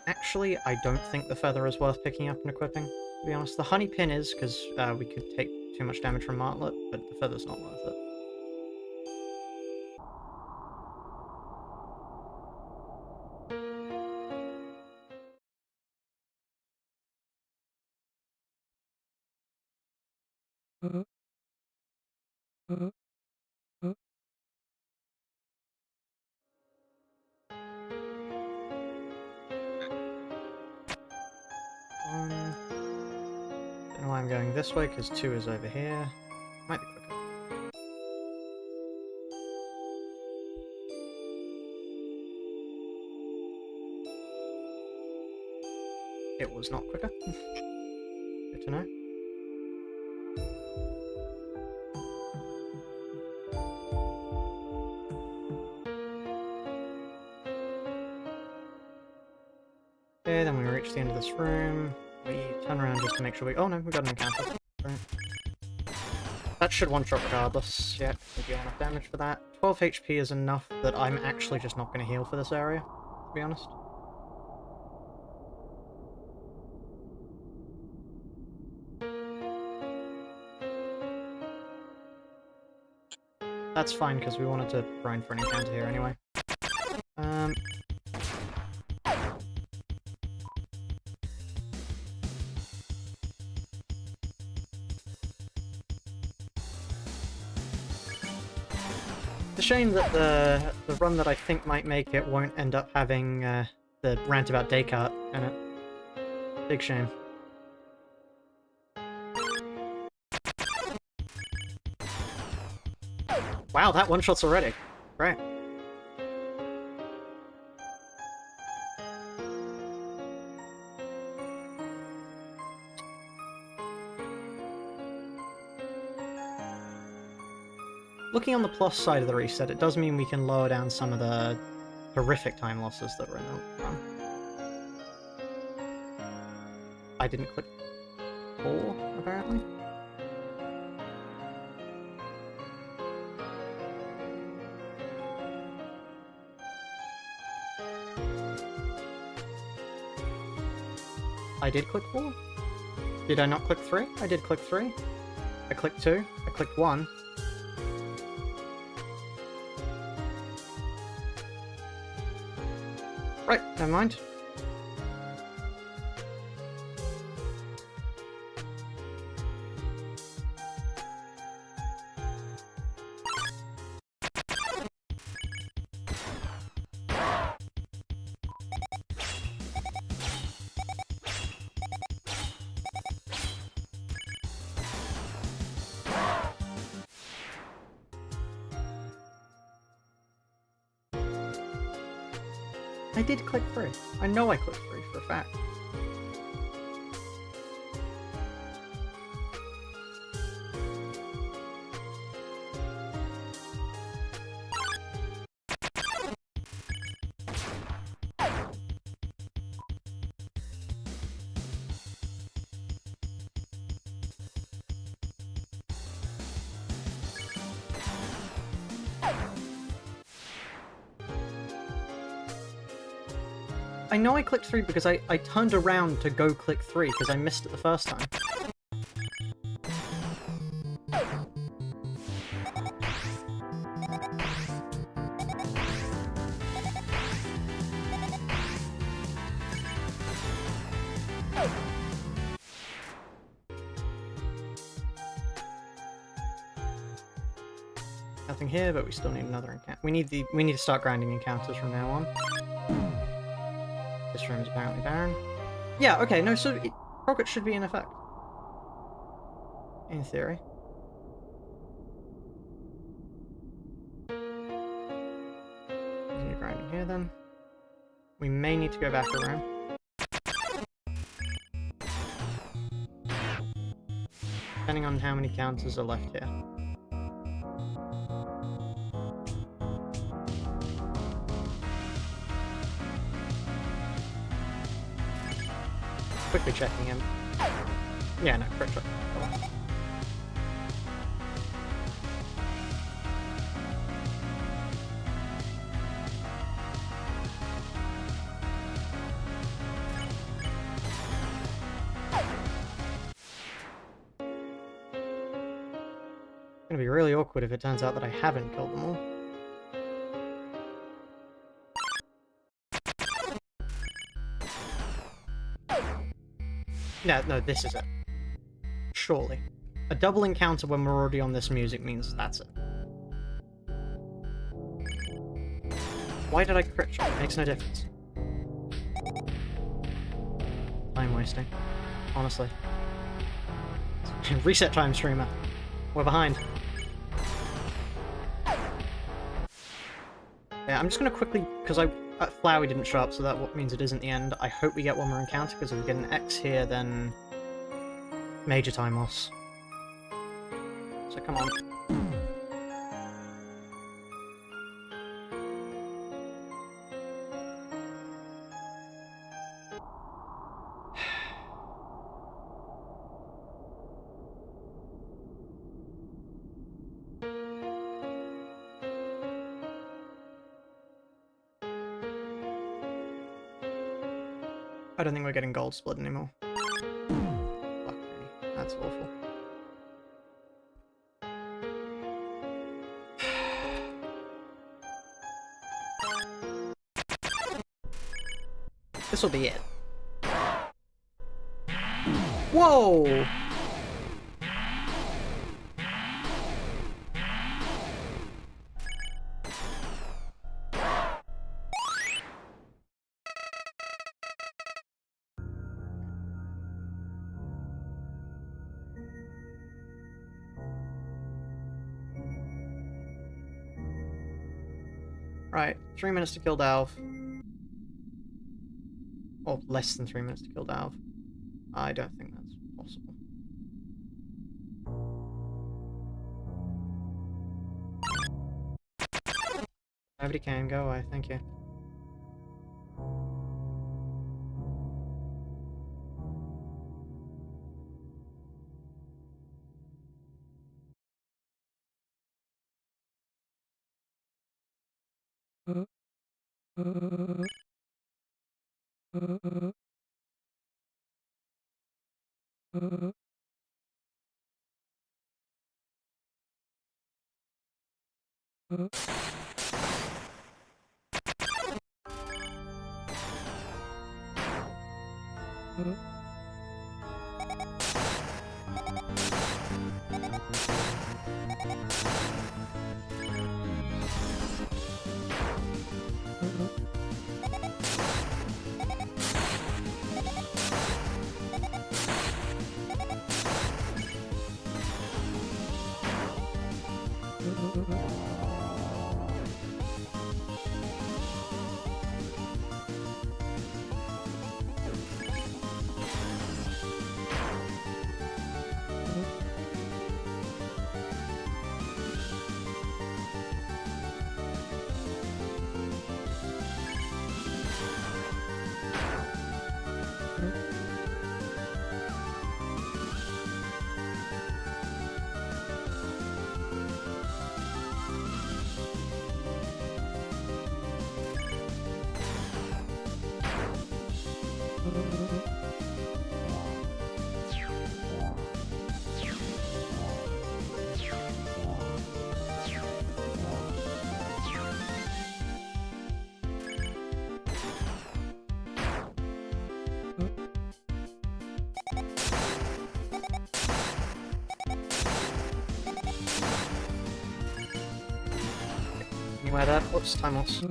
Actually, I don't think the feather is worth picking up and equipping, to be honest. The honey pin is, because we could take too much damage from Martlet, but the feather's not worth it. Don't know why I'm going this way, because 2 is over here. Might be quicker. It was not quicker. Good to know. Okay, then we reach the end of this room. We turn around just to make sure we... Oh no, we got an encounter. Right. That should one-shot regardless. Yeah, we do enough damage for that. 12 HP is enough that I'm actually just not going to heal for this area, to be honest. That's fine, because we wanted to grind for an encounter here anyway. It's a shame that the run that I think might make it won't end up having the rant about Descartes in it. Big shame. Wow, that one-shot's already. Great. Looking on the plus side of the reset, it does mean we can lower down some of the horrific time losses that were in the run. I didn't click 4, apparently. I did click 4? Did I not click 3? I did click 3. I clicked 2. I clicked 1. Right, never mind. I did click 3. I know I clicked 3 for a fact. I know I clicked 3 because I turned around to go click 3 because I missed it the first time. Nothing here, but we still need another encounter. We need to start grinding encounters from now on. This room is apparently barren. Yeah, okay, no, so rockets should be in effect. In theory. Continue grinding here then. We may need to go back around. Depending on how many counters are left here. Quickly checking him. Yeah, no, crit shot. It's gonna be really awkward if it turns out that I haven't killed them all. No, this is it. Surely. A double encounter when we're already on this music means that's it. Why did I crit shot? It makes no difference. Time wasting. Honestly. Reset time, streamer. We're behind. Yeah, I'm just gonna quickly, because Flowey didn't show up, so that means it isn't the end. I hope we get one more encounter, because if we get an X here, then major time loss. So come on. I don't think we're getting gold split anymore. Fuck me. That's awful. This'll be it. Whoa! Right, 3 minutes to kill Dalv. Or less than 3 minutes to kill Dalv. I don't think that's possible. Nobody can, go away, thank you. Anywhere there? Whoops, time loss.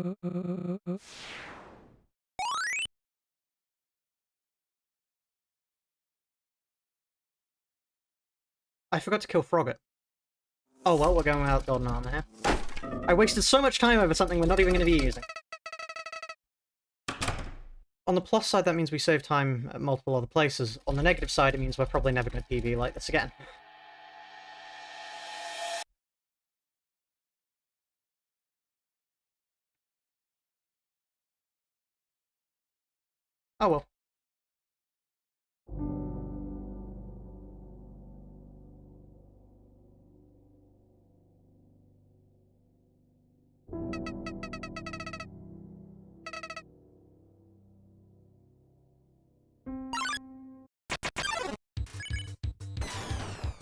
I forgot to kill Frogget. Oh well, we're going without golden armor here. I wasted so much time over something we're not even going to be using. On the plus side, that means we save time at multiple other places. On the negative side, it means we're probably never going to PB like this again. Oh well.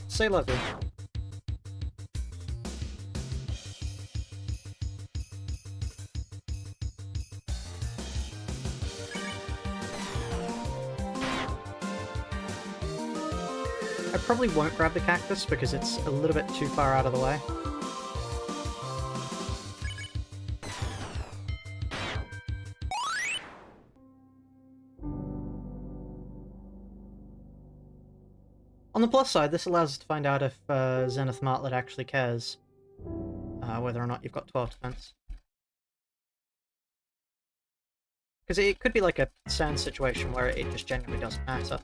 Say lovely. I probably won't grab the cactus because it's a little bit too far out of the way. On the plus side, this allows us to find out if Zenith Martlet actually cares whether or not you've got 12 defense. Because it could be like a sand situation where it just genuinely doesn't matter.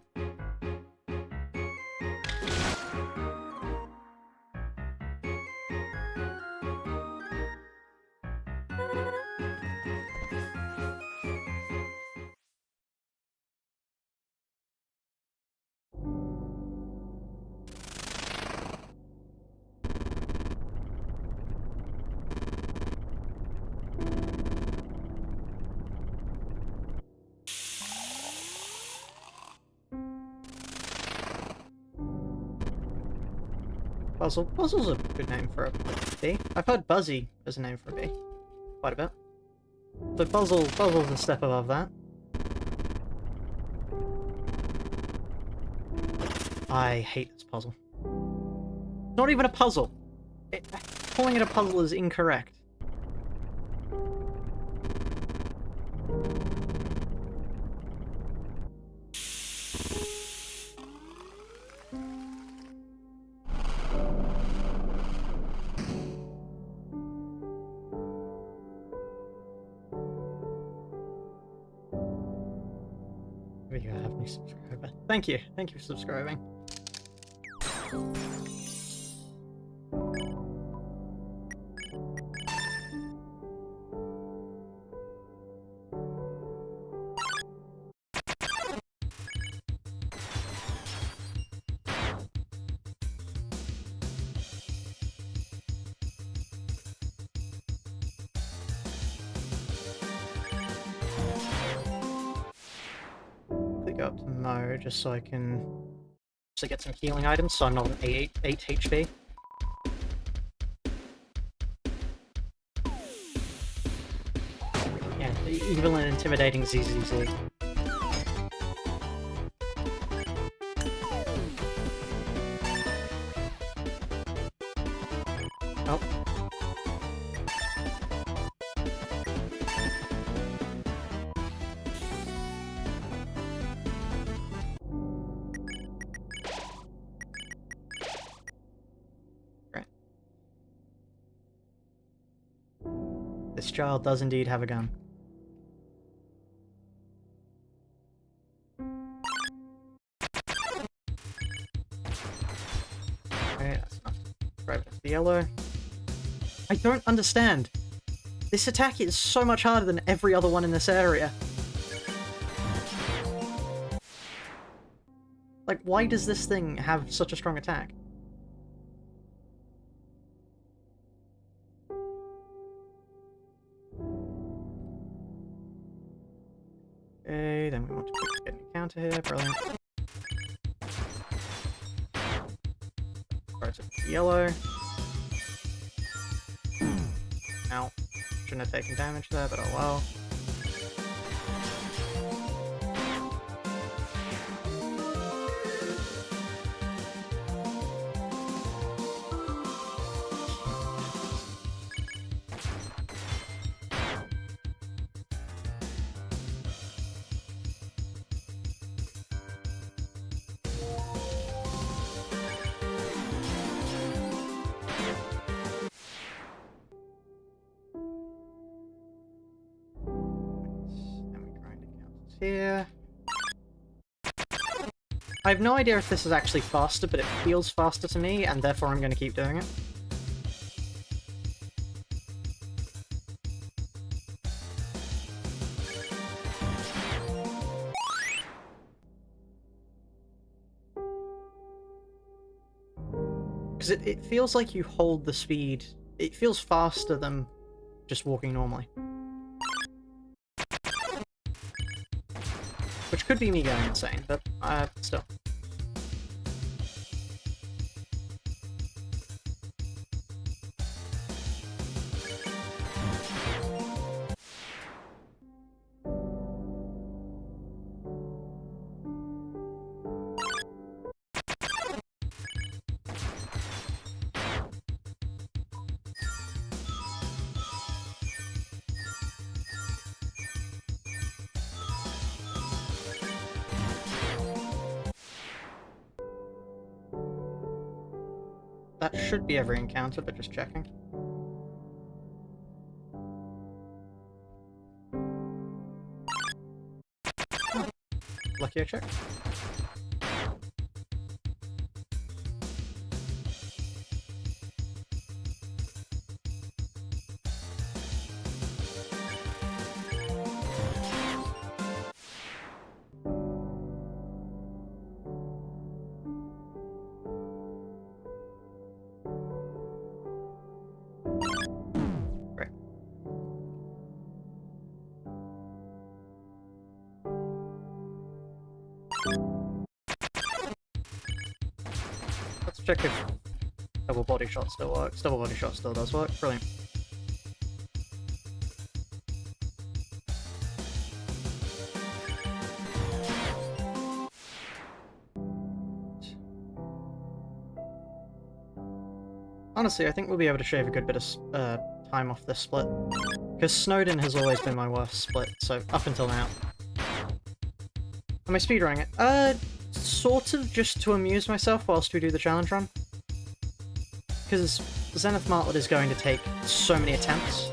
Puzzle. Puzzle's a good name for a bee. I've heard Buzzy as a name for a bee. Quite a bit. So Puzzle's a step above that. I hate this puzzle. Not even a puzzle! Calling it a puzzle is incorrect. You have new subscriber. Thank you for subscribing. Go up to Mo just so I can get some healing items so I'm not an 8 HP. Yeah, evil and intimidating ZZZ. Oh. This child does indeed have a gun. Okay, that's enough. Grab it the yellow. I don't understand. This attack is so much harder than every other one in this area. Like, why does this thing have such a strong attack? Okay, then we want to get an encounter here. Brilliant. Right, yellow. Ow. Shouldn't have taken damage there, but oh well. Here. I have no idea if this is actually faster, but it feels faster to me, and therefore I'm going to keep doing it. Because it feels like you hold the speed. It feels faster than just walking normally. Which could be me going insane, but still. That should be every encounter, but just checking. Oh. Lucky I checked. Let's check if double body shot still works. Double body shot still does work. Brilliant. Honestly, I think we'll be able to shave a good bit of time off this split. Because Snowden has always been my worst split, so up until now. Am I speedrunning it? Sort of just to amuse myself whilst we do the challenge run. Because Zenith Martlet is going to take so many attempts.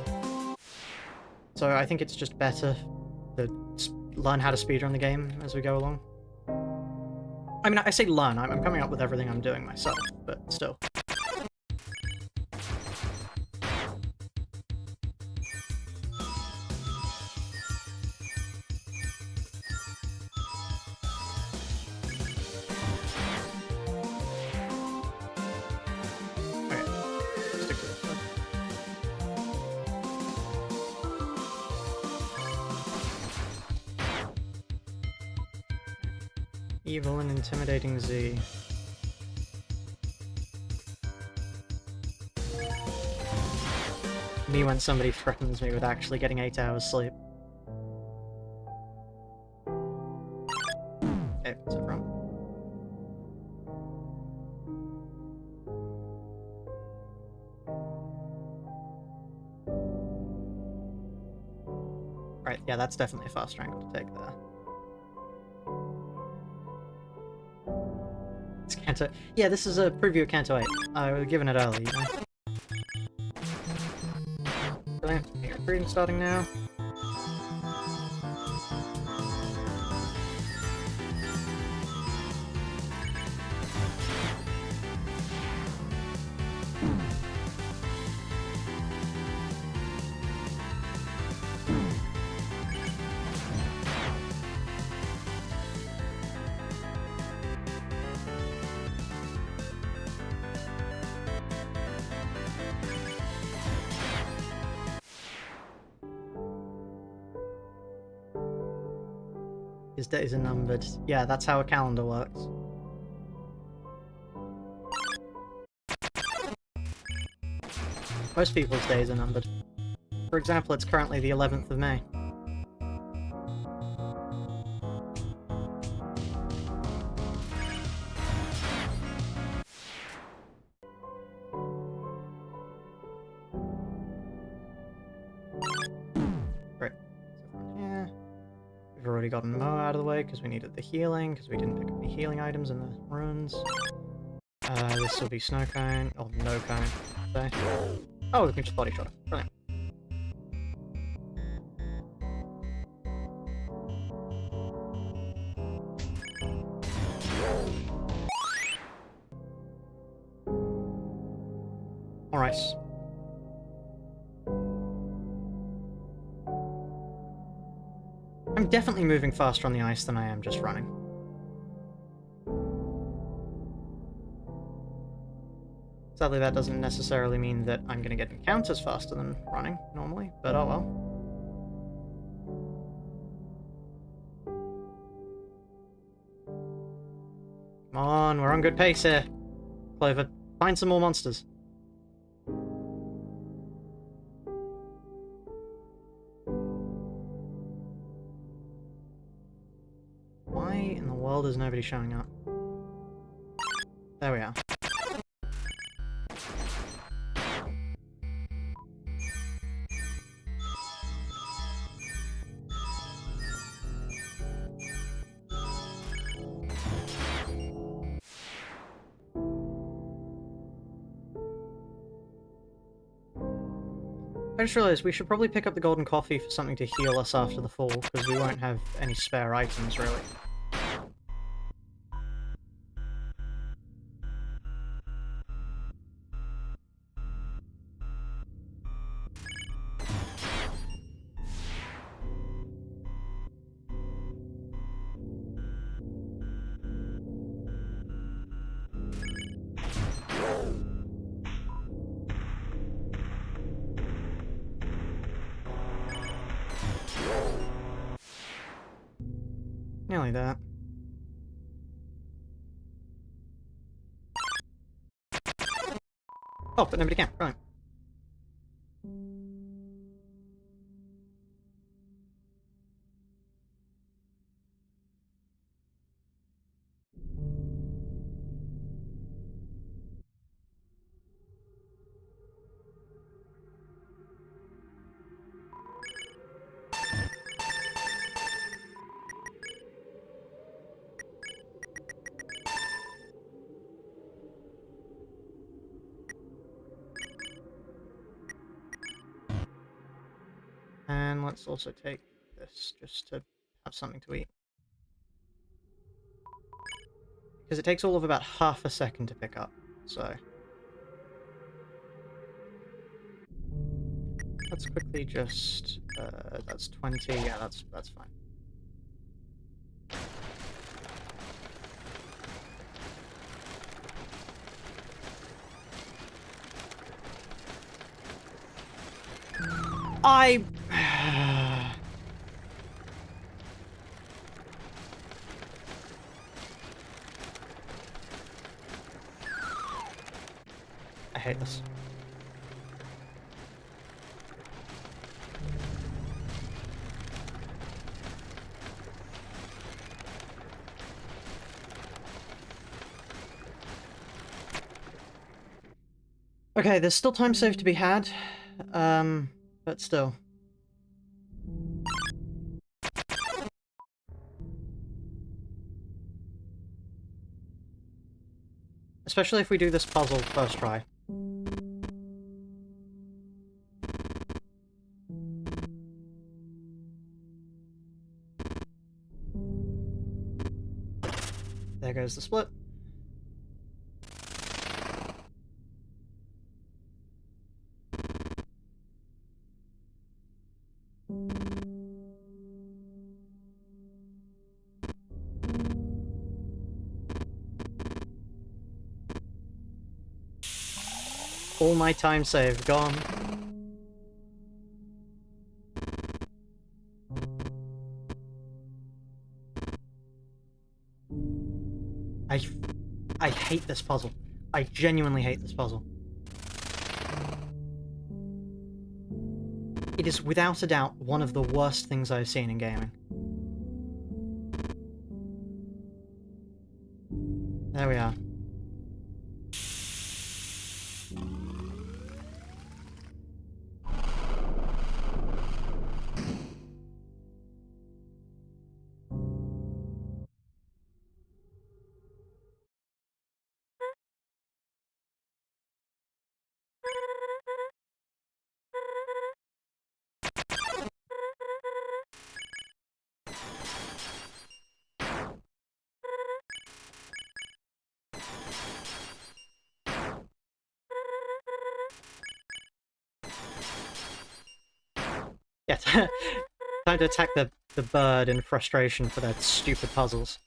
So I think it's just better to learn how to speedrun the game as we go along. I mean, I say learn, I'm coming up with everything I'm doing myself, but still. Evil and intimidating Z. Me when somebody threatens me with actually getting 8 hours sleep. Okay, what's it from? Right, yeah, that's definitely a fast angle to take there. It's Kanto. Yeah, this is a preview of Kanto 8. I was given it early, you know. Brilliant. Reading starting now. His days are numbered. Yeah, that's how a calendar works. Most people's days are numbered. For example, it's currently the 11th of May. Great. So from here, we've already gotten Mo out of the way because we needed the healing, because we didn't pick up any healing items in the runes. This will be snow cone, or no cone. So. Oh, we can just body shot it. Brilliant. Alright. I'm definitely moving faster on the ice than I am just running. Sadly, that doesn't necessarily mean that I'm going to get encounters faster than running, normally, but oh well. Come on, we're on good pace here. Clover, find some more monsters. Why in the world is nobody showing up? There we are. I just realized we should probably pick up the golden coffee for something to heal us after the fall, because we won't have any spare items, really. Nearly there. Oh, but nobody can. Right. And let's also take this, just to have something to eat. Because it takes all of about half a second to pick up, so... Let's quickly just... that's 20, yeah, that's fine. I hate this. Okay, there's still time save to be had, but still. Especially if we do this puzzle first try. There goes the split. All my time saved gone. I hate this puzzle. I genuinely hate this puzzle. It is without a doubt one of the worst things I've seen in gaming. There we are. Yeah, time to attack the bird in frustration for their stupid puzzles.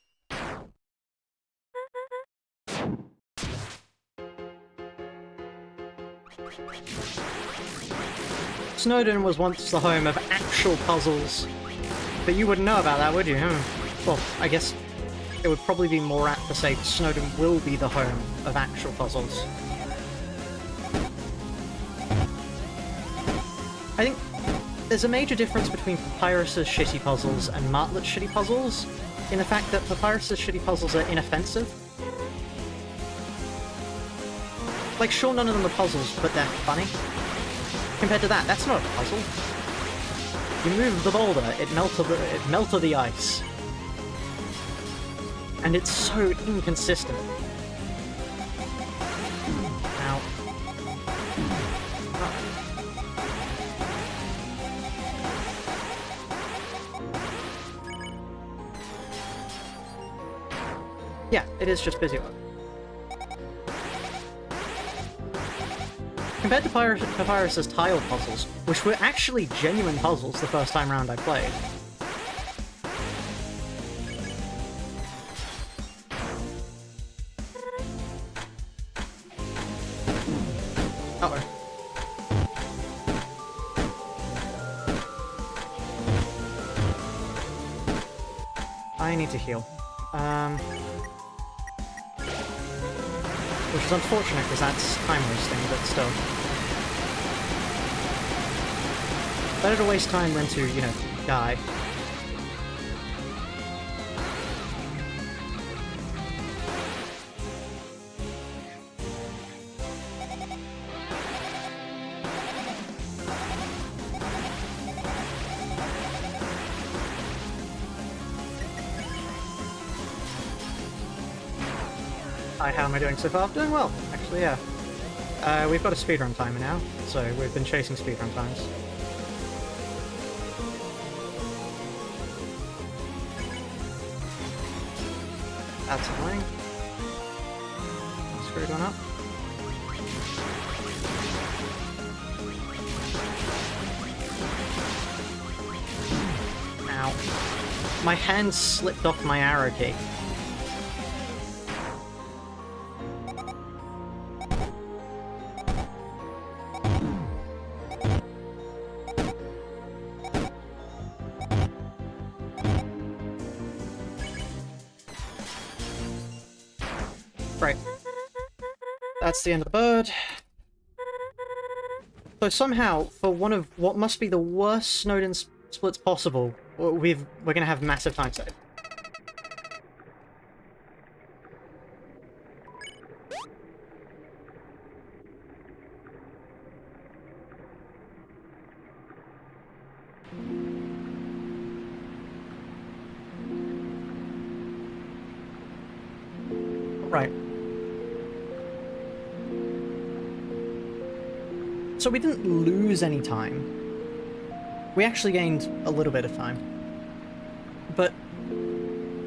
Snowdon was once the home of actual puzzles, but you wouldn't know about that, would you? Well, I guess it would probably be more apt to say Snowdon will be the home of actual puzzles. I think there's a major difference between Papyrus's shitty puzzles and Martlet's shitty puzzles, in the fact that Papyrus's shitty puzzles are inoffensive. Like, sure, none of them are puzzles, but they're funny. Compared to that, that's not a puzzle. You move the boulder, it melted the ice. And it's so inconsistent. Ow. Yeah, it is just busy work. Compared to Papyrus's tile puzzles, which were actually genuine puzzles the first time round I played. Uh-oh. I need to heal. Which is unfortunate, because that's time wasting, but still. Better to waste time than to, you know, die. Hi, how am I doing so far? Doing well, actually, yeah. We've got a speedrun timer now, so we've been chasing speedrun times. That's annoying. Screwed one up. Ow. My hand slipped off my arrow key. Right. That's the end of the bird. So somehow, for one of what must be the worst Snowden splits possible, we're gonna have massive time save. Right. So we didn't lose any time. We actually gained a little bit of time. But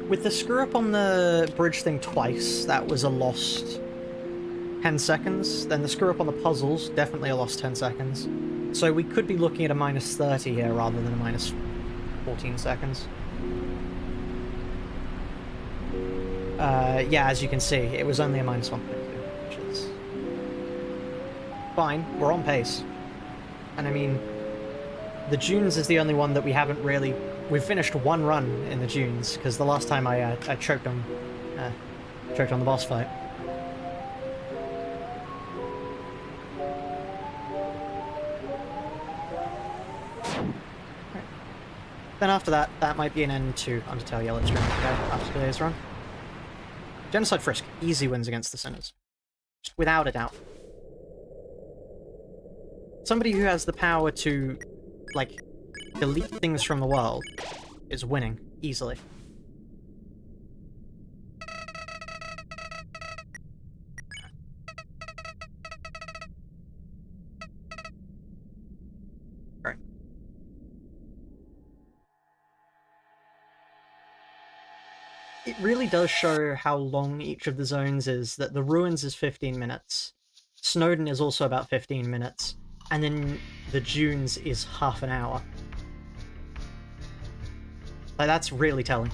with the screw-up on the bridge thing twice, that was a lost 10 seconds. Then the screw-up on the puzzles, definitely a lost 10 seconds. So we could be looking at a minus 30 here rather than a minus 14 seconds. Yeah, as you can see, it was only a minus 1.2, which is fine. We're on pace. And I mean, the dunes is the only one that we haven't really... We've finished one run in the dunes, because the last time I choked on the boss fight. Right. Then after that, that might be an end to Undertale Yellow's run after today's run. Genocide Frisk, easy wins against the Sinners. Just without a doubt. Somebody who has the power to, like, delete things from the world is winning, easily. Right. It really does show how long each of the zones is, that the Ruins is 15 minutes, Snowden is also about 15 minutes, and then the Dunes is half an hour. Like, that's really telling.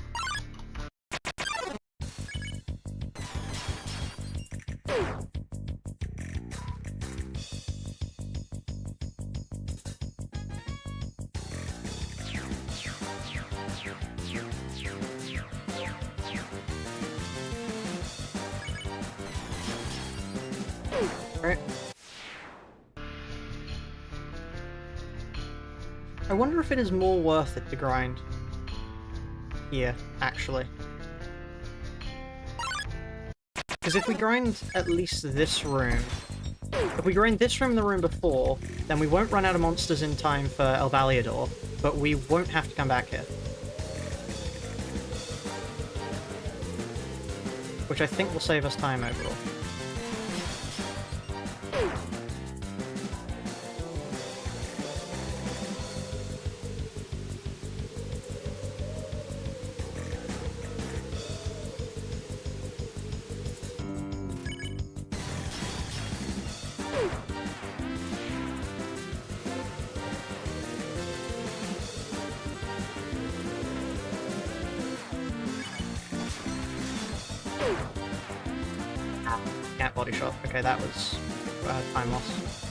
Right. I wonder if it is more worth it to grind here, actually. Because if we grind at least this room... If we grind this room and the room before, then we won't run out of monsters in time for El Valiador, but we won't have to come back here. Which I think will save us time overall. Can't body shot. Okay, that was time loss.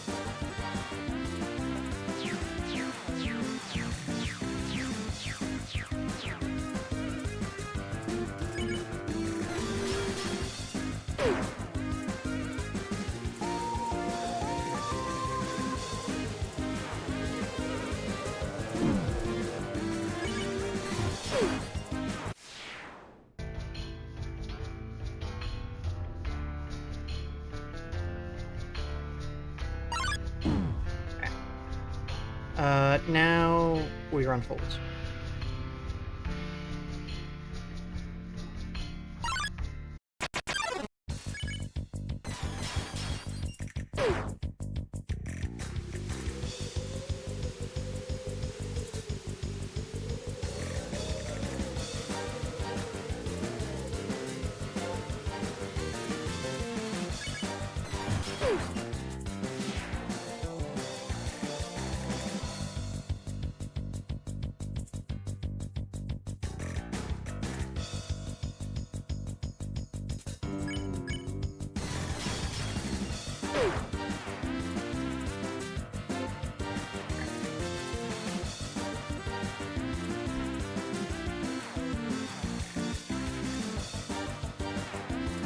Now we run forwards.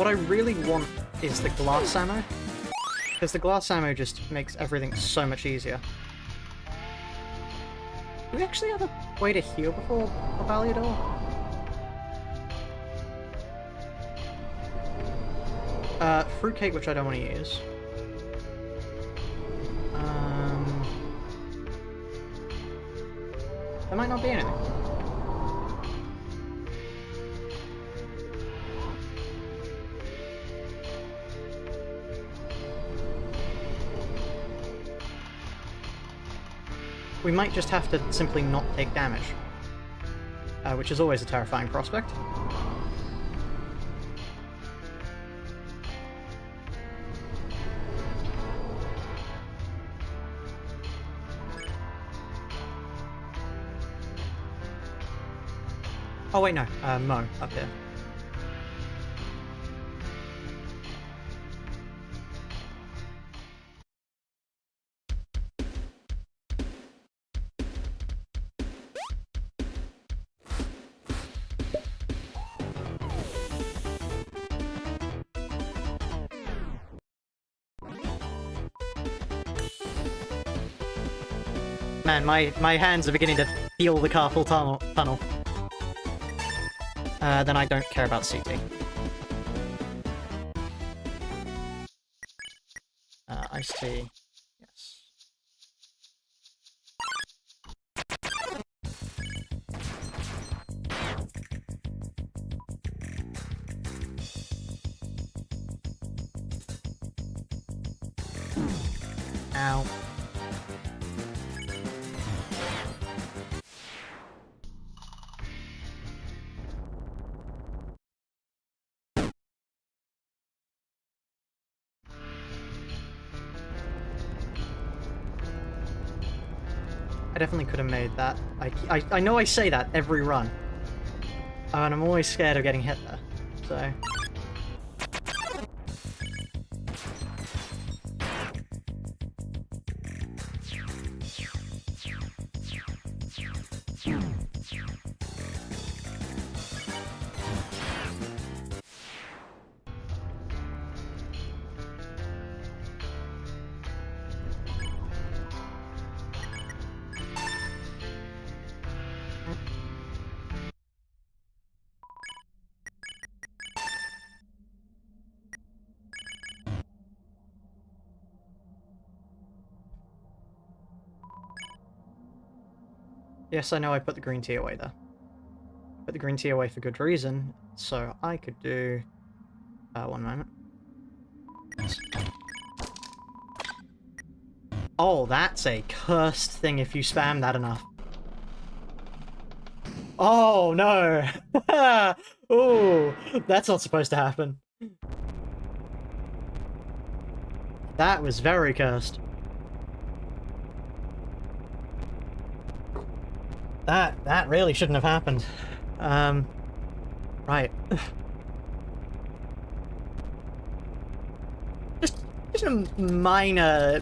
What I really want is the glass ammo, because the glass ammo just makes everything so much easier. Do we actually have a way to heal before Validor? Fruitcake, which I don't want to use. There might not be anything. We might just have to simply not take damage, which is always a terrifying prospect. Oh wait, no, Mo, up here. Man, my hands are beginning to feel the carpal tunnel. Then I don't care about CT. Iced tea. Yes. Ow. I definitely could have made that. I know I say that every run. And I'm always scared of getting hit there. So... Yes, I know I put the green tea away there. Put the green tea away for good reason, so I could do... one moment. Yes. Oh, that's a cursed thing if you spam that enough. Oh, no! Ooh, that's not supposed to happen. That was very cursed. That really shouldn't have happened. Right. just a minor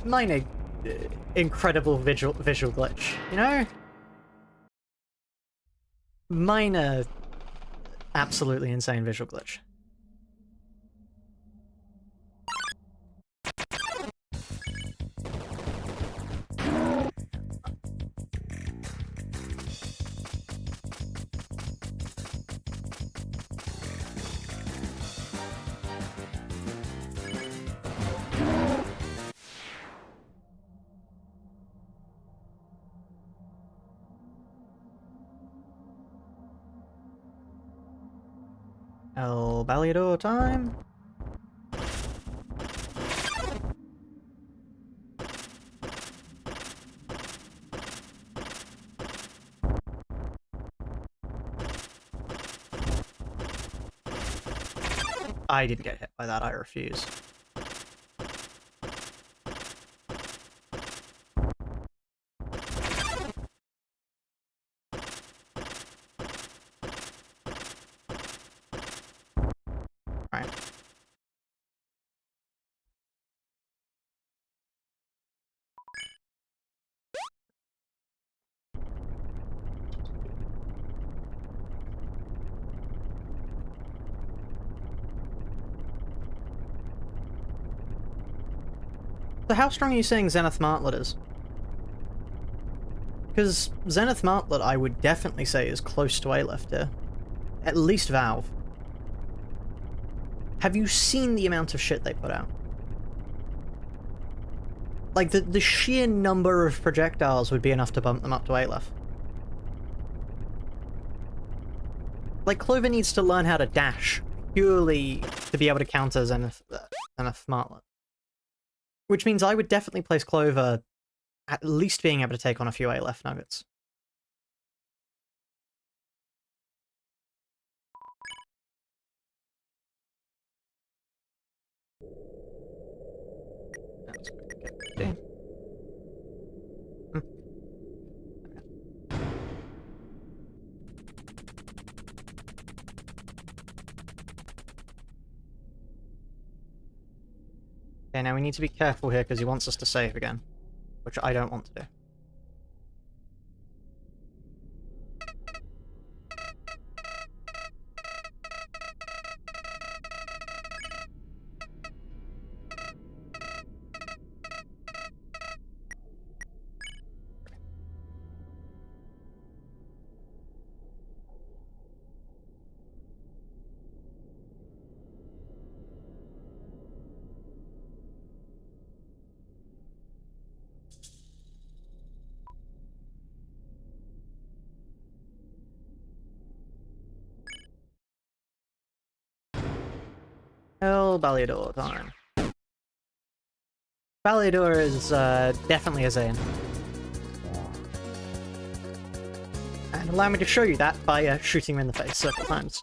incredible visual glitch, you know? Minor, absolutely insane visual glitch. El Baliador time. I didn't get hit by that, I refuse. Right. So how strong are you saying Zenith Martlet is? Because Zenith Martlet, I would definitely say, is close to A-Lift here. At least Valve. Have you seen the amount of shit they put out? Like, the sheer number of projectiles would be enough to bump them up to A-Lift. Like, Clover needs to learn how to dash, purely to be able to counter Zenith Martlet. Which means I would definitely place Clover at least being able to take on a few A-Lift nuggets. Okay. Okay, now we need to be careful here because he wants us to save again, which I don't want to do. Hell, Baliador time. Baliador is definitely a Zayn. And allow me to show you that by shooting him in the face several times.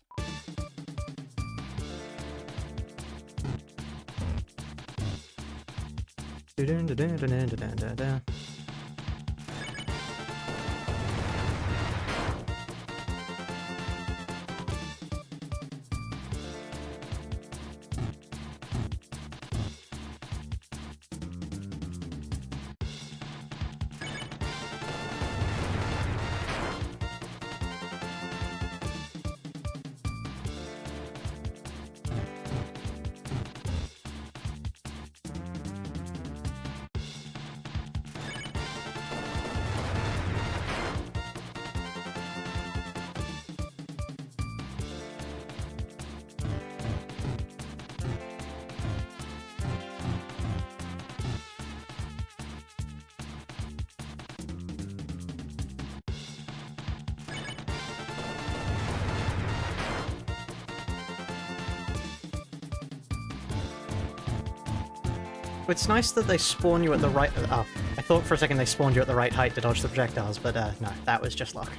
It's nice that they spawn you at the right... Oh, I thought for a second they spawned you at the right height to dodge the projectiles, but no, that was just luck.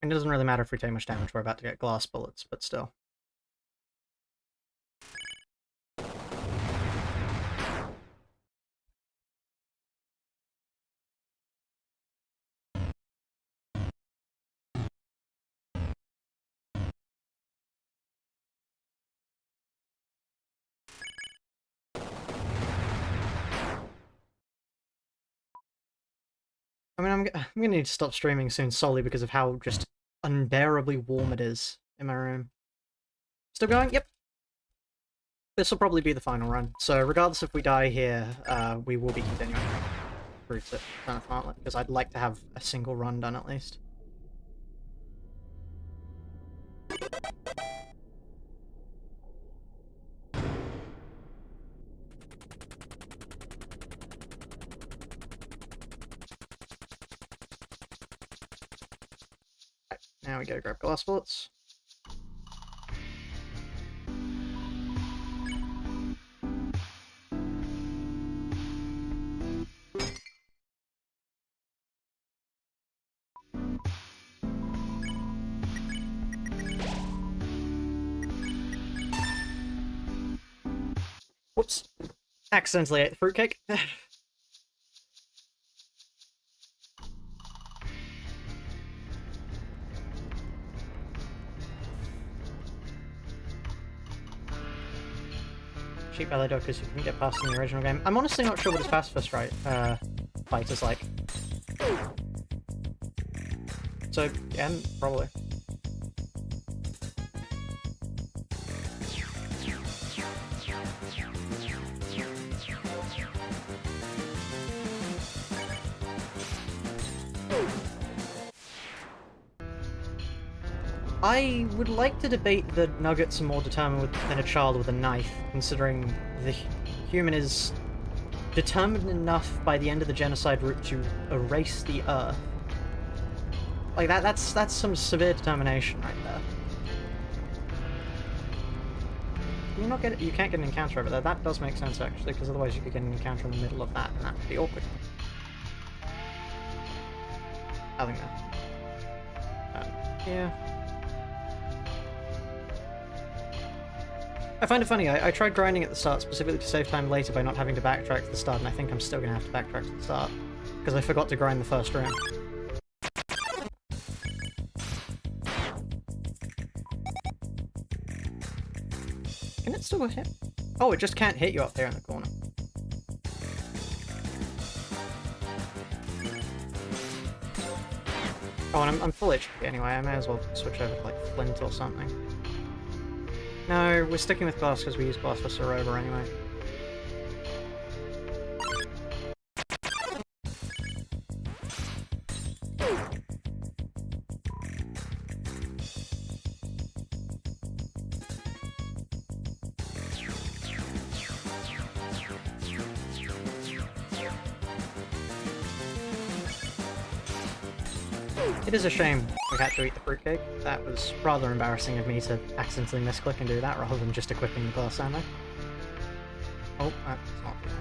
It doesn't really matter if we take much damage, we're about to get glass bullets, but still. I mean, I'm gonna need to stop streaming soon solely because of how just unbearably warm it is in my room. Still going? Yep. This will probably be the final run, so regardless if we die here, we will be continuing through to Zenith Martlet, because I'd like to have a single run done at least. Right, now we go grab glass bullets. Whoops. Accidentally ate the fruitcake. Cheap belly duckers you couldn't get past in the original game. I'm honestly not sure what his pacifist fight is like. So, yeah, probably. I would like to debate that nuggets are more determined than a child with a knife, considering the human is determined enough by the end of the genocide route to erase the Earth. Like that's some severe determination right there. You can't get an encounter over there. That does make sense actually, because otherwise you could get an encounter in the middle of that, and that would be awkward. I think that. Yeah. I find it funny, I tried grinding at the start specifically to save time later by not having to backtrack to the start, and I think I'm still going to have to backtrack to the start, because I forgot to grind the first room. Can it still hit? Oh, it just can't hit you up there in the corner. Oh, and I'm full HP anyway, I may as well switch over to like Flint or something. No, we're sticking with glass because we use glass for Soroba anyway. It is a shame we had to eat the fruitcake. That was rather embarrassing of me to accidentally misclick and do that rather than just equipping the glass ammo. Oh, that's not good.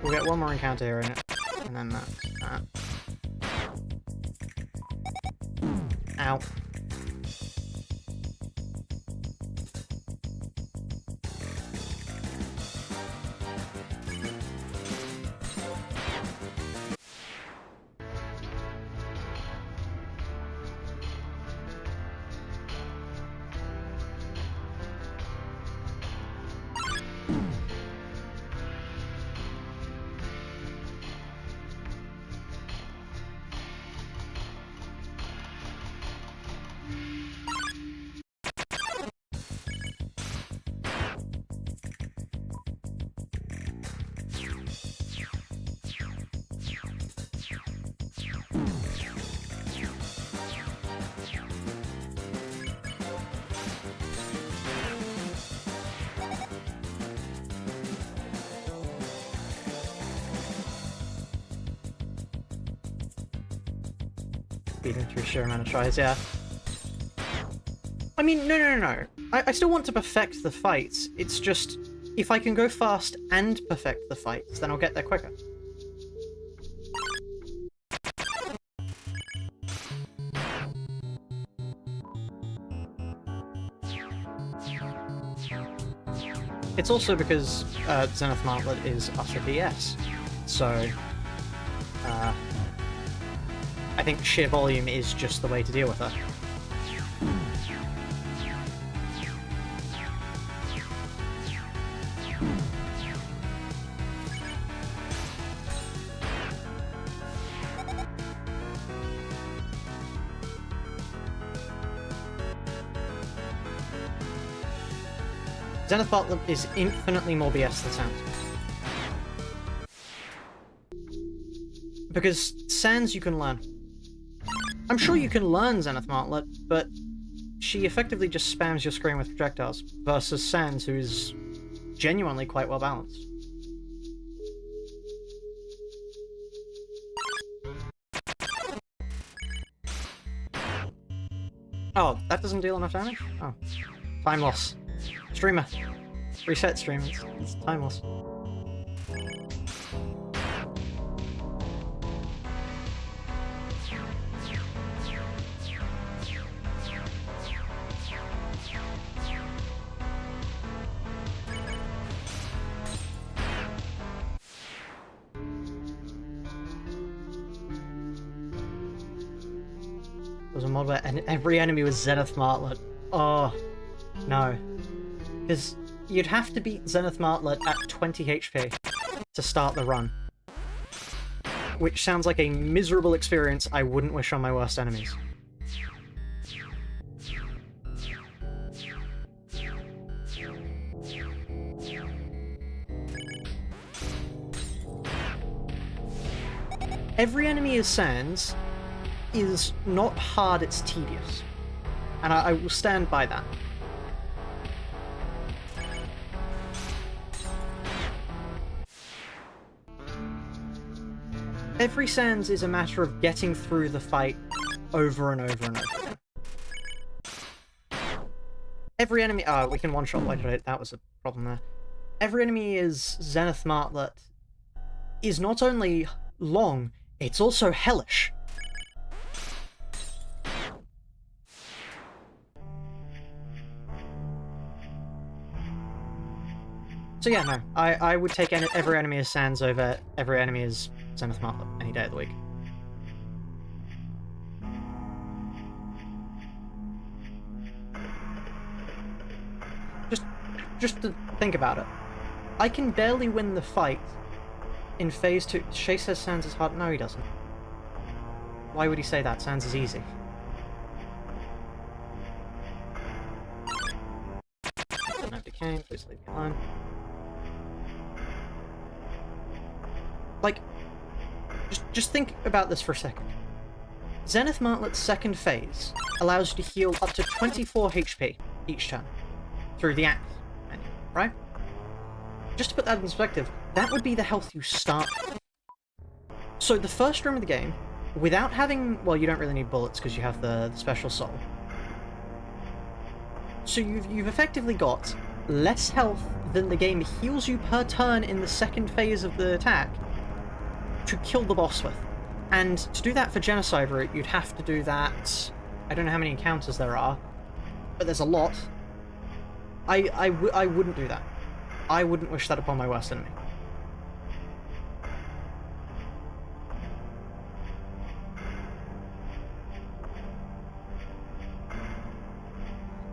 We'll get one more encounter here in it, and then that's that. Ow. Beating through sheer amount of tries, yeah. I mean, no. I still want to perfect the fights. It's just, if I can go fast and perfect the fights, then I'll get there quicker. It's also because Zenith Martlet is utter BS, so I think sheer volume is just the way to deal with her. Zenith Martlet is infinitely more BS than Sans. Because Sans you can learn. I'm sure you can learn Zenith Martlet, but she effectively just spams your screen with projectiles, versus Sans, who is genuinely quite well balanced. Oh, that doesn't deal enough damage? Oh. Time loss. Streamer. Reset stream, it's time loss. was a mod where every enemy was Zenith Martlet. Oh, no. Because you'd have to beat Zenith Martlet at 20 HP to start the run. Which sounds like a miserable experience I wouldn't wish on my worst enemies. Every enemy as Sans is not hard, it's tedious. And I will stand by that. Every Sans is a matter of getting through the fight over and over and over again. Every enemy... Oh, we can one-shot. Why did I... That was a problem there. Every enemy is Zenith Martlet is not only long, it's also hellish. So yeah, no. I would take every enemy as Sans over every enemy as Zenith Martlet any day of the week. Just to think about it. I can barely win the fight in Phase 2. Shay says Sans is hard. No, he doesn't. Why would he say that? Sans is easy. No decay, please leave me alone. Like, just think about this for a second. Zenith Martlet's second phase allows you to heal up to 24 HP each turn through the axe menu, right? Just to put that in perspective, that would be the health you start with. So the first room of the game, without having... Well, you don't really need bullets because you have the special soul. So you've effectively got less health than the game heals you per turn in the second phase of the attack to kill the boss with. And to do that for Genocide Route, you'd have to do that... I don't know how many encounters there are, but there's a lot. I wouldn't do that. I wouldn't wish that upon my worst enemy.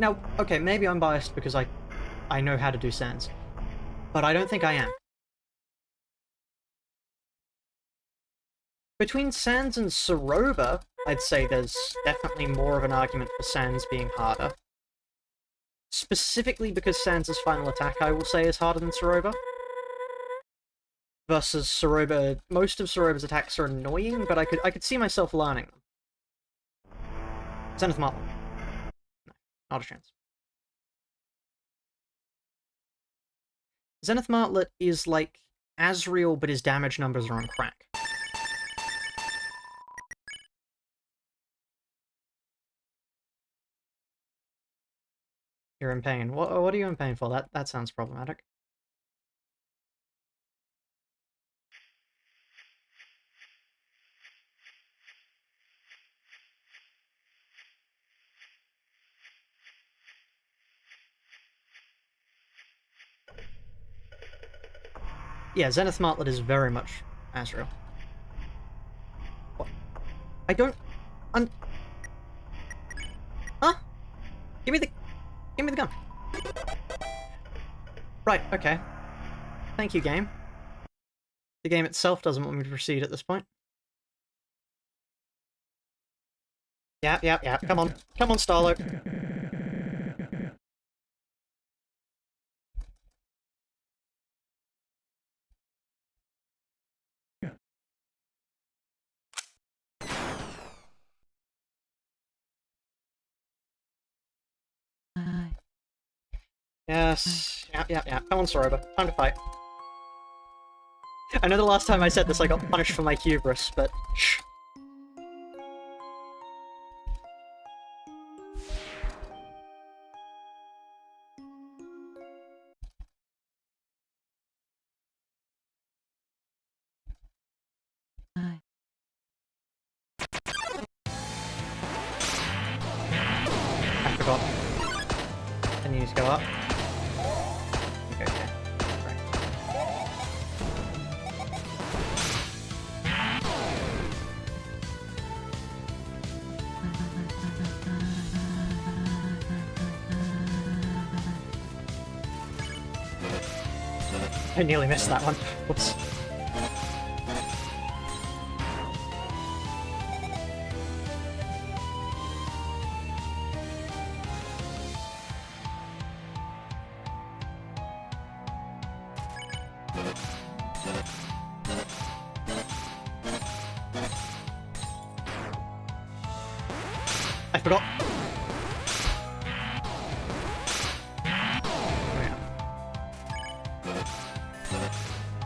Now, okay, maybe I'm biased because I know how to do Sans, but I don't think I am. Between Sans and Soroba, I'd say there's definitely more of an argument for Sans being harder. Specifically because Sans' final attack, I will say, is harder than Soroba. Versus Soroba, most of Soroba's attacks are annoying, but I could see myself learning them. Zenith Martlet. No, not a chance. Zenith Martlet is like Asriel, but his damage numbers are on crack. You're in pain. What are you in pain for? That sounds problematic. Yeah, Zenith Martlet is very much Asriel. What? I don't... Huh? Give me the gun. Right, okay. Thank you, game. The game itself doesn't want me to proceed at this point. Yeah. Come on, Starlo. Yes. Yeah. Come on, Soroba. Time to fight. I know the last time I said this I got punished for my hubris, but shh. I forgot. And you need to go up. Okay. Right. I nearly missed that one. Whoops. I forgot.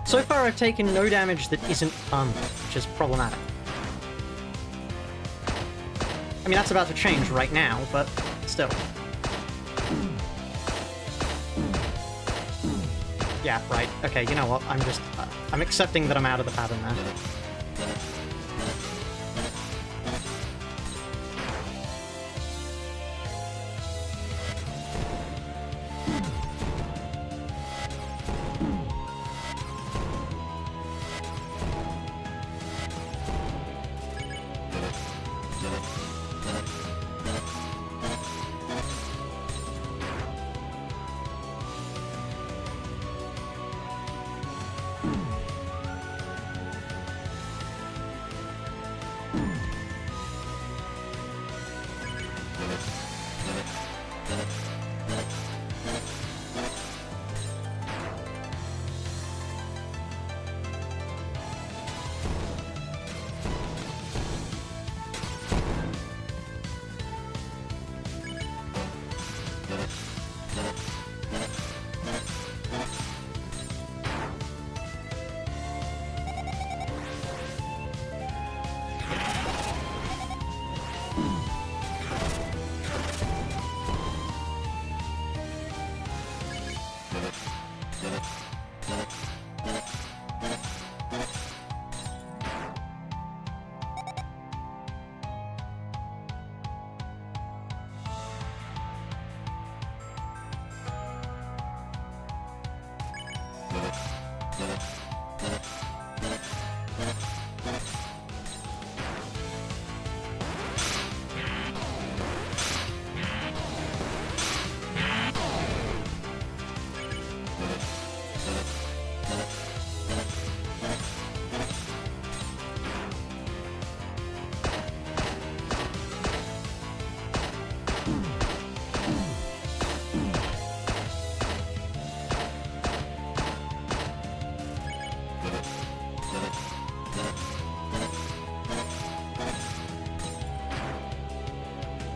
So far, I've taken no damage that isn't fun, which is problematic. I mean, that's about to change right now, but still. Yeah, right. Okay, you know what? I'm accepting that I'm out of the pattern there.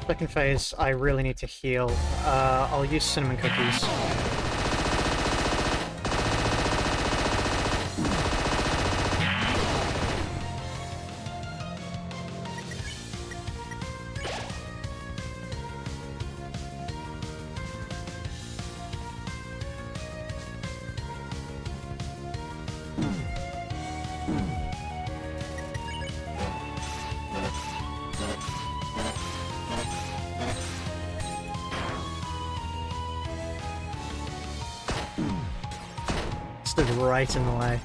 Second phase, I really need to heal. I'll use cinnamon cookies. Stood right in the way.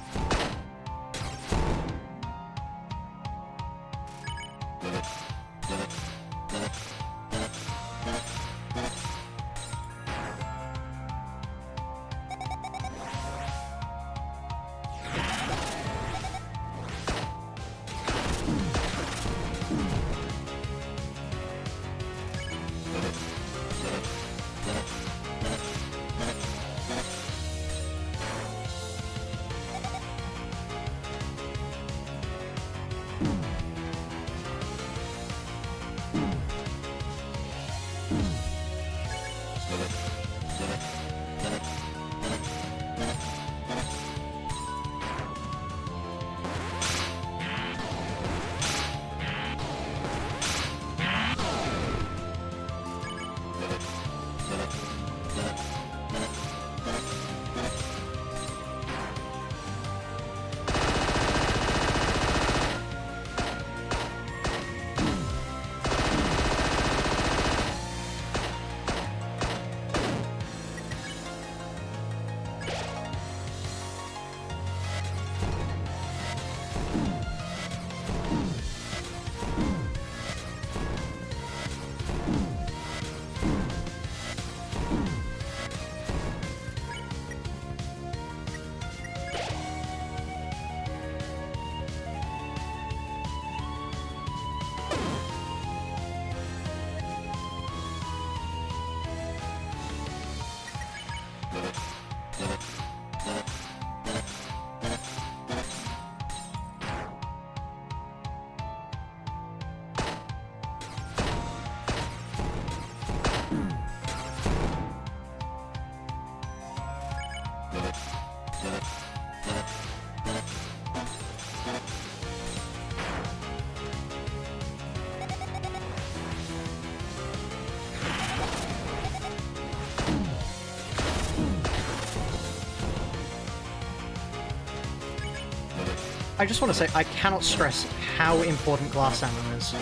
I just want to say, I cannot stress how important glass ammo is.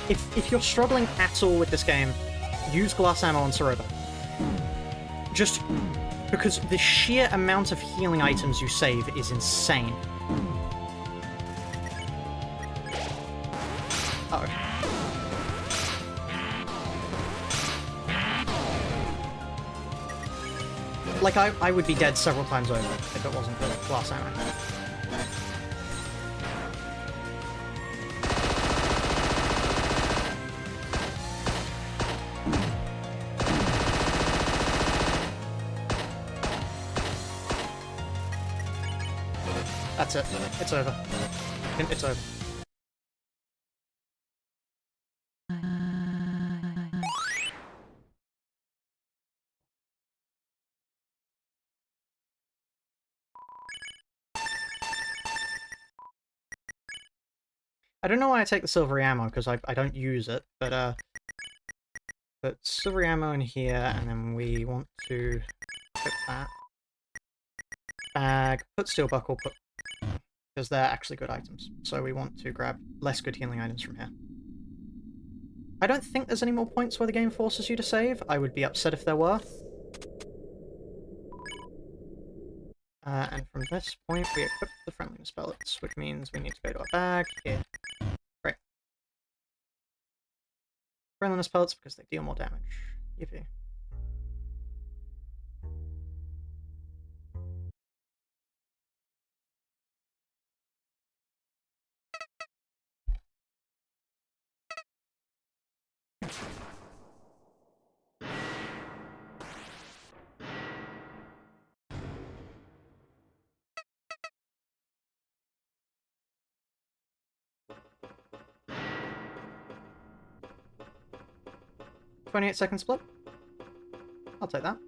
If you're struggling at all with this game, use glass ammo on Ceroba. Just because the sheer amount of healing items you save is insane. Uh-oh. Like, I would be dead several times over if it wasn't for glass ammo. That's it. It's over. It's over. I don't know why I take the silvery ammo, because I don't use it, but put silvery ammo in here, and then we want to put that. Bag, put steel buckle, put... because they're actually good items. So we want to grab less good healing items from here. I don't think there's any more points where the game forces you to save. I would be upset if there were. And from this point, we equip the friendliness pellets, which means we need to go to our bag here. Great. Friendliness pellets because they deal more damage. Yippee. "28-second split. I'll take that.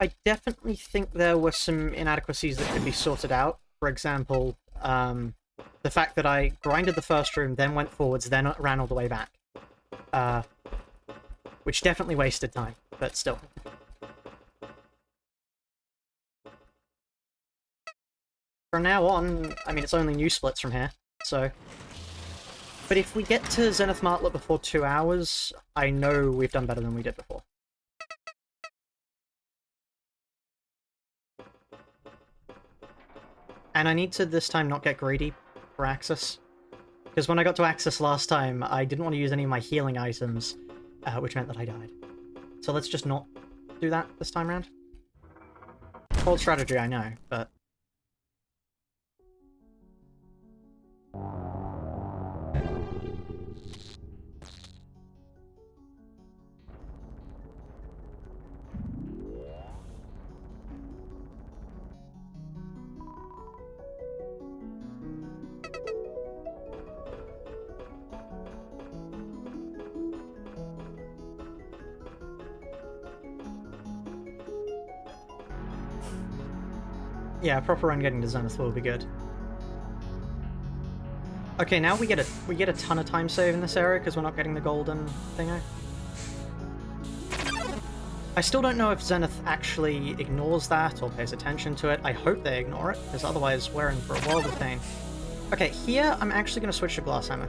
I definitely think there were some inadequacies that could be sorted out. For example, the fact that I grinded the first room, then went forwards, then ran all the way back. Which definitely wasted time, but still. From now on, I mean, it's only new splits from here, so... But if we get to Zenith Martlet before 2 hours, I know we've done better than we did before. And I need to, this time, not get greedy for Axis. Because when I got to Axis last time, I didn't want to use any of my healing items, which meant that I died. So let's just not do that this time around. Bold strategy, I know, but... yeah, a proper run getting to Zenith will be good. Okay, now we get a ton of time save in this area because we're not getting the golden thingo. I still don't know if Zenith actually ignores that or pays attention to it. I hope they ignore it, because otherwise we're in for a world of pain. Okay, here I'm actually going to switch to glass hammer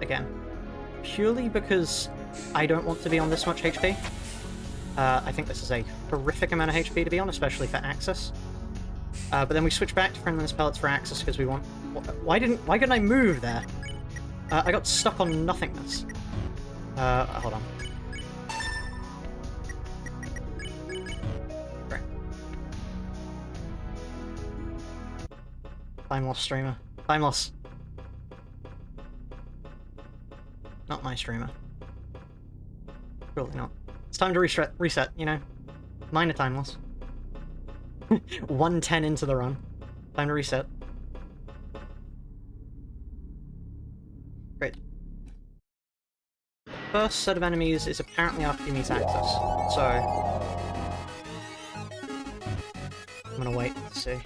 again. Purely because I don't want to be on this much HP. I think this is a horrific amount of HP to be on, especially for Axis. But then we switch back to friendliness pellets for Axis because we want... Why couldn't I move there? I got stuck on nothingness. Hold on. Great. Time loss, streamer. Time loss. Not my streamer. Surely not. It's time to reset, you know? Minor time loss. 110 into the run. Time to reset. Great. The first set of enemies is apparently after you meet Axis, so... I'm gonna wait to see.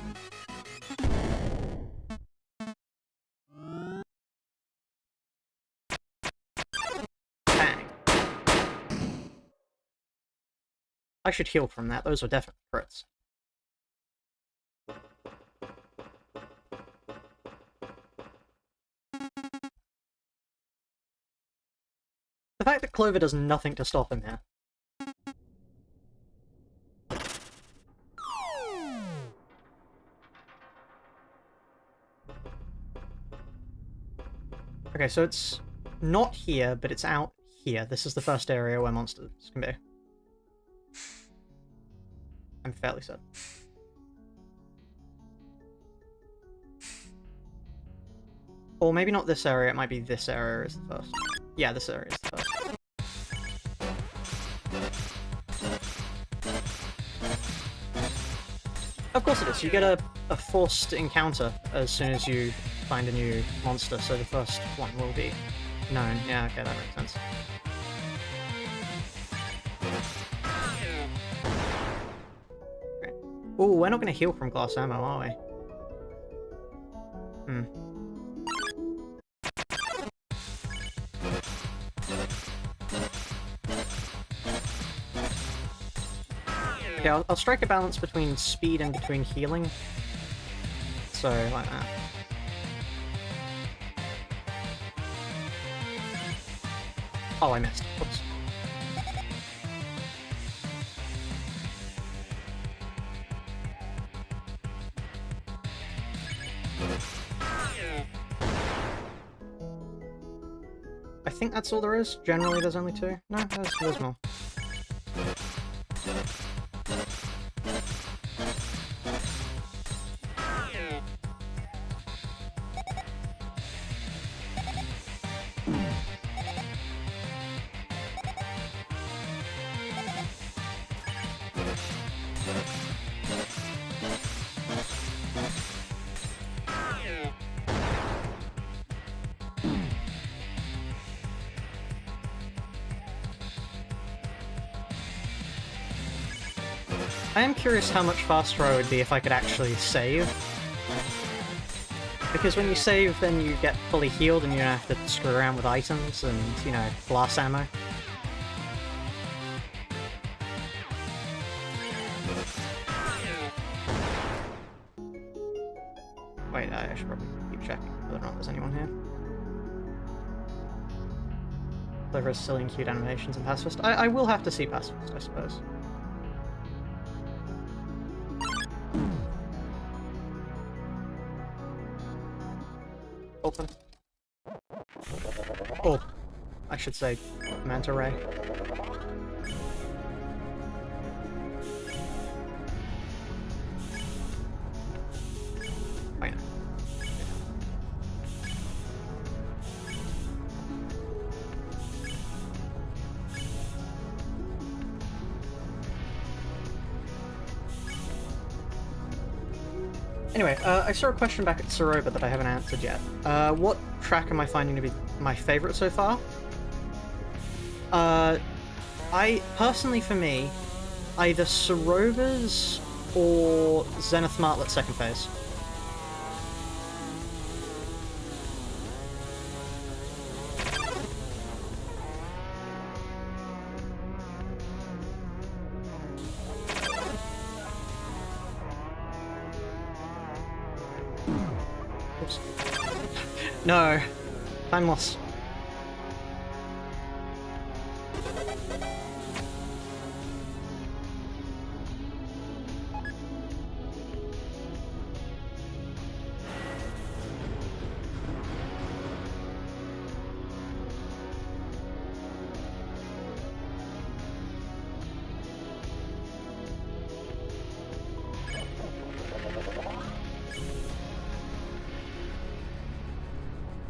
Bang. I should heal from that. Those were definite crits. The fact that Clover does nothing to stop him here. Okay, so it's not here, but it's out here. This is the first area where monsters can be. I'm fairly certain. Or maybe not this area, it might be this area is the first. Yeah, this area is the first. Of course it is. You get a forced encounter as soon as you find a new monster, so the first one will be known. Yeah, okay, that makes sense. Okay. Ooh, we're not going to heal from glass ammo, are we? Hmm. Yeah, I'll strike a balance between speed and between healing. So, like that. Oh, I missed. Whoops. I think that's all there is. Generally, there's only two. No, there's more. I am curious how much faster I would be if I could actually save. Because when you save, then you get fully healed and you don't have to screw around with items and, you know, glass ammo. Wait, I should probably keep checking whether or not there's anyone here. Clever, silly and cute animations and pacifist. I will have to see pacifist, I suppose. Open. Oh, I should say manta ray. Why not? Anyway, I saw a question back at Soroba that I haven't answered yet. What track am I finding to be my favorite so far? Personally, for me, either Soroba's or Zenith Martlet's second phase. Oops. No! Time loss.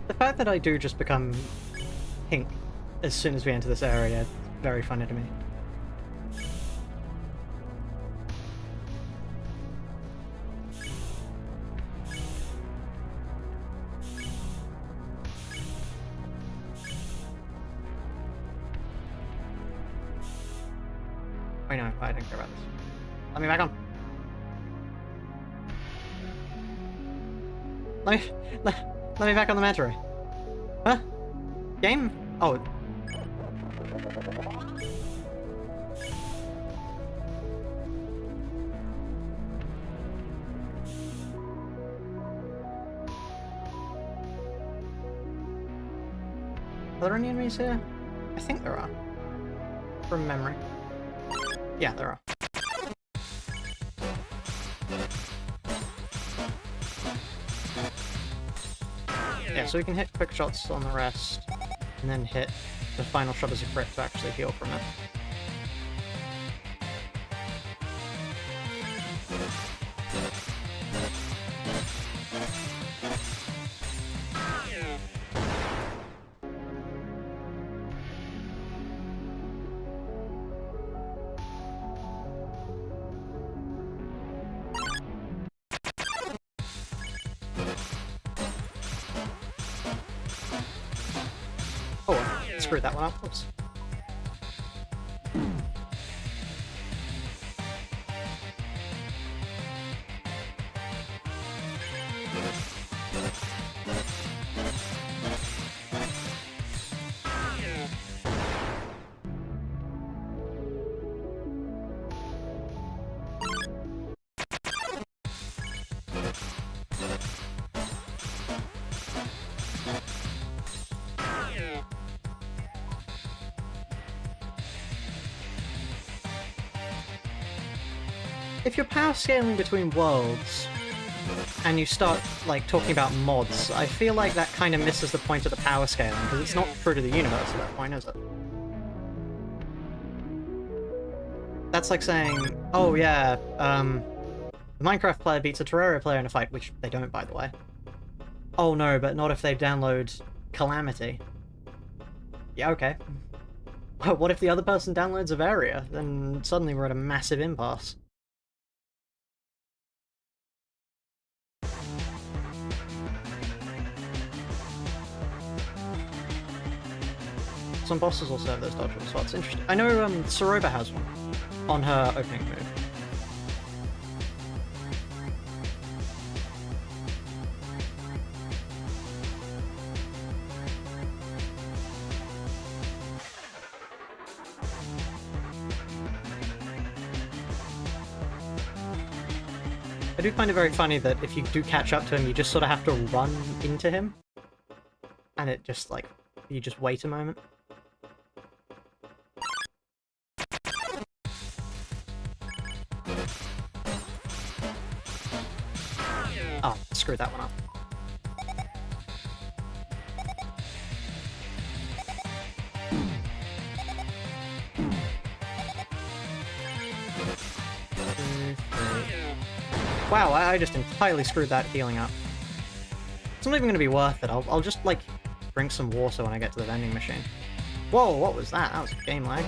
The fact that I do just become pink as soon as we enter this area is very funny to me. Wait, no, I didn't care about this. Let me back on. Let me back on the manta ray. Huh? Game? Oh. Are there any enemies here? I think there are. From memory. Yeah, there are. Yeah, so we can hit quick shots on the rest, and then hit the final shot as a crit to actually heal from it. Oh, I screwed that one up. Oops. If you're power scaling between worlds, and you start, like, talking about mods, I feel like that kind of misses the point of the power scaling, because it's not true to the universe at that point, is it? That's like saying, oh yeah, the Minecraft player beats a Terraria player in a fight, which they don't, by the way. Oh no, but not if they download Calamity. Yeah, okay. What if the other person downloads Avaria? Then suddenly we're at a massive impasse. Some bosses also have those dodgeable spots. Interesting. I know Soroba has one on her opening move. I do find it very funny that if you do catch up to him, you just sort of have to run into him. And it just, like, you just wait a moment. Oh, screwed that one up. Wow, I just entirely screwed that healing up. It's not even going to be worth it. I'll just, like, drink some water when I get to the vending machine. Whoa, what was that? That was game lag.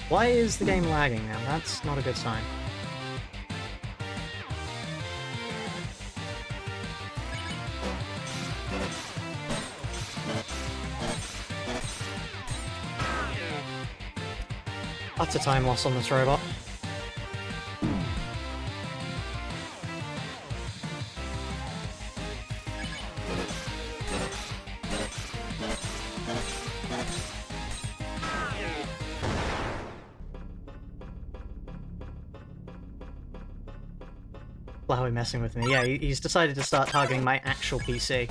Why is the game lagging now? That's not a good sign. Utter time loss on this robot. Flowey messing with me. Yeah, he's decided to start targeting my actual PC.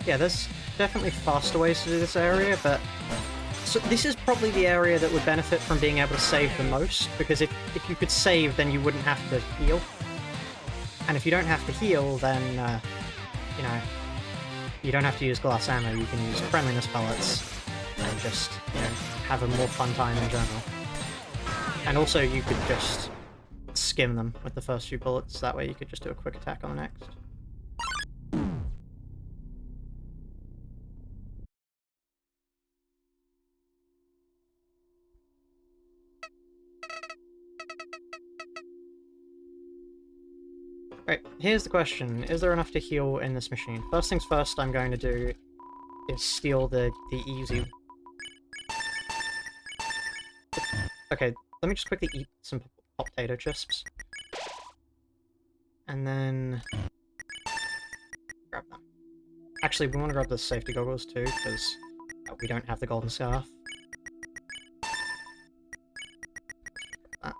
Yeah, there's definitely faster ways to do this area, but so this is probably the area that would benefit from being able to save the most, because if you could save, then you wouldn't have to heal. And if you don't have to heal, then, you know, you don't have to use glass ammo, you can use friendliness pellets, and just, you know, have a more fun time in general. And also, you could just skim them with the first few bullets, that way you could just do a quick attack on the next. Right, here's the question. Is there enough to heal in this machine? First things first I'm going to do is steal the easy. Okay, let me just quickly eat some potato chips. And then grab them. Actually, we want to grab the safety goggles too, because we don't have the golden scarf. That.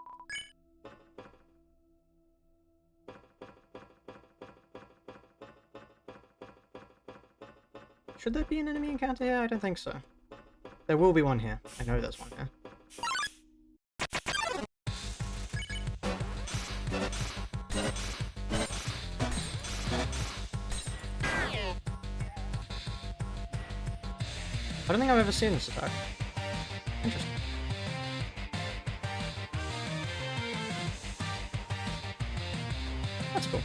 Should there be an enemy encounter here? I don't think so. There will be one here. I know there's one here. I don't think I've ever seen this attack. Interesting. That's cool.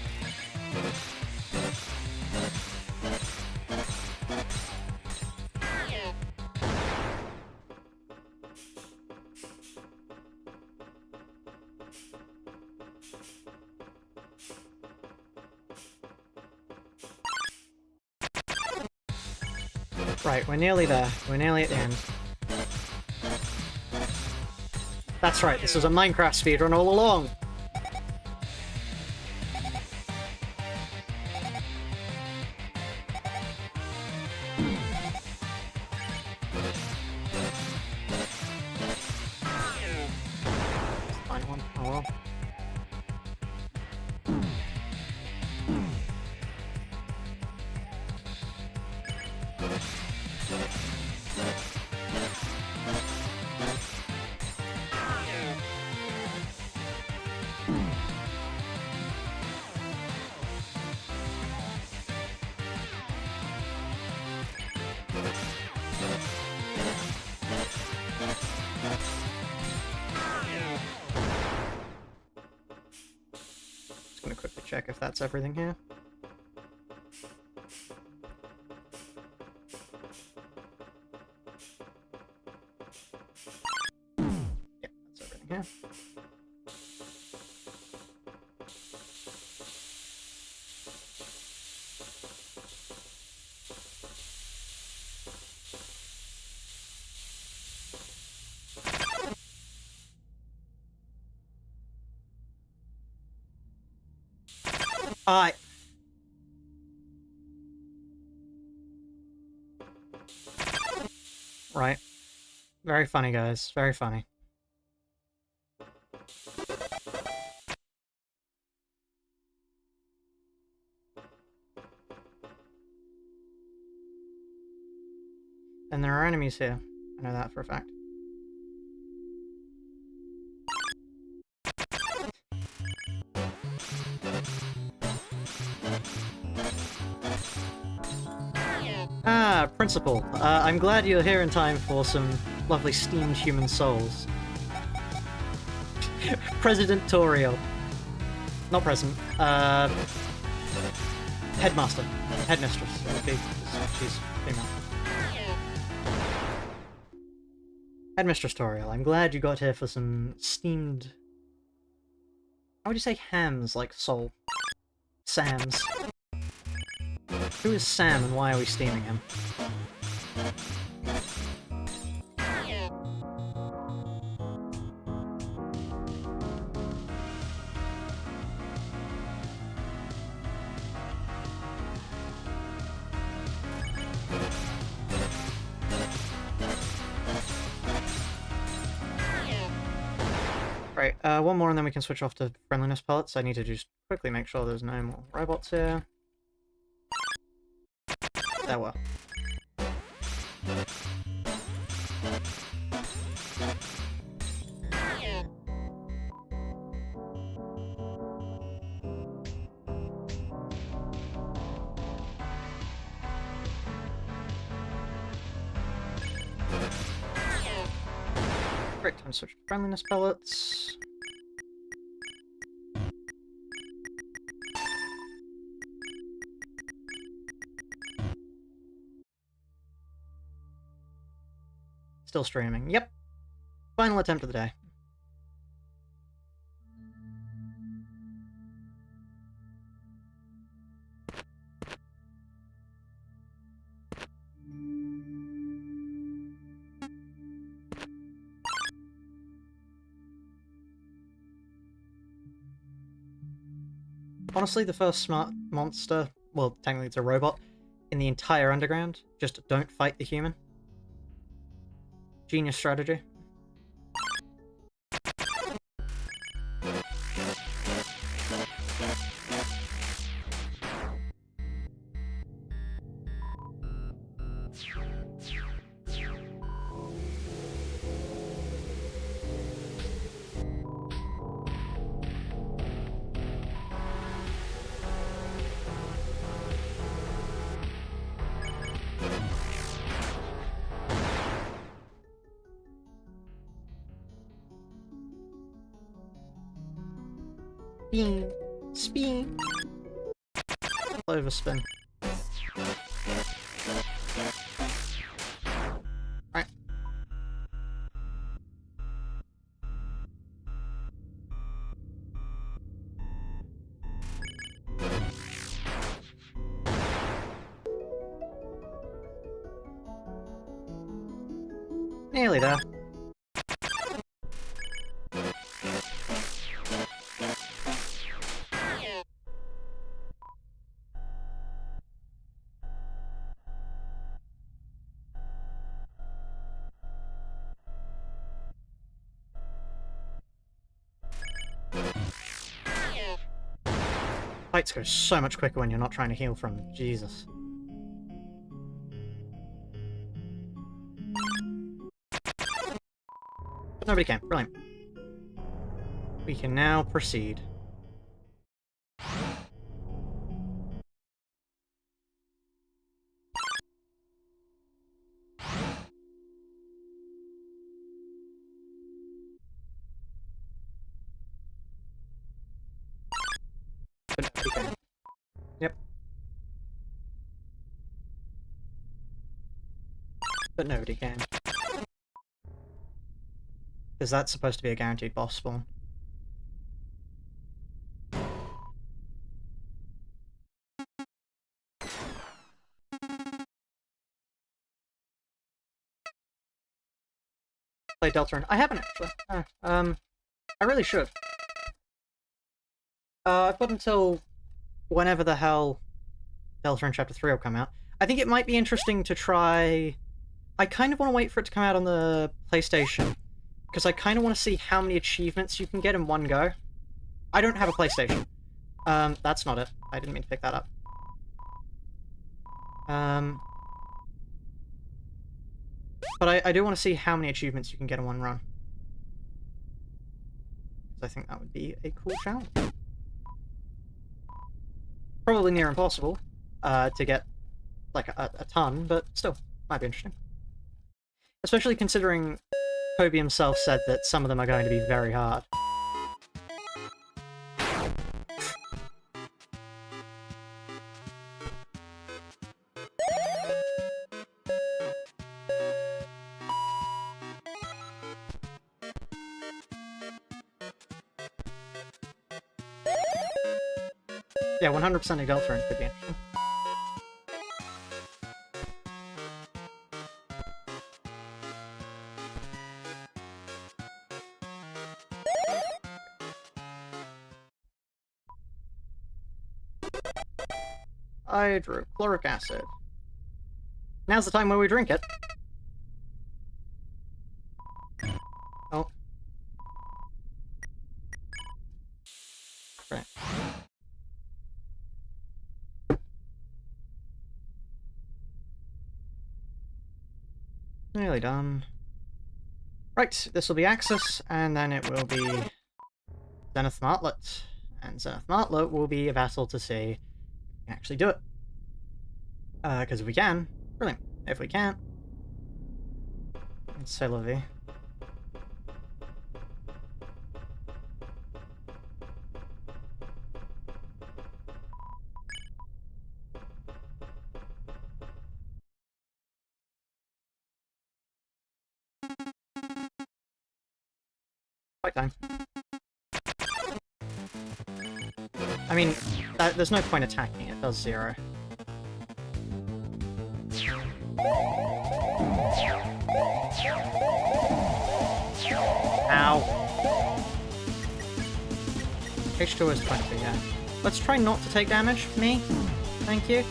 Right, we're nearly there. We're nearly at the end. That's right, this is a Minecraft speedrun all along! Final one. Oh well. Just gonna quickly check if that's everything here. Yeah, that's everything here. Right. Very funny, guys. Very funny. And there are enemies here. I know that for a fact. Ah, Principal. I'm glad you're here in time for some lovely steamed human souls. President Toriel. Not President. Headmaster. Headmistress. Okay, she's female. Headmistress Toriel, I'm glad you got here for some steamed... How would you say hams like soul? Sam's. Who is Sam and why are we steaming him? Right, one more and then we can switch off to friendliness pellets. I need to just quickly make sure there's no more robots here. There were. Great, time to switch to friendliness pellets. Still streaming. Yep. Final attempt of the day. Honestly, the first smart monster, well, technically it's a robot, in the entire underground. Just don't fight the human. Genius strategy. Spin. Spin. Overspin. Right. Nearly there. Fights go so much quicker when you're not trying to heal from them. Jesus. But nobody came. Brilliant. We can now proceed. But nobody came. Yep. But nobody came. Because that's supposed to be a guaranteed boss spawn. Play Deltarune. I haven't actually. I really should. I've got until whenever the hell Deltarune Chapter 3 will come out. I think it might be interesting to try... I kind of want to wait for it to come out on the PlayStation, because I kind of want to see how many achievements you can get in one go. I don't have a PlayStation. That's not it. I didn't mean to pick that up. But I do want to see how many achievements you can get in one run. Because I think that would be a cool challenge. Probably near impossible to get, like, a ton, but still, might be interesting. Especially considering Kobe himself said that some of them are going to be very hard. Yeah, 100% a Deltarune could be interesting. Hydrochloric acid. Now's the time when we drink it. Oh. Right. Nearly done. Right, this will be Axis, and then it will be Zenith Martlet. And Zenith Martlet will be a vassal to see if we can actually do it. Because if we can, brilliant. If we can't, it's c'est la vie. Fight time. I mean, there's no point attacking, it does 0. Ow. H2 is 20, yeah. Let's try not to take damage. Me? Thank you.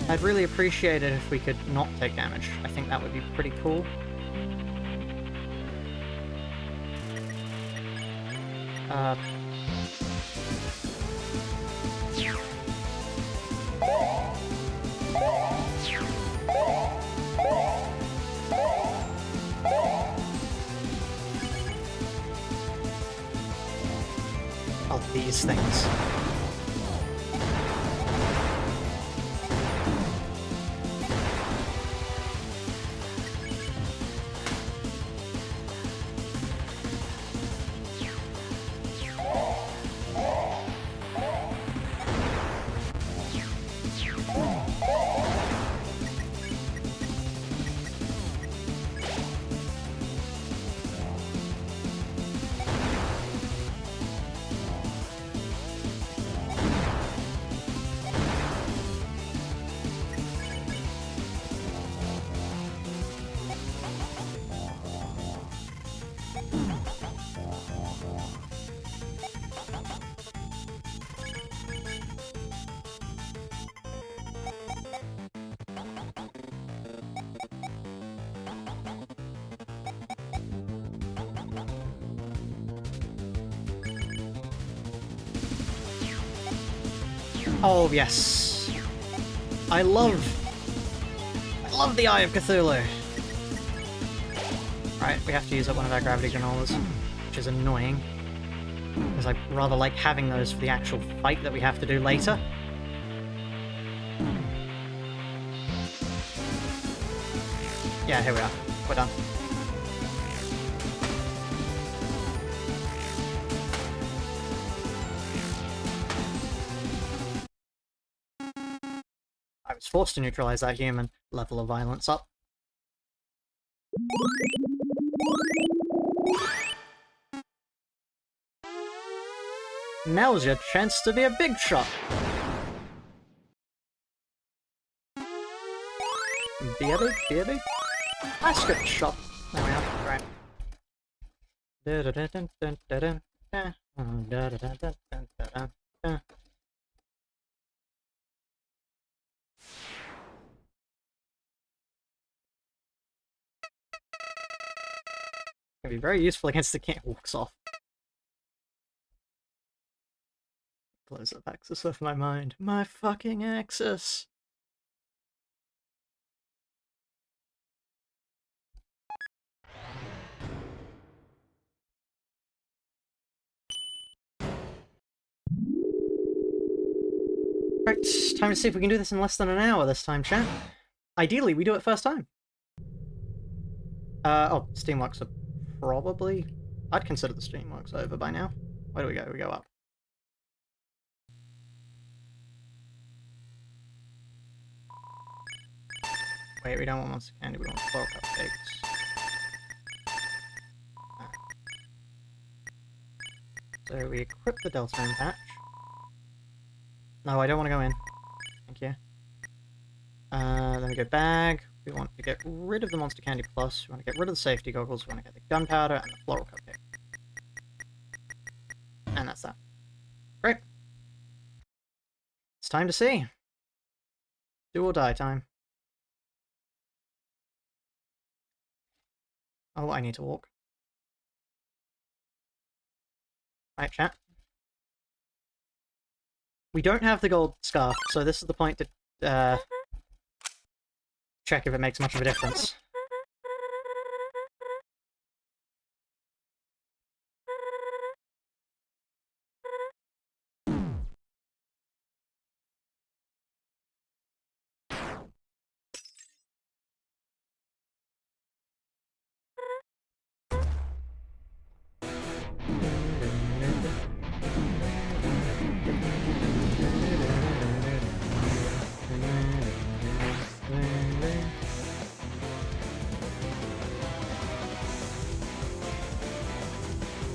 I'd really appreciate it if we could not take damage. I think that would be pretty cool. Oh, these things. Oh, yes. I love the Eye of Cthulhu. Right, we have to use up one of our gravity granolas, which is annoying. Because I rather like having those for the actual fight that we have to do later. Yeah, here we are. We're done. I was forced to neutralize that human. Level of violence up. Now's your chance to be a big shot. Be a big. That's a good shot. There we are. Right. Can be very useful against the king. Walks off. Close up axis of my mind. My fucking axis. Right, time to see if we can do this in less than an hour this time, chat. Ideally, we do it first time. Oh, Steamworks are probably... I'd consider the Steamworks over by now. Where do we go? We go up. Wait, we don't want monster candy, we want floral cupcakes. So we equip the Delta patch. No, I don't want to go in. Thank you. Then we go bag. We want to get rid of the Monster Candy Plus. We want to get rid of the safety goggles. We want to get the gunpowder and the floral cupcake. And that's that. Great. It's time to see. Do or die time. Oh, I need to walk. Right, chat. We don't have the gold scarf, so this is the point to check if it makes much of a difference.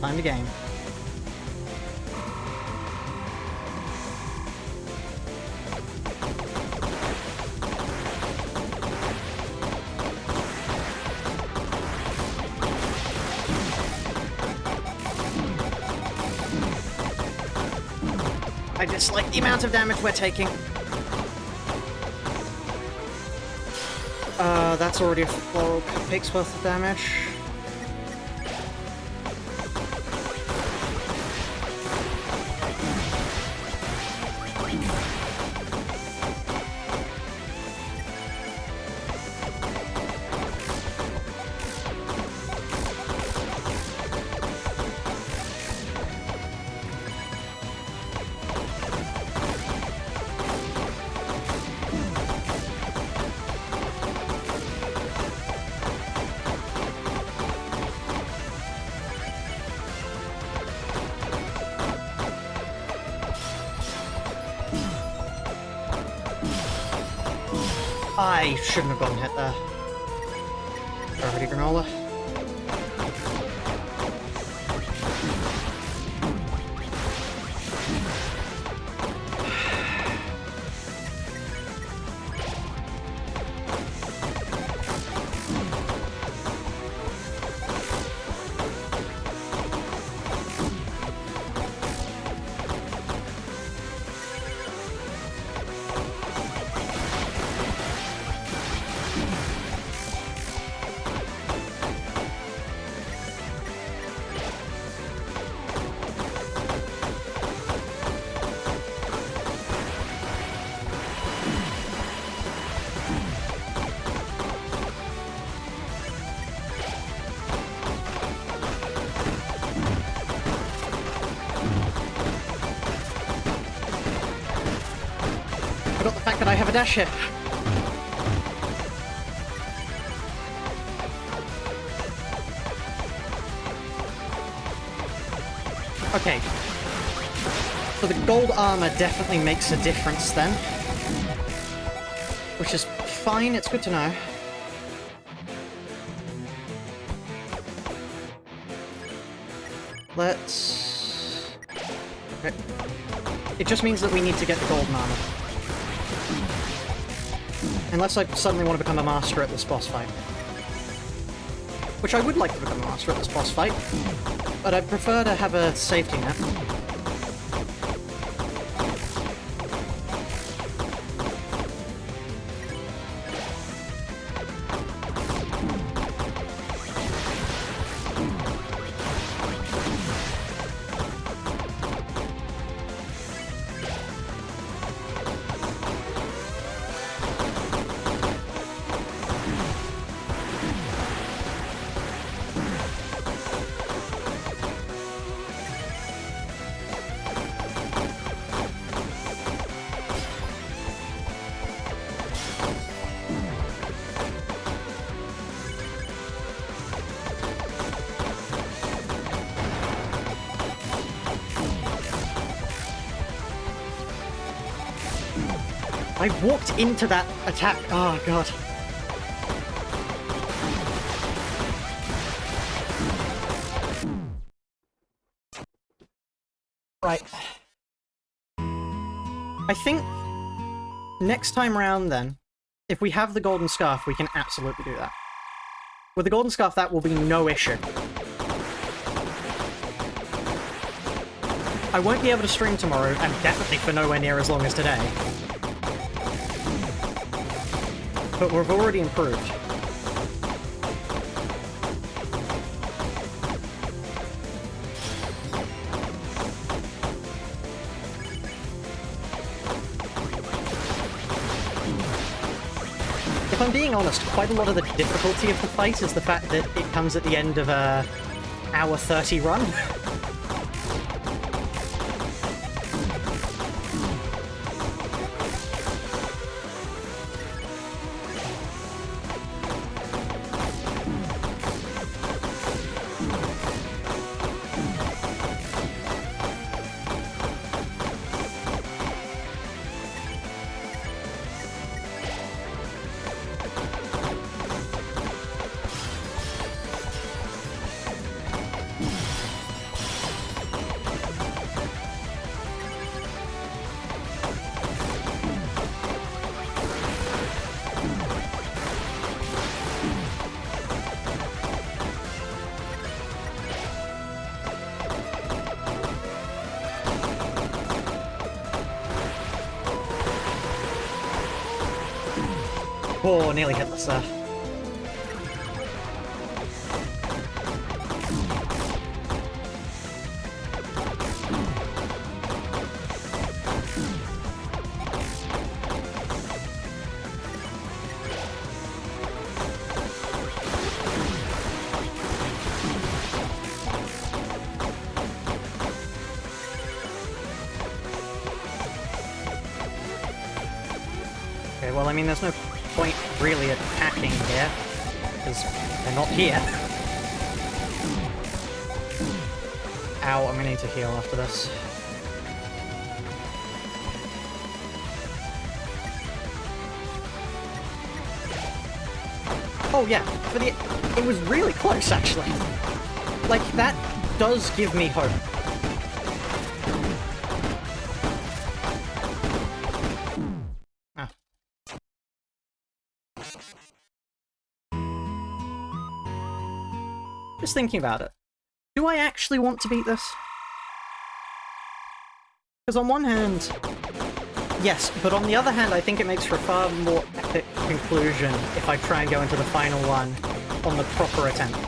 Time to game. I dislike the amount of damage we're taking. That's already a floral cupcake's worth of damage. I shouldn't have gotten hit there. Gravity granola. Forgot the fact that I have a dash hit. Okay. So the gold armor definitely makes a difference then. Which is fine, it's good to know. Let's... Okay. It just means that we need to get the golden armor. Unless I suddenly want to become a master at this boss fight. Which I would like to become a master at this boss fight, but I'd prefer to have a safety net. I walked into that attack. Oh, God. Right. I think next time round, then, if we have the golden scarf, we can absolutely do that. With the golden scarf, that will be no issue. I won't be able to stream tomorrow, and definitely for nowhere near as long as today. But we've already improved. If I'm being honest, quite a lot of the difficulty of the fight is the fact that it comes at the end of a hour 30 run. Oh, nearly hit us there. Okay, well, I mean, there's no point really attacking here, because they're not here. Ow, I'm gonna need to heal after this. Oh yeah, it was really close, actually. Like, that does give me hope. Just thinking about it. Do I actually want to beat this? Because on one hand, yes, but on the other hand, I think it makes for a far more epic conclusion if I try and go into the final one on the proper attempt.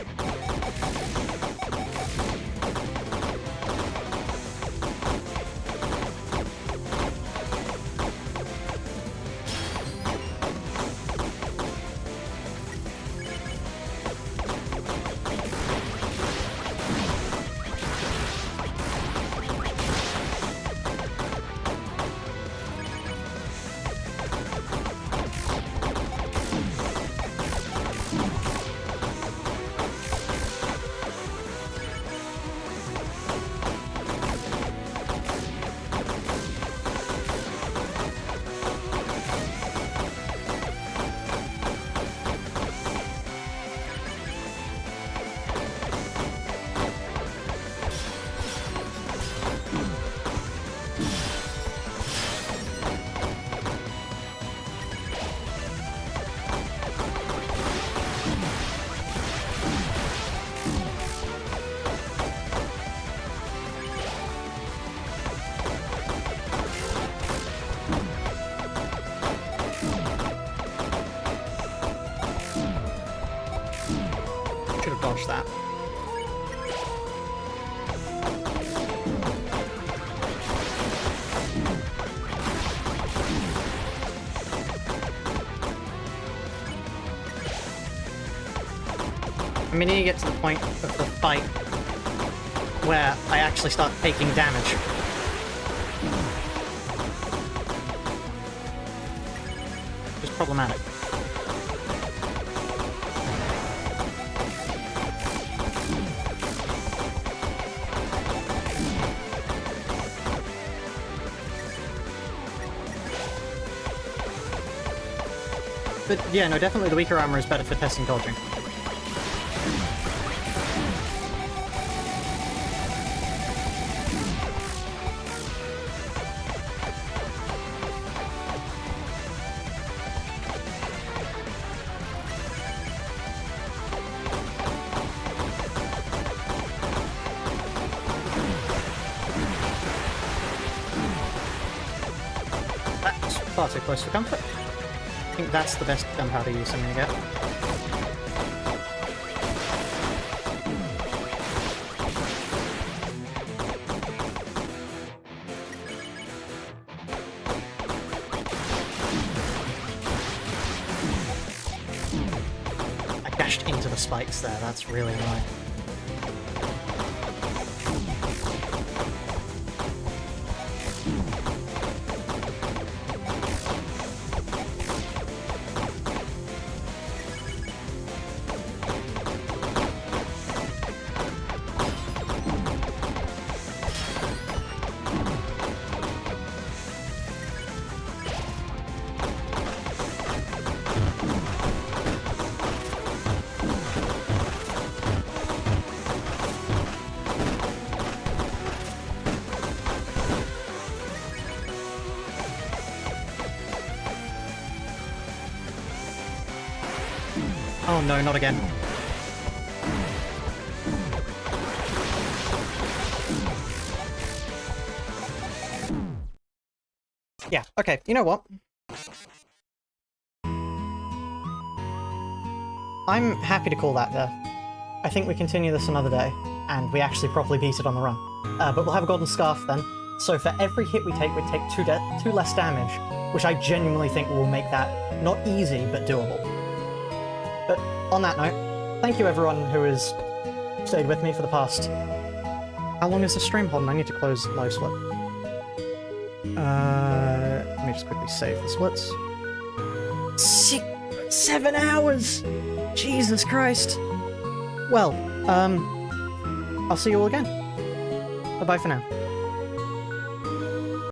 Should have dodged that. I mean, you get to the point of the fight where I actually start taking damage. Which is problematic. But yeah, no, definitely the weaker armor is better for testing dodging. That's far too close for comfort. I think that's the best gunpowder use I'm gonna get. I dashed into the spikes there, that's really annoying. Oh no, not again. Yeah, okay, you know what? I'm happy to call that there. I think we continue this another day, and we actually properly beat it on the run. But we'll have a golden scarf then, so for every hit we take two less damage, which I genuinely think will make that not easy, but doable. But on that note, thank you everyone who has stayed with me for the past... How long is the stream? Hold on, I need to close live split. Let me just quickly save the splits. 7 hours! Jesus Christ! Well, I'll see you all again. Bye-bye for now.